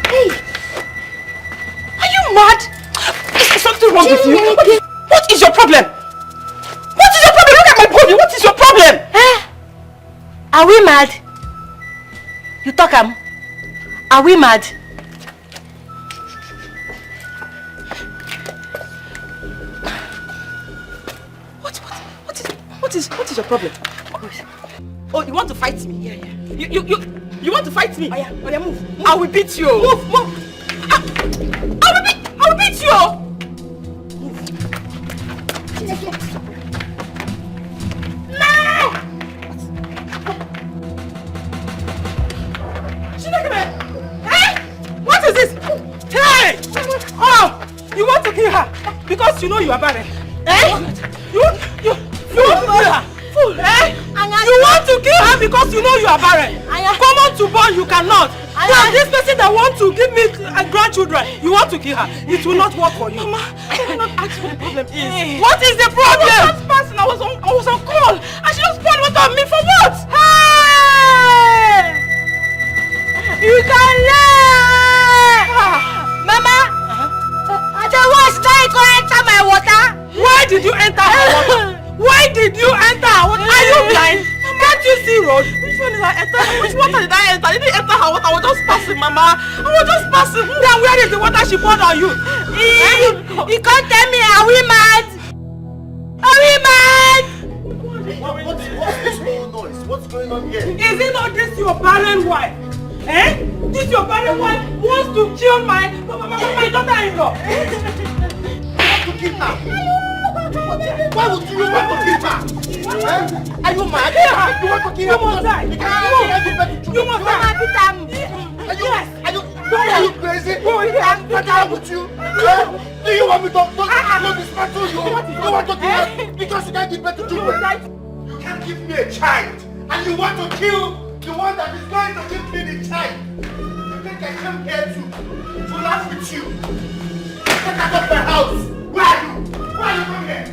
Hey! Are you mad? Is there something wrong with you? What is your problem? What is your problem? Look at my body. What is your problem? Eh? Are we mad? You talk Are we mad? What is your problem? Oh, you want to fight me? Yeah. You want to fight me? Oh yeah, move. I will beat you. Move. I will beat you. No! What is this? Hey! Oh, you want to kill her because you know you are barren. Eh? You want to kill her? Eh? You want to kill her because you know you are barren. Come on to born, you cannot. Now this person that wants to give me grandchildren, you want to kill her. It will not work for you. Mama, I will not ask what the problem is. What is the problem? I was passing, I was on call. And she just poured water on me for what? Hey! You can learn! Mama! The worst guy go enter my water. Why did you enter her water? Why did you enter her water? Are you blind? Can't you see road? Which one did I enter? Which water did I enter? I didn't enter her water. I was just passing, Mama. I was just passing. Then where is the water she poured on you? You can't tell me, are we mad? Are we mad? What's this whole noise? What's going on here? Is it not this your barren wife? Eh? This your barren wife wants to kill my daughter-in-law. To kill her? Why would you want to kill her? Eh? Are you mad? You want to kill her? You must die. You must die. Are you crazy? What's wrong with you? Do you want me to dismantle you? You want to kill her because you can't give birth to children? You can't give me a child, and you want to kill the one that is going to give me the child. You think I came here to laugh with you? Get out of my house! Where are you? Why are you coming here?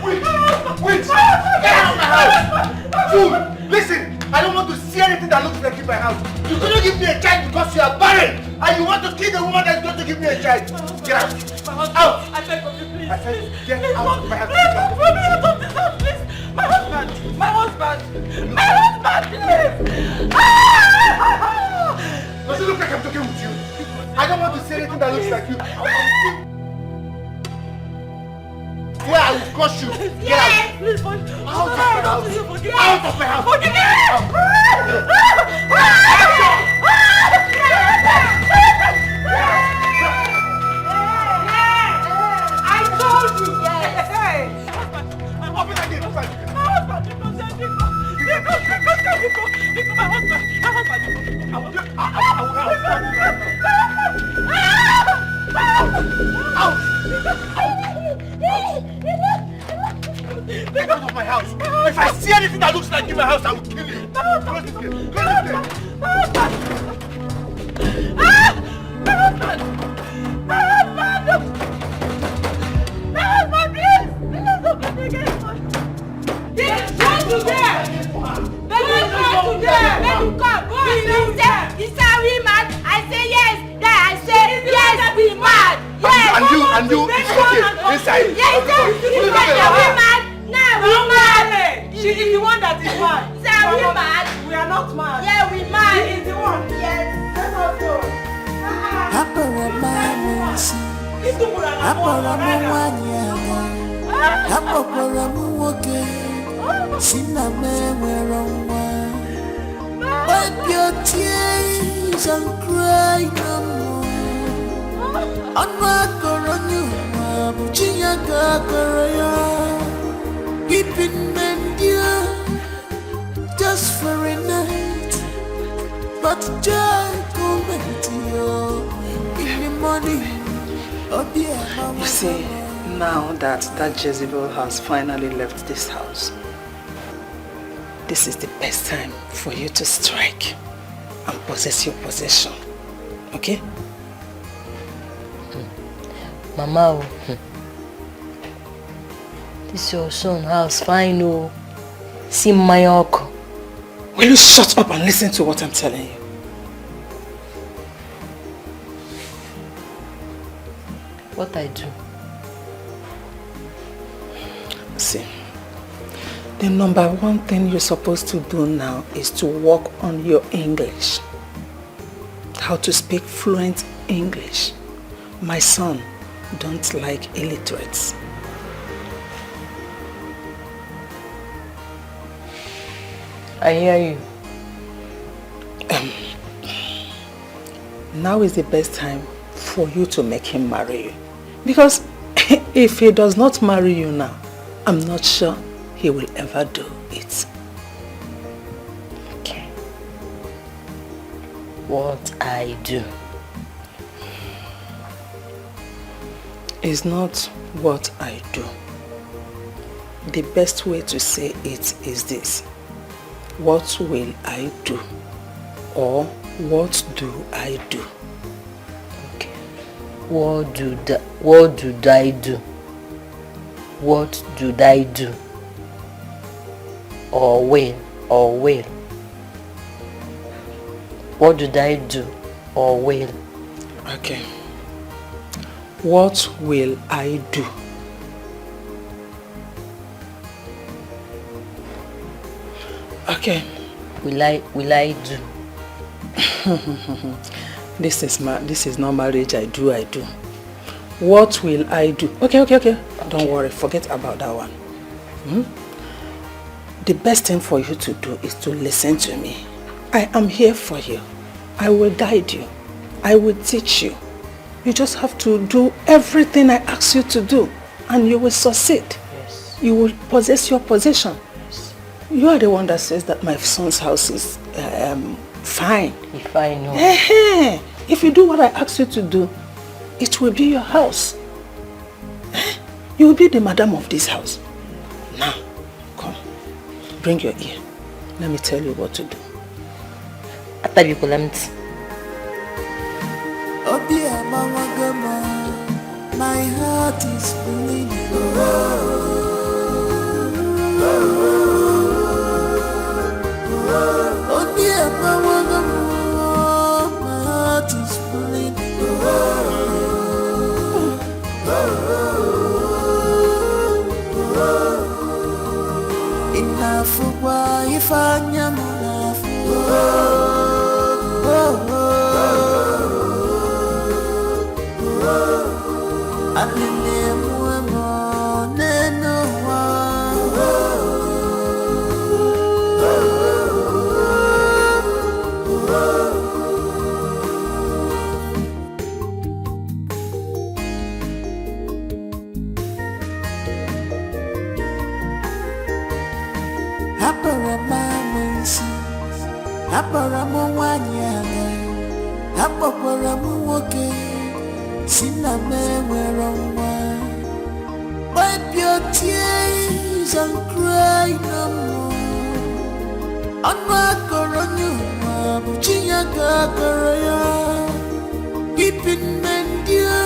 Wait! Get out of my house! Fool! Listen! I don't want to see anything that looks like in my house. You couldn't give me a child because you are barren, and you want to kill the woman that's going to give me a child. Get out! Out! I beg of you, please. I said, get out of my house. Please, put me out of this house, please. My husband, please. Does it look like I'm talking with you? I don't want to see anything that looks like you. Where I will crush you. Get out. Please, out of my house. Out of my house. Forgive me. I told you. Open that gate. Get out of my house. If I see anything that looks like in my house, I will kill you. Close this gate. Close this gate. we mad. And you, it's okay. Inside. Yeah, we mad. No, we mad. She is the one that is mad. Sir, we mad. We are not mad. Yeah, we mad. She is the one. Yes. Let us go. Wipe your tears and cry no more. Keeping men dear just for a night, but joy coming to you in the morning. You see, now that Jezebel has finally left this house, this is the best time for you to strike and possess your possession. Okay? Mama, this your son house fine, oh. See my uncle. Will you shut up and listen to what I'm telling you? What I do? See, the number one thing you're supposed to do now is to work on your English. How to speak fluent English. My son don't like illiterates. I hear you. Now is the best time for you to make him marry you. Because if he does not marry you now, I'm not sure he will ever do it. Okay. What I do? Is not what I do. The best way to say it is this. What will I do? Or what do I do? Okay. What do I do? What do I do? Or will? What did I do? Or will? Okay. What will I do? Okay. Will I do? This is not marriage. I do. What will I do? Okay. Don't worry. Forget about that one. The best thing for you to do is to listen to me. I am here for you. I will guide you. I will teach you. You just have to do everything I ask you to do, and you will succeed. Yes. You will possess your possession. Yes. You are the one that says that my son's house is fine. If I know. If you do what I ask you to do, it will be your house. You will be the madam of this house. Now, come. Bring your ear. Let me tell you what to do. My heart is bleeding. Oh dear, my heart is bleeding. Enough for why if I am enough. Wipe your tears and cry no more. Keeping men dear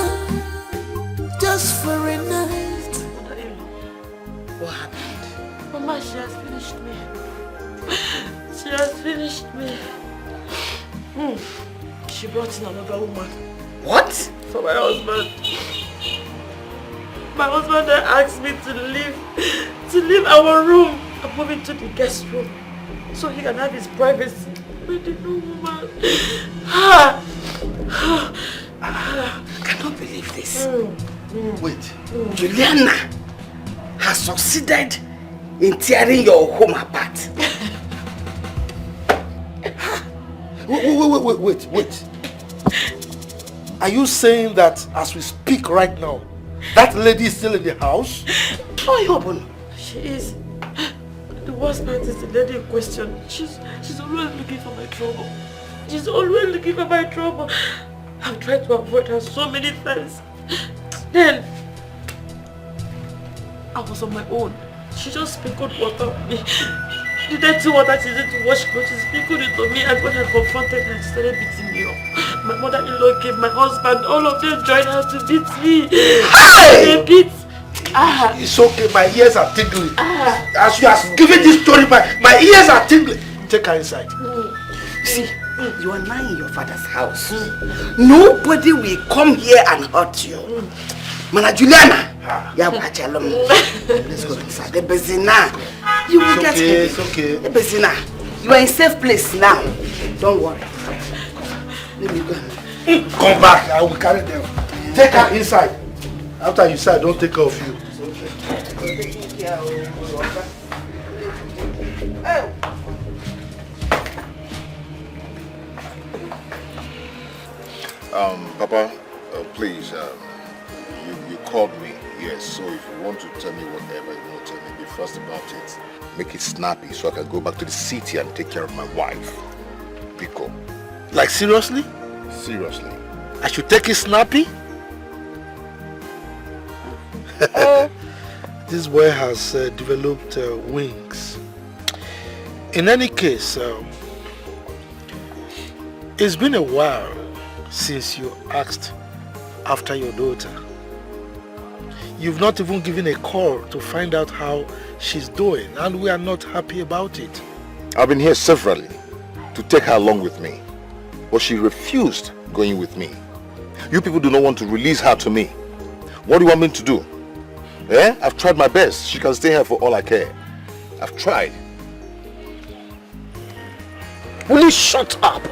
just for a night. What happened? Mama, she has finished me. She has finished me. She brought in another woman. What? For my my husband. My husband then asked me to leave our room and move into the guest room so he can have his privacy with the new woman. I cannot believe this. Wait, Juliana has succeeded in tearing your home apart. Wait. Are you saying that as we speak right now, that lady is still in the house? Oh, Yobun. She is. The worst part is the lady in question. She's always looking for my trouble. She's always looking for my trouble. I've tried to avoid her so many times. Then, I was on my own. She just sprinkled water on me. The dirty water she used to wash clothes, she sprinkled it on me, and when I confronted her, she started beating me up. My mother-in-law came, my husband, all of them joined her to beat me. They beat. It's okay, my ears are tingling. As you are giving this story, my ears are tingling. Take her inside. See, you are now in your father's house. Nobody will come here and hurt you. Mana Juliana, let's go inside. The Bezina, you will get him. It's okay. The Bezina, you are in safe place now. Don't worry. Let me go. Come back, I will carry them. Take her inside. After you say, don't take care of you. Papa, please, you called me, yes, so if you want to tell me whatever you want to tell me, be fast about it. Make it snappy so I can go back to the city and take care of my wife. Pico. Like seriously? Seriously. I should take it snappy? This boy has developed wings. In any case, it's been a while since you asked after your daughter. You've not even given a call to find out how she's doing, and we are not happy about it. I've been here severally to take her along with me, but she refused going with me. You people do not want to release her to me. What do you want me to do? Eh? I've tried my best. She can stay here for all I care. I've tried. Will you shut up?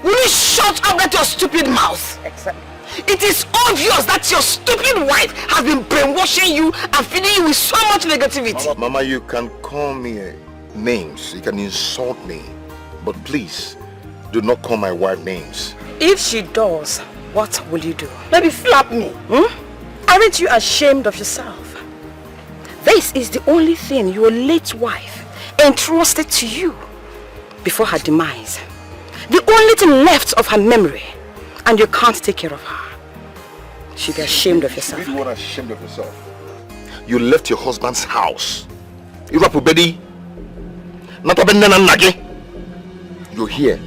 Will you shut up with your stupid mouth? Exactly. It is obvious that your stupid wife has been brainwashing you and feeding you with so much negativity. Mama, you can call me names. You can insult me. But please, do not call my wife names. If she does, what will you do? Maybe slap me. Aren't you ashamed of yourself? This is the only thing your late wife entrusted to you before her demise. The only thing left of her memory, and you can't take care of her. You should be ashamed of yourself. You are ashamed of yourself. You left your husband's house. You're here,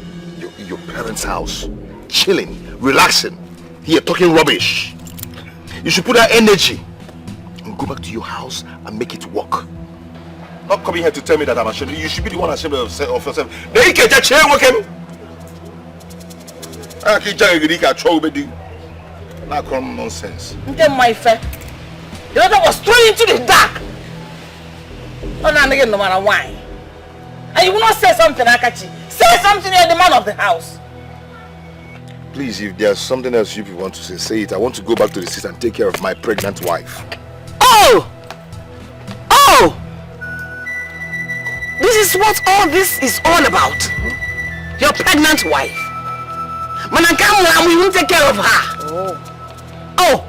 your parents' house, chilling, relaxing, here talking rubbish. You should put that energy and go back to your house and make it work. Not coming here to tell me that I'm ashamed. You should be the one ashamed of yourself. They can't change working. I can't change. Not come nonsense. My friend, the other was thrown into the dark. Oh, no, no matter why. And you will not say something, Akachi. Say something, you're the man of the house. Please, if there's something else you want to say it. I want to go back to the city and take care of my pregnant wife. Oh! Oh! This is what all this is all about. Your pregnant wife. Manakamu, we won't take care of her. Oh. Oh!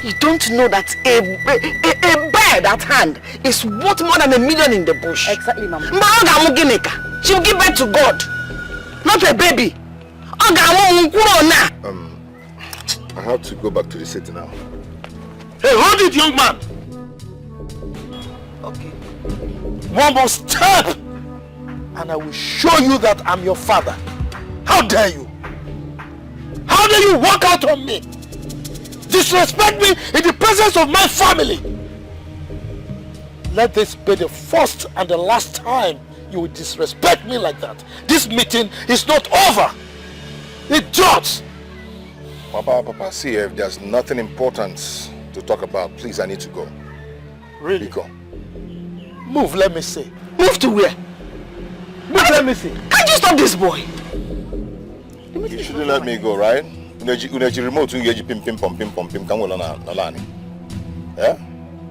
You don't know that a bird at hand is worth more than $1 million in the bush. Exactly, Mama. She'll give birth to God, not a baby. I have to go back to the city now. Hey, hold it, young man! Okay. One more step, and I will show you that I'm your father. How dare you? How dare you walk out on me? Disrespect me in the presence of my family. Let this be the first and the last time you will disrespect me like that. This meeting is not over. Idiots! Papa, see, if there's nothing important to talk about, please, I need to go. Really? Go. Move, let me see. Move to where? Move, let me see. Can't you stop this boy? You shouldn't let me go, right? Uneji remote pim come on. Yeah?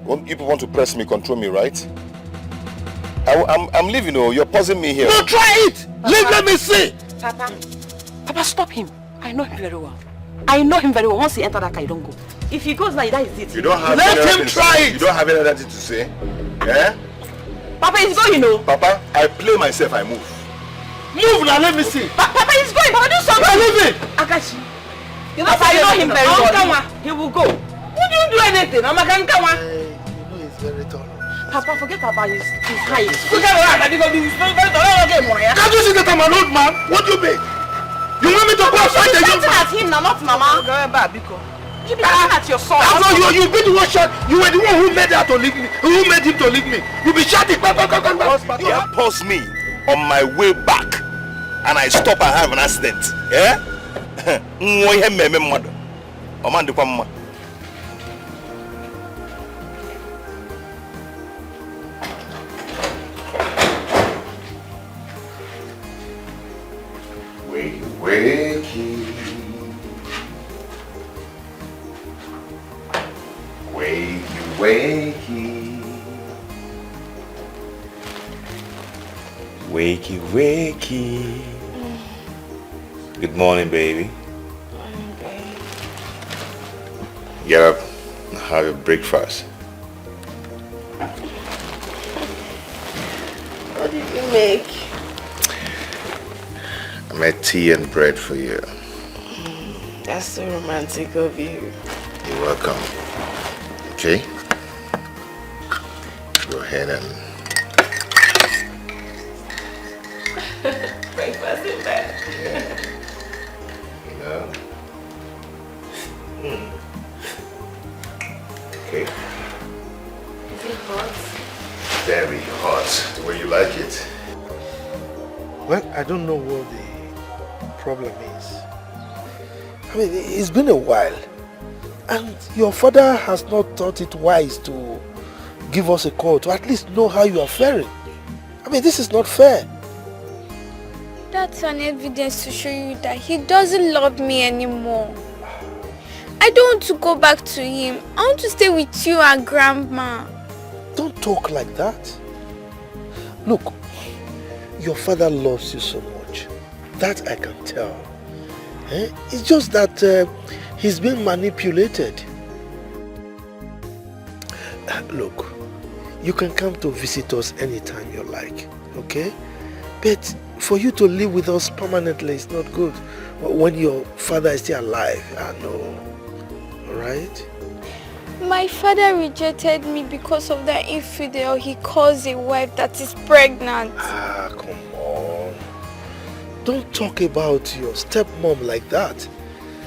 You people want to press me, control me, right? I'm leaving, you're pausing me here. No, try it! Leave, let me see! Papa, stop him. I know him very well. I know him very well. Once he enters that car, you don't go. If he goes now, that is it. You don't have Let him try it! You don't have anything to say. Yeah? Papa, he's going, Papa, I play myself, I move. Move now, let me see. Papa, he's going. Papa, do something. Papa, leave it! Akashi. Papa, you know him very well. He will go. Who didn't do anything? I'm a gankawa. You know he's very tall. Papa, forget about his height. Forget about that. He's very tall. Can't you see that I'm an old man? What do you mean? You want me to go fight a young man? At him now, not Mama. You be shouting at your son. You be the one shot. You were the one who made her to leave me. Who made him to leave me? You be shouting. You have paused me on my way back, and I stop and have an accident. Yeah? Wakey. Good morning, baby. Morning, baby. Get up and have your breakfast. What did you make? I made tea and bread for you. That's so romantic of you. You're welcome. Okay? Go ahead and... Breakfast in bed. Yeah. You know? Okay. Is it hot? Very hot. The way you like it. Well, I don't know what the problem is. I mean, it's been a while. And your father has not thought it wise to give us a call to at least know how you are faring. I mean, this is not fair. That's an evidence to show you that he doesn't love me anymore. I don't want to go back to him. I want to stay with you and Grandma. Don't talk like that. Look, your father loves you so much. That I can tell. It's just that he's been manipulated. Look, you can come to visit us anytime you like, okay? But for you to live with us permanently is not good. When your father is still alive, I know. Alright? My father rejected me because of that infidel he calls a wife that is pregnant. Ah, come on. Don't talk about your stepmom like that.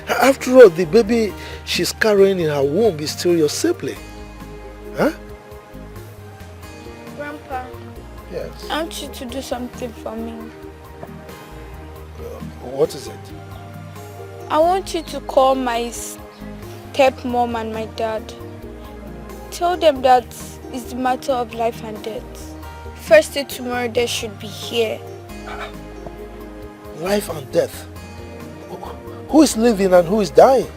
After all, the baby she's carrying in her womb is still your sibling. Huh? Grandpa. Yes. I want you to do something for me. What is it? I want you to call my stepmom and my dad. Tell them that it's a matter of life and death. First day tomorrow they should be here. Life and death? Who is living and who is dying?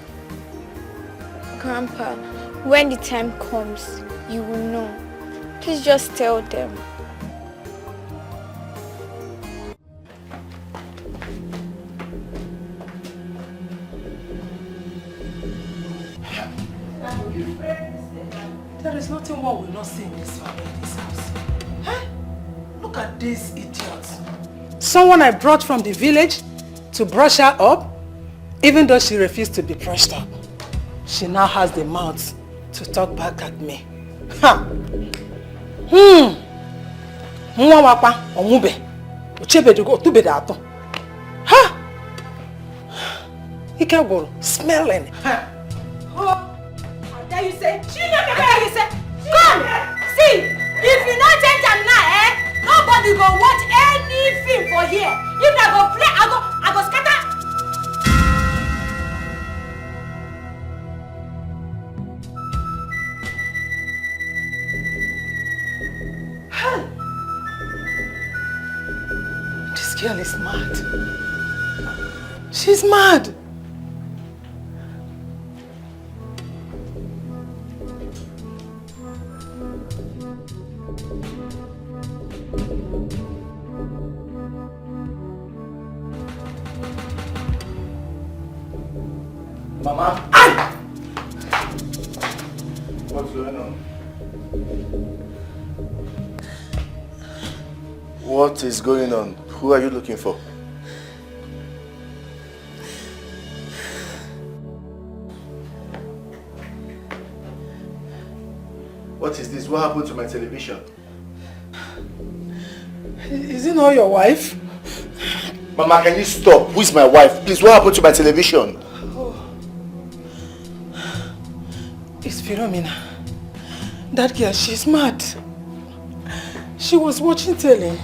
Grandpa, when the time comes, you will know. Please just tell them. There is nothing one will not see in this family, in this house. Huh? Look at these idiots. Someone I brought from the village to brush her up, even though she refused to be brushed up. She now has the mouth to talk back at me. Ha! Mwa wapa omube. Uchebe dugo tubede ato. Ha! Ikegoro smelling. Ha! There you say, come, see, if you not change am now, nobody go watch for here. If I go play, I go scatter. This girl is mad. She's mad. Mama? What's going on? What is going on? Who are you looking for? What is this? What happened to my television? Is it not your wife? Mama, can you stop? Who is my wife? Please, what happened to my television? It's Philomena. That girl, she's mad. She was watching telly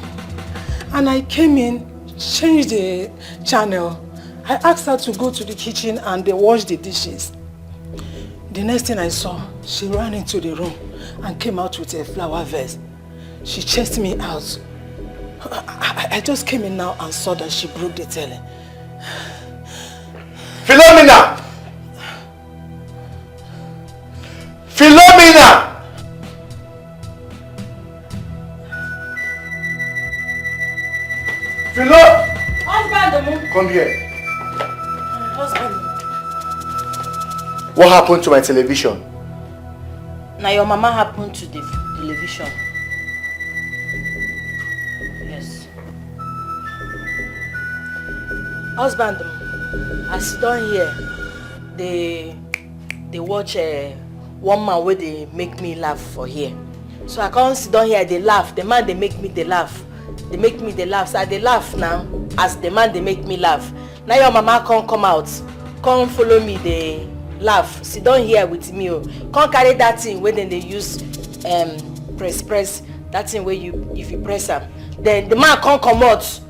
and I came in, changed the channel. I asked her to go to the kitchen and wash the dishes. The next thing I saw, she ran into the room and came out with a flower vase. She chased me out. I just came in now and saw that she broke the telly. Philomena! Philomena! Philo! Husband, come here. husband. What happened to my television? Now your mama happened to the television. Yes. Husband, as you don't hear, they watch one man where they make me laugh for here. So I can't sit down here, they laugh. The man they make me they laugh. They make me they laugh. So they laugh now as the man they make me laugh. Now your mama can't come out. Come follow me, they laugh. Sit down here with me. Can't carry that thing where then they use press. That thing where you if you press them. Then the man can't come out.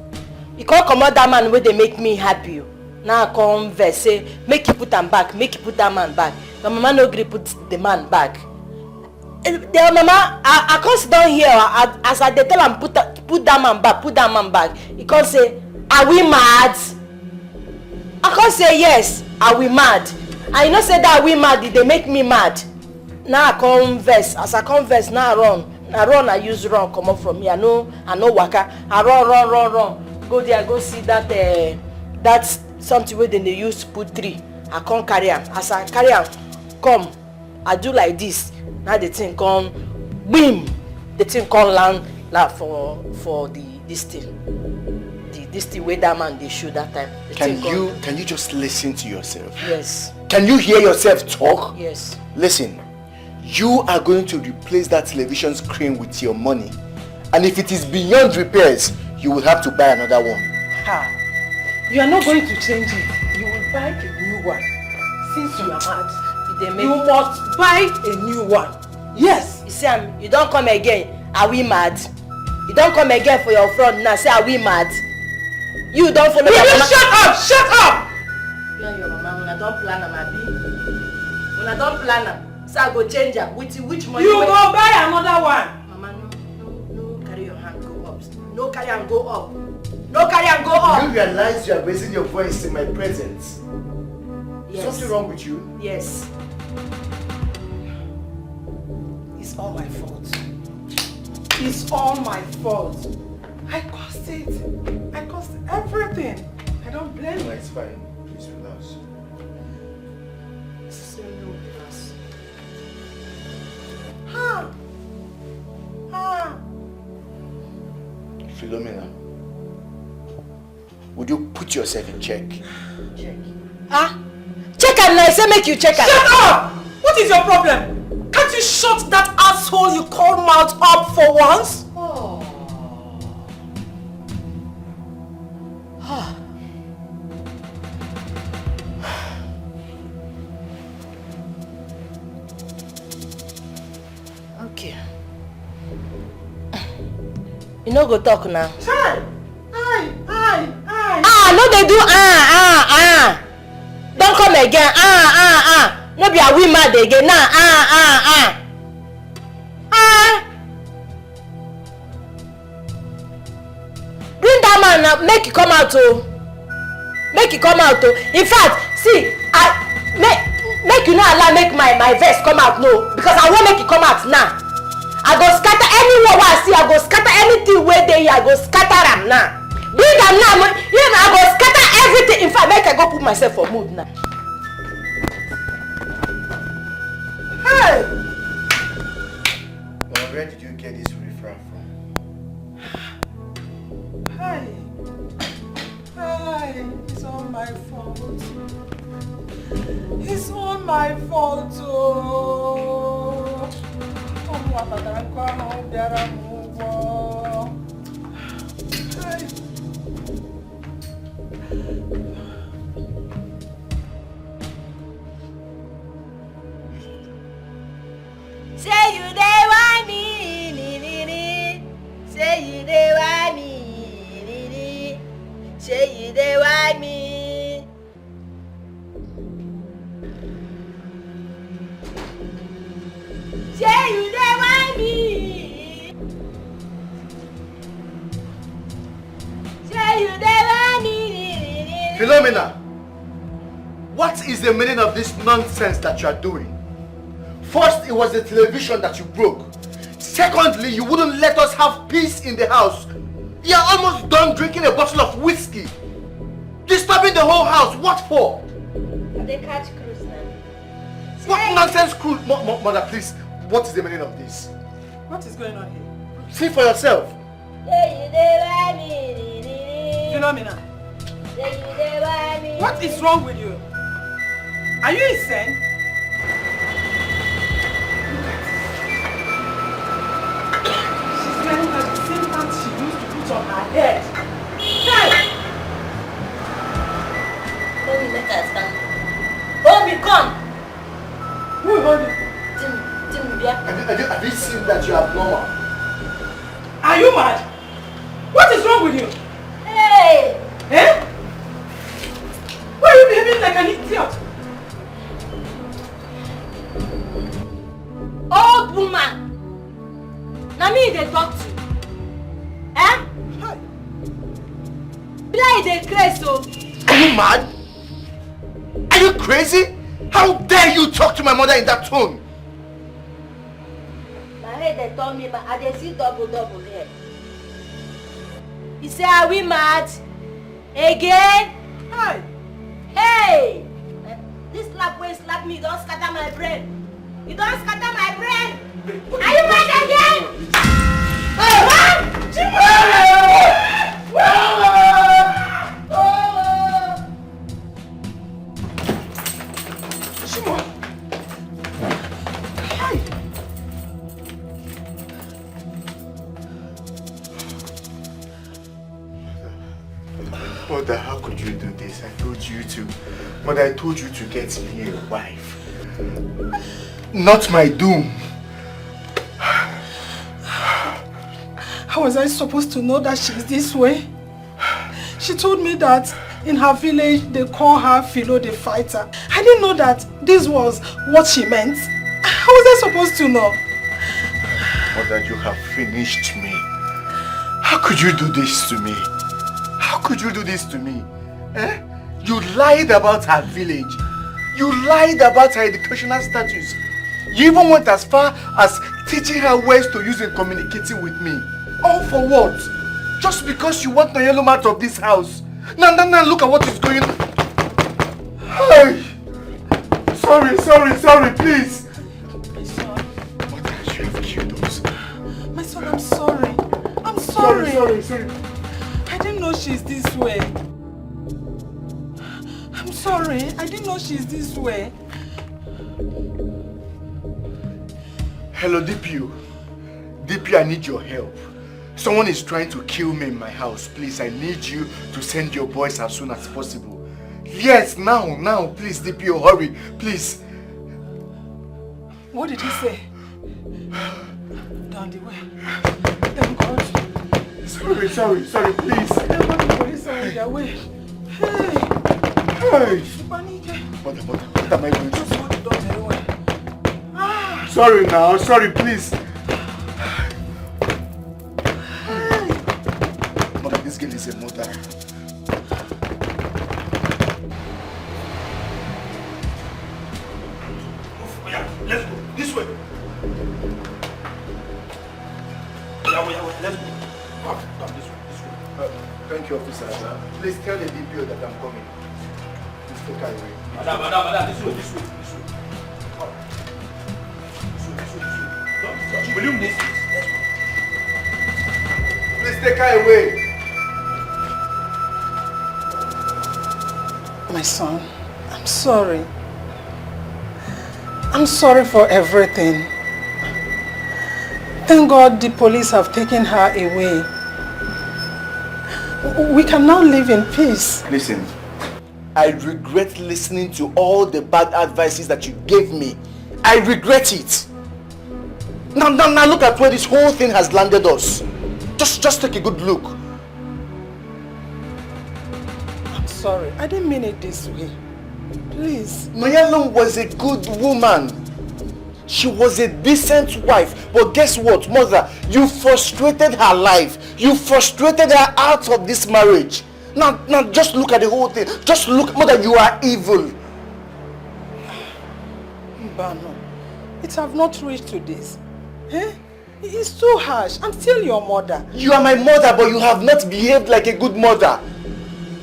He can't come out that man where they make me happy. Now I come verse say make you put them back, make you put that man back. My mama no agree put the man back. The mama, I can't sit down here as I tell him put that man back, put that man back. He can't say, are we mad? I can't say yes, are we mad? I know say that we mad, they make me mad. Now I converse, as I converse, now I run, I use run, come up from here. I know waka. I run. Go there, go see that that's something where they use to put 3. I can't carry am. As I carry am, come, I do like this. Now the thing come, boom, the thing come land for this thing where that man they shoot that time. Can you just listen to yourself? Yes. Can you hear yourself talk? Yes. Listen, you are going to replace that television screen with your money, and if it is beyond repairs, you will have to buy another one. Ha! You are not going to change it. You will buy a new one. Since you are mad. You must buy a new one. Yes. You see, you don't come again. Are we mad? You don't come again for your front now. Say, are we mad? You don't follow. Will you shut up? Shut up! You and your mama, when I don't plan them, Abi. When I don't plan them, so I go change them. With which money? You go buy another one. Mama, no, carry your hand, go up. No carry and go up. No carry and go up. You realize you are raising your voice in my presence? Yes. Something wrong with you? Yes. It's all my fault. It's all my fault. I caused it. I caused everything. I don't blame you. It's fine. Please relax. Philomena, would you put yourself in check? Check. Check and I say make you check. Shut up! What is your problem? Can't you shut that asshole you call mouth up for once? Okay. You no go talk now. Hi! dey do Don't come again. No be a we mad again. Bring that man now, make it come out oh. Make it come out oh. In fact, see, make you not allow make my verse come out no, because I won't make it come out now. I go scatter anyone I see, I go scatter anything where they I go scatter them now. Bring them now, I go scatter everything. In fact, make I go put myself for mood now. Hey! Well, where did you get this referral from? Hi. It's all my fault. It's all my fault. Say you dey want me, say you dey want me, say you dey want me. Say you dey want me, say you dey want me. Philomena, what is the meaning of this nonsense that you are doing? First, it was the television that you broke. Secondly, you wouldn't let us have peace in the house. You are almost done drinking a bottle of whiskey. Disturbing the whole house, what for? They catch cruise now. What nonsense cruise? Mother, please, what is the meaning of this? What is going on here? See for yourself. Philomena, what is wrong with you? Are you insane? She's wearing the same pants she used to put on her head. Hey! Mommy, make her stand. Mommy, come! Who hold you? Have you seen that you are abnormal? Are you mad? What is wrong with you? Hey! Eh? Why are you behaving like an idiot? Old woman! Now me they talk to. Eh? Belive they crazy so. Are you mad? Are you crazy? How dare you talk to my mother in that tone? My head they told me, I they see double here. He say, are we mad? Again? Hi. Hey! This slap way slap me, don't scatter my brain. You don't scatter my brain. Are you mad again? Mother, how could you do this? I told you to. Mother, I told you to get me a wife. Not my doom. How was I supposed to know that she's this way? She told me that in her village they call her Philo the fighter. I didn't know that this was what she meant. How was I supposed to know? Mother, you have finished me. How could you do this to me? How could you do this to me? Eh? You lied about her village. You lied about her educational status. You even went as far as teaching her ways to use in communicating with me. All for what? Just because you want Nayelum out of this house. Now, look at what is going on. Hey! Sorry, please. My son. What has you have killed us? My son, I'm sorry. I'm sorry. Sorry. I didn't know she's this way. I'm sorry. I didn't know she's this way. Hello, DPO. DPO, I need your help. Someone is trying to kill me in my house. Please, I need you to send your boys as soon as possible. Yes, now, please, DPO, hurry, please. What did he say? Down the way. Thank God. Sorry, please. Thank God the police are on their way. Hey! What am I doing? Sorry now, sorry, please. Mother, this girl is a mother. Yeah, let's go. This way. Yeah, let's go. Come this way. Thank you, officer. Please tell the DPO that I'm coming. Please take her away. Madam, this way. Come. This way. Will you move? Please take her away. My son, I'm sorry. I'm sorry for everything. Thank God the police have taken her away. We can now live in peace. Listen, I regret listening to all the bad advices that you gave me. I regret it. Now look at where this whole thing has landed us. Just take a good look. I'm sorry. I didn't mean it this way. Please. Mayalum was a good woman. She was a decent wife. But guess what, mother? You frustrated her life. You frustrated her out of this marriage. Now just look at the whole thing. Just look, mother, you are evil. Mbano, it have not reached to this. Eh? It's too harsh. I'm still your mother. You are my mother, but you have not behaved like a good mother.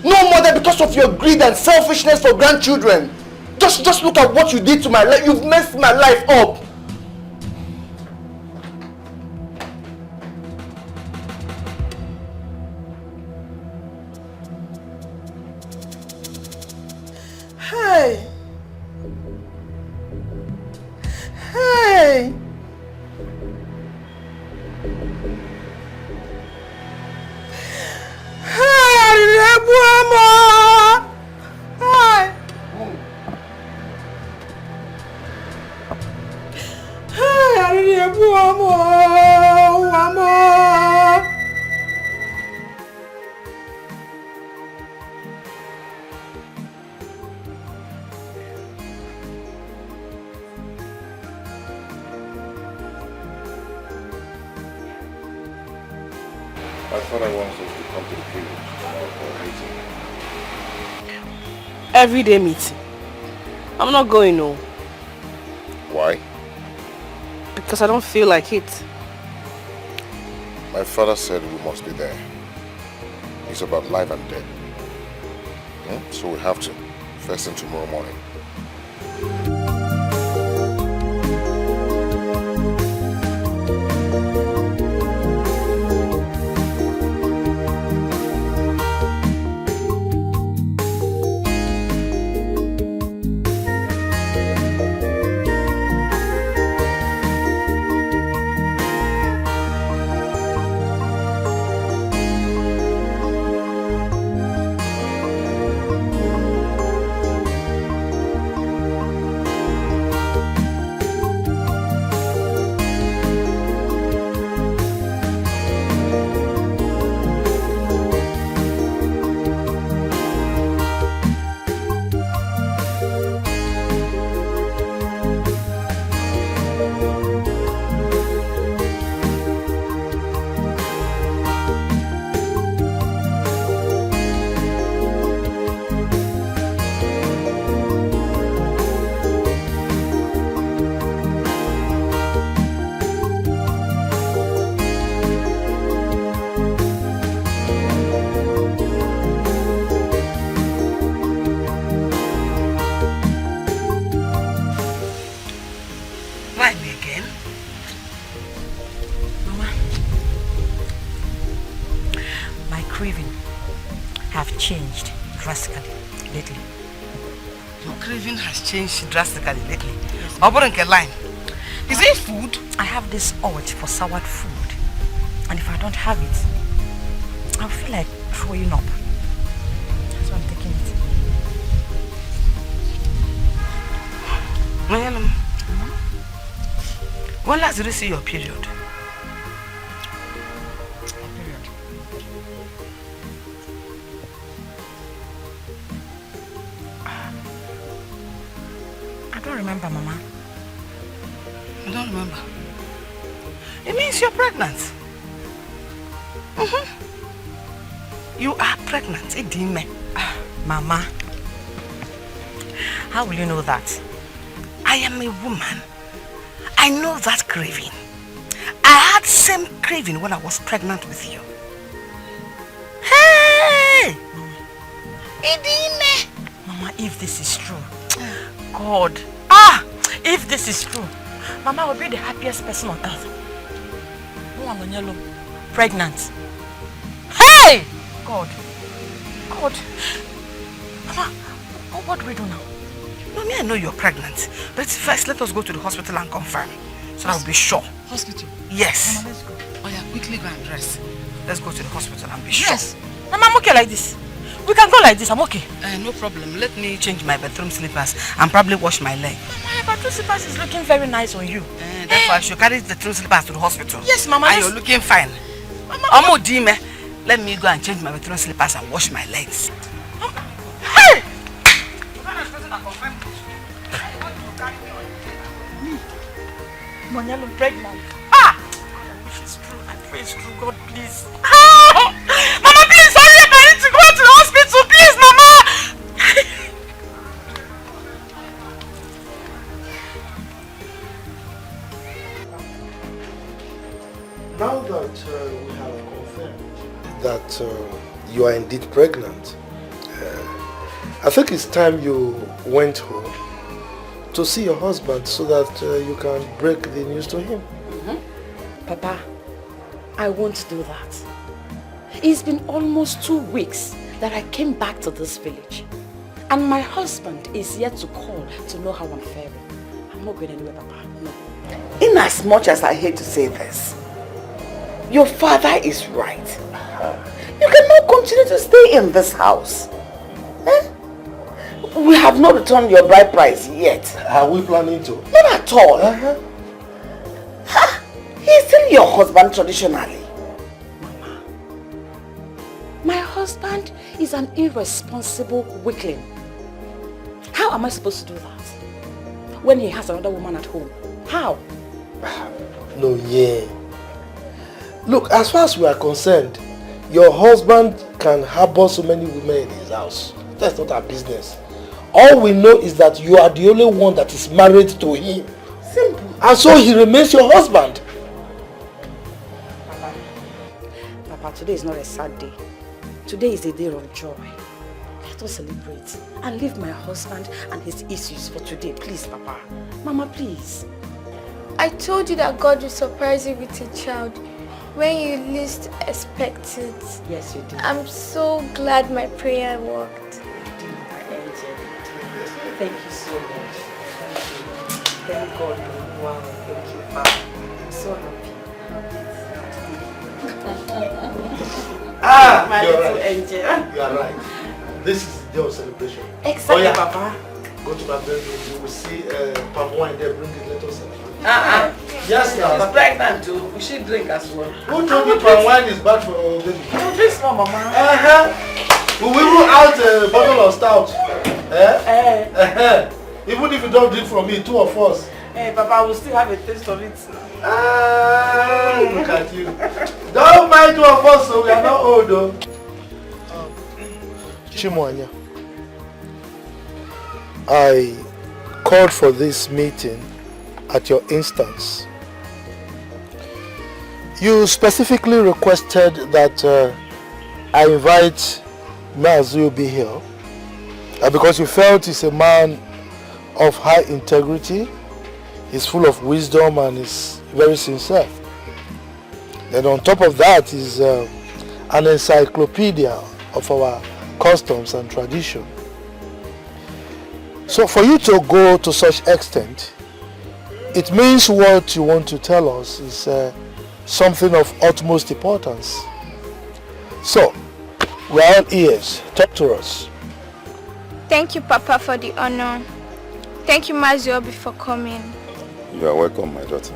No mother, because of your greed and selfishness for grandchildren. Just look at what you did to my life. You've messed my life up. Hey! Hey! Hey, Mama! Hey! Hey, Mama! My father wants us to come to the village for a meeting. Everyday meeting. I'm not going, no. Why? Because I don't feel like it. My father said we must be there. It's about life and death. So we have to. First thing tomorrow morning. changed drastically lately. Your craving has changed drastically lately. Line. Is it food? I have this urge for soured food. And if I don't have it, I'll feel like throwing up. That's why I'm taking it. Marital, when last did you see your period? don't remember, Mama. I don't remember. It means you're pregnant. You are pregnant, Idime. Mama, how will you know that? I am a woman. I know that craving. I had same craving when I was pregnant with you. Hey! Idime! Mama, if this is true, God, if this is true, Mama will be the happiest person on earth. Pregnant. Hey! God. Mama, what do we do now? No, I know you're pregnant. But first, let us go to the hospital and confirm. So I'll be sure. Hospital? Yes. Mama, let's go. Oh yeah, quickly go and dress. Let's go to the hospital and be sure. Yes. Mama, I'm okay like this. We can go like this, I'm okay. No problem. Let me change my bedroom slippers and probably wash my leg. Mama, your bedroom slippers is looking very nice on you. Therefore, I should carry the bedroom slippers to the hospital. Yes, Mama. And you're looking fine. Mama, let me go and change my bedroom slippers and wash my legs. Hey! Monyalo pregnant. It's true. I pray it's true. God, please. Mama, please hurry up. I need to go to the hospital. Please, Mama. Now that we have confirmed that you are indeed pregnant, I think it's time you went home to see your husband so that you can break the news to him. Papa, I won't do that. It's been almost 2 weeks that I came back to this village. And my husband is yet to call to know how I'm faring. I'm not going anywhere, Papa. No. In as much as I hate to say this, your father is right. You cannot continue to stay in this house. We have not returned your bride price yet. Are we planning to? Not at all. He's still your husband traditionally. Mama, my husband is an irresponsible weakling. How am I supposed to do that? When he has another woman at home? How? No, yeah. Look, as far as we are concerned, your husband can harbor so many women in his house. That's not our business. All we know is that you are the only one that is married to him. Simple. And so he remains your husband. Papa, today is not a sad day. Today is a day of joy. Let us celebrate and leave my husband and his issues for today. Please, Papa. Mama, please. I told you that God will surprise you with a child when you least expect it. Yes, you did. I'm so glad my prayer worked. Thank you so much. Thank God. Wow, thank you, Papa. I'm so happy. My you're little right. angel. You are right. This is the day of celebration. Exactly, Papa. Go to my bedroom. You will see palm wine there. Bring it. Let us celebrate. Yes, now. She's pregnant too. We should drink as well. Who told you palm wine is bad for baby? No, drink small, Mama. We will rule out a bottle of stout. Even if you don't drink from me, 2 of us. Hey, Papa, we'll still have a taste of it. Look at you. Don't mind 2 of us, so we are not old though. Chimwanya, I called for this meeting at your instance. You specifically requested that I invite Wazobia here because you felt he's a man of high integrity, he's full of wisdom and is very sincere. Then on top of that, he's an encyclopedia of our customs and tradition. So for you to go to such extent, it means what you want to tell us is something of utmost importance. So, we're all ears. Talk to us. Thank you, Papa, for the honor. Thank you, Wazobia, for coming. You are welcome, my daughter.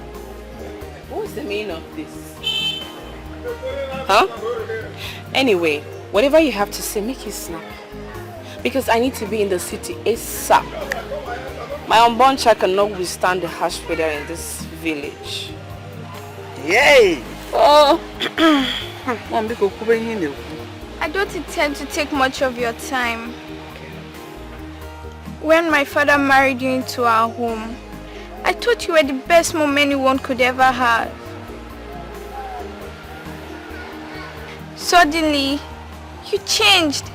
What's the meaning of this? Huh? Anyway, whatever you have to say, make it snap. Because I need to be in the city ASAP. My unborn child cannot withstand the harsh weather in this village. Yay! Oh! I don't intend to take much of your time. When my father married you into our home, I thought you were the best mom anyone could ever have. Suddenly, you changed.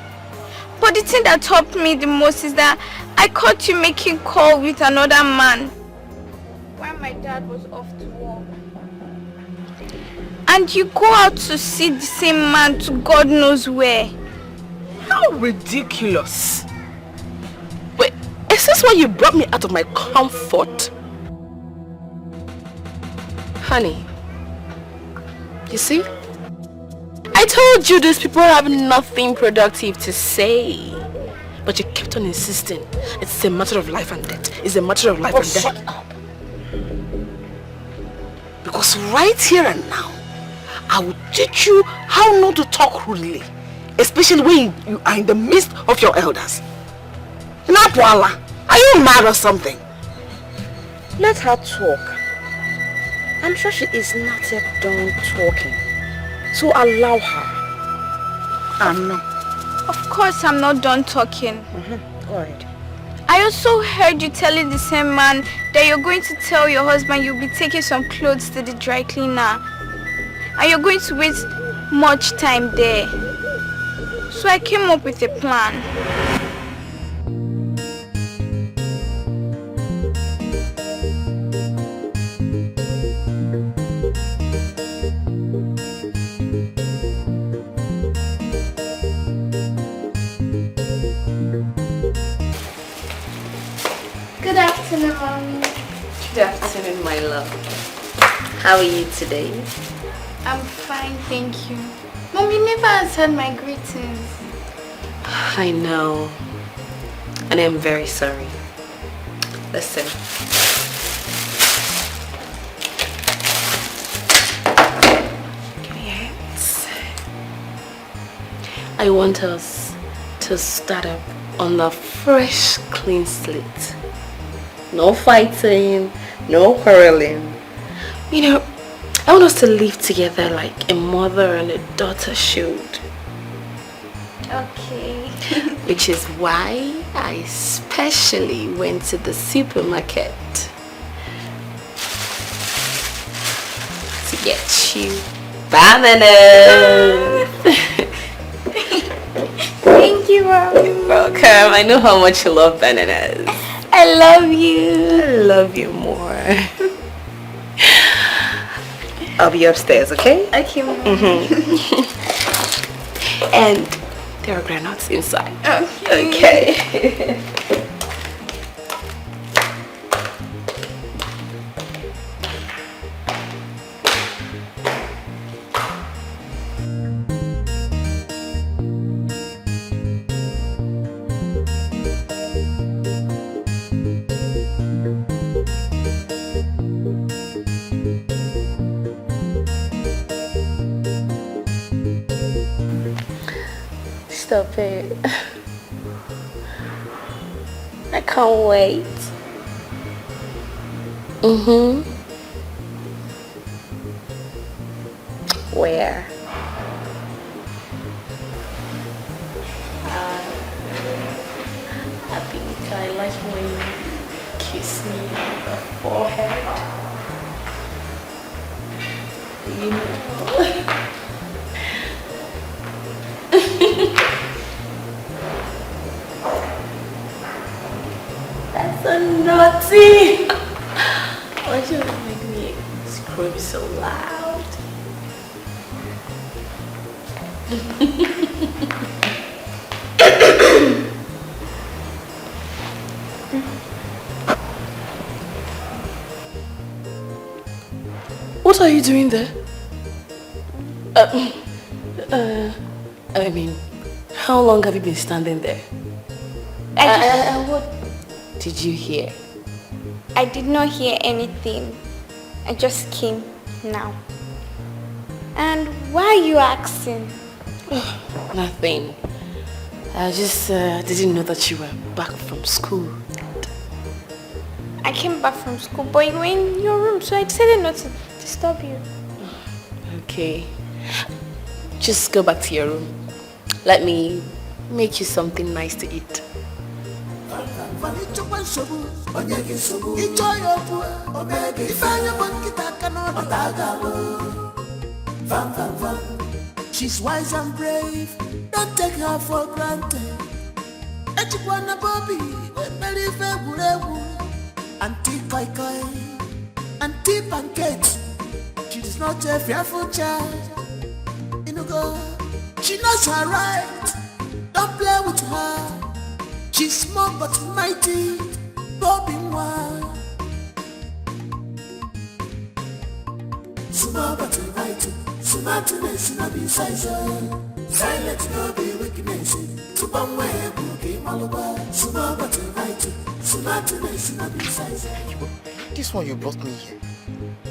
But the thing that helped me the most is that I caught you making call with another man while my dad was off to work. And you go out to see the same man to God knows where. How ridiculous. Wait, is this why you brought me out of my comfort? Honey, you see? I told you these people have nothing productive to say. But you kept on insisting. It's a matter of life and death. It's a matter of life and death. Shut up. Because right here and now, I will teach you how not to talk rudely. Especially when you are in the midst of your elders. Napwala, are you mad or something? Let her talk. I'm sure she is not yet done talking. So allow her. No. Of course I'm not done talking. Go ahead. I also heard you telling the same man that you're going to tell your husband you'll be taking some clothes to the dry cleaner. And you're going to waste much time there. So I came up with a plan. Good afternoon, Mommy. Good afternoon, my love. How are you today? I'm fine, thank you. Mom, you never answered my greetings. I know. And I'm very sorry. Listen. Yes. I want us to start up on a fresh, clean slate. No fighting, no quarreling. You know, I want us to live together like a mother and a daughter should. Okay. Which is why I especially went to the supermarket to get you bananas. Thank you, Mom. You're welcome. I know how much you love bananas. I love you. I love you more. I'll be upstairs, okay? Okay, Mom. And there are granules inside. Okay. Okay. Stop it. I can't wait. Where? I think I like when you kiss me on the forehead. You know. That's so naughty. Why should you make me scream so loud? What are you doing there? I mean, how long have you been standing there? What did you hear? I did not hear anything. I just came now. And why are you asking? Nothing. I just didn't know that you were back from school. I came back from school, but you were in your room, so I decided not to disturb you. Okay. Just go back to your room. Let me make you something nice to eat. She's wise and brave, don't take her for granted. Echikwana Bobby, Belive, Auntie Koi Koi, Auntie Pancake. She is not a fearful child. She knows her right, don't play with her. She's small but mighty, Bobby One. Small but mighty, smartness no be size. Silence no be weakness. Small but mighty, smartness no be size. This one you brought me here.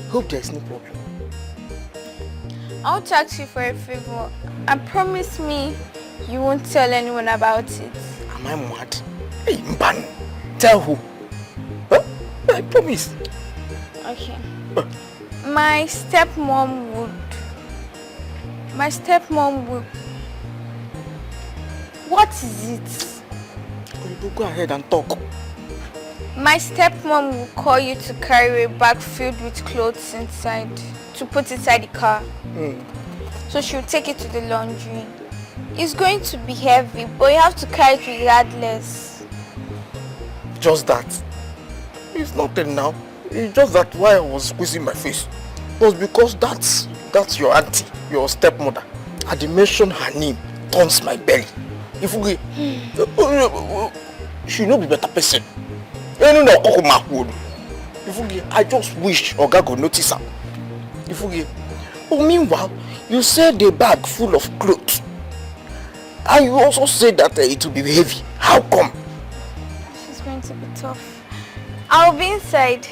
Hope there's no problem. I want to ask you for a favor, and promise me you won't tell anyone about it. Am I mad? Hey, Mban, tell who? Huh? I promise. Okay. My stepmom would... What is it? Go ahead and talk. My stepmom will call you to carry a bag filled with clothes inside, to put inside the car. So she'll take it to the laundry. It's going to be heavy, but you have to carry it regardless. Just that. It's nothing now. It's just that why I was squeezing my face was because that's your auntie, your stepmother. At the mention her name turns my belly. If we she no be better person. I just wish Oga could notice her. But meanwhile, you said the bag full of clothes. And you also said that it will be heavy. How come? It's going to be tough. I'll be inside.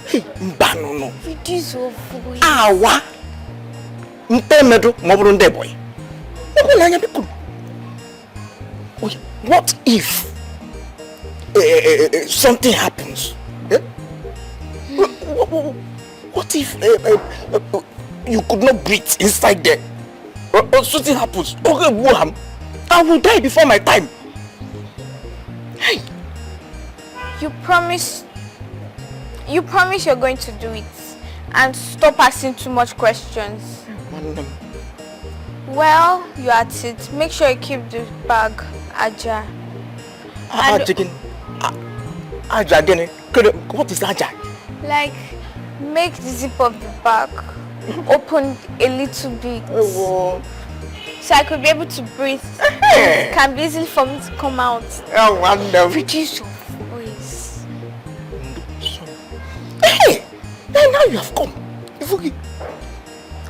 Hey, Mbano. Reduce your voice. Awa. Boy. What if something happens? What if you could not breathe inside there? Something happens. Okay, I will die before my time. Hey. You promise you're going to do it and stop asking too much questions. Well, you're at it. Make sure you keep the bag ajar. What is ajar? Like, make the zip of the bag open a little bit. So I could be able to breathe. It can be easy for me to come out. Oh, wonderful. Reduce your voice. Hey! Now you have come.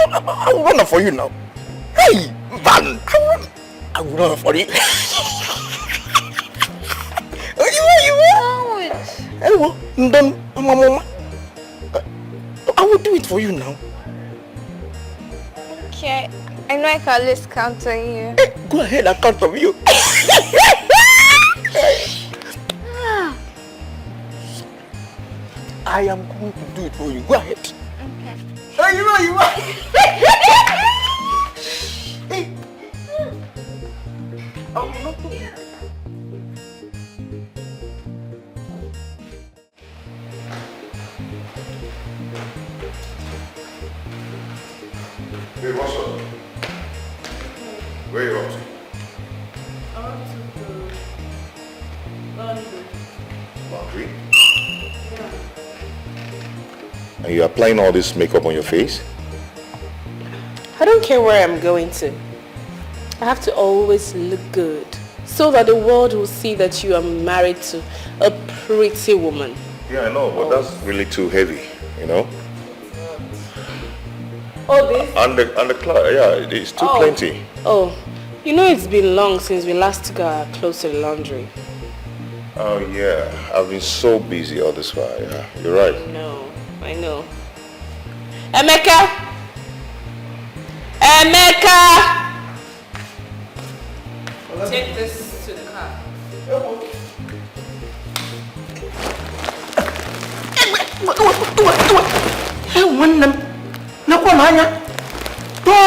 I will run for you now. Hey! Van! I will run for you. I will do it for you now. Okay. I know I can always count on you. Hey, go ahead and count on you. I am going to do it for you. Go ahead. Okay. Oh, you are. Hey. I will not do it. Hey, what's up? Where are you up to? I want to go laundry. Laundry? Yeah. And you are applying all this makeup on your face? I don't care where I'm going to. I have to always look good so that the world will see that you are married to a pretty woman. Yeah, I know, but that's really too heavy, you know? Oh, this? And the cloth, yeah, it's too plenty. Oh, you know it's been long since we last got close to the laundry. Oh, yeah. I've been so busy all this while, yeah. You're right. No, I know. Emeka! Emeka! Take n'anya. Tọ.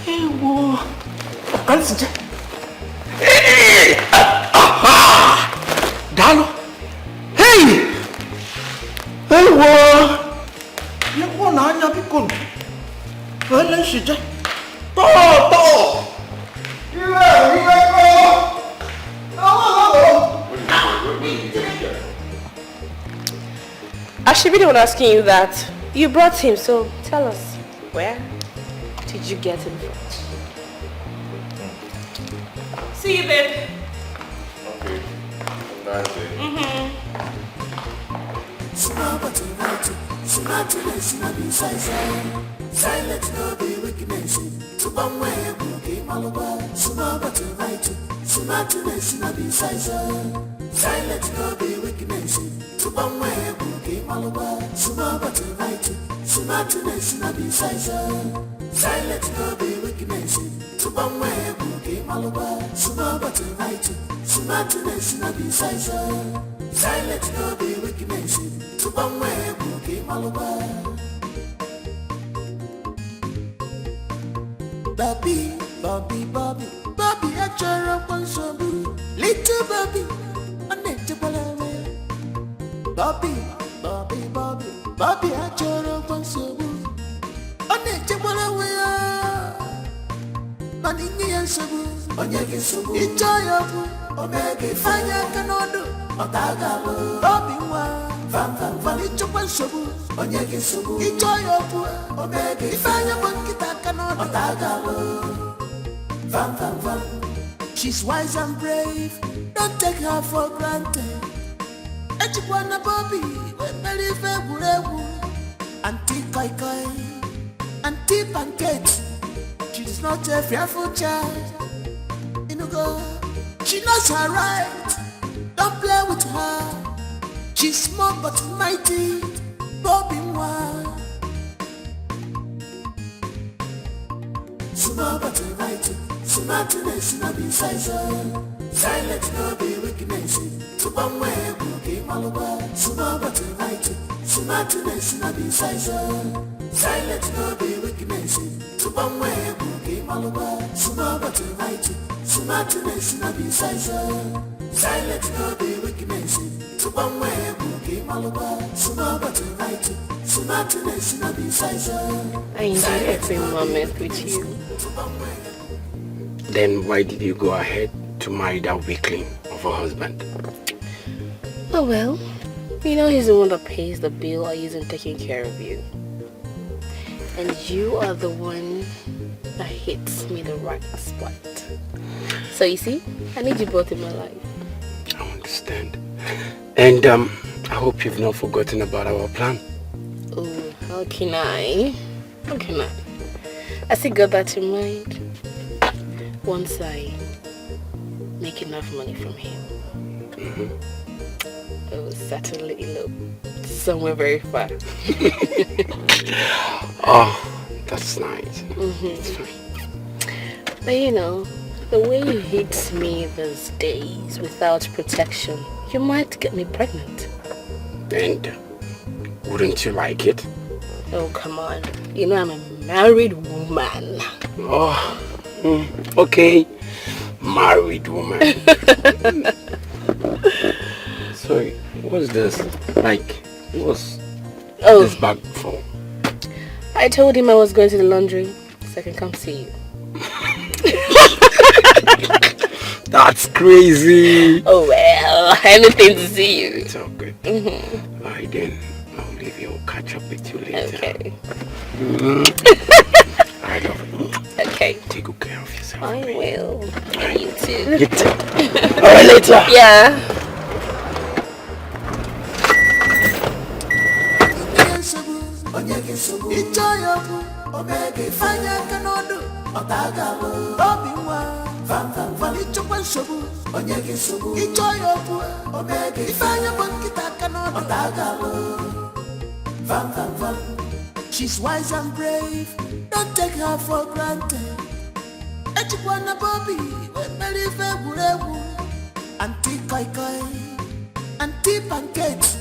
Ewo. Kansi je. Dalo. Hey! Ewo. Ewo n'anya biko. Ele si je. Tọ. I should be the one asking you that. You brought him, so tell us, where did you get him from? See you, babe. Okay. Nice day. Silence no be weakness. To bang way cookie malabar. Sumabati right. Sumatiness no be silence no be weakness. To bang way cookie malabar. Sumabati right. Sumatiness no be silence no be weakness. To bang way cookie malabar. Sumabati right. Sumatiness no be silence no be weakness. To bang way cookie malabar. Bobby, I try up on some little Bobby, unnectable away. Bobby, I try up on some unnectable away. Manini and Sabu, Onyaki, it's a Omega, Fire cannot do, Otaga, Bobby, Van Ichuan Sabu, Onyaki Sabu, it's a Omega, Fire Monkey cannot Otaga. Van. She's wise and brave, don't take her for granted. Echikwana Bobby, when Belive Burebu, Auntie Koi, Auntie Pancake. She's not a fearful child. Inugo, she knows her right. Don't play with her. She's small but mighty. Bobby Mwa. Small but mighty. Smartness no be silence no be weakness. To bang way cookie malabar. Small but mighty. Smartness no be silence no be weakness. To bang way cookie malabar. Small but mighty. Smartness no be silence no be weakness. To bang way cookie malabar. Small but mighty. Smartness no be I enjoy every moment with you. Then why did you go ahead to marry that weakling of a husband? Oh well, you know he's the one that pays the bill or isn't taking care of you. And you are the one that hits me the right spot. So you see, I need you both in my life. I understand. And I hope you've not forgotten about our plan. Oh, how can I? I still got that in mind. Once I make enough money from him, I will certainly elope somewhere very far. Oh, that's nice. It's fine. But you know, the way you hit me these days without protection, you might get me pregnant. And wouldn't you like it? Oh, come on. You know I'm a married woman. Oh. Okay, married woman. Sorry, what's this? Like, what's this bag for? I told him I was going to the laundry so I can come see you. That's crazy. Oh well, anything to see you. It's all good. Alright then, I'll leave you. I'll catch up with you later. Okay. I love you. Okay. Take good care of yourself. I will. And you too. You too. Alright, later. Yeah. She's wise and brave, don't take her for granted. Echikwana Bobby, when Belive Burebu, Auntie Koi, and deep and gate.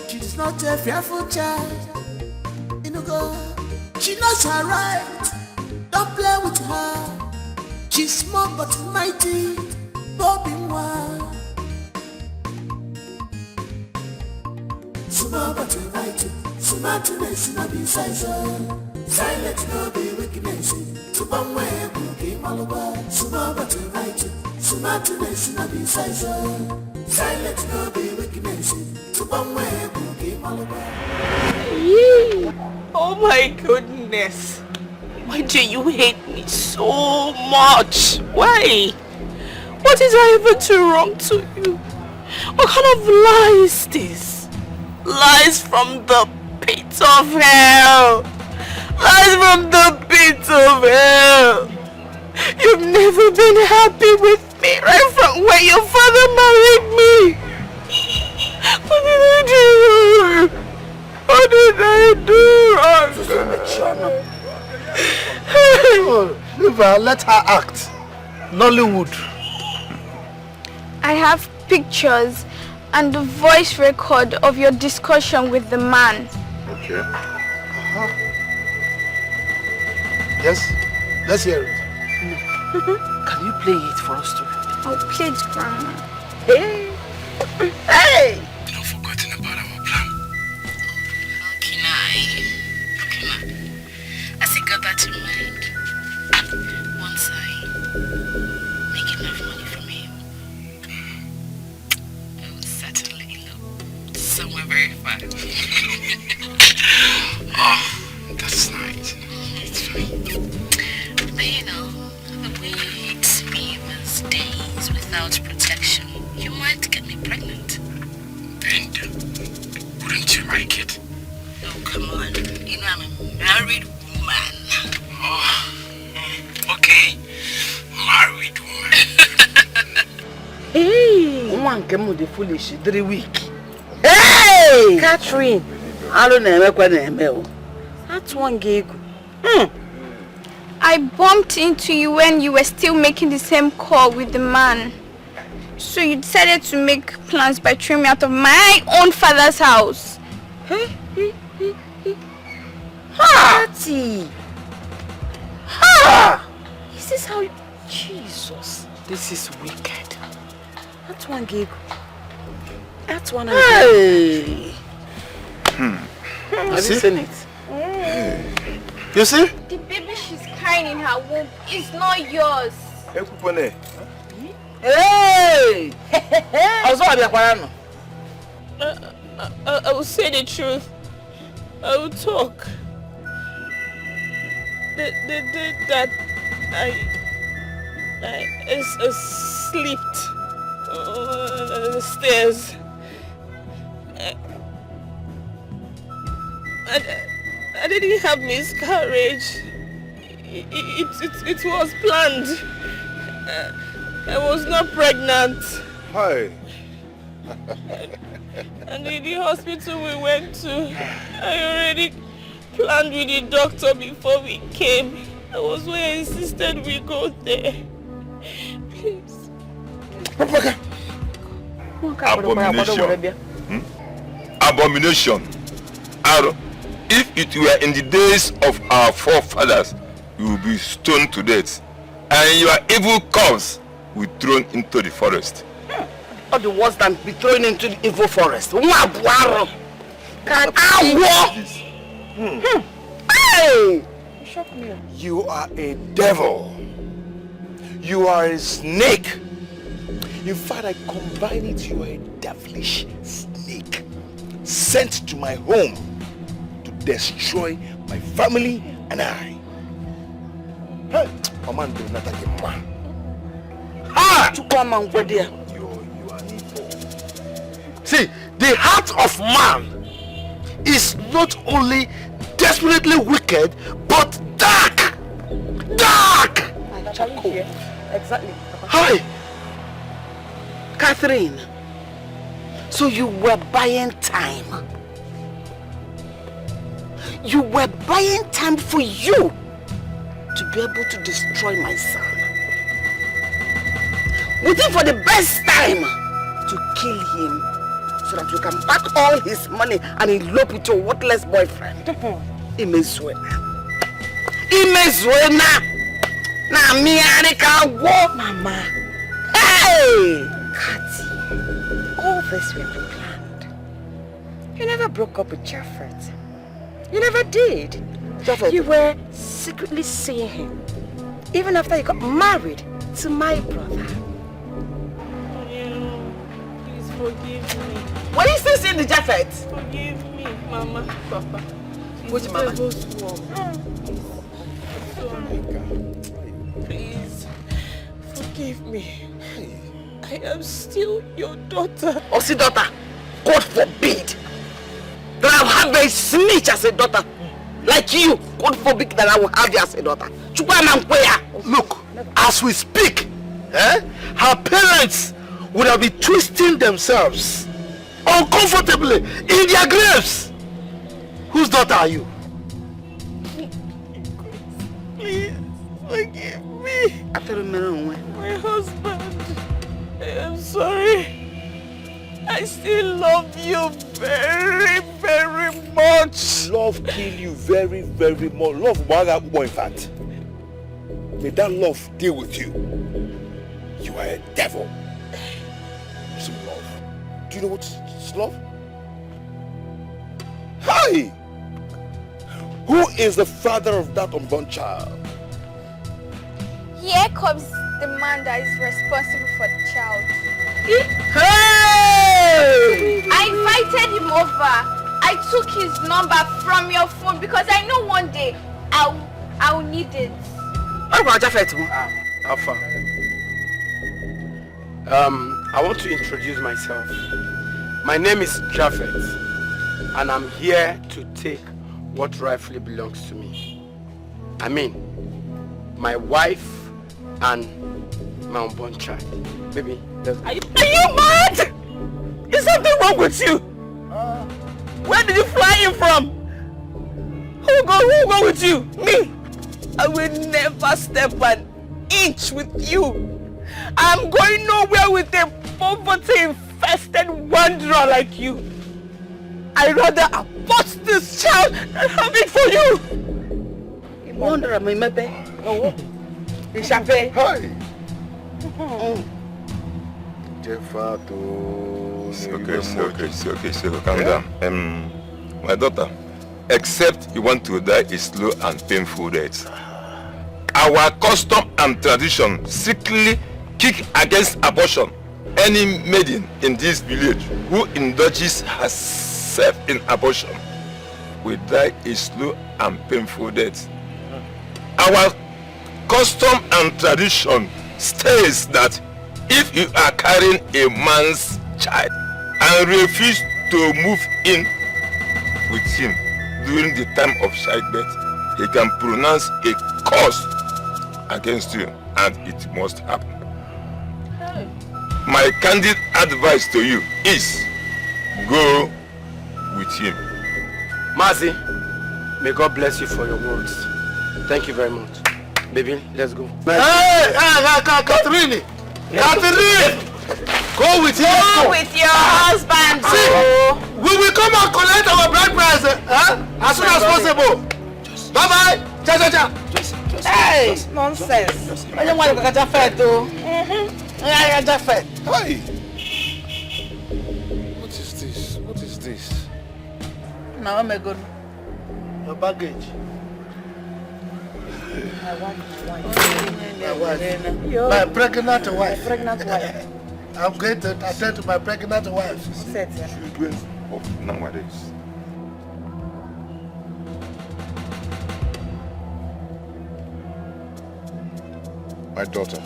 She's not a fearful child. She knows her right. Don't play with her. She's small but mighty. Bobbing wild. Small but mighty. Smartness no be size. Silent no be weakness. Small but mighty. Smartness no be size. Silent no be weakness. Oh my goodness. Why do you hate me so much? Why? What did I ever do wrong to you? What kind of lie is this? Lies from the pit of hell. Lies from the pit of hell. You've never been happy with me right from when your father married me. What did I do? What did I do? Leave her, let her act. Nollywood. I have pictures and the voice record of your discussion with the man. Okay. Yes, let's hear it. Can you play it for us too? I'll play it, Grandma. Hey! Hey! You've not forgotten about our plan. How can I? I still got that in mind. Once I make enough money from him, I will certainly elope somewhere very far. Oh, that's nice. It's fine. But you know, the way you hit me was days without protection. You might get me pregnant. And wouldn't you like it? Oh, come on. You know I'm a married woman. Oh, okay. Married woman. Hey! One came with the foolish 3 weeks. Hey! Catherine! I don't know. That's one gig. I bumped into you when you were still making the same call with the man. So you decided to make plans by throwing me out of my own father's house. Party! Ha! Is this how you... Jesus, this is wicked. That's one gig. That's one. Hey! Have you seen it? You see? The baby she's carrying in her womb is not yours. Hey! I will say the truth. I will talk. The day that I slept on the stairs, I didn't have miscarriage. It was planned. I was not pregnant. Hi. And in the hospital we went to, I already planned with the doctor before we came. That was why I insisted we go there. Please. Abomination. Abomination. If it were in the days of our forefathers, you will be stoned to death, and your evil cubs will be thrown into the forest. Or the worse than be thrown into the evil forest. Hey! You are a devil. You are a snake. In fact, I combine it, you are a devilish snake sent to my home to destroy my family and I. Hey, man, do not take a man. Ah! To come and go there. See, the heart of man is not only desperately wicked, but dark. Dark! Exactly. Hi! Catherine, so you were buying time. You were buying time for you to be able to destroy my son. Waiting for the best time to kill him so that you can pack all his money and elope with your worthless boyfriend. Imezuena. Na miarika wo. Mama. Hey! Kati, all this we have planned. You never broke up with Jaffet. You never did. Jaffet. You were secretly seeing him, even after you got married to my brother. Please forgive me. Were you still seeing the Jaffet? Forgive me, Mama, Papa. Which Mama? Please, forgive me. I am still your daughter. Osi daughter, God forbid that I will have a snitch as a daughter. Like you, God forbid that I will have you as a daughter. Look, as we speak, her parents would have been twisting themselves uncomfortably in their graves. Whose daughter are you? Please, forgive me. My husband. I am sorry. I still love you very, very much. Love kill you very, very much. Love Waga in fact. May that love deal with you. You are a devil. Some love. Do you know what is love? Hi! Who is the father of that unborn child? Here comes the man that is responsible for the child. Hey! I invited him over. I took his number from your phone because I know one day I'll need it. Alpha. I want to introduce myself. My name is Jaffet, and I'm here to take what rightfully belongs to me. I mean, my wife and my unborn child. Baby, are you mad? Is something wrong with you? Where did you fly in from? Who go with you? Me? I will never step an inch with you. I'm going nowhere with a poverty-infested wanderer like you. I'd rather abort this child than have it for you. Wanderer, my maybe. No. Ishape. Hi. Okay, calm down. My daughter, except you want to die a slow and painful death. Our custom and tradition strictly kick against abortion. Any maiden in this village who indulges herself in abortion will die a slow and painful death. Our custom and tradition states that if you are carrying a man's child and refuse to move in with him during the time of childbirth, he can pronounce a curse against you, and it must happen. My candid advice to you is go with him. Mazi, may God bless you for your words. Thank you very much. Baby, let's go. Hey, Catherine! Catherine! Go with him. Go with your husband. See, we will come and collect our bride price as soon as possible. Bye-bye. Cha. Hey, nonsense. I don't want to get a fed though. I got a fed. Hey. What is this? Now I'm good. Your baggage. My wife. My pregnant wife. My pregnant wife. I'm going to attend to my pregnant wife. Nowadays. My daughter,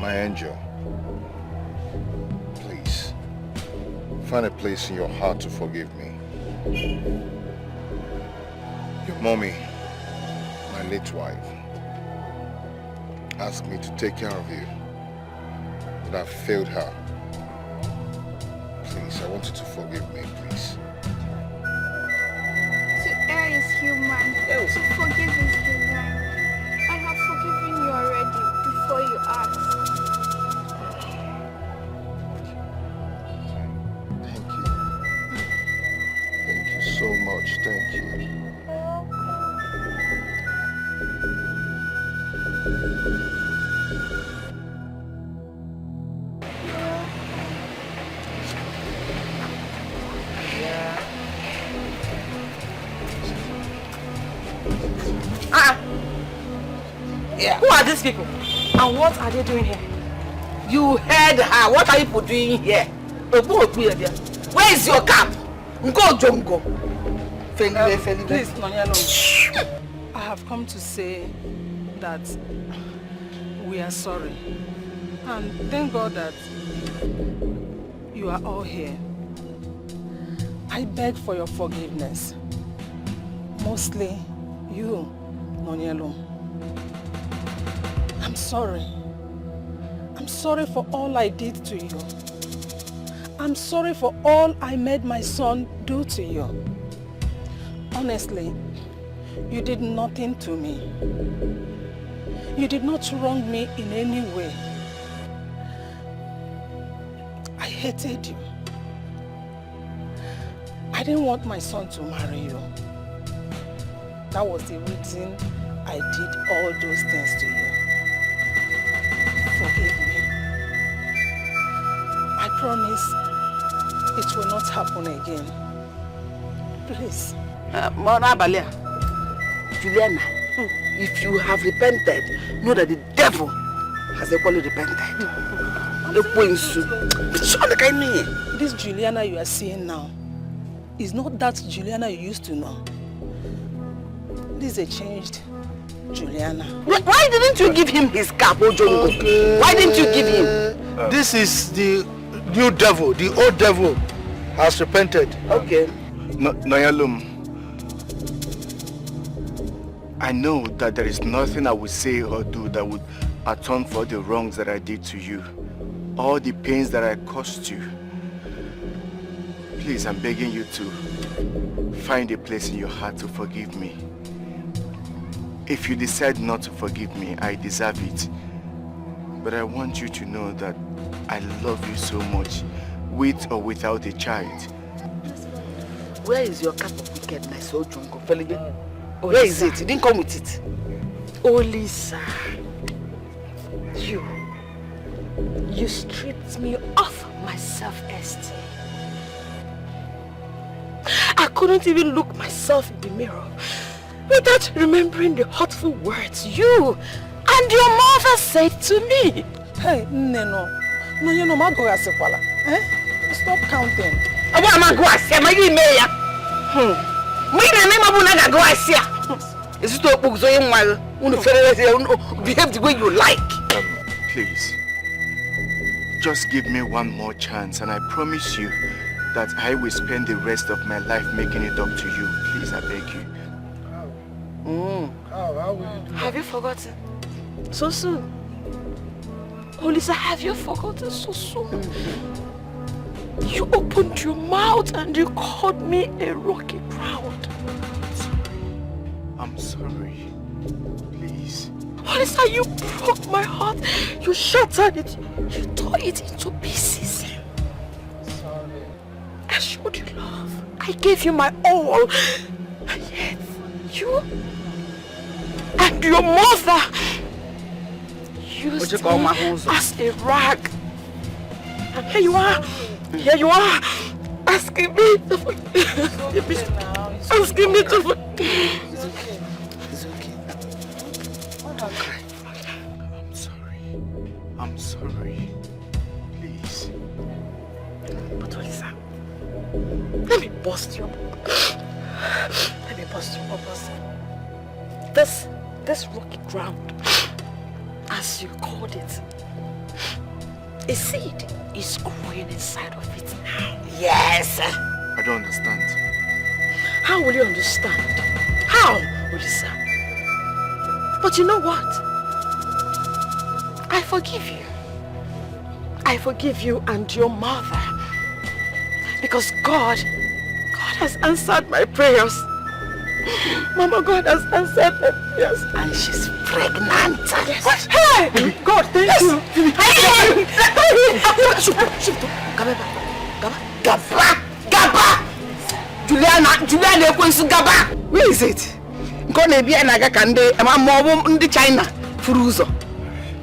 my angel, please, find a place in your heart to forgive me. Your mommy, my late wife, asked me to take care of you, but I failed her. Please, I want you to forgive me, please. To err is human. To forgive is divine. I have forgiven you already before you ask. much. Thank you. Yeah. Who are these people? And what are they doing here? You heard her. What are you doing here? Where is your cap? Go, Jongo. Please, Nonyalo. I have come to say that we are sorry. And thank God that you are all here. I beg for your forgiveness. Mostly you, Nonyalo. I'm sorry. I'm sorry for all I did to you. I'm sorry for all I made my son do to you. Honestly, you did nothing to me. You did not wrong me in any way. I hated you. I didn't want my son to marry you. That was the reason I did all those things to you. Forgive me. I promise it will not happen again. Please. Mona Balia, Juliana, if you have repented, know that the devil has equally repented. This Juliana you are seeing now is not that Juliana you used to know. This is a changed Juliana. Why didn't you give him his cap, Ojongo? Okay. Why didn't you give him? This is the new devil. The old devil has repented. Okay. Noyalum, I know that there is nothing I would say or do that would atone for the wrongs that I did to you. All the pains that I caused you. Please, I'm begging you to find a place in your heart to forgive me. If you decide not to forgive me, I deserve it. But I want you to know that I love you so much, with or without a child. Where is your cap of wickedness, Ojongo? Where is it? You didn't come with it. Olisa, you stripped me of my self-esteem. I couldn't even look myself in the mirror without remembering the hurtful words you and your mother said to me. Hey, no, you know, stop counting. Is it behave the way you like? Please, just give me one more chance and I promise you that I will spend the rest of my life making it up to you. Please, I beg you. How will you do Have you forgotten? So soon? Olisa, have you forgotten so soon? You opened your mouth and you called me a rocky ground. I'm sorry. Please. Olisa, you broke my heart. You shattered it. You tore it into pieces. Sorry. I showed you love. I gave you my all. And yet, you and your mother used me as a rag. And here you are. Here you are. Asking me to forgive me. Asking me to forgive. It's okay. Don't cry. I'm sorry. I'm sorry. Please. But Olisa, let me bust your Let me bust your bubbles. This rocky ground, as you called it, a seed is growing inside of it now. Yes. I don't understand. How will you understand? How, Olisa? But you know what? I forgive you. I forgive you and your mother. Because God has answered my prayers. Mama, God has answered my prayers. And she's pregnant. Yes. What? Hey! God, thank you. Juliana Ekwensu Gaba. Where is it? Gonna be an Agakande, and my mom in the China. Furuzo.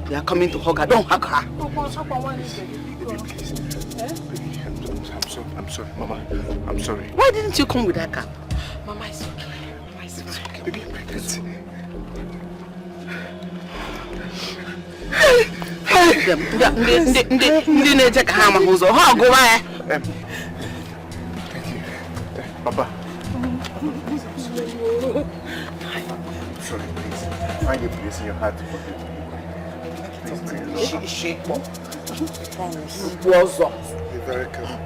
They are coming to hug her. Don't hug her. I'm sorry, Mama. I'm sorry. Why didn't you come with that cap? Mama, it's okay. Mama, it's okay. Baby, I'm pregnant. Thank you. Papa. I'm sorry, please. Find a place in your heart to forgive me. She was up. Be very careful.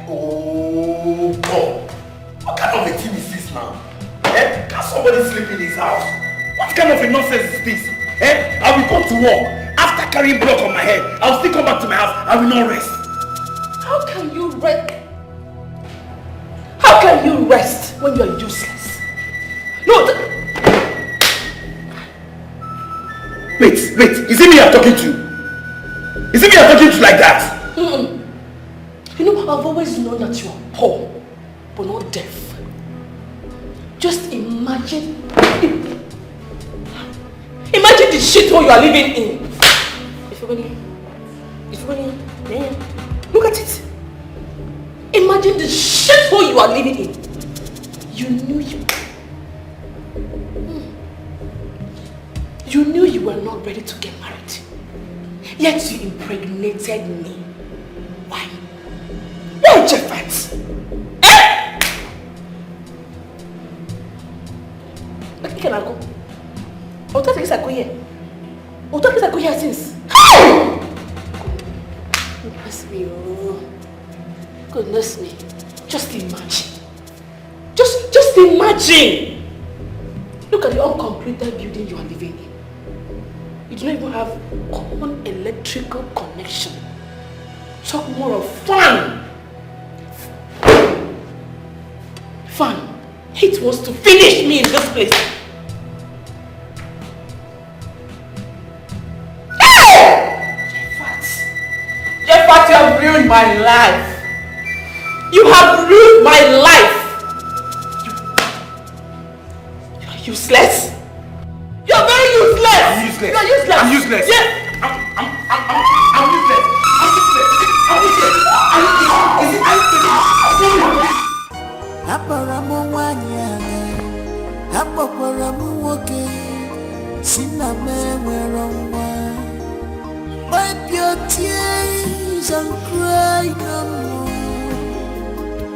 Oh God! What kind of a team is this now? Eh? Can somebody sleep in his house? What kind of a nonsense is this? Eh? I will go to work. After carrying block on my head, I will still come back to my house. I will not rest. How can you rest? How can you rest when you are useless? No. Wait. Is it me you're talking to? Is it me you're talking to like that? You know, I've always known that you are poor, but not deaf. Just imagine the shithole you are living in. If you look at it. Imagine the shithole you are living in. You knew you were not ready to get married. Yet you impregnated me. Why? Why, Jeffat? Eh? Can I go? I'll tell you I go here. I'll tell you I go here since. Goodness me, oh. Goodness me. Just imagine. Just imagine. Look at the uncompleted building you are living in. You do not even have common electrical connection. Talk more of fun. Fun. Hate wants to finish me in this place. Jeffat, you have ruined my life. You have ruined my life. You are useless. You are very useless. I'm useless. You are useless. I'm useless. Yes. I'm useless. Wipe your tears and cry no more.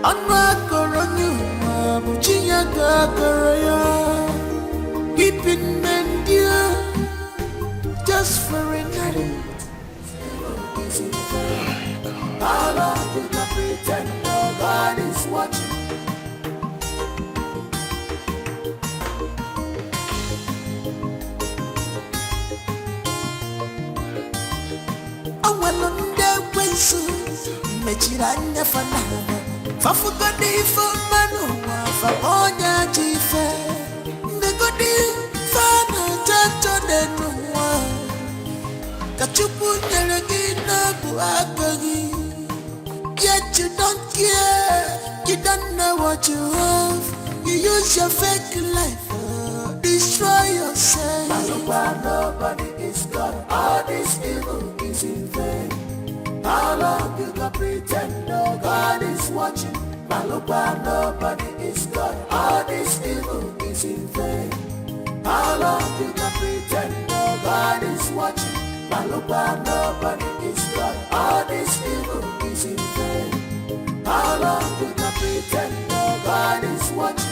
Anwakoronyuma buchinya gagaraya. Keeping men dear just for a night. How long will I pretend God is watching? Mechiranya fanana Fafugodi famano Famonya jife Negodi fana jato denua Kachupu nyeragina buagagi. Yet you don't care. You don't know what you have. You use your fake life destroy yourself. Nobody is God. All this evil is in vain. How long you can pretend no God is watching? Malupa, nobody is God. All this evil is in vain. How long you can pretend no God is watching? Malupa, nobody is God. All this evil is in vain. How long you can pretend no God is watching?